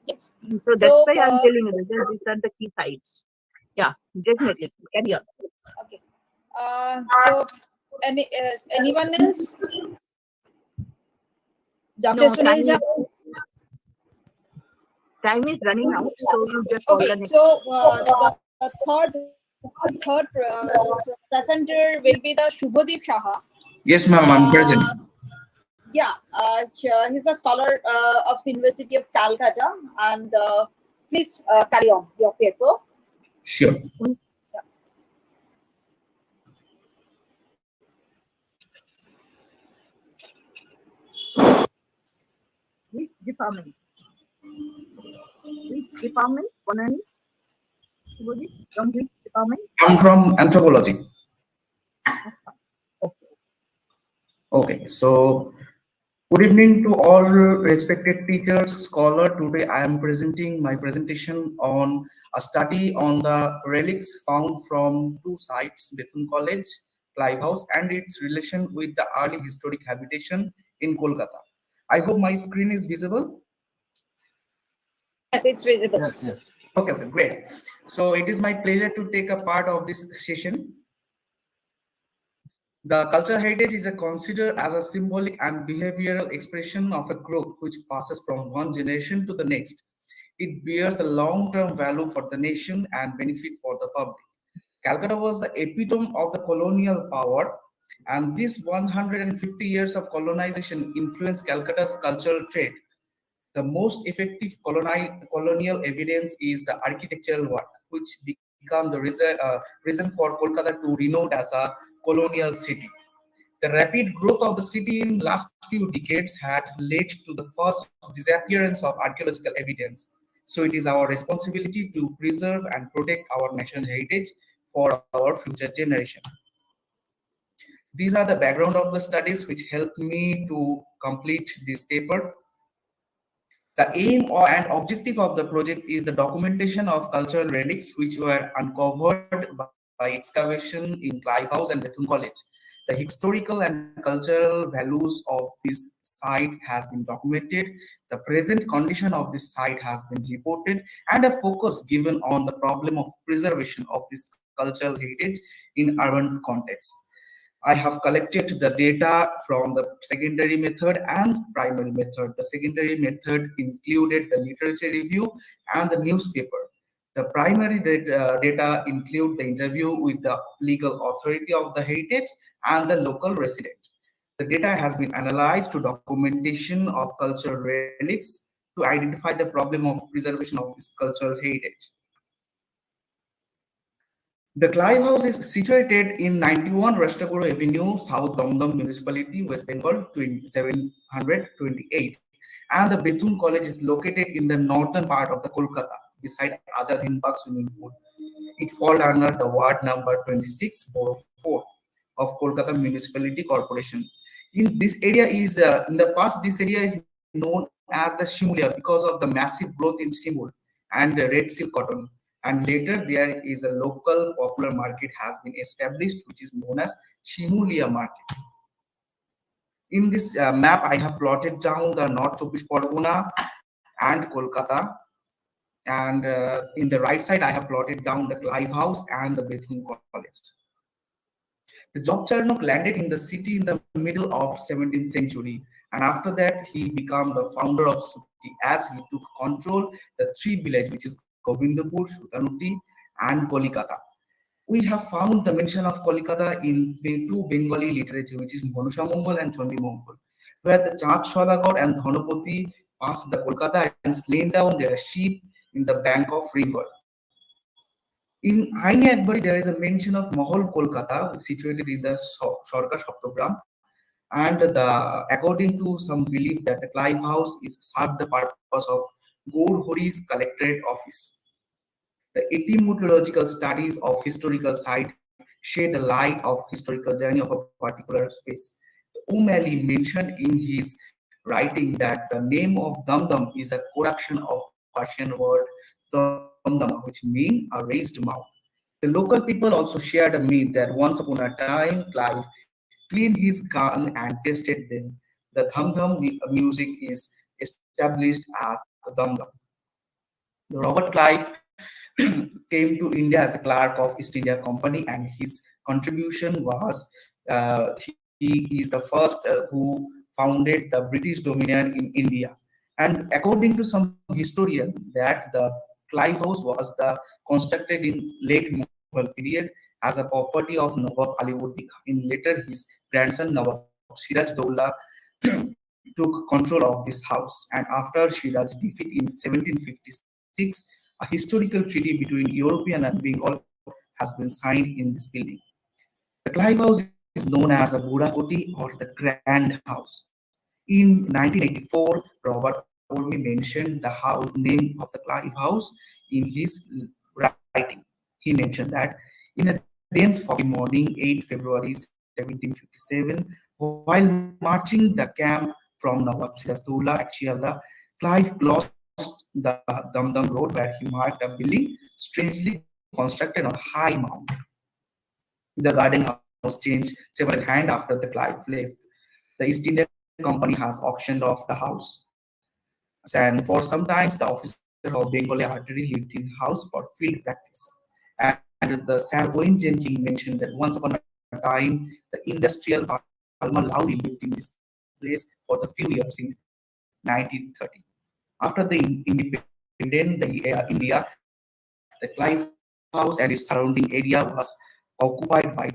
Yes. So that's why I'm telling you that these are the key sites. Yeah, definitely. Carry on. Okay. So, anyone else? No, time is running out, so you just call the Okay, next. so the third presenter will be the Shubhadeep Shaha. Yes, ma'am, I'm present. Yeah, he's a scholar of University of Calcutta, and please carry on your paper. Sure. Which department? Which department? From which department? I'm from anthropology. Okay, so good evening to all respected teachers, scholars. Today I am presenting my presentation on a study on the relics found from two sites, Bethune College, Clive House, and its relation with the early historic habitation in Kolkata. I hope my screen is visible. Yes, it's visible. Yes. Okay, great. So it is my pleasure to take a part of this session. The cultural heritage is considered as a symbolic and behavioral expression of a group which passes from one generation to the next. It bears a long-term value for the nation and benefit for the public. Calcutta was the epitome of the colonial power, and this 150 years of colonization influenced Calcutta's cultural trait. The most effective colonial evidence is the architectural work, which became the reason for Kolkata to renowned as a colonial city. The rapid growth of the city in last few decades had led to the first disappearance of archaeological evidence. So it is our responsibility to preserve and protect our national heritage for our future generation. These are the background of the studies which helped me to complete this paper. The aim and objective of the project is the documentation of cultural relics which were uncovered by excavation in Clive House and Bethune College. The historical and cultural values of this site has been documented, the present condition of this site has been reported, and a focus given on the problem of preservation of this cultural heritage in urban context. I have collected the data from the secondary method and primary method. The secondary method included the literature review and the newspaper. The primary data include the interview with the legal authority of the heritage and the local resident. The data has been analyzed to documentation of cultural relics to identify the problem of preservation of this cultural heritage. The Clive House is situated in 91 Rastaguru Avenue, South Damdam Municipality, West Bengal, 728. And the Bethune College is located in the northern part of the Kolkata, beside Azad Hind Park swimming pool. It falls under the ward number 26, Borough 4 of Kolkata Municipality Corporation. In this area is, in the past, this area is known as the Shimulia because of the massive growth in Shimul and the red silk cotton. And later there is a local popular market has been established which is known as Shimulia market. In this map I have plotted down the North Chobbish Pargona and Kolkata, and in the right side I have plotted down the Clive House and the Bethune College. The Job Charnock landed in the city in the middle of 17th century, and after that he became the founder of city as he took control the three villages which is Govindapur, Sutanuti, and Kolikata. We have found the mention of Kolikata in the two Bengali literature, which is Manusha Mongol and Chandi Mongol, where the Chand Sadagar and Dhanapati passed the Kolkata and slain down their sheep in the bank of river. In Haini Akbari, there is a mention of Mahol Kolkata, situated in the Sorka Saptagram, and according to some belief that the Clive House is served the purpose of Gaur Hori's collectorate office. The etymological studies of historical site shed a light of historical journey of a particular space. O'Malley mentioned in his writing that the name of Damdam is a corruption of Persian word Damdama, which means a raised mouth. The local people also shared a myth that once upon a time Clive cleaned his gun and tested them. The Dhamdam music is established as the Damdam. Robert Clive came to India as a clerk of East India Company, and his contribution was he is the first who founded the British dominion in India. And according to some historian, that the Clive House was constructed in late Mughal period as a property of Nawab Ali-ud-Din. In later, his grandson Nawab Siraj Dowla took control of this house, and after Siraj defeat in 1756, a historical treaty between European and Bengal has been signed in this building. The Clive House is known as a Burakoti or the Grand House. In 1984, Robert Orme mentioned the name of the Clive House in his writing. He mentioned that in a dense foggy morning, 8 February 1757, while marching the camp from Nawab Sirajullah at Shialda, Clive crossed the Damdam road where he marked a building strangely constructed on a high mount. The garden house changed several hands after the Clive left. The East India Company has auctioned off the house, and for some time the officer of Bengali artillery lived in the house for field practice. And the Sir Owen Jenkins mentioned that once upon a time the industrial Alma Lowry lived in this place for the few years in 1930. After the independence, India, the Clive House and its surrounding area was occupied by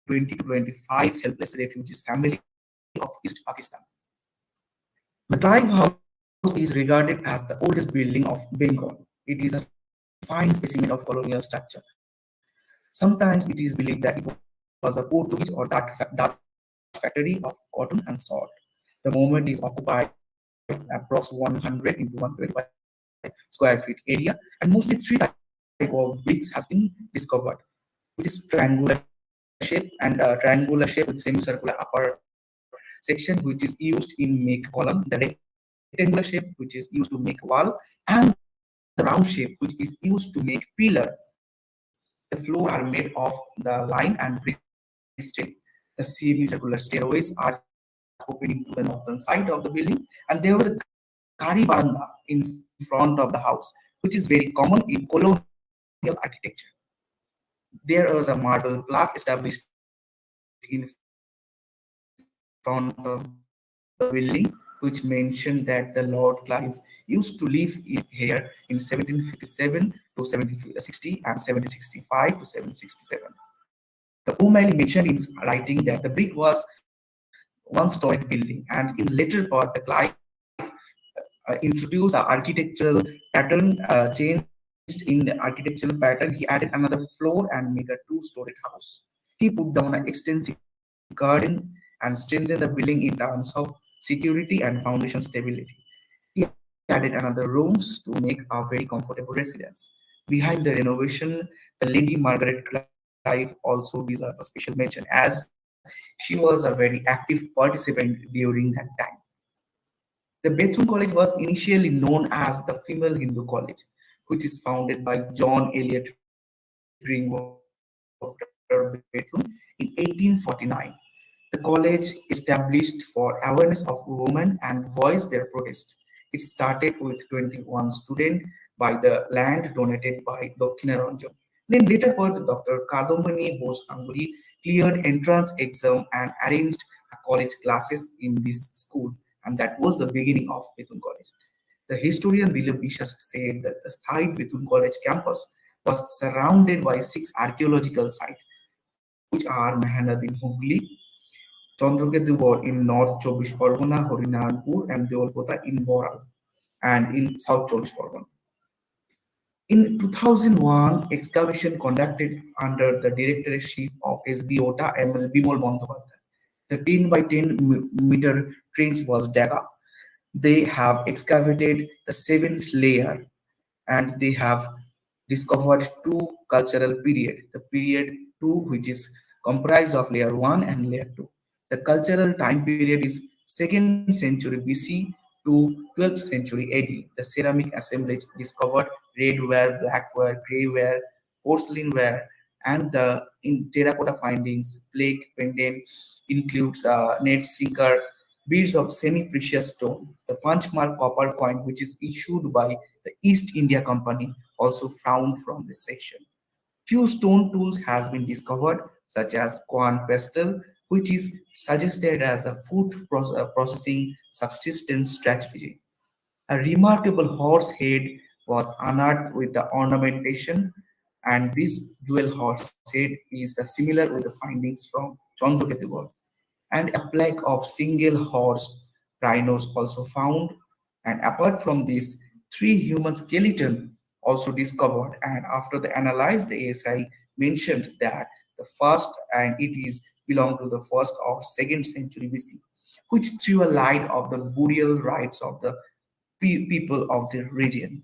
20 to 25 helpless refugees family of East Pakistan. The Clive House is regarded as the oldest building of Bengal. It is a fine specimen of colonial structure. Sometimes it is believed that it was a Portuguese or Dutch factory of cotton and salt. The moment is occupied approx 100 into 125 square feet area, and mostly three types of bricks has been discovered, which is triangular shape and triangular shape with semicircular upper section, which is used in make column, the rectangular shape, which is used to make wall, and the round shape, which is used to make pillar. The floor are made of the line and brick stone. The semicircular stairways are opening to the northern side of the building, and there was a gari baranda in front of the house, which is very common in colonial architecture. There is a marble plaque established in front of the building, which mentioned that the Lord Clive used to live here in 1757 to 1760 and 1765 to 1767. The O'Malley mentioned in his writing that the brick was one-storied building, and in the later part, the Clive introduced the architectural pattern, changed in the architectural pattern. He added another floor and make a two-storied house. He put down an extensive garden and strengthened the building in terms of security and foundation stability. He added another rooms to make a very comfortable residence. Behind the renovation, the Lady Margaret Clive also deserves a special mention as she was a very active participant during that time. The Bethune College was initially known as the Female Hindu College, which is founded by John Eliot Drinkwater Bethune in 1849. The college established for awareness of women and voice their protest. It started with 21 students by the land donated by Dokinaranjan. Then later part, Dr. Kadambani Bose Anguri cleared entrance exam and arranged college classes in this school, and that was the beginning of Bethune College. The historian Dilip Bishas said that the site Bethune College campus was surrounded by six archaeological sites, which are Mehanad in Hooghly, Chandraketugarh in North Chobbish Pargona, Harinarayanpur, and Deolpota in Boral, and in South Chobbish Pargona. In 2001, excavation conducted under the directorship of SB OTA and Bimal Bandyopadhyay. The 10 by 10 meter trench was dug up. They have excavated the seventh layer, and they have discovered two cultural period. The period 2, which is comprised of layer 1 and layer 2. The cultural time period is 2nd century BC to 12th century AD. The ceramic assemblage discovered redware, blackware, grayware, porcelain ware, and the in terracotta findings, plaque pendant includes net sinker, beads of semi-precious stone. The punchmark copper coin, which is issued by the East India Company, also found from this section. Few stone tools has been discovered, such as Quan pestle, which is suggested as a processing subsistence strategy. A remarkable horse head was unearthed with the ornamentation, and this dual horse head is the similar with the findings from Chandraketugarh, and a plaque of single horse rhinos also found. And apart from this, three human skeleton also discovered. And after the analyze, the ASI mentioned that the first and it is belong to the first or second century BC, which threw a light of the burial rites of the people of the region.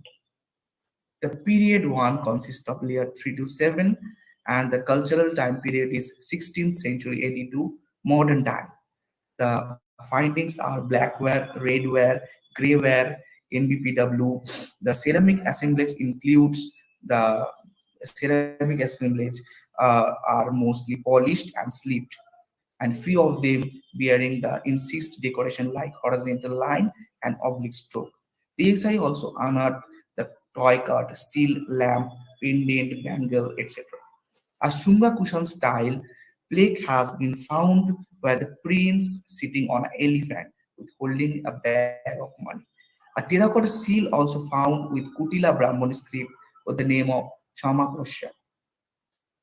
The period 1 consists of layer 3 to 7, and the cultural time period is 16th century AD to modern time. The findings are blackware, redware, grayware, NBPW. The ceramic assemblage includes the ceramic assemblage are mostly polished and slipped, and few of them bearing the insist decoration like horizontal line and oblique stroke. The ASI also unearthed the toy cart, seal, lamp, pendant, bangle, etc. A Shunga cushion style plaque has been found where the prince sitting on an elephant with holding a bag of money. A terracotta seal also found with Kutila Brahmani script with the name of Chamakosha.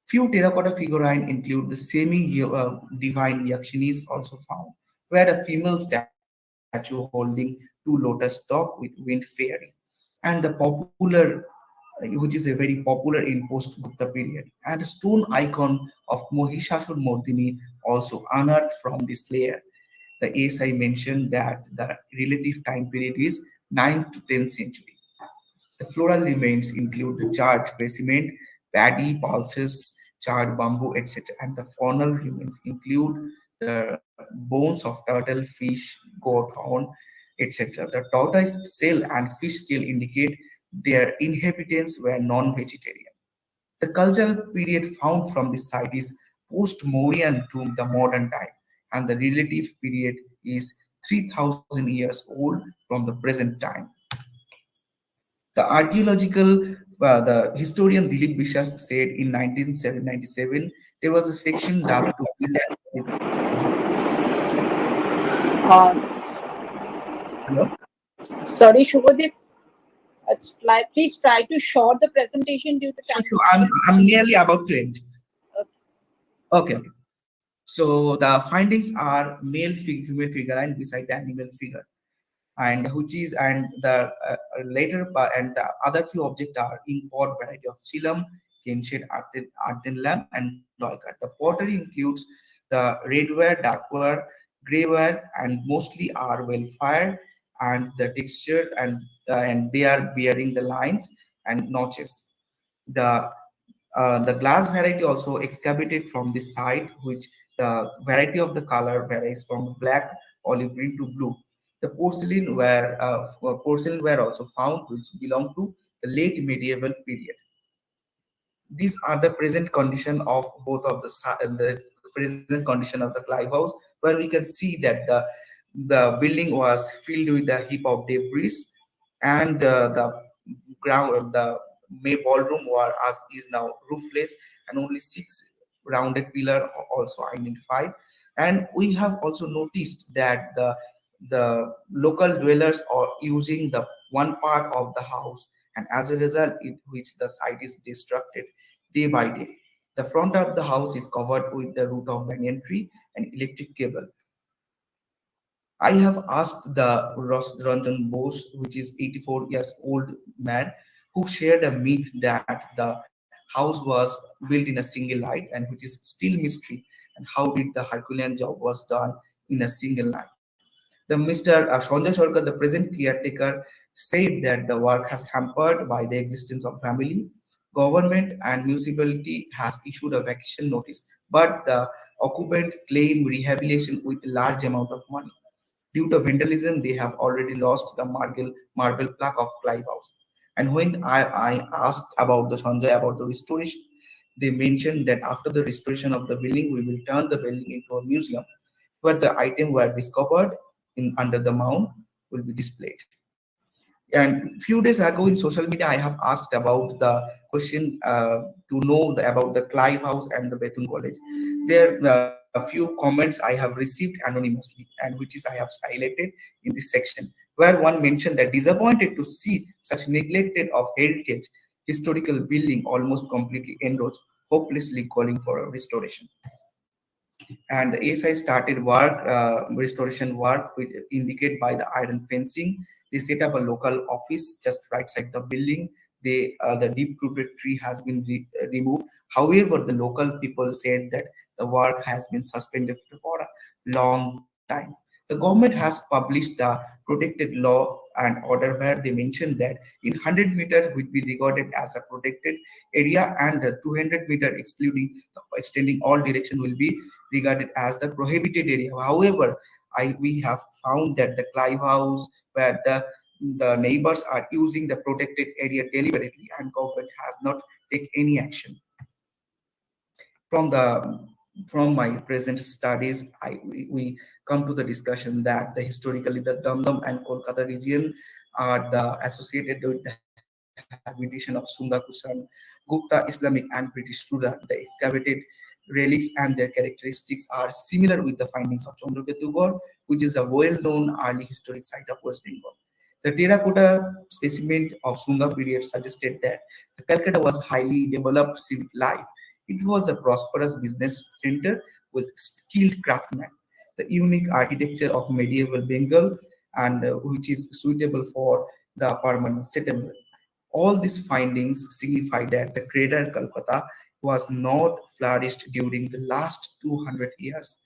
Few terracotta figurines include the semi-divine Yakshinis also found, where a female statue holding two lotus stalks with wind fairy. And the popular which is a very popular in post-Gupta period, and a stone icon of Mohishasur Mordini also unearthed from this layer. The ASI mentioned that the relative time period is 9th to 10th century. The floral remains include the charred specimen, paddy, pulses, charred bamboo, etc. And the faunal remains include the bones of turtle, fish, goat horn, etc. The tortoise shell and fish scale indicate their inhabitants were non-vegetarian. The cultural period found from this site is post-Mauryan to the modern time, and the relative period is 3000 years old from the present time. The historian Dilip Biswas said in 1997, there was a section dug to build Uh, Hello? Sorry, Shubhadeep. Please try to short the presentation due to time. Sure. I'm nearly about to end. Okay. So the findings are female figure and beside the animal figure, and which is and the and the other few objects are in pot variety of Silam, Kinshed, Arden lamp, and Dolkar. The pottery includes the redware, darkware, greyware, and mostly are well fired, and the texture and they are bearing the lines and notches. The glass variety also excavated from this site, which the variety of the color varies from black, olive green to blue. The porcelain were also found, which belong to the late medieval period. These are the present condition of both of the present condition of the Clive House, where we can see that the building was filled with a heap of debris, and the ground the May ballroom is now roofless, and only 6 rounded pillar also identified. And we have also noticed that the local dwellers are using the one part of the house, and as a result, in which the site is destructed day by day. The front of the house is covered with the root of banyan tree and electric cable. I have asked the Ranjan Bose, which is 84 years old man, who shared a myth that the house was built in a single night, and which is still mystery, and how did the Herculean job was done in a single night. The Mr. Sanjay Sarkar, the present caretaker, said that the work has hampered by the existence of family. Government and municipality has issued a vacation notice, but the occupant claim rehabilitation with large amount of money. Due to vandalism, they have already lost the marble plaque of Clive House. And when I asked about the Sanjay about the restoration, they mentioned that after the restoration of the building, we will turn the building into a museum where the items were discovered under the mound will be displayed. And few days ago in social media, I have asked about the question to know about the Clive House and the Bethune College. There are a few comments I have received anonymously, and which is I have highlighted in this section, where one mentioned that disappointed to see such neglected of heritage historical building almost completely enraged, hopelessly calling for a restoration. And the ASI started restoration work, which indicate by the iron fencing. They set up a local office just right side the building. The deep-rooted tree has been removed. However, the local people said that the work has been suspended for a long time. The government has published the protected law and order where they mentioned that in 100 meter would be regarded as a protected area, and the 200 meter excluding extending all direction will be regarded as the prohibited area. However, we have found that the Clive House, where the neighbors are using the protected area deliberately, and government has not taken any action. From the from my present studies, we come to the discussion that the historically the Damdam and Kolkata region are the associated with the habitation of Sunda Kusan, Gupta, Islamic, and British ruler. The excavated relics and their characteristics are similar with the findings of Chandraketu, which is a well-known early historic site of West Bengal. The terracotta specimen of Sunga period suggested that the Calcutta was highly developed civic life. It was a prosperous business center with skilled craftsmen. The unique architecture of medieval Bengal, and which is suitable for the permanent settlement. All these findings signify that the greater Calcutta was not flourished during the last 200 years.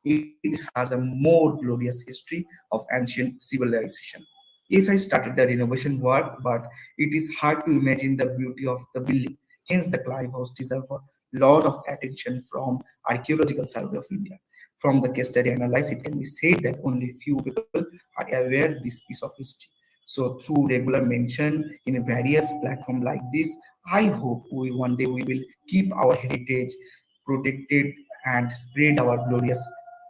It has a more glorious history of ancient civilization. Yes, I started the renovation work, but it is hard to imagine the beauty of the building. Hence, the Clive House deserves a lot of attention from Archaeological Survey of India. From the case study analysis, it can be said that only few people are aware this piece of history. So, through regular mention in various platforms like this, I hope we one day we will keep our heritage protected and spread our glorious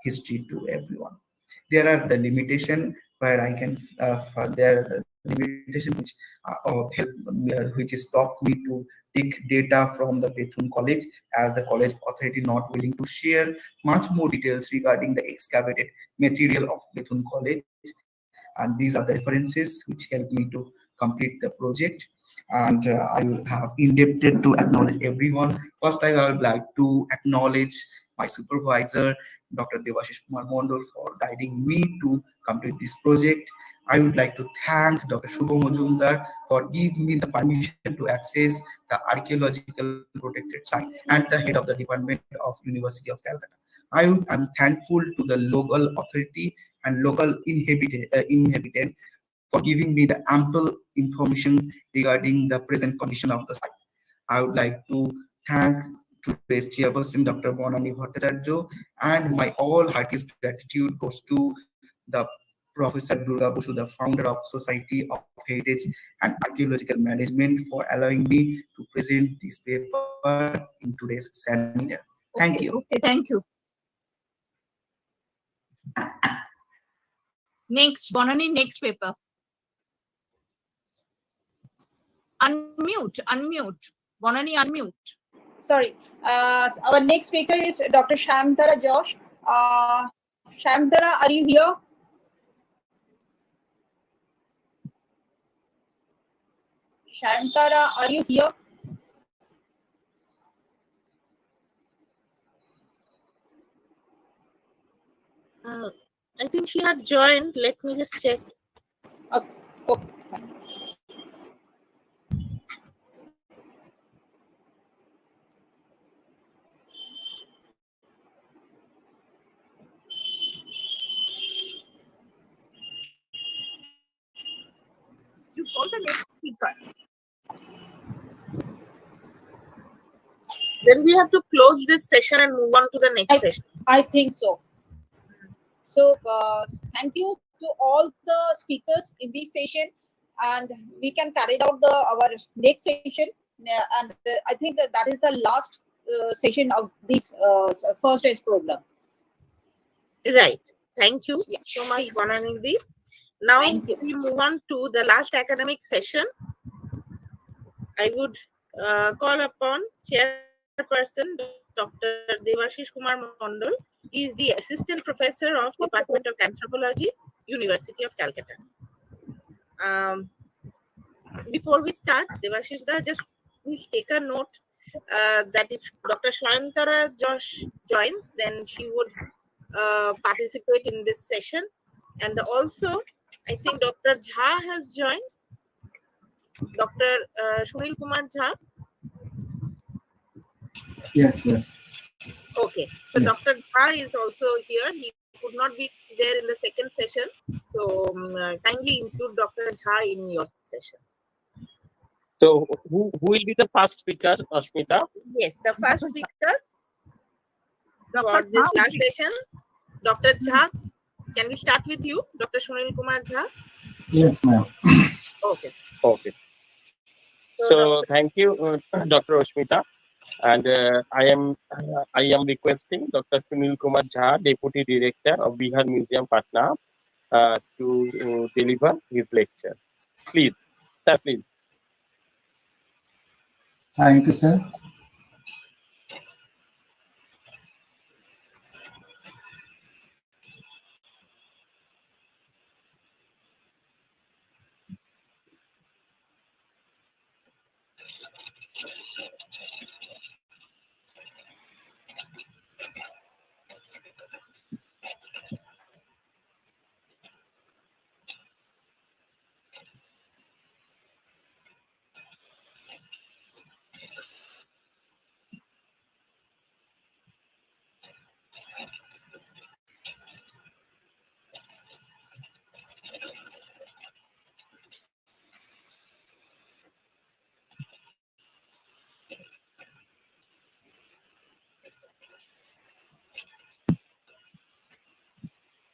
history to everyone. There are the limitation where I can there are the limitation which help which is stop me to take data from the Bethune College, as the college authority not willing to share much more details regarding the excavated material of Bethune College, and these are the references which help me to complete the project. And I will have indebted to acknowledge everyone. First, I would like to acknowledge my supervisor, Dr. Devashish Kumar Mondol, for guiding me to complete this project. I would like to thank Dr. Shubho Majumdar for giving me the permission to access the archaeological protected site, and the head of the Department of University of Calcutta. I'm thankful to the local authority and local inhabitant for giving me the ample information regarding the present condition of the site. I would like to thank today's chairperson, Dr. Bonani Bhattacharya, and my all heartiest gratitude goes to the Professor Durga Basu, the founder of Society of Heritage and Archaeological Management, for allowing me to present this paper in today's seminar. Thank you. Okay, thank you. Next, Bonani, next paper. Unmute. Bonani, unmute. Sorry. Our next speaker is Dr. Shamtara Josh. Shamtara, are you here? Shamtara, are you here? I think she had joined. Let me just check. Okay. Okay. You call the next speaker. Then we have to close this session and move on to the next session. I think so. So thank you to all the speakers in this session, and we can carry out our next session. And I think that is the last session of this first test program. Right. Thank you so much, Bonanindi. Now we move on to the last academic session. I would call upon Chairperson Dr. Devashish Kumar Mondol. He is the Assistant Professor of Department of Anthropology, University of Calcutta. Before we start, Devashish da, just please take a note that if Dr. Shamtara Josh joins, then she would participate in this session. And also, I think Dr. Jha has joined. Dr. Sunil Kumar Jha. Yes. Okay, so Yes. Dr. Jha is also here. He could not be there in the second session. So kindly include Dr. Jha in your session. So who will be the first speaker, Ashmita? Yes, the first speaker for this last session, Dr. Jha. Can we start with you, Dr. Sunil Kumar Jha? Yes, ma'am. Okay, sir. Okay. So thank you, Dr. Ashmita. And I am requesting Dr. Sunil Kumar Jha, Deputy Director of Bihar Museum, Patna, to deliver his lecture. Please, sir, please. Thank you, sir.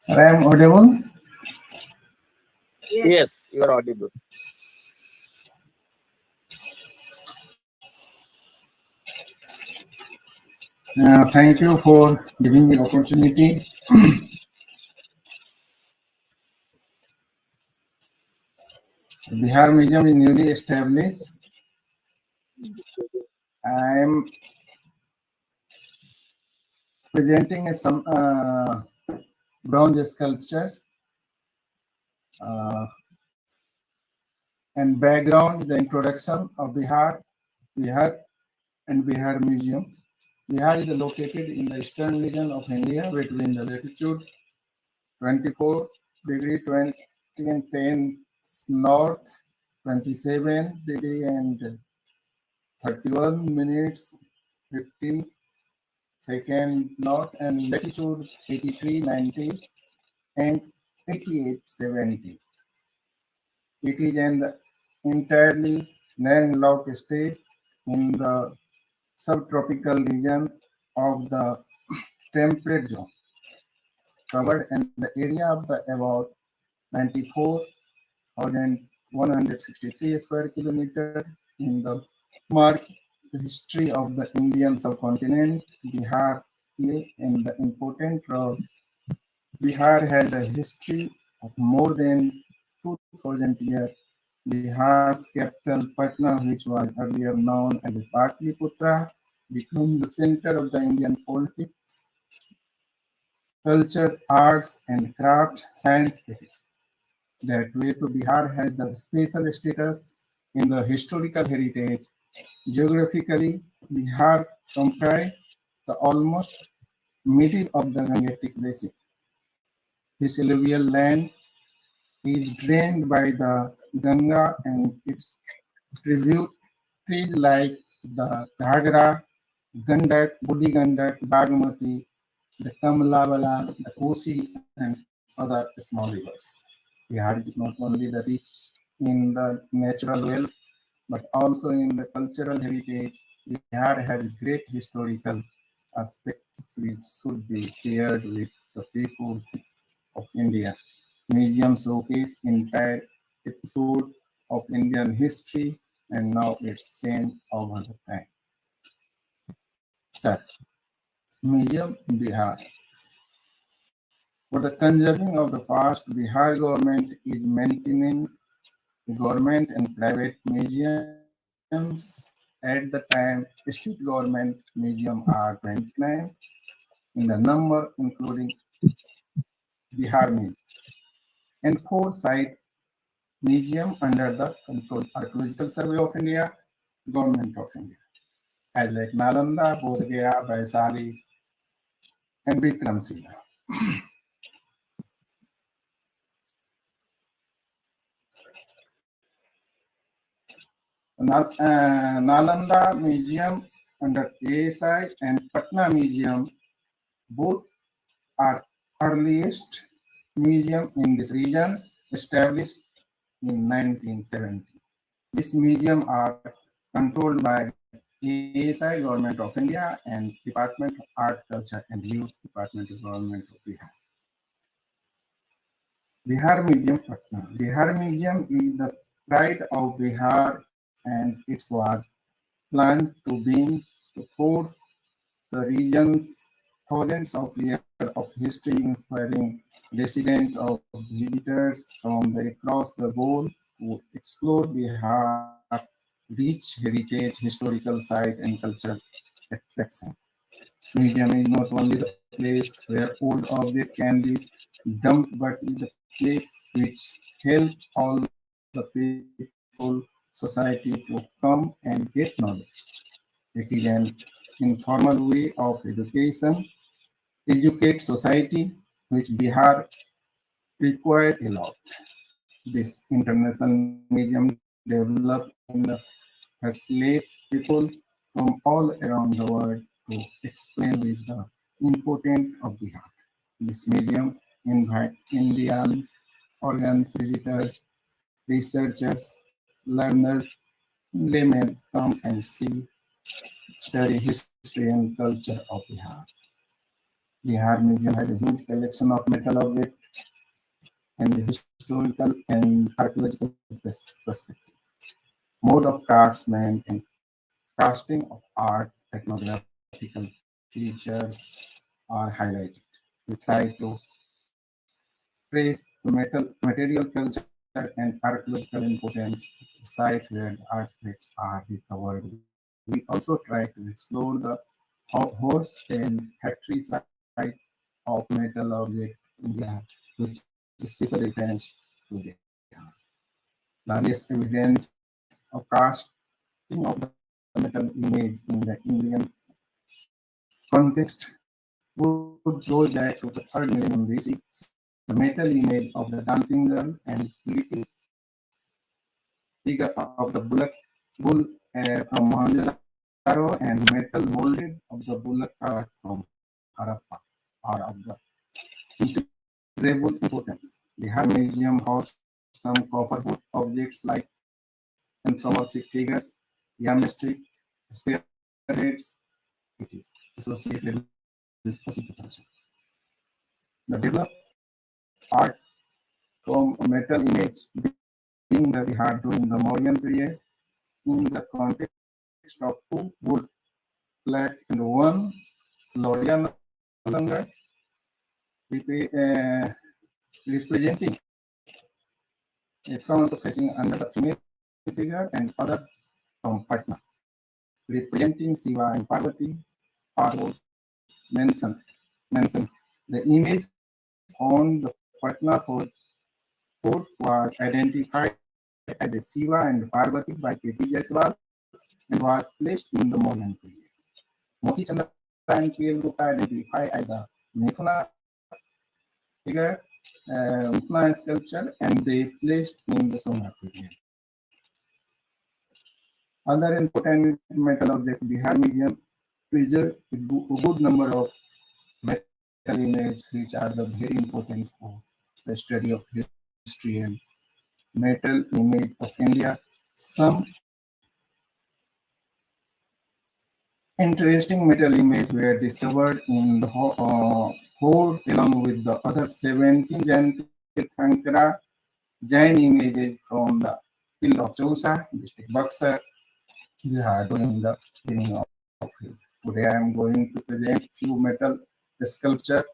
Sir, I am audible? Yes, you are audible. Thank you for giving me opportunity. So Bihar Museum is newly established. I am presenting some bronze sculptures and background, the introduction of Bihar and Bihar Museum. Bihar is located in the eastern region of India between the latitude 24 degree 20 and 10 north, 27 degree and 31 minutes 15 second north, and latitude 83 90 and 88 70. It is an entirely landlocked state in the subtropical region of the temperate zone, covered in the area of the about 94,163 square kilometer in the mark the history of the Indian subcontinent. Bihar play in the important role. Bihar has a history of more than 2000 years. Bihar's capital, Patna, which was earlier known as Patliputra, became the center of the Indian politics, culture, arts, and craft, science, etc. That way to Bihar has the special status in the historical heritage. Geographically, Bihar comprises the almost middle of the Gangetic Basin. This alluvial land is drained by the Ganga and its tributaries like the Ghagra, Gandak, Budi Gandak, Bagmati, the Kamala, the Kosi, and other small rivers. Bihar is not only the rich in the natural wealth, but also in the cultural heritage. Bihar has great historical aspects which should be shared with the people of India. Museums showcase entire episode of Indian history and now it's changed over the time. Sir, Museum in Bihar. For the conserving of the past, Bihar government is maintaining government and private museums. At the time, state government museum are 29 in the number, including Bihar Museum, and 4 site museum under the control Archaeological Survey of India, Government of India, as like Nalanda, Bodh Gaya, Vaisali, and Vikramshila. Nalanda Museum under ASI and Patna Museum both are earliest museum in this region, established in 1970. These museums are controlled by ASI, Government of India, and Department of Art, Culture and Youth, Department of Government of Bihar. Bihar Museum, Patna. Bihar Museum is the pride of Bihar, and it was planned to bring to forth the region's thousands of years of history, inspiring residents of visitors from across the globe to explore Bihar rich heritage, historical site, and cultural attraction. Museum is not only the place where old objects can be dumped, but is the place which help all the people, society to come and get knowledge. It is an informal way of education, educate society, which Bihar required a lot. This international museum developed in the facilitate people from all around the world to explain with the importance of Bihar. This museum invite Indians, organs, visitors, researchers, learners, laymen come and see, study history and culture of Bihar. Bihar Museum has a huge collection of metal objects and the historical and archaeological perspective. Mode of craftsman and casting of art, ethnographical features are highlighted. We try to trace the material culture and archaeological importance of the site where the artifacts are recovered. We also try to explore the horse and factory site of metal object India, which is special reference to Bihar. Various evidence of casting of the metal image in the Indian context would go back to the 3rd millennium BC. The metal image of the dancing girl and little figure of the bull from Mohenjo-daro and metal molded of the bullock cart from Harappa are of the considerable importance. The Har Museum hosts some copper objects like anthropomorphic figures, yam stick, spear heads. It is associated with Pacific culture. The developed art from a metal image being the Bihar during the Mauryan period in the context of two wood plaque and one Lorian Langar representing a front facing under the female figure and other from Patna, representing Shiva and Parvati are both mentioned. The image on the Patna fort was identified as a Shiva and Parvati by K.P. Jaiswal and was placed in the Mauryan period. Moti Chandra and K.L. Gupta identified as the Mithuna figure, Mithuna sculpture, and they placed in the Sona period. Other important metal objects, Bihar Museum preserve a good number of metal images which are the very important for the study of history and metal image of India. Some interesting metal images were discovered in the Horde along with the other 17 Jain Tirthankara Jain images from the field of Chausa, district Buxar, Bihar during the beginning of it. Today I am going to present few metal sculpture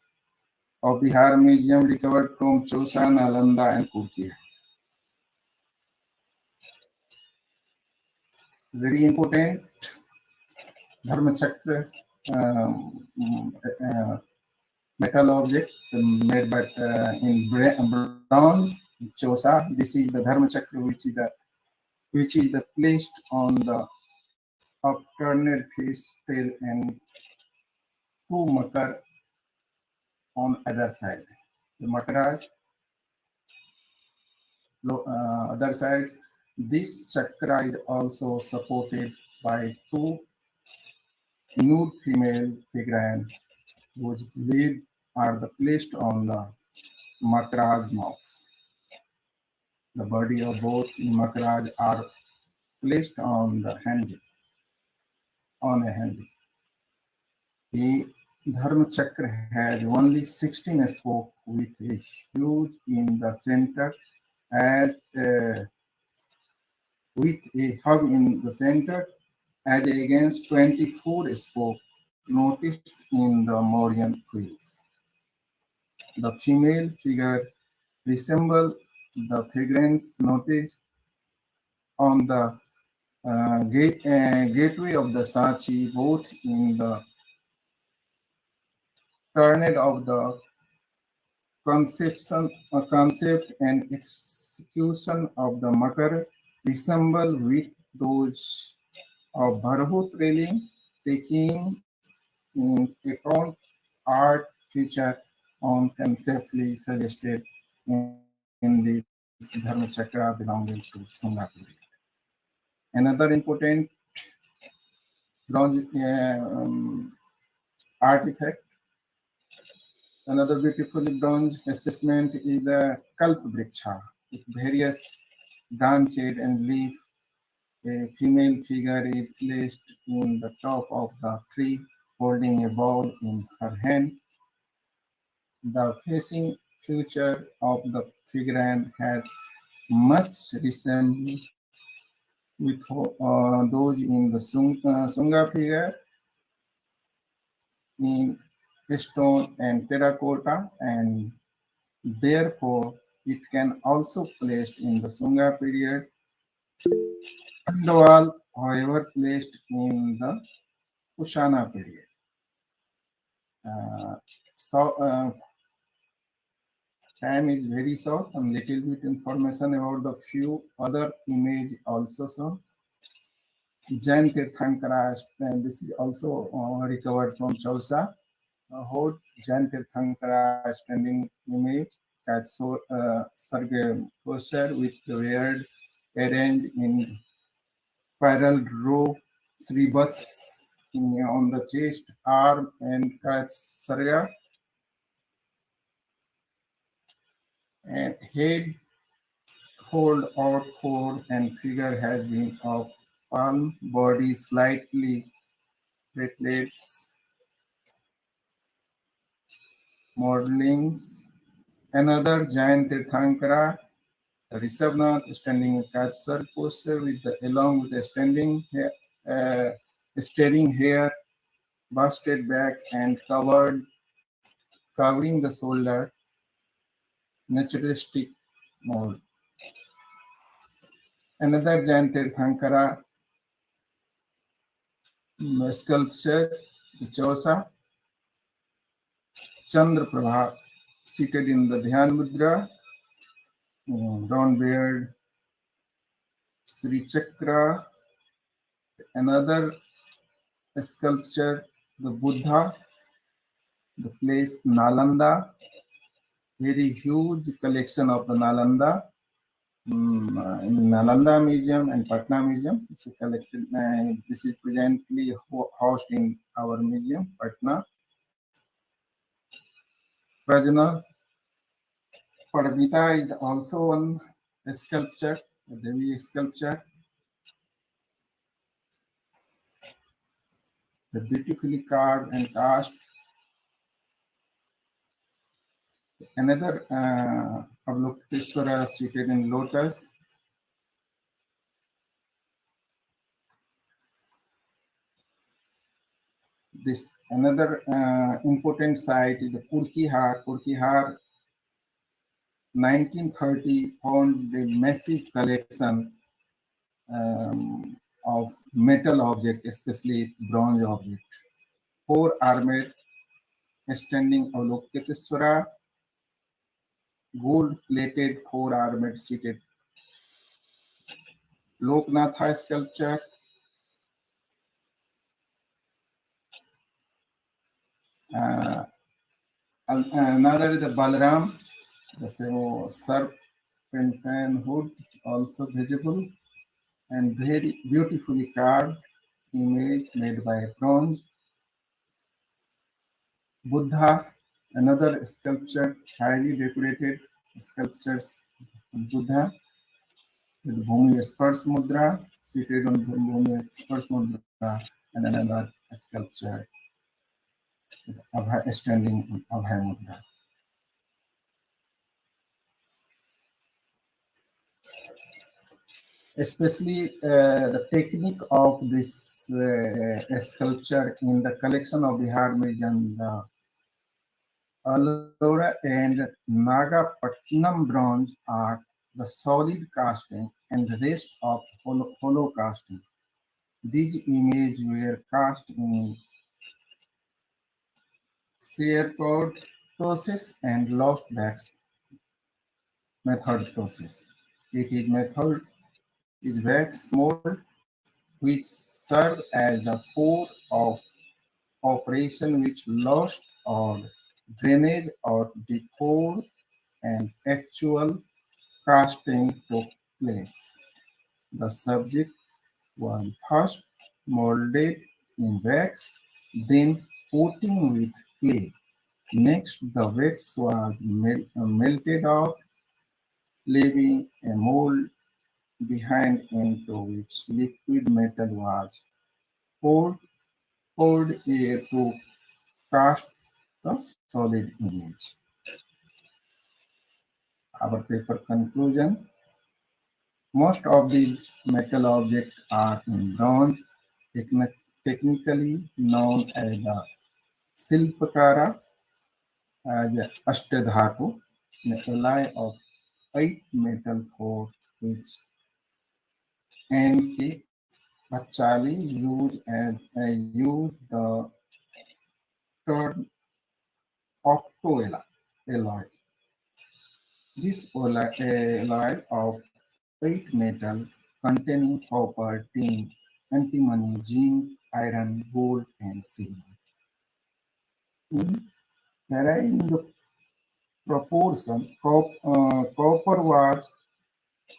of Bihar Museum recovered from Chausa, Nalanda and Kurtia. Very important Dharma Chakra metal object made by in bronze Chausa. This is the Dharma Chakra, which is the placed on the upturned face, tail, and two makar on other side. The makaraj, other side. This chakra is also supported by two nude female figurines whose lead are placed on the makaraj mouth. The body of both makaraj are placed on the handle. On a handle. The Dharma Chakra has only 16 spokes with a huge in the center as with a hub in the center as against 24 spokes noticed in the Mauryan quills. The female figure resembles the figurines noted on the gateway of the Sachi, both in the turnet of the concept and execution of the makar resemble with those of Bharhut railing, taking in account art feature on conceptually suggested in this Dharma Chakra belonging to Sunga period. Another important bronze artifact, another beautifully bronze specimen is the Kalp Vriksha with various branches and leaf. A female figure is placed in the top of the tree holding a ball in her hand. The feature of the figurine has much resemblance with those in the Sunga figure in stone and terracotta, and therefore it can also placed in the Sunga period. Pandawal, however, placed in the Kushana period. Uh, so time is very short, and little bit information about the few other image also. So Jain Tirthankara, and this is also recovered from Chausa. Hold Jain Tirthankara standing image, Sarge posture with the weird arranged in spiral row, Srivats on the chest, arm, and Sarga, and head hold out forward, and figure has been of palm, body slightly platelets, modelings. Another giant Tirthankara, the Rishabhnath standing in Katsar posture with the along with the standing hair, steering hair, busted back and covering the shoulder, naturalistic mode. Another giant Tirthankara sculpture, the Chosa, Chandra Prabha, seated in the Dhyan Mudra, brown beard, Sri Chakra. Another sculpture, the Buddha, the place Nalanda, very huge collection of the Nalanda in Nalanda Museum and Patna Museum. It's collected. This is presently housed in our museum, Patna. Prajna Padmita is also one sculpture, a Devi sculpture. The beautifully carved and cast. Another Avalokiteshvara seated in lotus. This another important site is the Kurkihar. Kurkihar 1930 found a massive collection of metal objects, especially bronze objects. 4 armored standing Avalokiteshvara, gold-plated 4 armored seated Loknatha sculpture, another is the Balaram, the same serpentine hood, also visible, and very beautifully carved image made by bronze. Buddha, another sculpture, highly decorated sculptures. Buddha, with Bhumi Spars Mudra, seated on Bhumi Spars Mudra, and another sculpture with standing on Abhay Mudra. Especially the technique of this sculpture in the collection of Bihar Museum, the Alora and Nagapatnam bronze are the solid casting and the rest of hollow casting. These images were cast in shear-poured process and lost wax method process. It is method is wax mold which serve as the core of operation which lost or drainage or before an actual casting took place. The subject was first molded in wax, then coating with clay. Next, the wax was melted out, leaving a mold behind into which liquid metal was poured, poured air to cast the solid image. our paper conclusion. Most of these metal objects are in bronze, technically known as the Silpakara, as Ashtadhatu, an alloy of 8 metal core which N.K. Bachali used the term octoalloy. This alloy of 8 metal containing copper, tin, antimony, zinc, iron, gold, and silver. In varying the proportion, copper was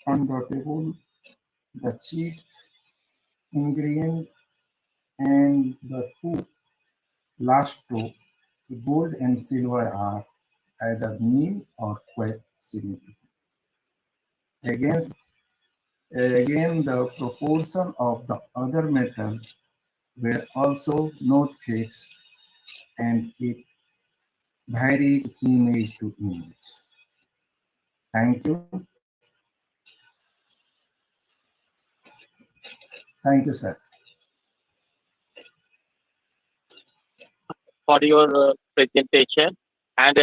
undoubtedly the chief ingredient, and the last two, gold and silver, are either nil or quite significant. Against, again, the proportion of the other metal were also not fixed, and it varies image to image. Thank you. Thank you, sir. For your presentation. And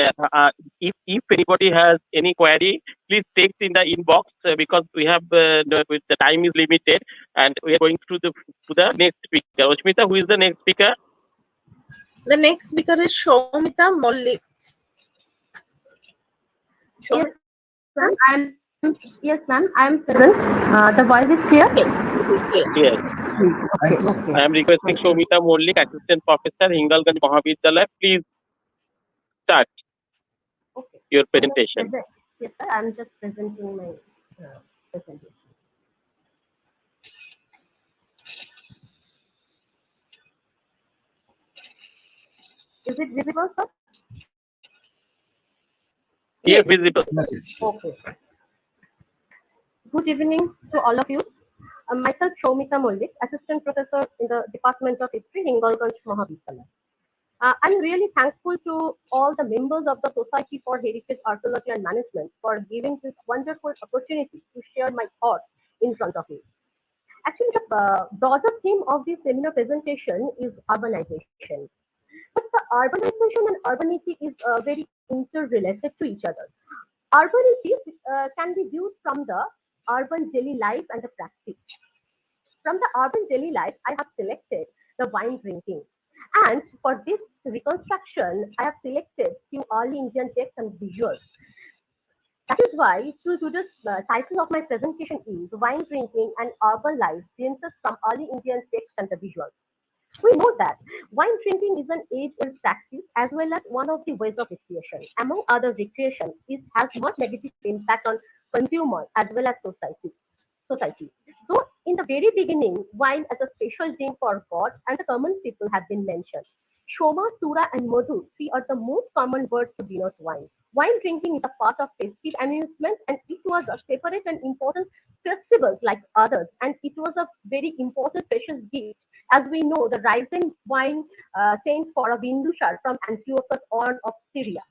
if anybody has any query, please text in the inbox because we have the time is limited, and we are going to the next speaker. Oshmita, who is the next speaker? The next speaker is Shomita Mollik. Yes, ma'am. I'm present. The voice is clear. Yes. I am requesting Shomita Mollik, Assistant Professor, Hingalganj Mahavidyalaya. Please start your presentation. Yes, sir. I'm just presenting my presentation. Is it visible, sir? Yes, visible. Okay. Good evening to all of you. Myself, Shomita Mollik, Assistant Professor in the Department of History, Hingalganj Mahavidyalaya. I'm really thankful to all the members of the Society for Heritage Archaeology and Management for giving this wonderful opportunity to share my thoughts in front of you. Actually, the broader theme of this seminar presentation is urbanization. But the urbanization and urbanity is very interrelated to each other. Urbanity can be viewed from the urban daily life and the practice. From the urban daily life, I have selected the wine drinking. And for this reconstruction, I have selected few early Indian texts and visuals. That is why today's title of my presentation is Wine Drinking and Urban Life, Glimpses from Early Indian Texts and the Visuals. We know that wine drinking is an age-old practice as well as one of the ways of recreation. Among other recreation, it has much negative impact on consumers as well as society. Though in the very beginning, wine as a special drink for gods and the common people have been mentioned. Shoma, Sura, and Madhu, three are the most common words to denote wine. Wine drinking is a part of festive amusement, and it was a separate and important festivals like others, and it was a very important precious gift. As we know, the rising wine saint for a Bindushar from Antiochus or of Syria.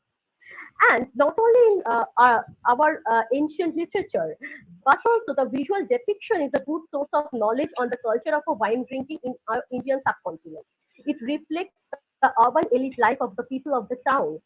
And not only in our ancient literature, but also the visual depiction is a good source of knowledge on the culture of a wine drinking in our Indian subcontinent. It reflects the urban elite life of the people of the town.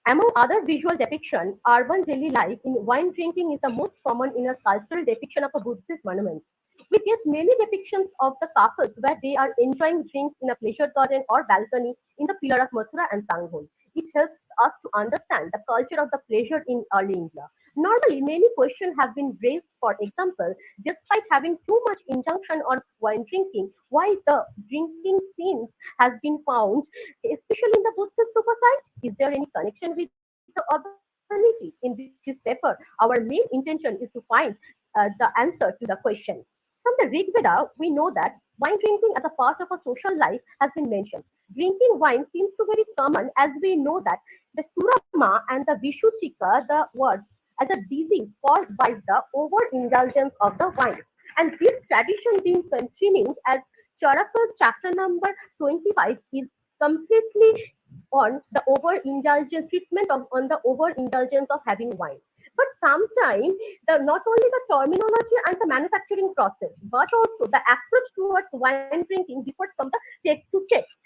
Among other visual depiction, urban daily life in wine drinking is the most common in a cultural depiction of a Buddhist monument. We get many depictions of the couples where they are enjoying drinks in a pleasure garden or balcony in the pillar of Mathura and Sanghol. It helps us to understand the culture of the pleasure in early India. Normally, many questions have been raised, for example, despite having too much injunction on wine drinking, why the drinking scenes has been found, especially in the Buddhist stupa site? Is there any connection with the urbanity? In this paper, our main intention is to find the answer to the questions. From the Rig Veda, we know that wine drinking as a part of a social life has been mentioned. Drinking wine seems to be very common as we know that the Surama and the Vishuchika, the words, as a disease caused by the overindulgence of the wine. And this tradition being continued as Charaka's chapter number 25 is completely on the overindulgence treatment of on the overindulgence of having wine. But sometimes the not only the terminology and the manufacturing process, but also the approach towards wine drinking differs from the text to text.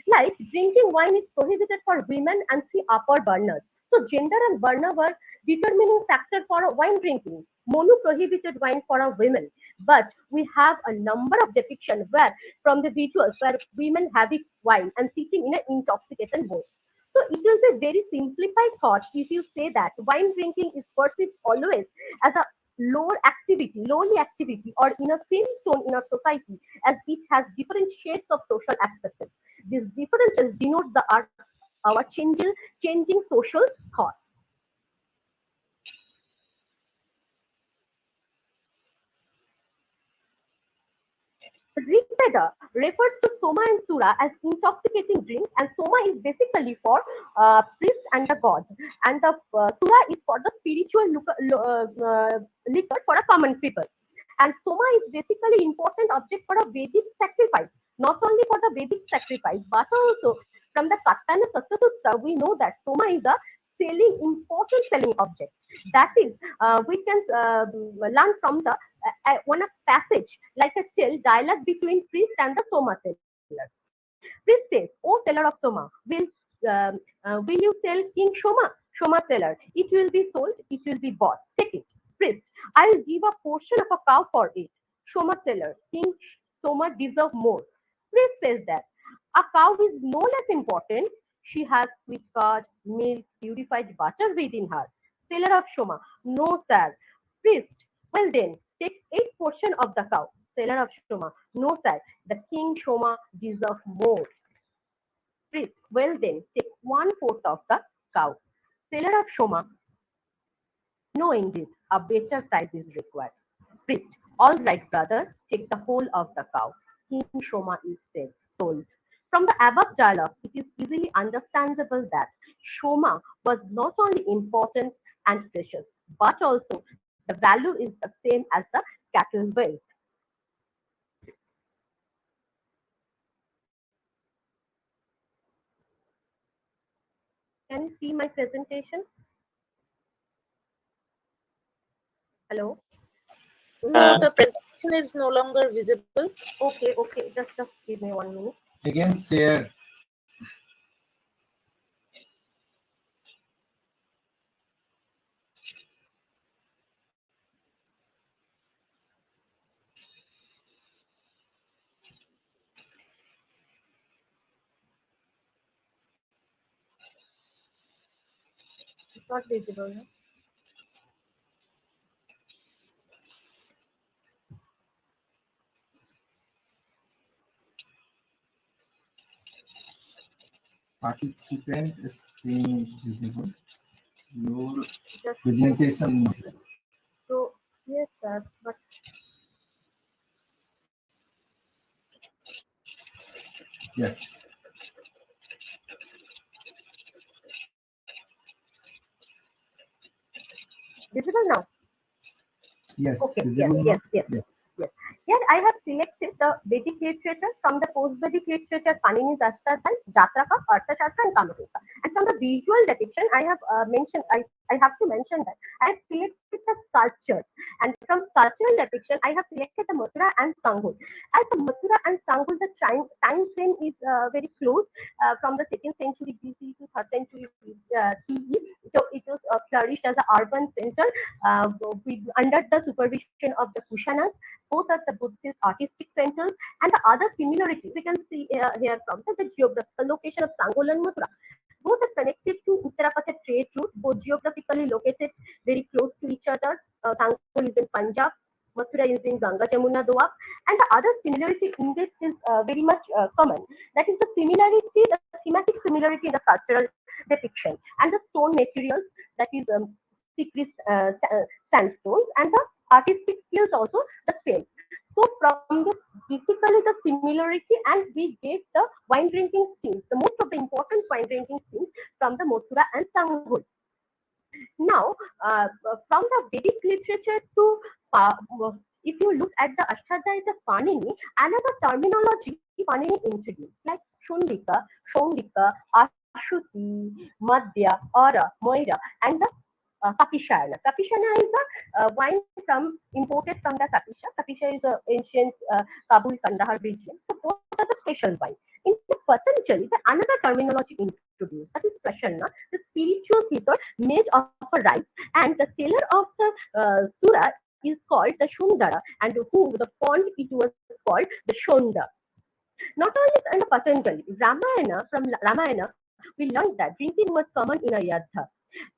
Like drinking wine is prohibited for women and three upper burners. So gender and burner were determining factor for a wine drinking. Mono prohibited wine for a women, but we have a number of depictions where from the visuals where women having wine and sitting in an intoxicated boat. So it is a very simplified thought if you say that wine drinking is perceived always as a lowly activity, or in a same tone in a society as it has different shades of social acceptance. These differences denote our changing social thoughts. Rigveda refers to Soma and Sura as intoxicating drink, and Soma is basically for priests and the gods, and the Sura is for the spiritual liquor for a common people. And Soma is basically important object for a Vedic sacrifice, not only for the Vedic sacrifice, but also from the Katana Satya Sutra, we know that Soma is a important selling object. That is, we can learn from the one a passage like a tale dialogue between priest and the Soma seller. Priest says, "O seller of Soma, will you sell King Shoma?" Shoma seller, "It will be sold, it will be bought. Take it." Priest, "I'll give a portion of a cow for it." Shoma seller, "King Soma deserve more." Priest says that a cow is no less important. She has sweet curd, milk, purified butter within her. Seller of Shoma, "No, sir." Priest, "Well then, take 8% of the cow." Seller of Shoma, "No, sir. The king Shoma deserve more." Priest, "Well then, take 1/4 of the cow." Seller of Shoma, "No, indeed, a better price is required." Priest, "All right, brother, take the whole of the cow." King Shoma is sold. From the above dialogue, it is easily understandable that Shoma was not only important and precious, but also the value is the same as the cattle wealth. Can you see my presentation? Hello? No, the presentation is no longer visible. Okay. Just give me 1 minute. Again, share. It's not visible. No? Participant screen visible. Your Just presentation. so yes, sir, but Yes. visible now. Yes. Okay, Visible. yes. Yes. Here I have selected the Vedic literature from the post-Vedic literature, Panini's Ashtadhyayi, Jatraka, Arthashastra, and Kamasutra. And from the visual depiction, I have mentioned, I have to mention that I have selected the sculptures. And from sculptural depiction, I have selected the Mathura and Sanghul. As the Mathura and Sanghul, the time frame is very close from the 2nd century BC to 3rd century CE. So it was flourished as an urban center under the supervision of the Kushanas. Both are the Buddhist artistic centers, and the other similarities we can see here from the geographical location of Sanghul and Mathura. Both are connected to Uttarapatha trade route, both geographically located very close to each other. Sanghul is in Punjab, Mathura is in Ganga Jamuna Doab, and the other similarity in this is very much common. That is the similarity, the thematic similarity in the cultural depiction and the stone materials, that is Sikri sandstones, and the artistic skills also the same. So from this, basically the similarity, and we get the wine drinking scenes, the most of the important wine drinking scenes from the Mathura and Sanghul. Now, from the Vedic literature to if you look at the Ashtadhyayi of Panini, another terminology Panini introduced, like Shundika, Shongika, Ashtika, Ashuti, Madhya, Aura, Moira, and the Kapishana. Kapishana is a wine imported from the Kapisha. Kapisha is an ancient Kabul Kandahar region. So both are the special wine. In the Patanjali, the another terminology introduced, that is prashanna, the spirituous liquor made of a rice, and the seller of the sura is called the Shundara, and who the font it was called the Shonda. Not only in the Patanjali, Ramayana, we learned that drinking was common in Ayodhya.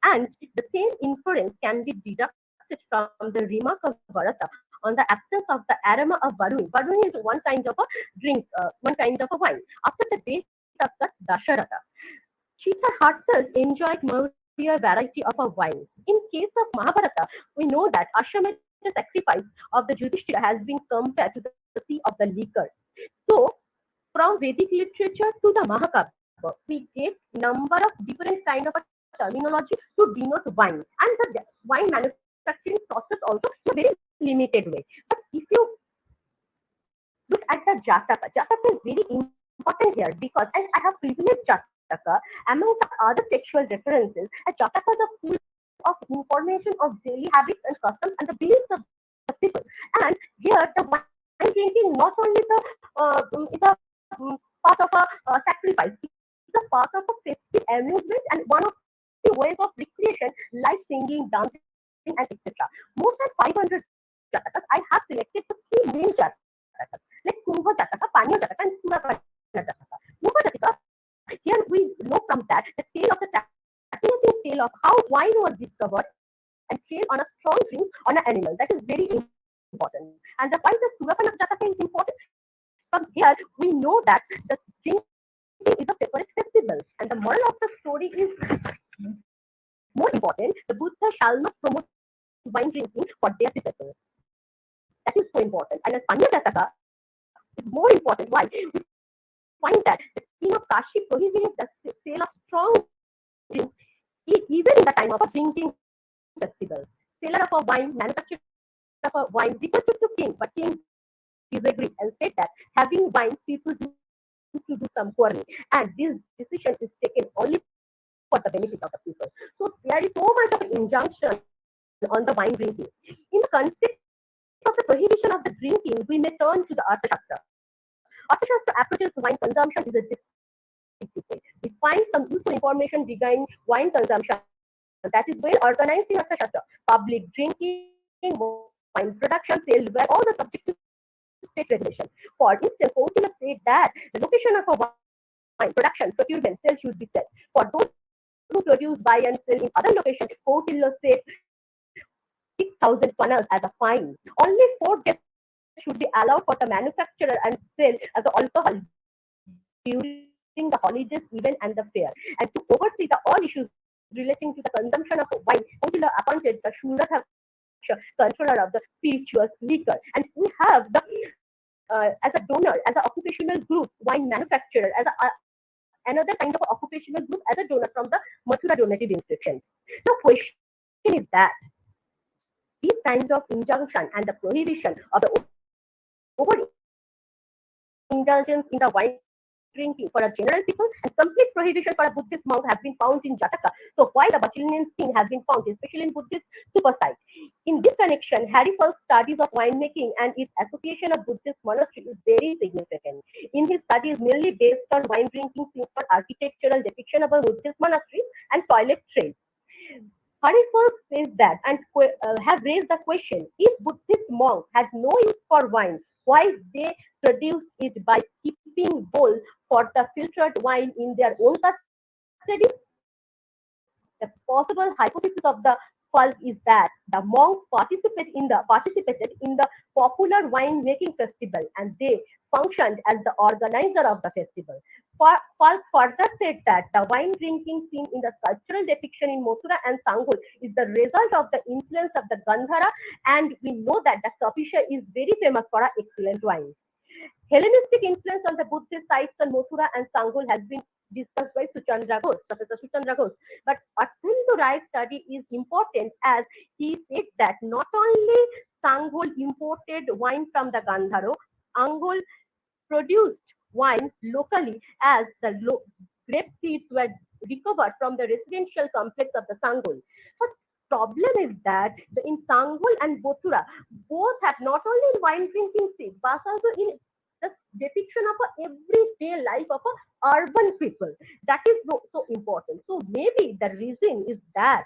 And the same inference can be deducted from the remark of Bharata on the absence of the aroma of Varuni. Varuni is one kind of a drink, one kind of a wine. After the death of the Dasharata, Cheetah herself enjoyed Maurya variety of a wine. In case of Mahabharata, we know that Ashwamedha sacrifice of the Yudhishthira has been compared to the sea of the liquor. So, from Vedic literature to the Mahakabha, we get number of different kind of a terminology to denote wine, and the wine manufacturing process also in a very limited way. But if you look at the Jataka, Jataka is very important here because, and I have privileged Jataka among the other textual references, and Jatakas are full of information of daily habits and customs and the beliefs of the people. And here, the wine drinking not only is a part of a sacrifice, it's a part of a festive amusement and one of the ways of recreation, like singing, dancing, and etc. More than 500 Jatakas, I have selected the three main Jatakas, like Kumbha Jataka, Panya Jataka, and Surapanya Jataka. Kumbha Jataka, here we know from that the tale of the fascinating tale of how wine was discovered and trained on a strong drinks on an animal. That is very important. And why the Surapanya Jataka is important? From here, we know that the drinking is a separate festival, and the moral of the story is more important. The Buddha shall not promote wine drinking for their disciples. That is so important. And the Panya Jataka is more important. Why? We find that the king of Kashi prohibited the sale of strong drinks even in the time of a drinking festival. Seller of a wine, manufacturer of a wine requested to king, but king disagreed and said that having wine people used to do some quarreling, and this decision is taken only for the benefit of the people. So there is so much of an injunction on the wine drinking. In the context of the prohibition of the drinking, we may turn to the Arthashastra. Arthashastra approaches wine consumption is a distinctive way. We find some useful information regarding wine consumption that is well organized in Arthashastra. Public drinking, wine production, sale were all the subject to state regulation. For instance, Kautilya state that the location of a wine production, procurement, sale should be set. For those who produce, buy, and sell in other locations, Kautilya said 6,000 panas as a fine. Only 4 guests should be allowed for the manufacturer and sale as the alcohol during the holidays, event, and the fair. And to oversee the all issues relating to the consumption of wine, Kautilya appointed the Shuraksha, controller of the spirituous liquor. And we have the as a donor, as an occupational group, wine manufacturer, as another kind of occupational group, as a donor from the Mathura donative inscriptions. The question is that these kinds of injunction and the prohibition of the overindulgence in the wine drinking for a general people and complete prohibition for a Buddhist monk have been found in Jataka. So why the Bacillinian scene has been found, especially in Buddhist super site. In this connection, Harry Falk's studies of winemaking and its association of Buddhist monastery is very significant. In his studies mainly based on wine drinking scenes for architectural depiction of a Buddhist monastery and toilet trays. Harry Falk says that and have raised the question: if Buddhist monk had no use for wine, why they produced it by keeping bowl for the filtered wine in their own custody? The possible hypothesis of the Falk is that the monks participated in the popular wine making festival and they functioned as the organizer of the festival. Falk further said that the wine drinking scene in the sculptural depiction in Mathura and Sangul is the result of the influence of the Gandhara, and we know that the Kapisha is very famous for her excellent wine. Hellenistic influence on the Buddhist sites on Mathura and Sangul has been discussed by Suchandra Ghosh, Professor Suchandra Ghosh. But Athendu Rai's study is important as he said that not only Sangul imported wine from the Gandharo, Angul produced wine locally as the grape seeds were recovered from the residential complex of the Sangol. But problem is that in Sangol and Bothura, both have not only in wine drinking scene, but also in the depiction of a everyday life of a urban people. That is so important. So maybe the reason is that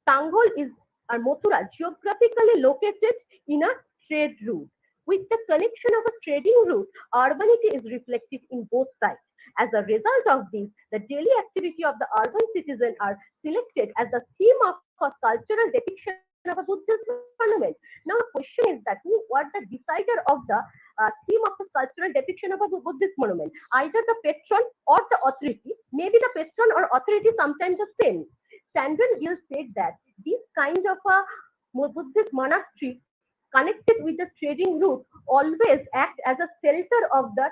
Sangol is Mathura geographically located in a trade route. With the connection of a trading route, urbanity is reflected in both sides. As a result of this, the daily activity of the urban citizen are selected as the theme of a sculptural depiction of a Buddhist monument. Now, the question is that who was the decider of the theme of the sculptural depiction of a Buddhist monument? Either the patron or the authority. Maybe the patron or authority sometimes the same. Sandron Gill said that this kind of a Buddhist monastery connected with the trading route always act as a shelter of the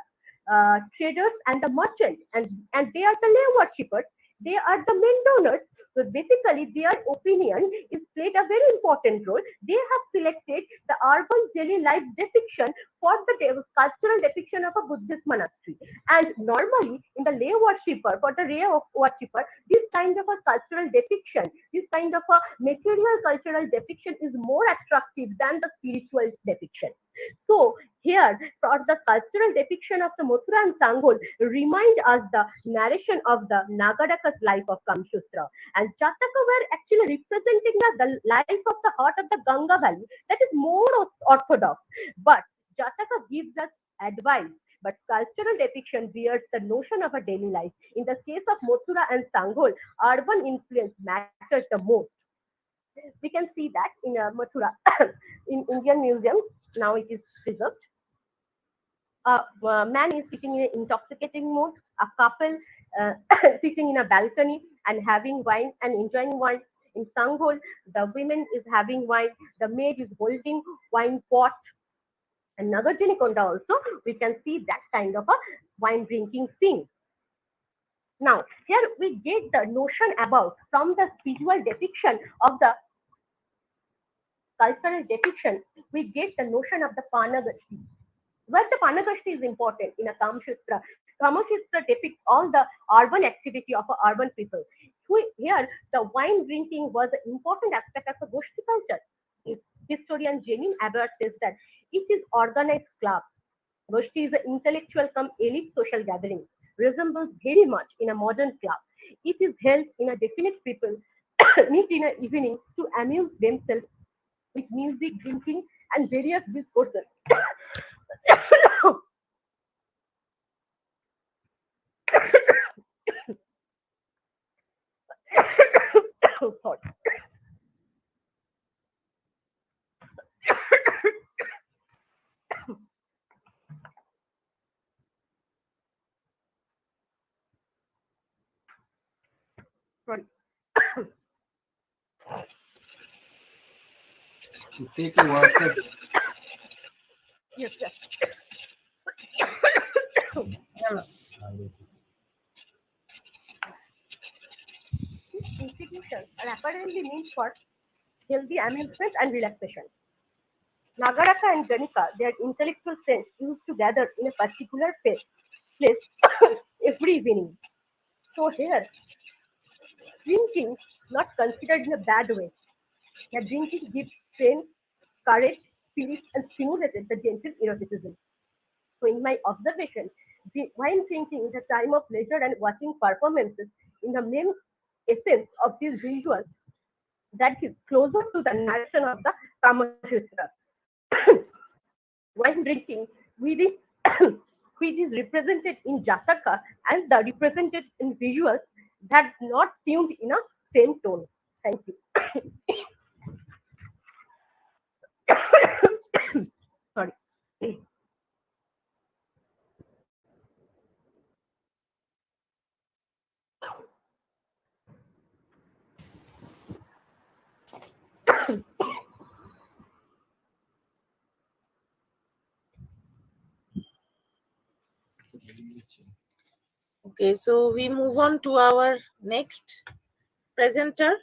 traders and the merchant, and they are the lay worshippers. They are the main donors. So basically, their opinion is played a very important role. They have selected the urban daily life depiction for the cultural depiction of a Buddhist monastery. And normally, in the lay worshipper, for the lay worshipper, this kind of a cultural depiction, this kind of a material cultural depiction is more attractive than the spiritual depiction. So here, for the sculptural depiction of the Mathura and Sangol, remind us the narration of the Nagaraka's life of Kamsutra. And Jataka were actually representing the life of the heart of the Ganga Valley that is more orthodox. But Jataka gives us advice. But sculptural depiction bears the notion of a daily life. In the case of Mathura and Sangol, urban influence matters the most. We can see that in Mathura, in Indian Museum, now it is preserved. A man is sitting in an intoxicating mood, a couple sitting in a balcony and having wine and enjoying wine. In Sangol, the women is having wine, the maid is holding wine pot. And Nagarjunikonda also, we can see that kind of a wine drinking scene. Now, here we get the notion about from the visual depiction of the cultural depiction, we get the notion of the Panagashti. Where the Panagashti is important in a Kamasutra. Kamasutra depicts all the urban activity of urban people. Here, the wine drinking was an important aspect of the Goshti culture. Historian Jenin Aber says that it is organized club. Goshti is an intellectual come elite social gathering, resembles very much in a modern club. It is held in a definite people meet in an evening to amuse themselves with music, drinking, and various discourses. Sorry. Sorry. You take a water. Yes, yes. These institutions are apparently meant for healthy amusement and relaxation. Nagaraka and Ganika, their intellectual friends, used to gather in a particular place every evening. So here, drinking not considered in a bad way. The drinking gives strength, courage, spirit, and stimulated the gentle eroticism. So, in my observation, wine drinking is a time of leisure and watching performances in the main essence of these visuals that is closer to the narration of the Kamasutra. Wine drinking, which is, which is represented in Jataka and the represented in visuals that not tuned in a same tone. Thank you. Sorry. Okay, so we move on to our next presenter.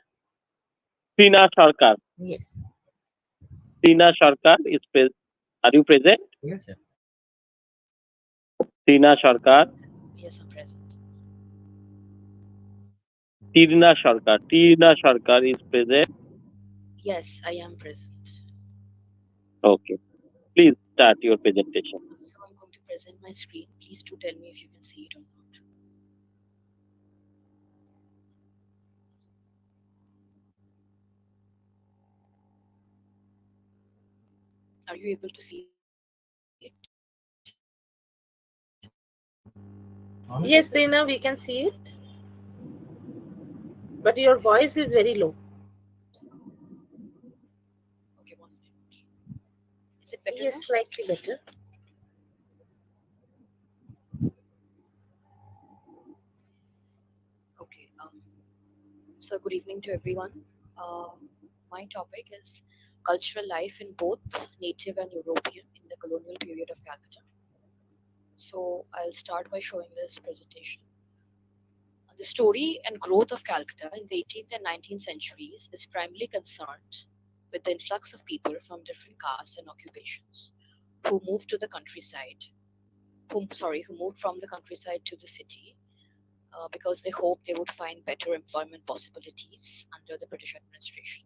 Tina Sarkar. Yes. Tina Sarkar is present. Are you present? Yes, sir. Tina Sarkar. Yes, I'm present. Tirna Sarkar. Tirna Sarkar is present. Yes, I am present. Okay. Please start your presentation. So I'm going to present my screen. Please do tell me if you can see it or not. Are you able to see it? Yes, Dina, we can see it. But your voice is very low. Okay, 1 minute. Is it better Yes, now? slightly better. Okay. So good evening to everyone. My topic is cultural life in both native and European in the colonial period of Calcutta. So I'll start by showing this presentation. The story and growth of Calcutta in the 18th and 19th centuries is primarily concerned with the influx of people from different castes and occupations who moved to the countryside, who moved from the countryside to the city because they hoped they would find better employment possibilities under the British administration.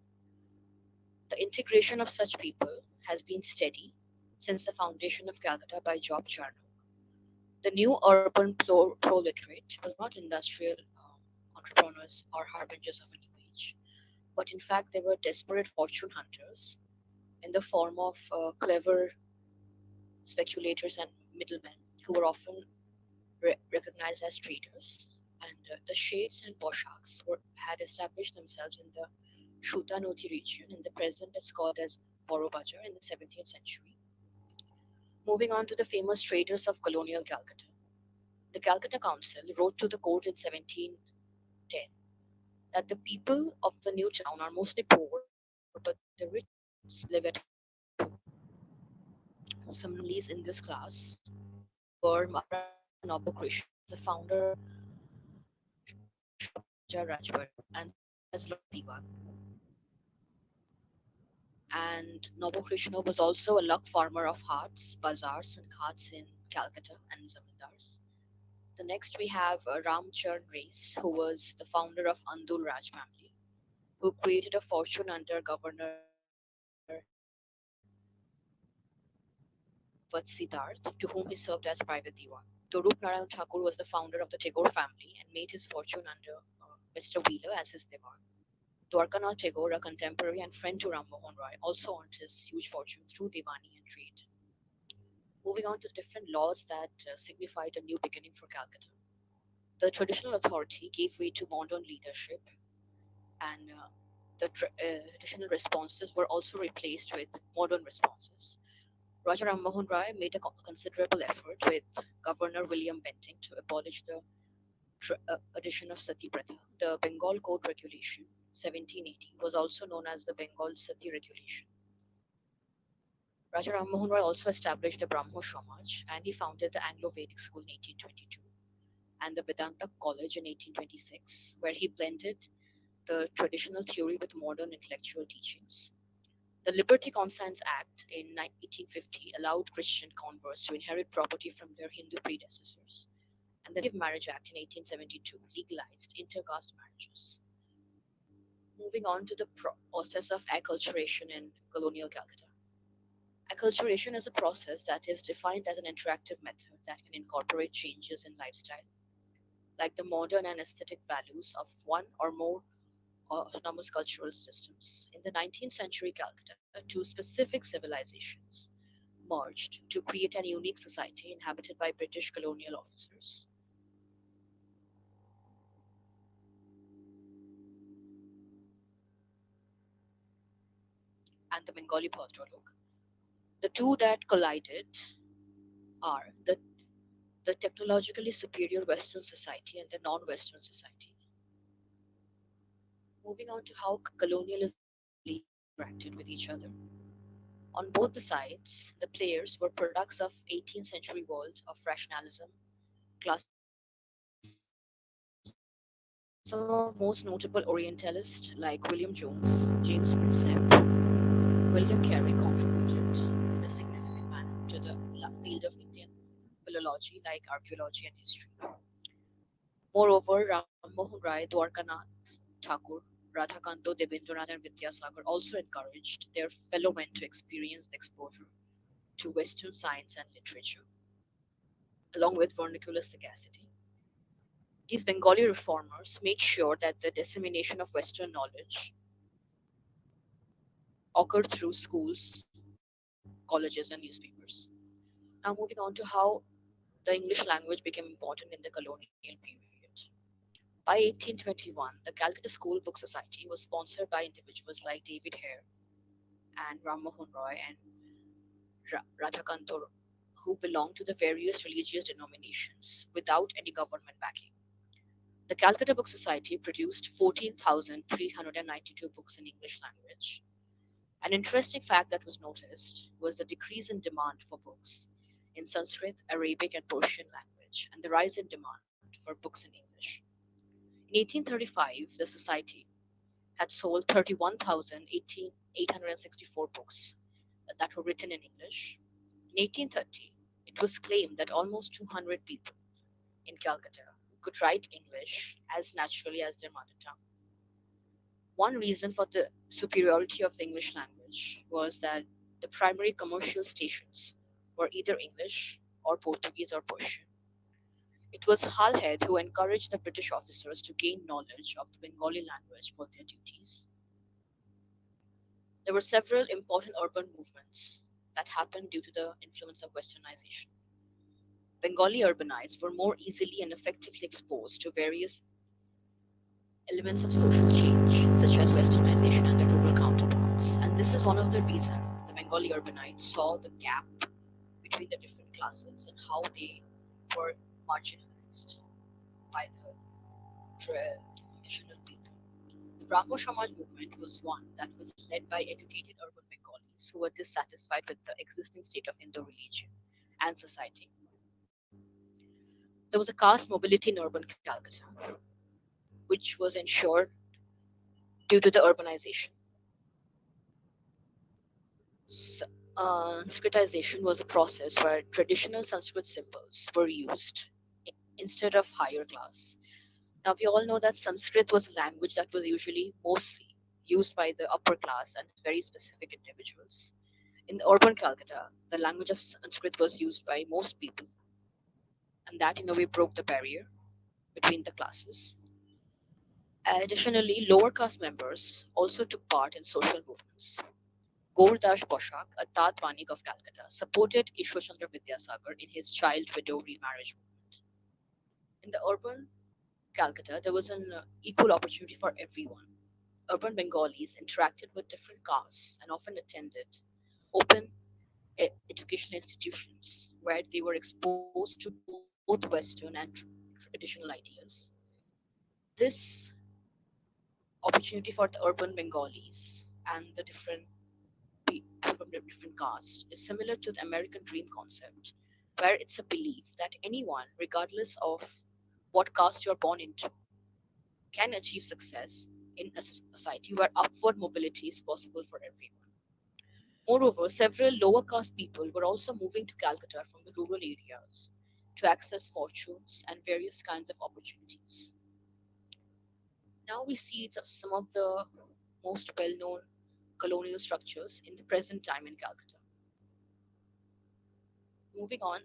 The integration of such people has been steady since the foundation of Calcutta by Job Charnock. The new urban proletaire was not industrial entrepreneurs or harbingers of a new age, but in fact they were desperate fortune hunters in the form of clever speculators and middlemen who were often recognized as traders. And the shades and poshaks had established themselves in the Shutanoti region. In the present, it's called as Borobajar in the 17th century. Moving on to the famous traders of colonial Calcutta. The Calcutta Council wrote to the court in 1710 that the people of the new town are mostly poor, but the rich live at home. Some families in this class were Maharaja Nabokrish, the founder of Shah Rajput, and served as Lord Diwan. And Nabokrishnau was also a luck farmer of hearts, bazaars, and carts in Calcutta and zamindars. The next we have Ramchand Rais, who was the founder of Andul Raj family, who created a fortune under Governor Vatsitarth, to whom he served as private diwan. Torup Narayan Thakur was the founder of the Tagore family and made his fortune under Mr. Wheeler as his diwan. Dwarkanath Tagore, a contemporary and friend to Ram Mohan Roy, also earned his huge fortune through Diwani and trade. Moving on to the different laws that signified a new beginning for Calcutta. The traditional authority gave way to modern leadership, and the traditional responses were also replaced with modern responses. Raja Ram Mohan Roy made a considerable effort with Governor William Bentinck to abolish the addition of Sati Pratha. The Bengal Code Regulation 1780 was also known as the Bengal Sati Regulation. Raja Ram Mohan Roy also established the Brahmo Samaj, and he founded the Anglo-Vedic School in 1822 and the Vedanta College in 1826, where he blended the traditional theory with modern intellectual teachings. The Liberty Conscience Act in 1850 allowed Christian converts to inherit property from their Hindu predecessors, and the Native Marriage Act in 1872 legalized intercaste marriages. Moving on to the process of acculturation in colonial Calcutta. Acculturation is a process that is defined as an interactive method that can incorporate changes in lifestyle, like the modern and aesthetic values of one or more autonomous cultural systems. In the 19th century Calcutta, two specific civilizations merged to create an unique society inhabited by British colonial officers. And the Bengali Bhadralok. The two that collided are the technologically superior Western society and the non Western society. Moving on to how colonialism interacted with each other. On both the sides, the players were products of 18th century world of rationalism, classicism, and pragmatism. Some of most notable Orientalists like William Jones, James Prinsep, William Carey contributed in a significant manner to the field of Indian philology like archaeology and history. Moreover, Ram Mohan Rai, Dwarkanath Thakur, Radhakanto, Debendranath, and Vidyasagar also encouraged their fellow men to experience the exposure to Western science and literature, along with vernacular sagacity. These Bengali reformers made sure that the dissemination of Western knowledge occurred through schools, colleges, and newspapers. Now, moving on to how the English language became important in the colonial period. By 1821, the Calcutta School Book Society was sponsored by individuals like David Hare and Ram Mohan Roy and Radhakanto, who belonged to the various religious denominations without any government backing. The Calcutta Book Society produced 14,392 books in English language. An interesting fact that was noticed was the decrease in demand for books in Sanskrit, Arabic, and Persian language, and the rise in demand for books in English. In 1835, the society had sold 31,864 books that were written in English. In 1830, it was claimed that almost 200 people in Calcutta could write English as naturally as their mother tongue. One reason for the superiority of the English language was that the primary commercial stations were either English or Portuguese or Persian. It was Halhed who encouraged the British officers to gain knowledge of the Bengali language for their duties. There were several important urban movements that happened due to the influence of westernization. Bengali urbanites were more easily and effectively exposed to various elements of social change, such as westernization and their rural counterparts. And this is one of the reasons the Bengali urbanites saw the gap between the different classes and how they were marginalized by the traditional people. The Brahmo Samaj movement was one that was led by educated urban Bengalis who were dissatisfied with the existing state of Hindu religion and society. There was a caste mobility in urban Calcutta, which was ensured due to the urbanization. Sanskritization was a process where traditional Sanskrit symbols were used instead of higher class. Now, we all know that Sanskrit was a language that was usually mostly used by the upper class and very specific individuals. In the urban Calcutta, the language of Sanskrit was used by most people, and that in a way broke the barrier between the classes. Additionally, lower caste members also took part in social movements. Gaurdash Poshak, a Tat Vanik of Calcutta, supported Ishwarchandra Vidyasagar in his child widow remarriage movement. In the urban Calcutta, there was an equal opportunity for everyone. Urban Bengalis interacted with different castes and often attended open educational institutions where they were exposed to both Western and traditional ideas. This opportunity for the urban Bengalis and the people from the different castes is similar to the American dream concept, where it's a belief that anyone, regardless of what caste you're born into, can achieve success in a society where upward mobility is possible for everyone. Moreover, several lower caste people were also moving to Calcutta from the rural areas to access fortunes and various kinds of opportunities. Now we see some of the most well known colonial structures in the present time in Calcutta. Moving on,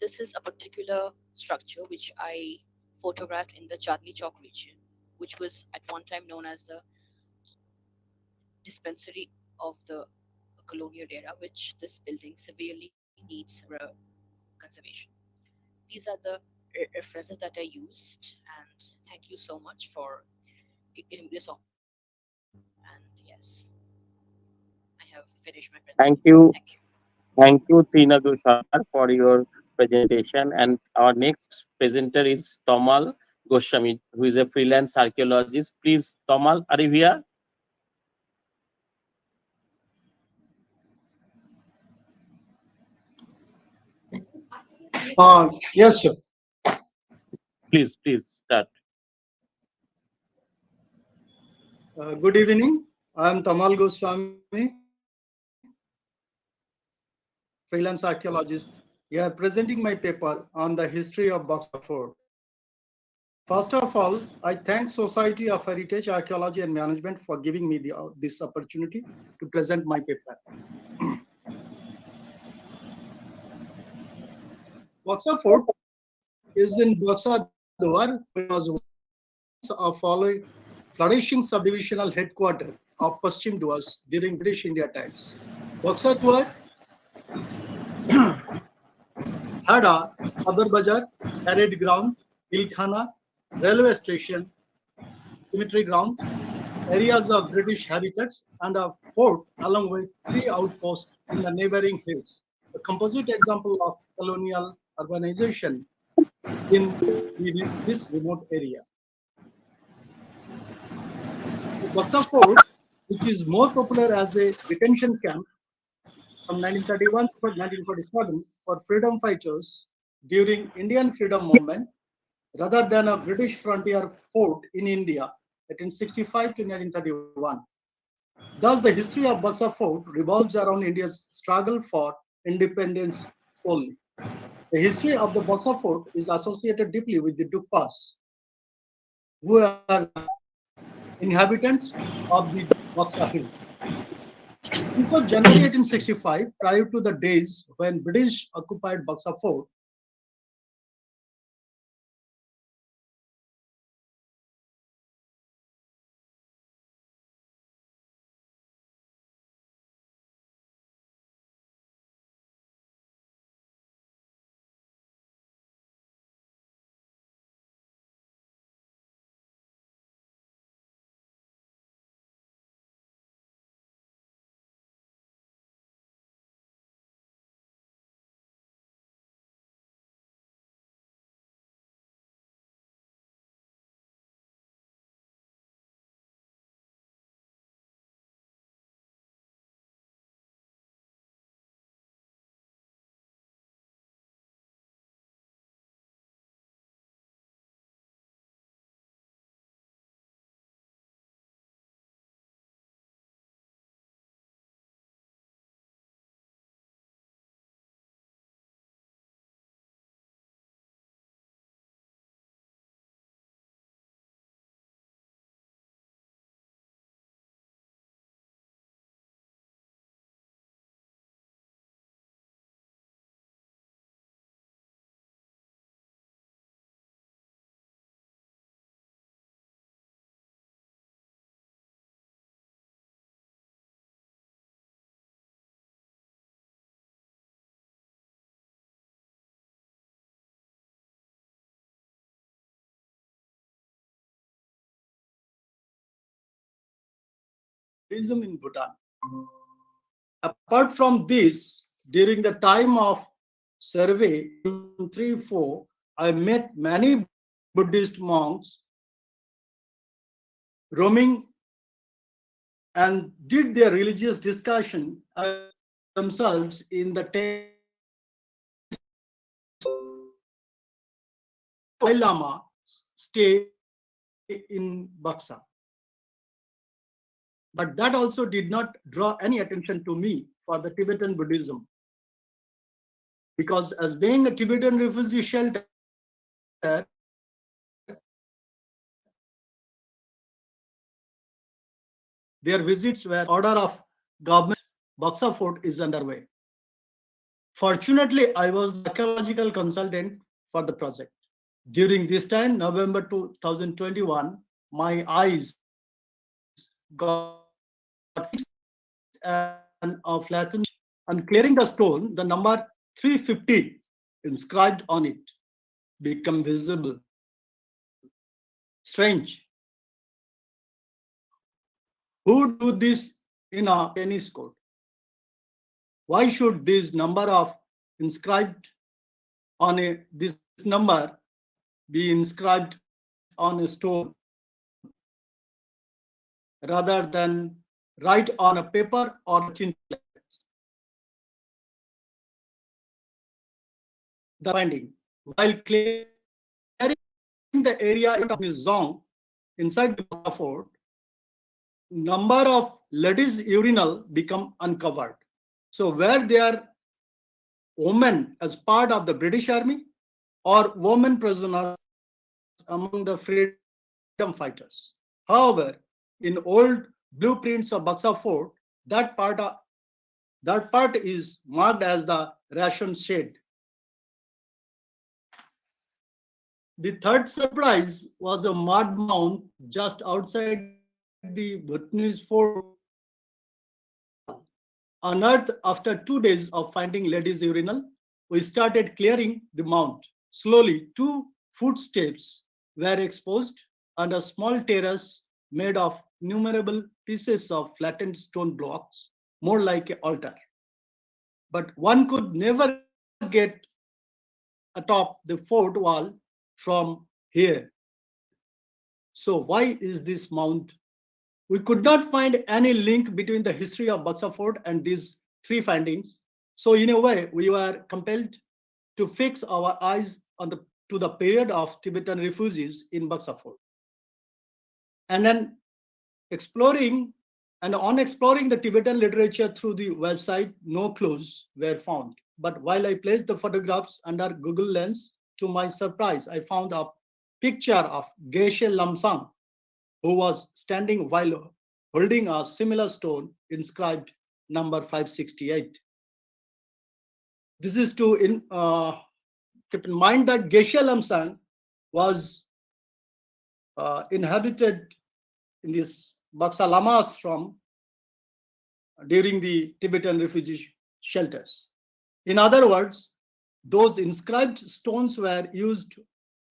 this is a particular structure which I photographed in the Chandni Chowk region, which was at one time known as the dispensary of the colonial era, which this building severely needs conservation. These are the references that I used, and thank you so much for giving me this opportunity. And yes, I have finished my Thank presentation. you. Thank you. Thank you, Tina Dushar, for your presentation. And our next presenter is Tamal Goswami, who is a freelance archaeologist. Please, Tamal, are you here? Yes, sir. Please start. Good evening. I am Tamal Goswami, freelance archaeologist. Here presenting my paper on the history of Boxer Fort. First of all, I thank Society of Heritage, Archaeology and Management for giving me this opportunity to present my paper. Buxa Fort is in Buxa Duar, which was once a flourishing subdivisional headquarters of Paschim Duars during British India times. Buxa Duar had a Sadar Bazar, parade ground, Hilkhana, railway station, cemetery ground, areas of British habitats, and a fort along with 3 outposts in the neighboring hills. A composite example of colonial urbanization in this remote area. The Buxa Fort, which is more popular as a detention camp from 1931 to 1947 for freedom fighters during Indian freedom movement, rather than a British frontier fort in India 1865 to 1931. Thus, the history of Buxa Fort revolves around India's struggle for independence only. The history of the Buxa Fort is associated deeply with the Dukpas, who are the inhabitants of the Buxa Hills. Before January 1865, prior to the days when British occupied Buxa Fort, tourism in Bhutan. Apart from this, during the time of survey 3-4, I met many Buddhist monks roaming and did their religious discussion themselves in the Dalai Lama stay in Buxa. But that also did not draw any attention to me for the Tibetan Buddhism. Because as being a Tibetan refugee shelter, their visits were order of government. Buxa Fort is underway. Fortunately, I was the archaeological consultant for the project. During this time, November 2021, my eyes got fixed and flattened. On clearing the stone, the number 350 inscribed on it become visible. Strange. Who do this in a tennis court? Why should this number of inscribed on this number be inscribed on a stone rather than write on a paper or chin plate? The finding, while clearing the area of Mizong inside the Buxa fort, number of ladies urinal become uncovered. So where they are women as part of the British Army or women prisoners among the freedom fighters. However, in old blueprints of Buxa Fort, that part is marked as the ration shed. The third surprise was a mud mound just outside the Bhutanese fort, unearthed after 2 days of finding ladies' urinal. We started clearing the mound. Slowly, 2 footsteps were exposed, and a small terrace made of innumerable pieces of flattened stone blocks, more like an altar. But one could never get atop the fort wall from here. So why is this mound? We could not find any link between the history of Buxa Fort and these 3 findings. So in a way, we were compelled to fix our eyes to the period of Tibetan refugees in Buxa Fort. And then exploring on exploring the Tibetan literature through the website, no clues were found. But while I placed the photographs under Google Lens, to my surprise, I found a picture of Geshe Lamsang, who was standing while holding a similar stone inscribed number 568. This is to keep in mind that Geshe Lamsang was inhabited in this Baksa Lama ashram during the Tibetan refugee shelters. In other words, those inscribed stones were used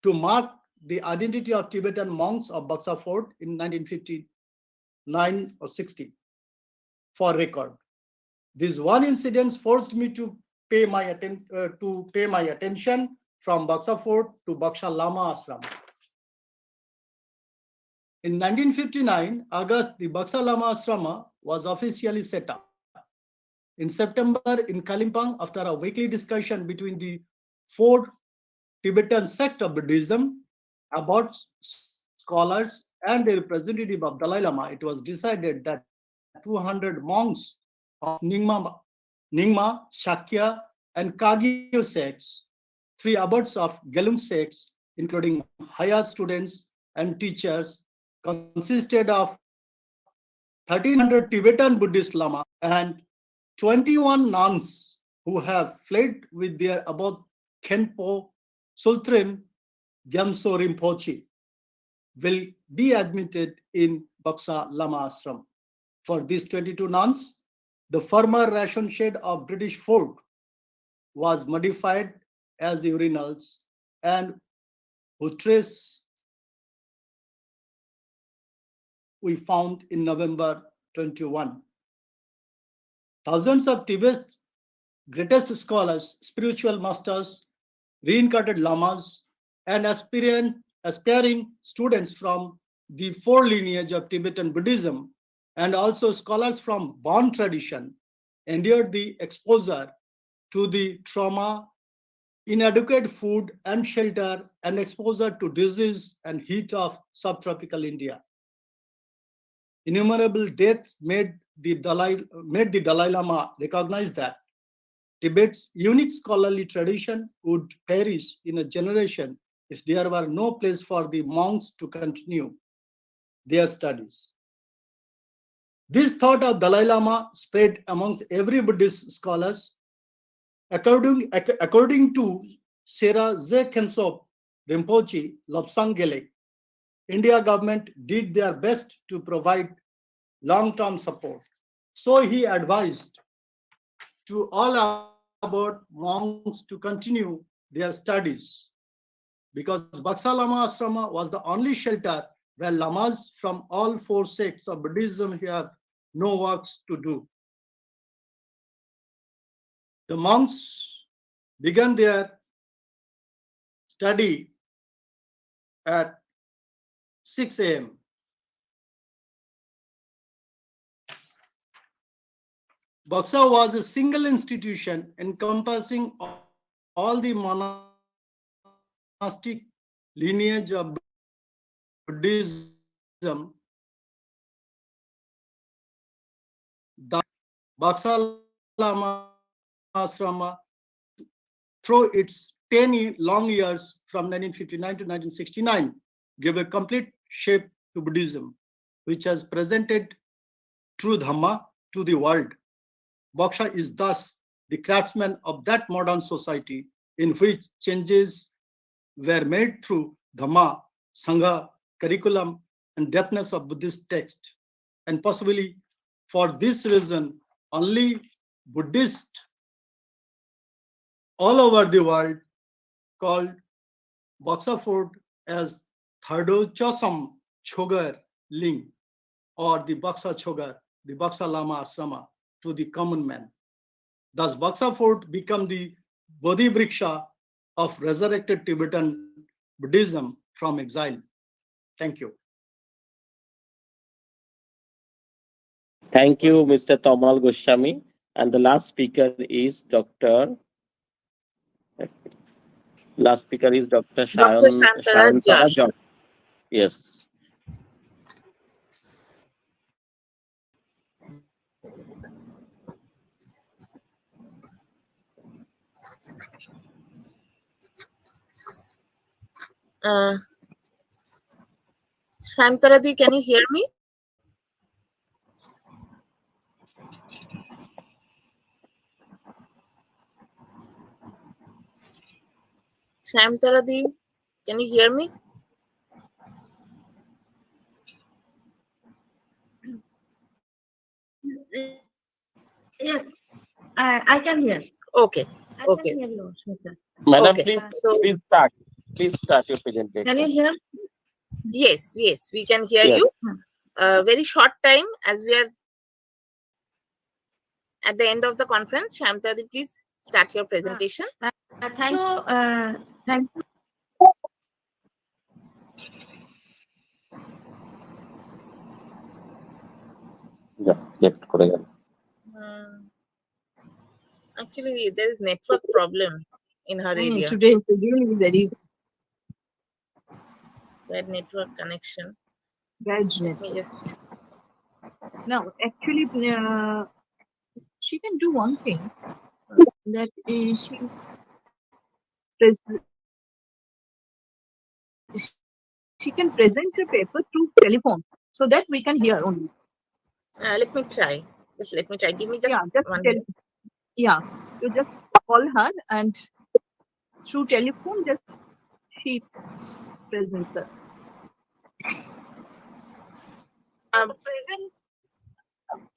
to mark the identity of Tibetan monks of Baksa Fort in 1959 or 60 for record. This one incident forced me to pay my attention from Baksa Fort to Baksha Lama Ashram. In 1959, August, the Baksa Lama Ashrama was officially set up. In September, in Kalimpong, after a weekly discussion between the 4 Tibetan sect of Buddhism, about scholars, and a representative of Dalai Lama, it was decided that 200 monks of Nyingma, Shakya, and Kagyu sects, 3 abbots of Gelung sects, including higher students and teachers, consisted of 1,300 Tibetan Buddhist Lama and 21 nuns who have fled with their abbot Khenpo Sultrim Gyamso Rinpoche will be admitted in Baksa Lama Ashram. For these 22 nuns, the former ration shed of British fort was modified as urinals, and whose we found in November 21. Thousands of Tibet's greatest scholars, spiritual masters, reincarnated lamas, and aspiring students from the 4 lineage of Tibetan Buddhism, and also scholars from Bon tradition, endured the exposure to the trauma, inadequate food and shelter, and exposure to disease and heat of subtropical India. Innumerable deaths made the Dalai Lama recognize that Tibet's unique scholarly tradition would perish in a generation if there were no place for the monks to continue their studies. This thought of Dalai Lama spread amongst every Buddhist scholars. According to Sera Ze Khensop Rinpoche Lobsang Gelek, India government did their best to provide long-term support. So he advised to all about monks to continue their studies, because Baksa Lama Ashrama was the only shelter where lamas from all 4 sects of Buddhism have no works to do. The monks began their study at 6 a.m. Baksa was a single institution encompassing all the monastic lineage of Buddhism. The Baksa Lama Ashrama, through its 10 long years from 1959 to 1969 gave a complete shape to Buddhism, which has presented true Dhamma to the world. Baksha is thus the craftsman of that modern society in which changes were made through Dhamma, Sangha, curriculum, and depthness of Buddhist text. And possibly for this reason, only Buddhists all over the world called Baksha Fort as Thardo Chosam Chogar Ling, or the Baksha Chogar, the Baksha Lama Asrama to the common man. Thus, Baksha Fort became the Bodhi Vriksha of resurrected Tibetan Buddhism from exile. Thank you. Thank you, Mr. Tomal Goswami. And the last speaker is Dr. Dr. Shantara Josh. Josh. Yes. Shantaradi, can you hear me? Shantaradi, can you hear me? Yes, I can hear. Okay. I Okay. can hear you, Smita. Madam, Okay. So, please start your presentation. Can you hear? yes, we can hear Yes. you. Very short time as we are at the end of the conference. Shantaradi, please start your presentation. Thank you. Thank you. Actually, there is network problem in her area. Today is really very Bad network connection. bad Let me network. just. No, actually, she can do one thing. That is, she can present her paper through telephone, so that we can hear only. Let me try. Just let me try. Give me just one minute. Yeah, you just call her and through telephone, just she presents her.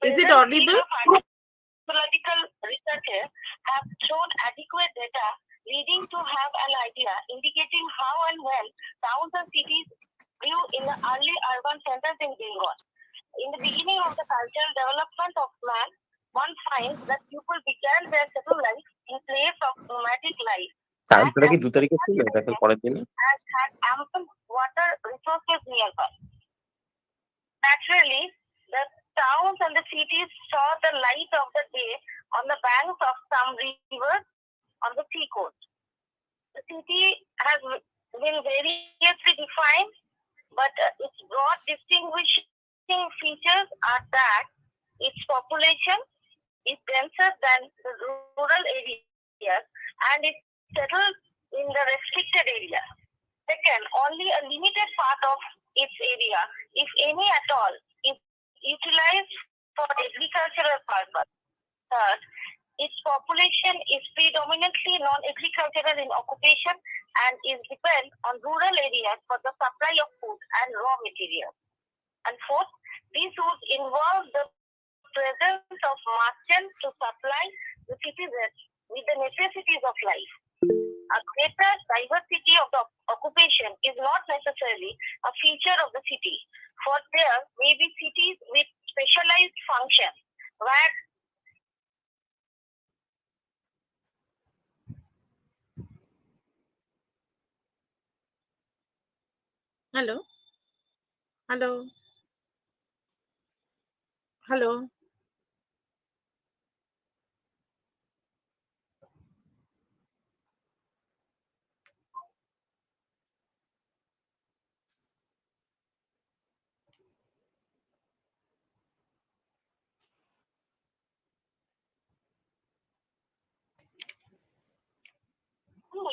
Is it audible? Archaeological researchers have shown adequate data leading to have an idea indicating how and when towns and cities grew in the early urban centers in Bengal. In the beginning of the cultural development of man, one finds that people began their settled life in place of nomadic life টাইমটা কি 2 তারিখে ছিল দেখেন পরের দিনে and had ample water resources nearby. Naturally, the towns and the cities saw the light of the day on the banks of some rivers on the sea coast. The city has been variously defined, but its broad distinguishing features are that its population is denser than the rural areas and is settled in the restricted area. Second, only a limited part of its area, if any at all, is utilized for agricultural purpose. Third, its population is predominantly non-agricultural in occupation and is dependent on rural areas for the supply of food and raw materials. And fourth, this would involve the presence of merchants to supply the citizens with the necessities of life. A greater diversity of the occupation is not necessarily a feature of the city, for there may be cities with specialized functions where Hello. Hello. Hello.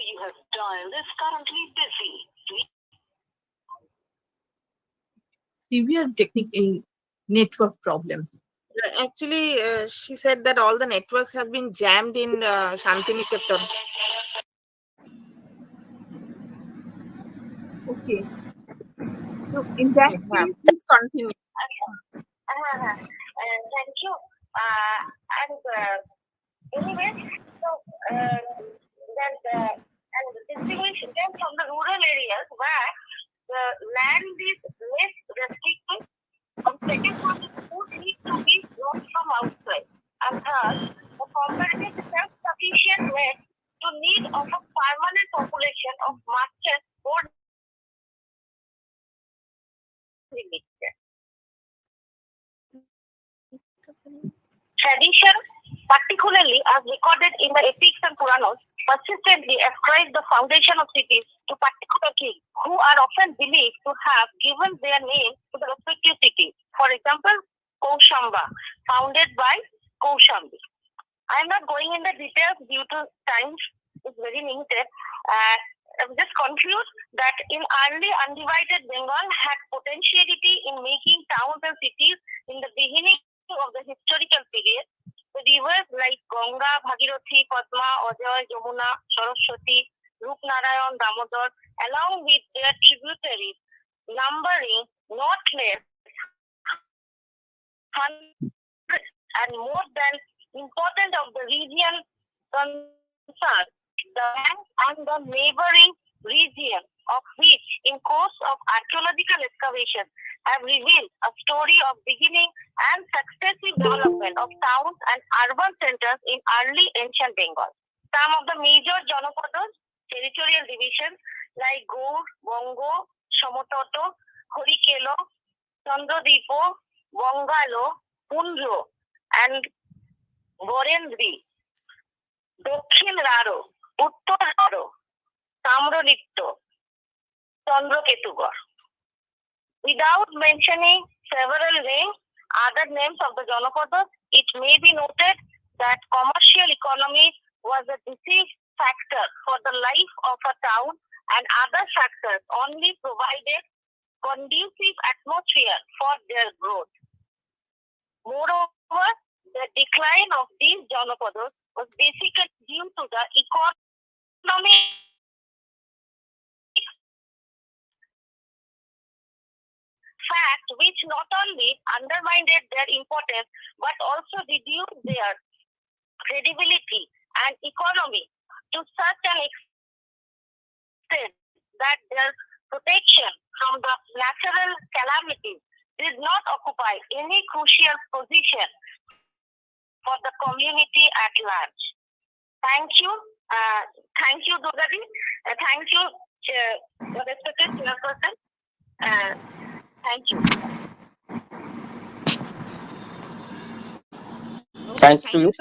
you have dial is currently busy. Severe network problem. Actually, she said that all the networks have been jammed in Shantiniketan. Okay. So in that case, please continue. Thank you. Anyway, so then and distinguishing them from the rural areas where the land is less restricted. And second one is food needs to be brought from outside. And third, the comparative self-sufficient way to need of a permanent population of merchants more limited. Tradition, particularly as recorded in the epics and Puranas, persistently ascribe the foundation of cities to particular kings, who are often believed to have given their name to the respective cities. For example, Kaushamba, founded by Kaushambi. I am not going in the details due to time; it's very limited. Just conclude that in early undivided Bengal had potentiality in making towns and cities in the beginning of the historical period. The rivers like Ganga, Bhagirathi, Padma, Ajoy, Jamuna, Saraswati, Rupnarayan, Damodar, along with their tributaries, numbering not less hundreds and more than important of the region concerned, the banks and the neighboring region of which in course of archaeological excavation have revealed a story of beginning and successive development of towns and urban centers in early ancient Bengal. Some of the major Janapadas, territorial divisions like Gaur, Bongo, Somototo, Horikelo, Chandodipo, Bongalo, Punjo, and Borendri, Dokhin Raro, Uttor Raro, Tamrolipto, Chandraketugor. Without mentioning several names, other names of the Janapadas, it may be noted that commercial economy was a decisive factor for the life of a town, and other factors only provided conducive atmosphere for their growth. Moreover, the decline of these Janapadas was basically due to the economic fact which not only undermined their importance but also reduced their credibility and economy to such an extent that their protection from the natural calamities did not occupy any crucial position for the community at large. Thank you. Thank you, Durgadi. Thank you, respected chairperson. Thank you. Thanks to you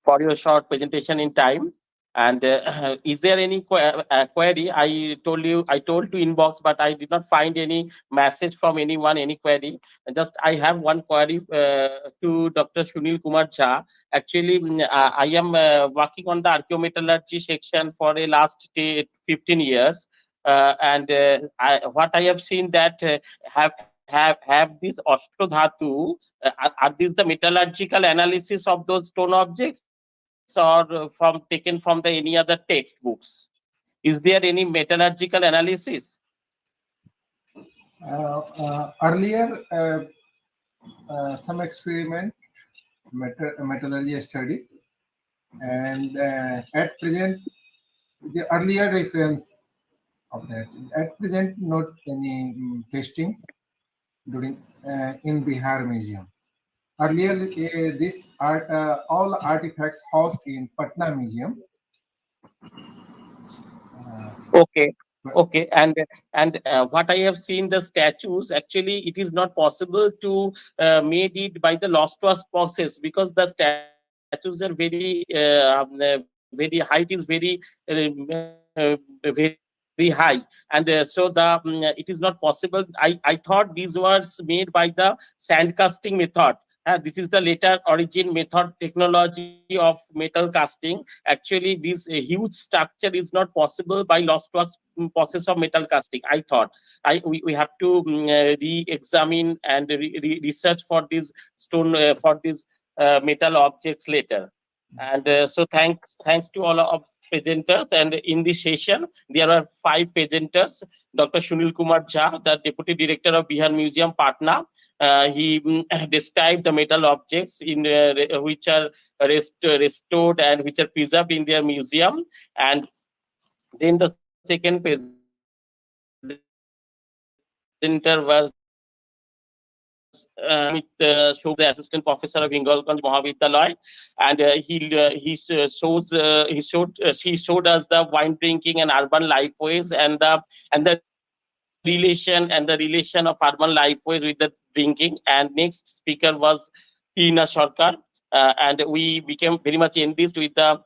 for your short presentation in time. And is there any query? I told to inbox, but I did not find any message from anyone, any query. Just I have one query to Dr. Sunil Kumar Jha. Actually, I am working on the archaeometallurgy section for the last 15 years. What I have seen that have this Ashtadhatu, are these the metallurgical analysis of those stone objects or taken from the any other textbooks? Is there any metallurgical analysis? Earlier, some experiment, metallurgy study, and at present, the earlier reference of that. At present, not any testing during in Bihar Museum. Earlier, all artifacts housed in Patna Museum. Okay. Okay, and what I have seen the statues, actually it is not possible to made it by the lost trust process because the statues are very height is very high, and so it is not possible. I thought these were made by the sand casting method, This is the later origin method technology of metal casting. Actually, this huge structure is not possible by lost works process of metal casting. I thought we have to re-examine and research for these stone for these metal objects later. And so thanks to all of presenters. And in this session, there are 5 presenters. Dr. Sunil Kumar Jha, the Deputy Director of Bihar Museum, Patna. He described the metal objects in which are restored and which are preserved in their museum. And then the second presenter was Amit Shobh, the Assistant Professor of Hingalganj Mahavidyalaya, and she showed us the wine drinking and urban life ways, and the relation of urban life ways with the drinking. And next speaker was Tina Sarkar, and we became very much enriched with the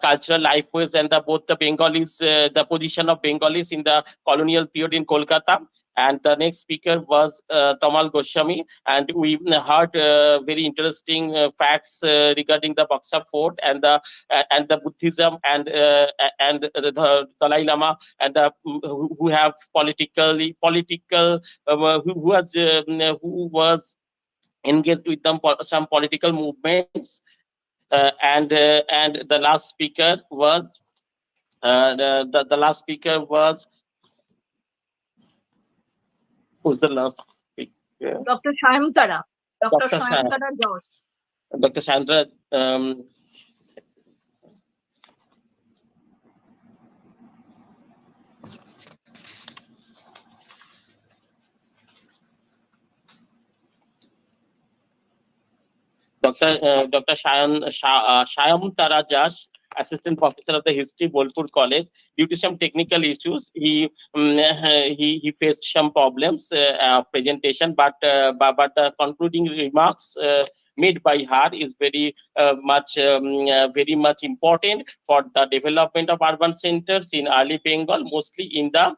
cultural life ways and both the Bengalis, the position of Bengalis in the colonial period in Kolkata. And the next speaker was Tamal Goswami, and we heard very interesting facts regarding the Baksa Fort and the Buddhism and the Dalai Lama, and who have political who was engaged with some political movements. And the last speaker was the last speaker was who's the last speaker? Dr. Shayamtara. Dr. Dr. Shayamtara George. Dr. Chandra. Dr. Shyam Tarajas, Assistant Professor of the History, Bolpur College. Due to some technical issues, he faced some problems presentation, but the concluding remarks made by her is very much important for the development of urban centers in early Bengal, mostly in the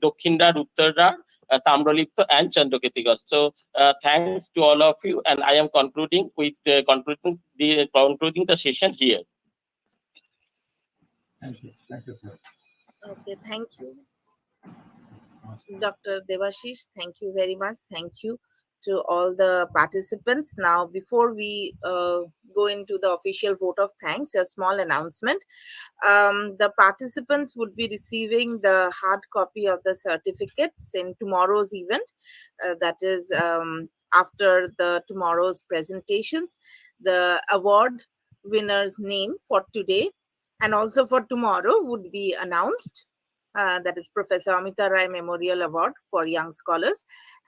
Dokindar, Uttardar, Tamralipta and Chandraketiganj. So thanks to all of you, and I am concluding the session here. Thank you, sir. Okay, thank you, Dr. Devashish. Thank you very much. Thank you to all the participants. Now, before we go into the official vote of thanks, a small announcement. The participants would be receiving the hard copy of the certificates in tomorrow's event. That is after tomorrow's presentations. The award winner's name for today and also for tomorrow would be announced. That is Professor Amita Rai Memorial Award for Young Scholars.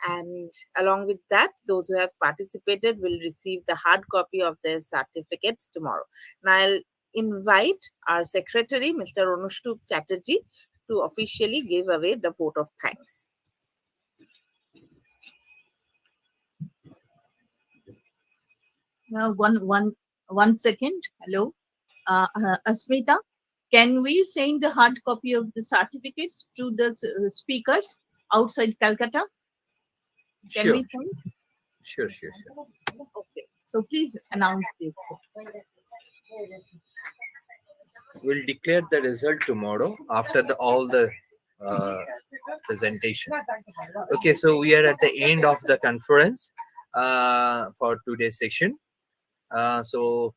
And along with that, those who have participated will receive the hard copy of their certificates tomorrow. Now, I'll invite our secretary, Mr. Anushtup Chatterjee, to officially give away the vote of thanks. One second. Hello. Asmita, can we send the hard copy of the certificates to the speakers outside Calcutta? Can we send? Sure. Okay. So please announce this. We'll declare the result tomorrow after all the presentation. Okay, so we are at the end of the conference for today's session. So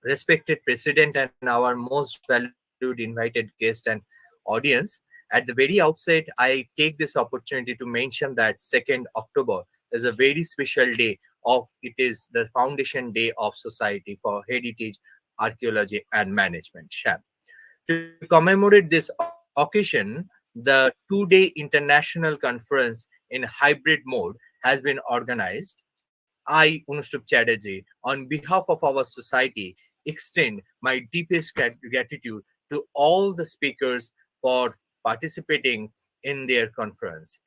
respected President and our most valued invited guest and audience, at the very outset, I take this opportunity to mention that 2nd October is a very special day it is the foundation day of Society for Heritage, Archaeology and Management, SHAM. To commemorate this occasion, the 2-day international conference in hybrid mode has been organized. I, Anushtup Chatterjee, on behalf of our society, extend my deepest gratitude to all the speakers for participating in this conference.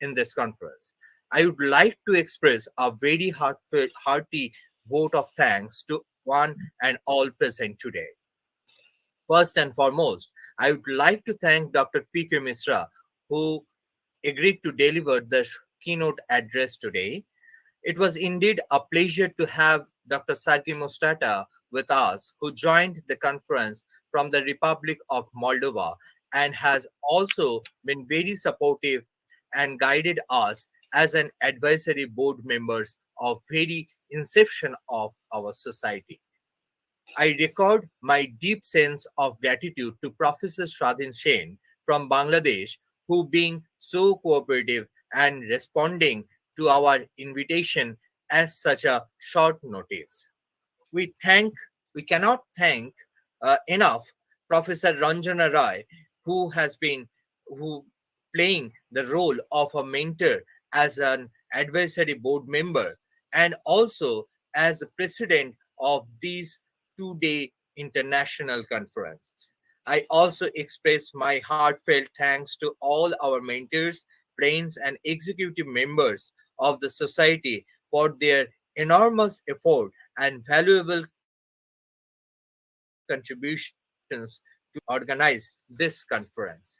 I would like to express a very hearty vote of thanks to one and all present today. First and foremost, I would like to thank Dr. P.K. Misra, who agreed to deliver the keynote address today. It was indeed a pleasure to have Dr. Sargi Mostata with us, who joined the conference from the Republic of Moldova and has also been very supportive and guided us as an advisory board members of very inception of our society. I record my deep sense of gratitude to Professor Shradhin Sen from Bangladesh, who being so cooperative and responding to our invitation as such a short notice. We thank, we cannot thank enough Professor Ranjana Rai, who has been who playing the role of a mentor as an advisory board member and also as the president of these 2-day international conference. I also express my heartfelt thanks to all our mentors, friends, and executive members of the society for their enormous effort and valuable contributions to organize this conference.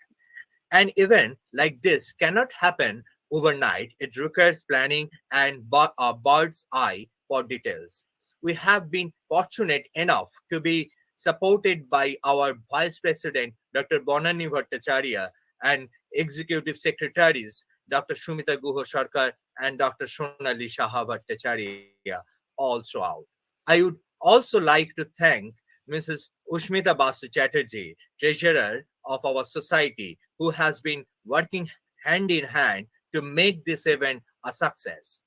An event like this cannot happen overnight. It requires planning and a bird's eye for details. We have been fortunate enough to be supported by our Vice President, Dr. Bonani Bhattacharya, and Executive Secretaries, Dr. Shumita Guho Sarkar and Dr. Sonali Shaha Bhattacharya, all throughout. I would also like to thank Mrs. Ushmita Basu Chatterjee, Treasurer of our society, who has been working hand in hand to make this event a success.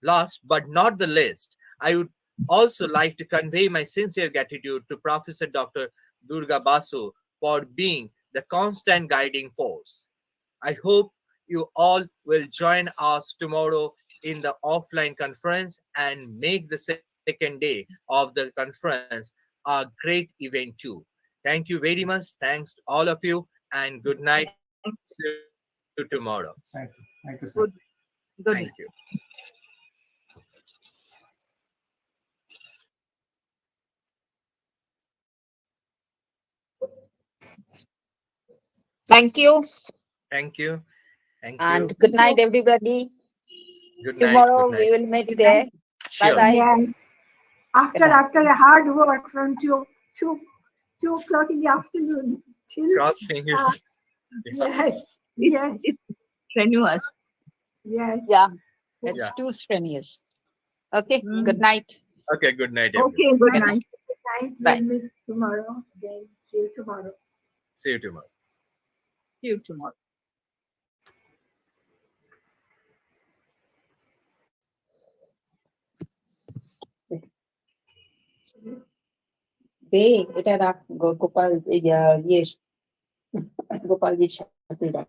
Last but not the least, I would also like to convey my sincere gratitude to Professor Dr. Durga Basu for being the constant guiding force. I hope you all will join us tomorrow in the offline conference and make the second day of the conference a great event too. Thank you very much. Thanks to all of you and good night. See you tomorrow. Thank you. Thank you, sir. Good. Thank Good. you. Thank you. Thank you. Thank And you. good night, everybody. Good night. Good Tomorrow night. we will meet there. Bye Sure. bye. Yes. Good After night. a hard work from 2 o'clock in the afternoon till Cross uh, fingers. Yeah. yes, yes, It's strenuous. yes. Yeah, Yeah. it's too strenuous. Okay, good Mm. night. Okay. Good night, everyone. Okay, good Good night. night. Good night. Bye. We'll meet tomorrow again. See you tomorrow. See you tomorrow. See you tomorrow. দে এটা রাখ গোপাল ইয়ে গোপালজির সাথে রাখ